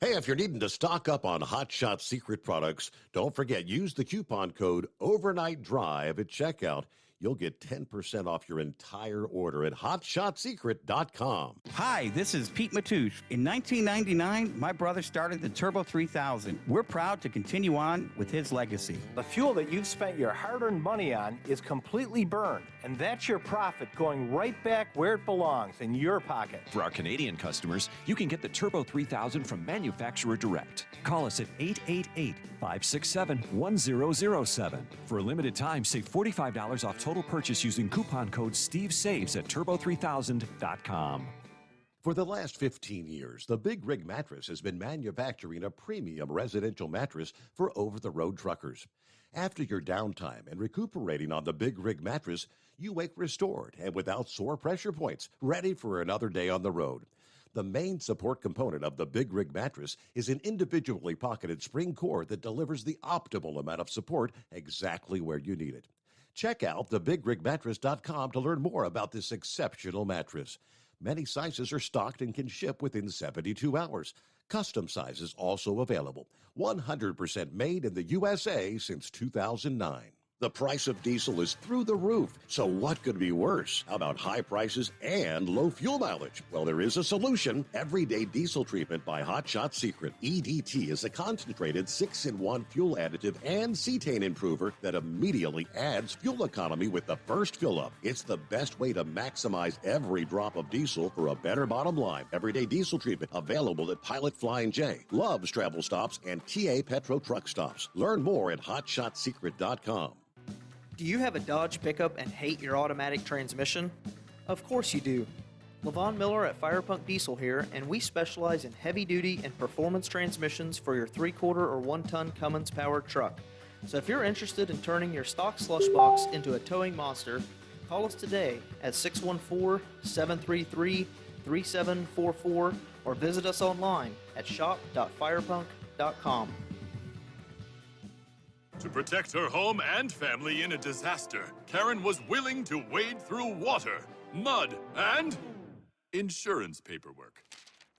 Hey, if you're needing to stock up on Hot Shot Secret products, don't forget, use the coupon code Overnight Drive at checkout. You'll get 10% off your entire order at hotshotsecret.com. Hi, this is Pete Matouche. In 1999, my brother started the Turbo 3000. We're proud to continue on with his legacy. The fuel that you've spent your hard-earned money on is completely burned, and that's your profit going right back where it belongs, in your pocket. For our Canadian customers, you can get the Turbo 3000 from manufacturer direct. Call us at 888-567-1007. For a limited time, save $45 off total purchase using coupon code SteveSaves at turbo3000.com. For the last 15 years, the Big Rig Mattress has been manufacturing a premium residential mattress for over-the-road truckers. After your downtime and recuperating on the Big Rig Mattress, you wake restored and without sore pressure points, ready for another day on the road. The main support component of the Big Rig Mattress is an individually pocketed spring core that delivers the optimal amount of support exactly where you need it. Check out thebigrigmattress.com to learn more about this exceptional mattress. Many sizes are stocked and can ship within 72 hours. Custom sizes also available. 100% made in the USA since 2009. The price of diesel is through the roof, so what could be worse? How about high prices and low fuel mileage? Well, there is a solution. Everyday Diesel Treatment by Hot Shot Secret. EDT is a concentrated 6-in-1 fuel additive and cetane improver that immediately adds fuel economy with the first fill-up. It's the best way to maximize every drop of diesel for a better bottom line. Everyday Diesel Treatment, available at Pilot Flying J, Love's Travel Stops, and TA Petro Truck Stops. Learn more at hotshotsecret.com. Do you have a Dodge pickup and hate your automatic transmission? Of course you do. LaVon Miller at Firepunk Diesel here, and we specialize in heavy-duty and performance transmissions for your 3/4 or 1-ton Cummins-powered truck. So if you're interested in turning your stock slush box into a towing monster, call us today at 614-733-3744 or visit us online at shop.firepunk.com. To protect her home and family in a disaster, Karen was willing to wade through water, mud, and insurance paperwork.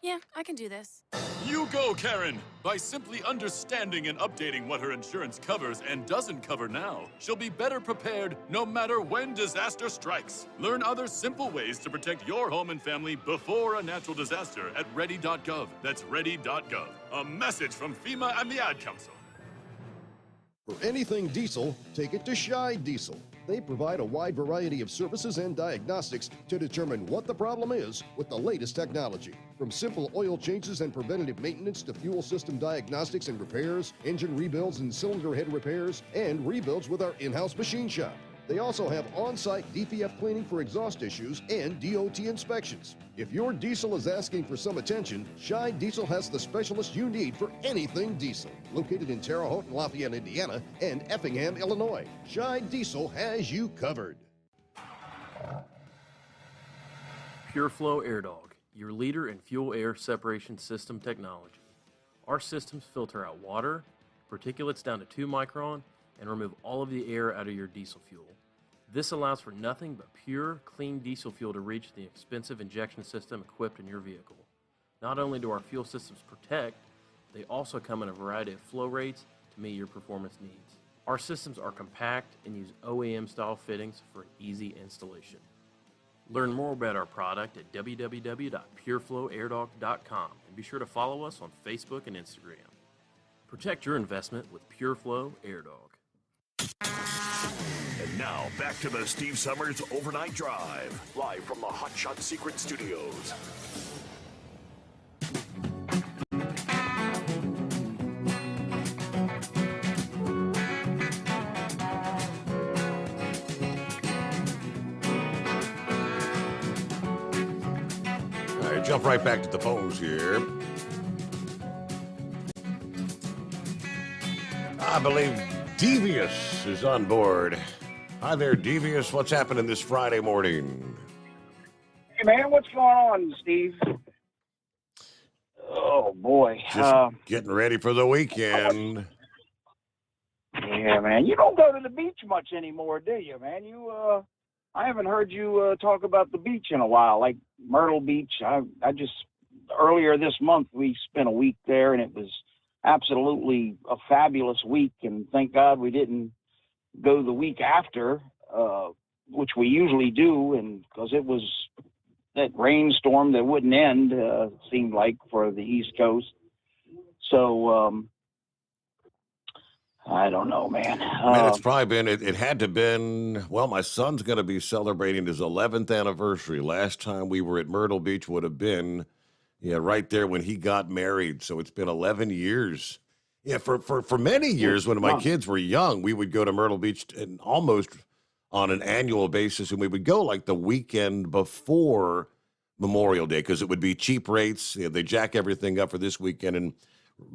Yeah, I can do this. You go, Karen! By simply understanding and updating what her insurance covers and doesn't cover now, she'll be better prepared no matter when disaster strikes. Learn other simple ways to protect your home and family before a natural disaster at ready.gov. That's ready.gov. A message from FEMA and the Ad Council. For anything diesel, take it to Scheid Diesel. They provide a wide variety of services and diagnostics to determine what the problem is with the latest technology. From simple oil changes and preventative maintenance to fuel system diagnostics and repairs, engine rebuilds and cylinder head repairs, and rebuilds with our in-house machine shop. They also have on-site DPF cleaning for exhaust issues and DOT inspections. If your diesel is asking for some attention, Scheid Diesel has the specialist you need for anything diesel. Located in Terre Haute and Lafayette, Indiana, and Effingham, Illinois, Scheid Diesel has you covered. Pureflow Airdog, your leader in fuel air separation system technology. Our systems filter out water, particulates down to 2 micron, and remove all of the air out of your diesel fuel. This allows for nothing but pure, clean diesel fuel to reach the expensive injection system equipped in your vehicle. Not only do our fuel systems protect, they also come in a variety of flow rates to meet your performance needs. Our systems are compact and use OEM-style fittings for an easy installation. Learn more about our product at www.pureflowairdog.com and be sure to follow us on Facebook and Instagram. Protect your investment with Pureflow Airdog. And now, back to the Steve Summers Overnight Drive, live from the Hot Shot Secret Studios. All right, jump right back to the phones here. I believe Devious is on board. Hi there, Devious. What's happening this Friday morning? Hey, man, what's going on, Steve? Oh, boy. Just getting ready for the weekend. Yeah, man. You don't go to the beach much anymore, do you, man? I haven't heard you talk about the beach in a while, like Myrtle Beach. I just, earlier this month, we spent a week there, and it was absolutely a fabulous week, and thank God we didn't go the week after, which we usually do, and because it was that rainstorm that wouldn't end, seemed like, for the East Coast. So I don't know, man. It's probably been, it had to been, well, my son's going to be celebrating his 11th anniversary. Last time we were at Myrtle Beach would have been, right there when he got married. So it's been 11 years. Yeah, for many years when my kids were young, we would go to Myrtle Beach and almost on an annual basis, and we would go like the weekend before Memorial Day because it would be cheap rates. They jack everything up for this weekend, and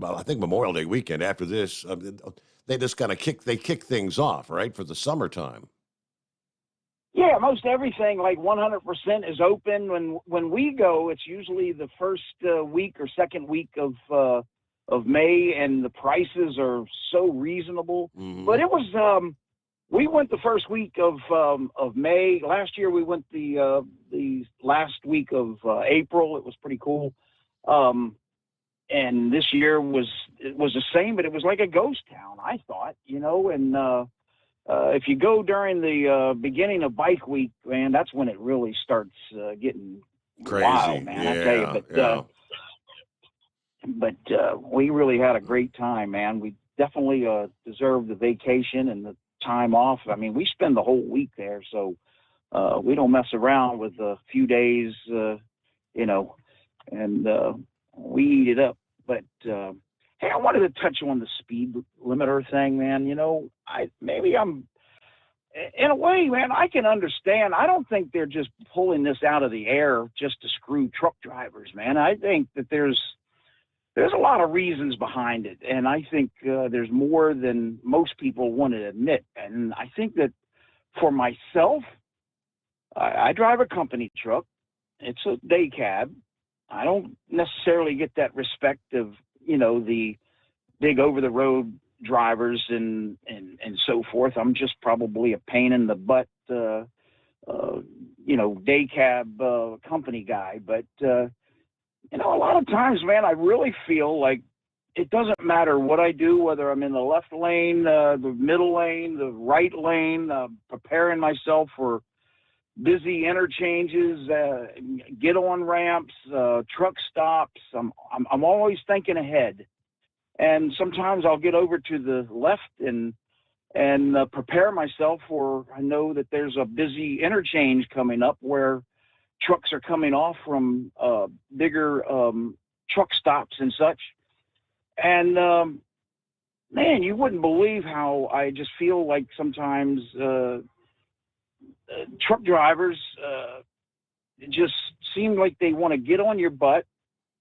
I think Memorial Day weekend after this, they just kind of kick things off, right, for the summertime. Yeah, most everything, like 100% is open. When we go, it's usually the first week or second week of May, and the prices are so reasonable. Mm-hmm. But it was we went the first week of May. Last year we went the last week of April. It was pretty cool. And this year it was the same, but it was like a ghost town, I thought, and if you go during the beginning of Bike Week, man, that's when it really starts getting crazy, wild, man. I tell you, but we really had a great time, man. We definitely deserve the vacation and the time off. I mean, we spend the whole week there, so we don't mess around with a few days, and we eat it up. But hey, I wanted to touch on the speed limiter thing, man. Maybe I'm, in a way, man, I can understand. I don't think they're just pulling this out of the air just to screw truck drivers, man. I think that there's a lot of reasons behind it, and I think there's more than most people want to admit. And I think that for myself, I drive a company truck. It's a day cab. I don't necessarily get that respect of, the big over-the-road drivers and so forth. I'm just probably a pain in the butt, day cab company guy. But, a lot of times, man, I really feel like it doesn't matter what I do, whether I'm in the left lane, the middle lane, the right lane, preparing myself for busy interchanges, get on ramps, truck stops. I'm always thinking ahead, and sometimes I'll get over to the left and prepare myself for. I know that there's a busy interchange coming up where trucks are coming off from bigger truck stops and such. And man, you wouldn't believe how I just feel like sometimes. Truck drivers just seem like they want to get on your butt,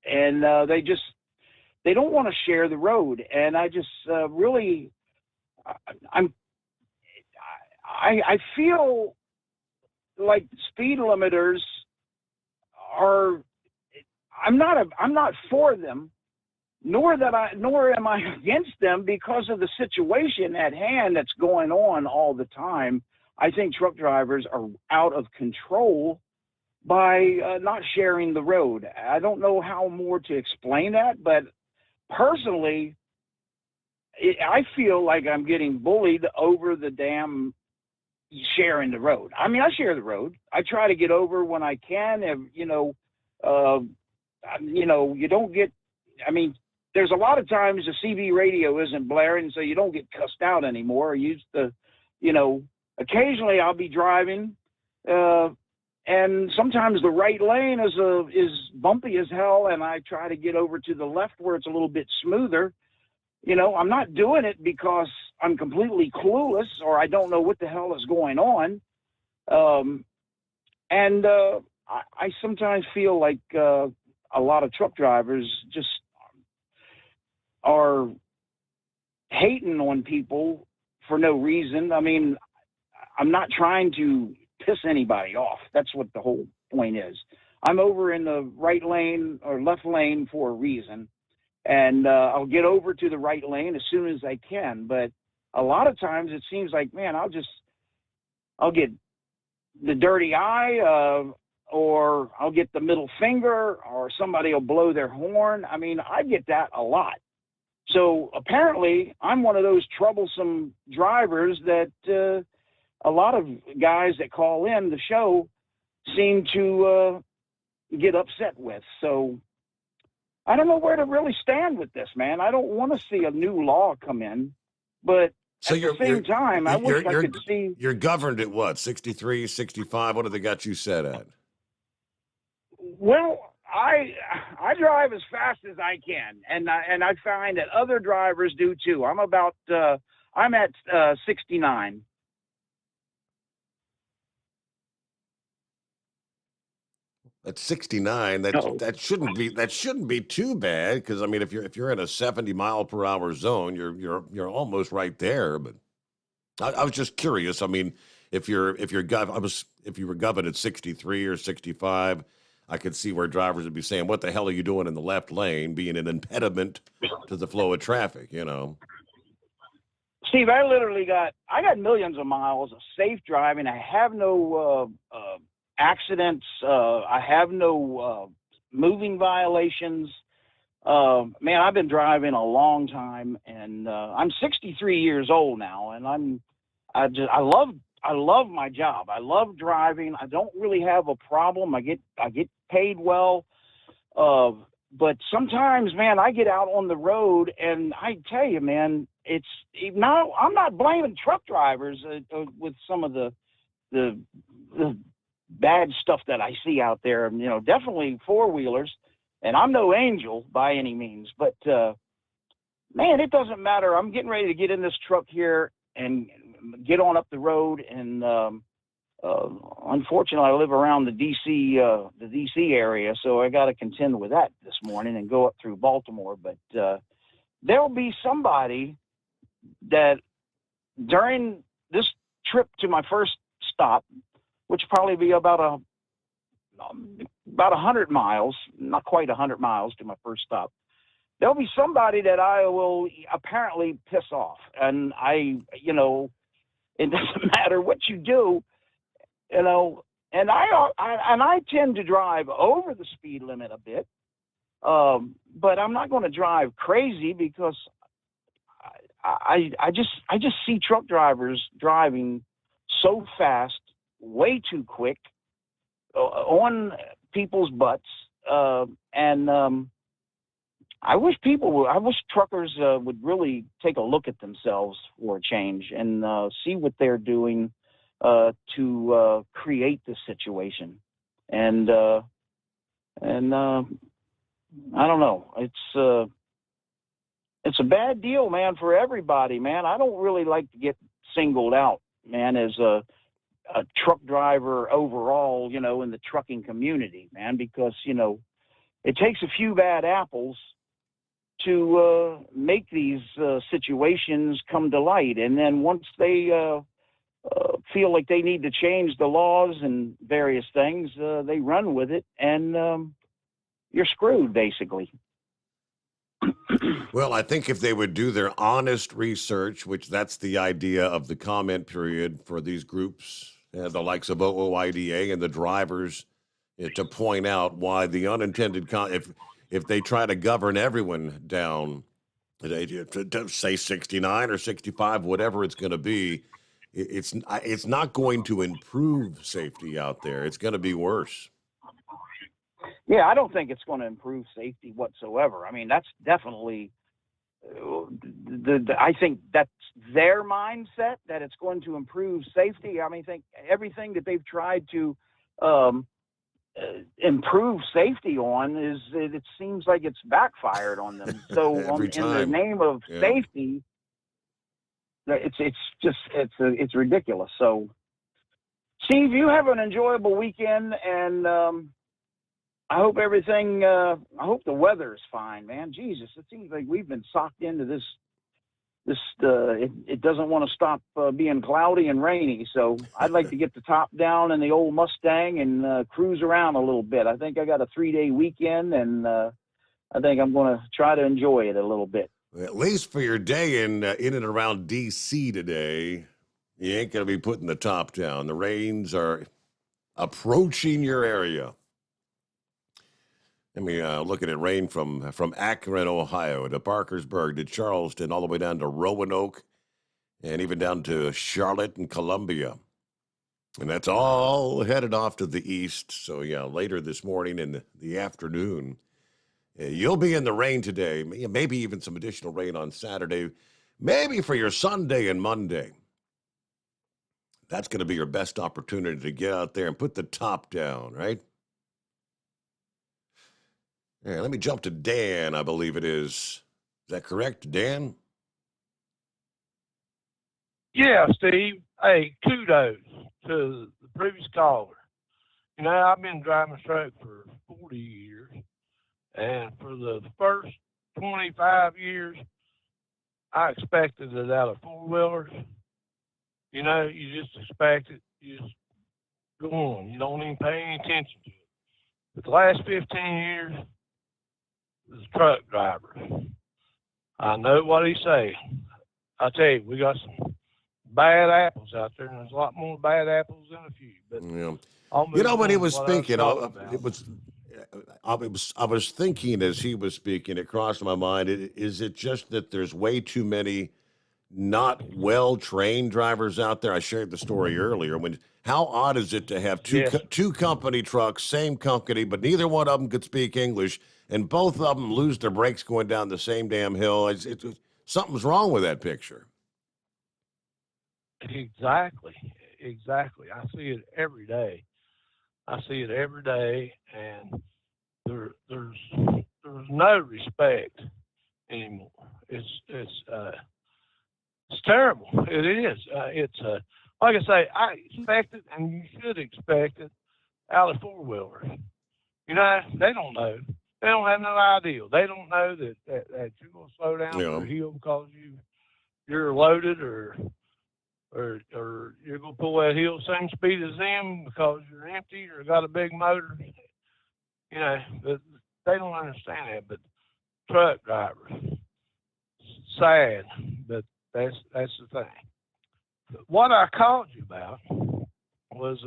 and they don't want to share the road. And I just really, I feel like speed limiters are. I'm not for them, nor am I against them because of the situation at hand that's going on all the time. I think truck drivers are out of control by not sharing the road. I don't know how more to explain that, but personally, I feel like I'm getting bullied over the damn sharing the road. I mean, I share the road. I try to get over when I can. You don't get. I mean, there's a lot of times the CB radio isn't blaring, so you don't get cussed out anymore. I used to, occasionally I'll be driving, and sometimes the right lane is bumpy as hell, and I try to get over to the left where it's a little bit smoother. I'm not doing it because I'm completely clueless or I don't know what the hell is going on. I sometimes feel like a lot of truck drivers just are hating on people for no reason. I mean, I'm not trying to piss anybody off. That's what the whole point is. I'm over in the right lane or left lane for a reason, and I'll get over to the right lane as soon as I can. But a lot of times it seems like, man, I'll get the dirty eye, or I'll get the middle finger, or somebody will blow their horn. I mean, I get that a lot. So apparently I'm one of those troublesome drivers that a lot of guys that call in the show seem to get upset with. So I don't know where to really stand with this, man. I don't want to see a new law come in, but So at the same time, I wish I could see. You're governed at what, 63, 65? What have they got you set at? Well, I drive as fast as I can, and I find that other drivers do too. I'm at 69. At 69, that shouldn't be too bad, because I mean, if you're in a 70 mile per hour zone, you're almost right there. But I was just curious. I mean, if you were governed at 63 or 65, I could see where drivers would be saying, "What the hell are you doing in the left lane?" Being an impediment to the flow of traffic, Steve, I got millions of miles of safe driving. I have no accidents. I have no moving violations. Man, I've been driving a long time, and I'm 63 years old now, and I love my job. I love driving. I don't really have a problem. I get paid well. But sometimes, man, I get out on the road, and I tell you, man, I'm not blaming truck drivers with some of the bad stuff that I see out there. Definitely four-wheelers, and I'm no angel by any means, but man, it doesn't matter. I'm getting ready to get in this truck here and get on up the road, and unfortunately, I live around the DC area, so I got to contend with that this morning and go up through Baltimore. But there'll be somebody that during this trip to my first stop, which will probably be about 100 miles, not quite 100 miles to my first stop, there'll be somebody that I will apparently piss off. And it doesn't matter what you do, and I tend to drive over the speed limit a bit, but I'm not going to drive crazy, because I just see truck drivers driving so fast, way too quick, on people's butts, and I wish truckers would really take a look at themselves for a change and see what they're doing to create this situation. And I don't know. It's a bad deal, man, for everybody, man. I don't really like to get singled out, man, as a truck driver overall, in the trucking community, man, because, it takes a few bad apples to make these situations come to light. And then once they feel like they need to change the laws and various things, they run with it, and you're screwed, basically. Well, I think if they would do their honest research, which that's the idea of the comment period for these groups, the likes of OOIDA and the drivers, to point out why the unintended if they try to govern everyone down, to say 69 or 65, whatever it's going to be, it's not going to improve safety out there. It's going to be worse. Yeah, I don't think it's going to improve safety whatsoever. I mean, that's definitely I think that's their mindset, that it's going to improve safety. I mean, I think everything that they've tried to improve safety on it seems like it's backfired on them. So in the name of safety, it's ridiculous. So Steve, you have an enjoyable weekend, and I hope I hope the weather is fine, man. Jesus, it seems like we've been socked into this. It doesn't want to stop being cloudy and rainy. So I'd like to get the top down in the old Mustang and cruise around a little bit. I think I got a 3-day weekend, and I think I'm going to try to enjoy it a little bit. At least for your day in and around D.C. today, you ain't going to be putting the top down. The rains are approaching your area. I mean, looking at rain from Akron, Ohio, to Parkersburg, to Charleston, all the way down to Roanoke, and even down to Charlotte and Columbia. And that's all headed off to the east. So, yeah, later this morning in the afternoon, you'll be in the rain today, maybe even some additional rain on Saturday, maybe for your Sunday and Monday. That's going to be your best opportunity to get out there and put the top down, right? Yeah, let me jump to Dan, I believe it is. Is that correct, Dan? Yeah, Steve. Hey, kudos to the previous caller. You know, I've been driving a truck for 40 years, and for the first 25 years, I expected it out of four-wheelers. You know, you just expect it. You just go on. You don't even pay any attention to it. But the last 15 years, the truck drivers, I know what he's saying. I tell you, we got some bad apples out there, and there's a lot more bad apples than a few. But you know what he was speaking? I was thinking as he was speaking. It crossed my mind. Is it just that there's way too many not well-trained drivers out there? I shared the story earlier. How odd is it to have two company trucks, same company, but neither one of them could speak English, and both of them lose their brakes going down the same damn hill? Something's wrong with that picture. Exactly. I see it every day. And there's no respect anymore. It's terrible. It is. It's like I say, I expect it, and you should expect it out of four-wheelers. You know, they don't know. They don't have no idea. They don't know that you're going to slow down for a hill because you're loaded, or you're going to pull that hill the same speed as them because you're empty or got a big motor. You know, they don't understand that. But truck drivers, sad, but that's the thing. But what I called you about was,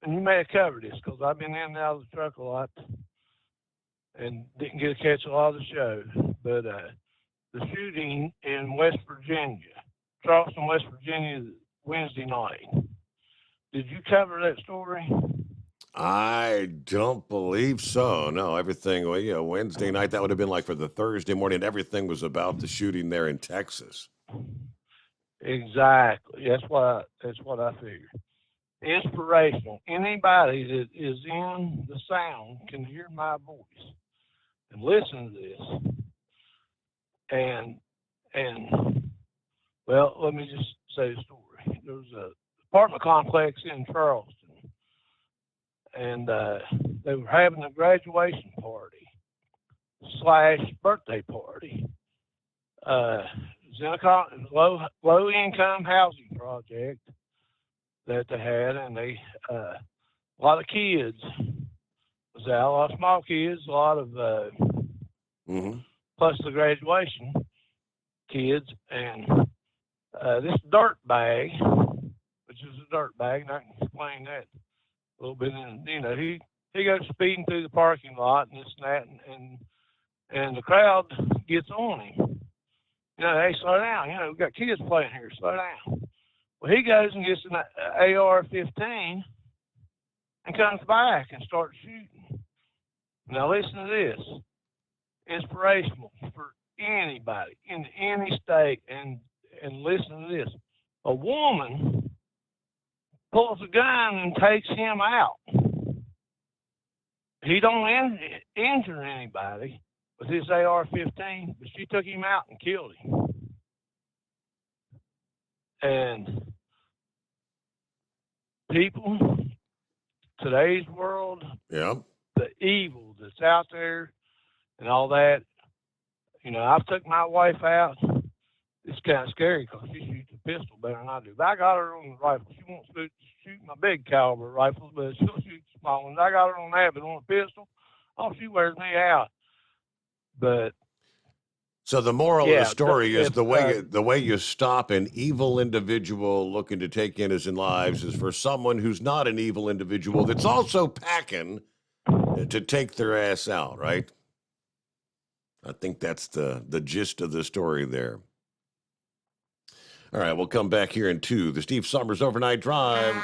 and you may have covered this because I've been in and out of the truck a lot and didn't get to catch a lot of the show, but the shooting in West Virginia, Charleston, West Virginia, Wednesday night. Did you cover that story? I don't believe so. No, everything, Wednesday night, that would have been like for the Thursday morning. Everything was about the shooting there in Texas. Exactly. That's what I figured. Inspirational. Anybody that is in the sound can hear my voice and listen to this. And well, let me just say the story. There was an apartment complex in Charleston, and they were having a graduation party / birthday party. It was in a low income housing project that they had, and they a lot of kids was out, a lot of small kids, a lot of plus the graduation kids, and this dirt bag, which is a dirt bag, and I can explain that a little bit. And he goes speeding through the parking lot and this and that, and the crowd gets on him. Hey, slow down. We've got kids playing here. Slow down. Well, he goes and gets an AR-15 and comes back and starts shooting. Now listen to this. Inspirational for anybody in any state, and listen to this. A woman pulls a gun and takes him out. He don't injure anybody with his AR-15, but she took him out and killed him. And people, today's world, yeah, the evil that's out there and all that, you know, I've took my wife out. It's kind of scary because she shoots a pistol better than I do. But I got her on the rifle. She won't shoot my big caliber rifles, but she'll shoot small ones. I got her on that, but on a pistol, oh, she wears me out. But so the moral of the story is if, the way you stop an evil individual looking to take innocent lives is for someone who's not an evil individual that's also packing to take their ass out, right? I think that's the gist of the story there. All right, we'll come back here in 2. The Steve Summers Overnight Drive.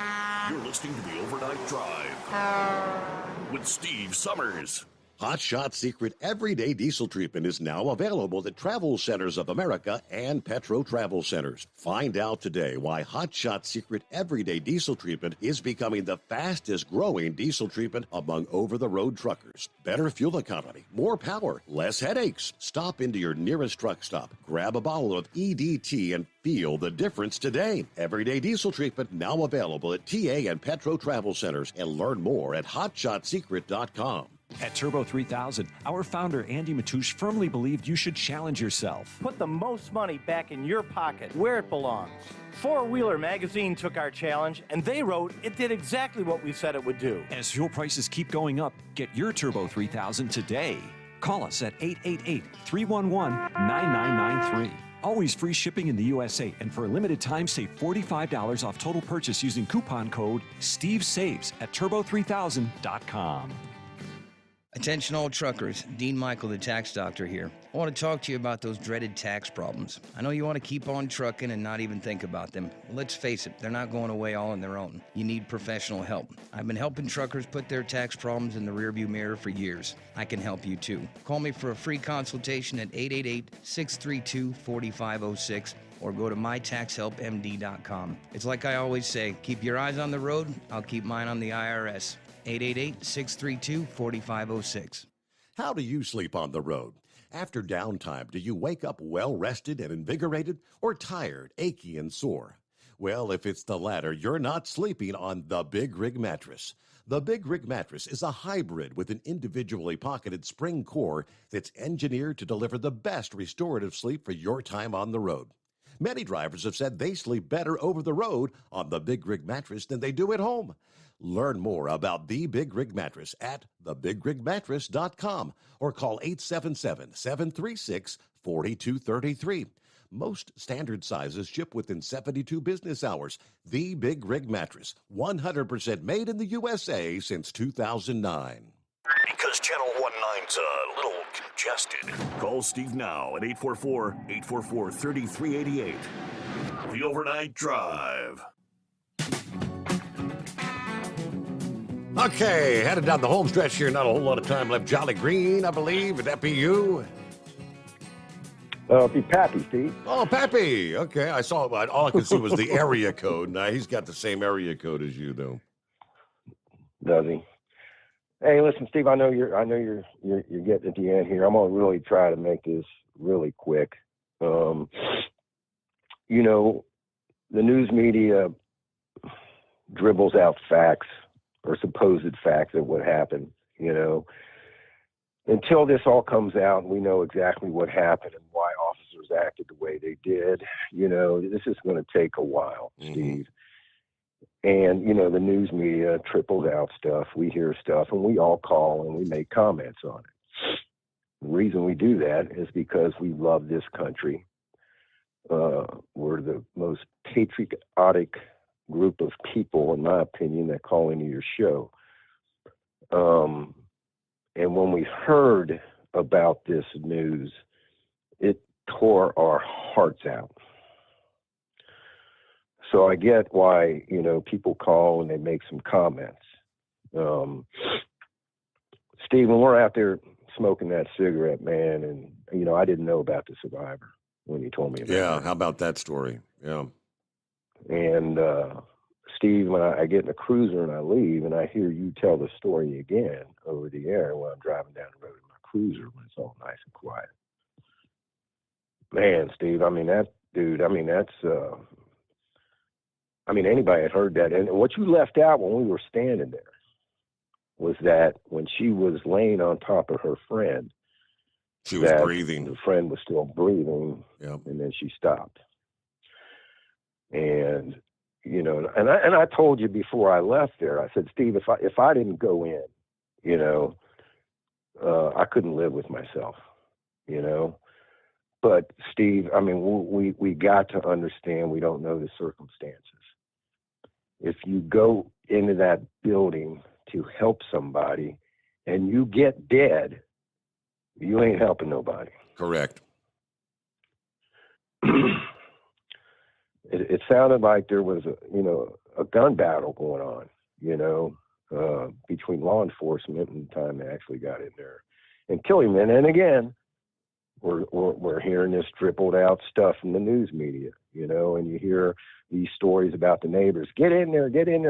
You're listening to the Overnight Drive with Steve Summers. Hot Shot Secret Everyday Diesel Treatment is now available at Travel Centers of America and Petro Travel Centers. Find out today why Hot Shot Secret Everyday Diesel Treatment is becoming the fastest growing diesel treatment among over-the-road truckers. Better fuel economy, more power, less headaches. Stop into your nearest truck stop, grab a bottle of EDT, and feel the difference today. Everyday Diesel Treatment now available at TA and Petro Travel Centers, and learn more at hotshotsecret.com. At Turbo 3000, our founder Andy Matoush firmly believed you should challenge yourself. Put the most money back in your pocket, where it belongs. Four Wheeler Magazine took our challenge, and they wrote it did exactly what we said it would do. As fuel prices keep going up, get your Turbo 3000 today. Call us at 888-311-9993. Always free shipping in the USA, and for a limited time, save $45 off total purchase using coupon code STEVESAVES at turbo3000.com. Attention all truckers, Dean Michael, the tax doctor here. I want to talk to you about those dreaded tax problems. I know you want to keep on trucking and not even think about them. Let's face it, they're not going away all on their own. You need professional help. I've been helping truckers put their tax problems in the rearview mirror for years. I can help you too. Call me for a free consultation at 888-632-4506 or go to mytaxhelpmd.com. It's like I always say, keep your eyes on the road, I'll keep mine on the IRS. 888-632-4506. How do you sleep on the road? After downtime, do you wake up well-rested and invigorated, or tired, achy, and sore? Well, if it's the latter, you're not sleeping on the Big Rig Mattress. The Big Rig Mattress is a hybrid with an individually pocketed spring core that's engineered to deliver the best restorative sleep for your time on the road. Many drivers have said they sleep better over the road on the Big Rig Mattress than they do at home. Learn more about the Big Rig Mattress at thebigrigmattress.com or call 877-736-4233. Most standard sizes ship within 72 business hours. The Big Rig Mattress, 100% made in the USA since 2009. Because Channel 19's a little congested. Call Steve now at 844-844-3388. The Overnight Drive. Okay, headed down the home stretch here. Not a whole lot of time left. Jolly Green, I believe. Would that be you? It'd be Pappy, Steve. Oh, Pappy. Okay, I saw. All I could see was the area code. Now he's got the same area code as you, though. Does he? Hey, listen, Steve. I know you're getting at the end here. I'm gonna really try to make this really quick. You know, the news media dribbles out facts or supposed facts of what happened, you know. Until this all comes out and we know exactly what happened and why officers acted the way they did, you know, this is going to take a while, Steve. And, you know, the news media triples out stuff. We hear stuff and we all call and we make comments on it. The reason we do that is because we love this country. We're the most patriotic group of people, in my opinion, that call into your show. And when we heard about this news, it tore our hearts out. So I get why, you know, people call and they make some comments. Steve, when we're out there smoking that cigarette, man, and, you know, I didn't know about the survivor when you told me about it. Yeah, how about that story? Yeah. And, Steve, when I get in a cruiser and I leave and I hear you tell the story again over the air while I'm driving down the road in my cruiser when it's all nice and quiet. Man, Steve, I mean, that dude, I mean, that's, I mean, anybody had heard that. And what you left out when we were standing there was that when she was laying on top of her friend, she was breathing. The friend was still breathing, yep. And then she stopped. And, you know, and I told you before I left there, I said, Steve, if I didn't go in, you know, I couldn't live with myself, you know. But Steve, I mean, we got to understand we don't know the circumstances. If you go into that building to help somebody and you get dead, you ain't helping nobody. Correct. It sounded like there was a gun battle going on, you know, between law enforcement and the time they actually got in there and killed him. And again, we're hearing this dribbled out stuff from the news media, you know, and you hear these stories about the neighbors. Get in there.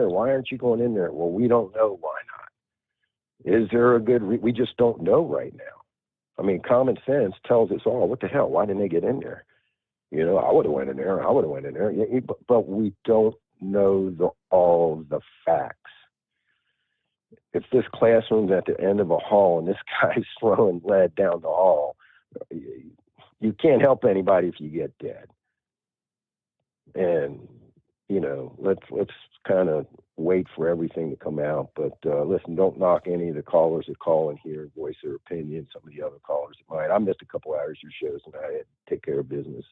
Why aren't you going in there? Well, we don't know why not. Is there a good we just don't know right now. I mean, common sense tells us all, what the hell? Why didn't they get in there? You know, I would have went in there. But we don't know all the facts. If this classroom's at the end of a hall and this guy's throwing lead down the hall, you can't help anybody if you get dead. And, you know, let's kind of wait for everything to come out. But listen, don't knock any of the callers that call in here and voice their opinion. Some of the other callers that might. I missed a couple hours of your shows and I had to take care of business.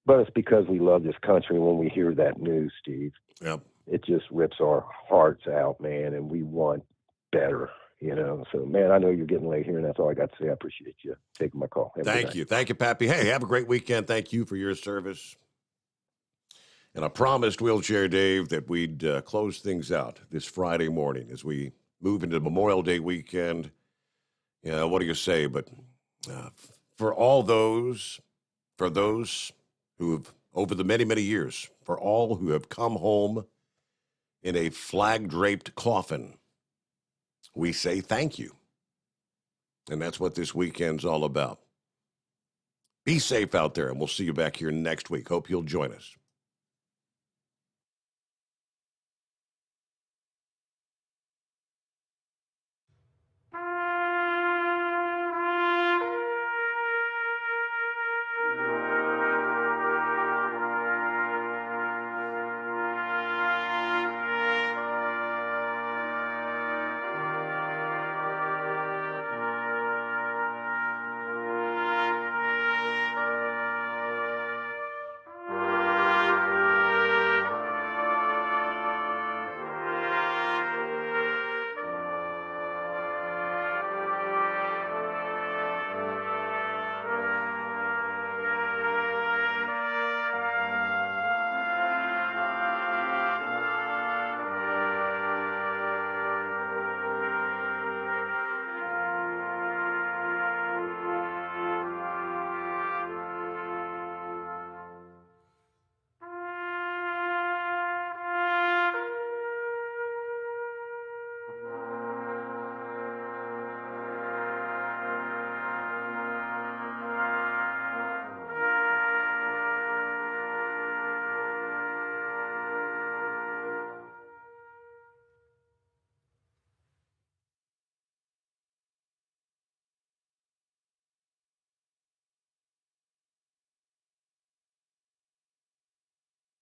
But it's because we love this country. When we hear that news, Steve, yep. It just rips our hearts out, man, and we want better, you know. So, man, I know you're getting late here, and that's all I got to say. I appreciate you taking my call. Thank you, Pappy. Hey, have a great weekend. Thank you for your service. And I promised Wheelchair Dave that we'd close things out this Friday morning as we move into Memorial Day weekend. Yeah, what do you say? But for those who have, over the many, many years, for all who have come home in a flag-draped coffin, we say thank you. And that's what this weekend's all about. Be safe out there, and we'll see you back here next week. Hope you'll join us.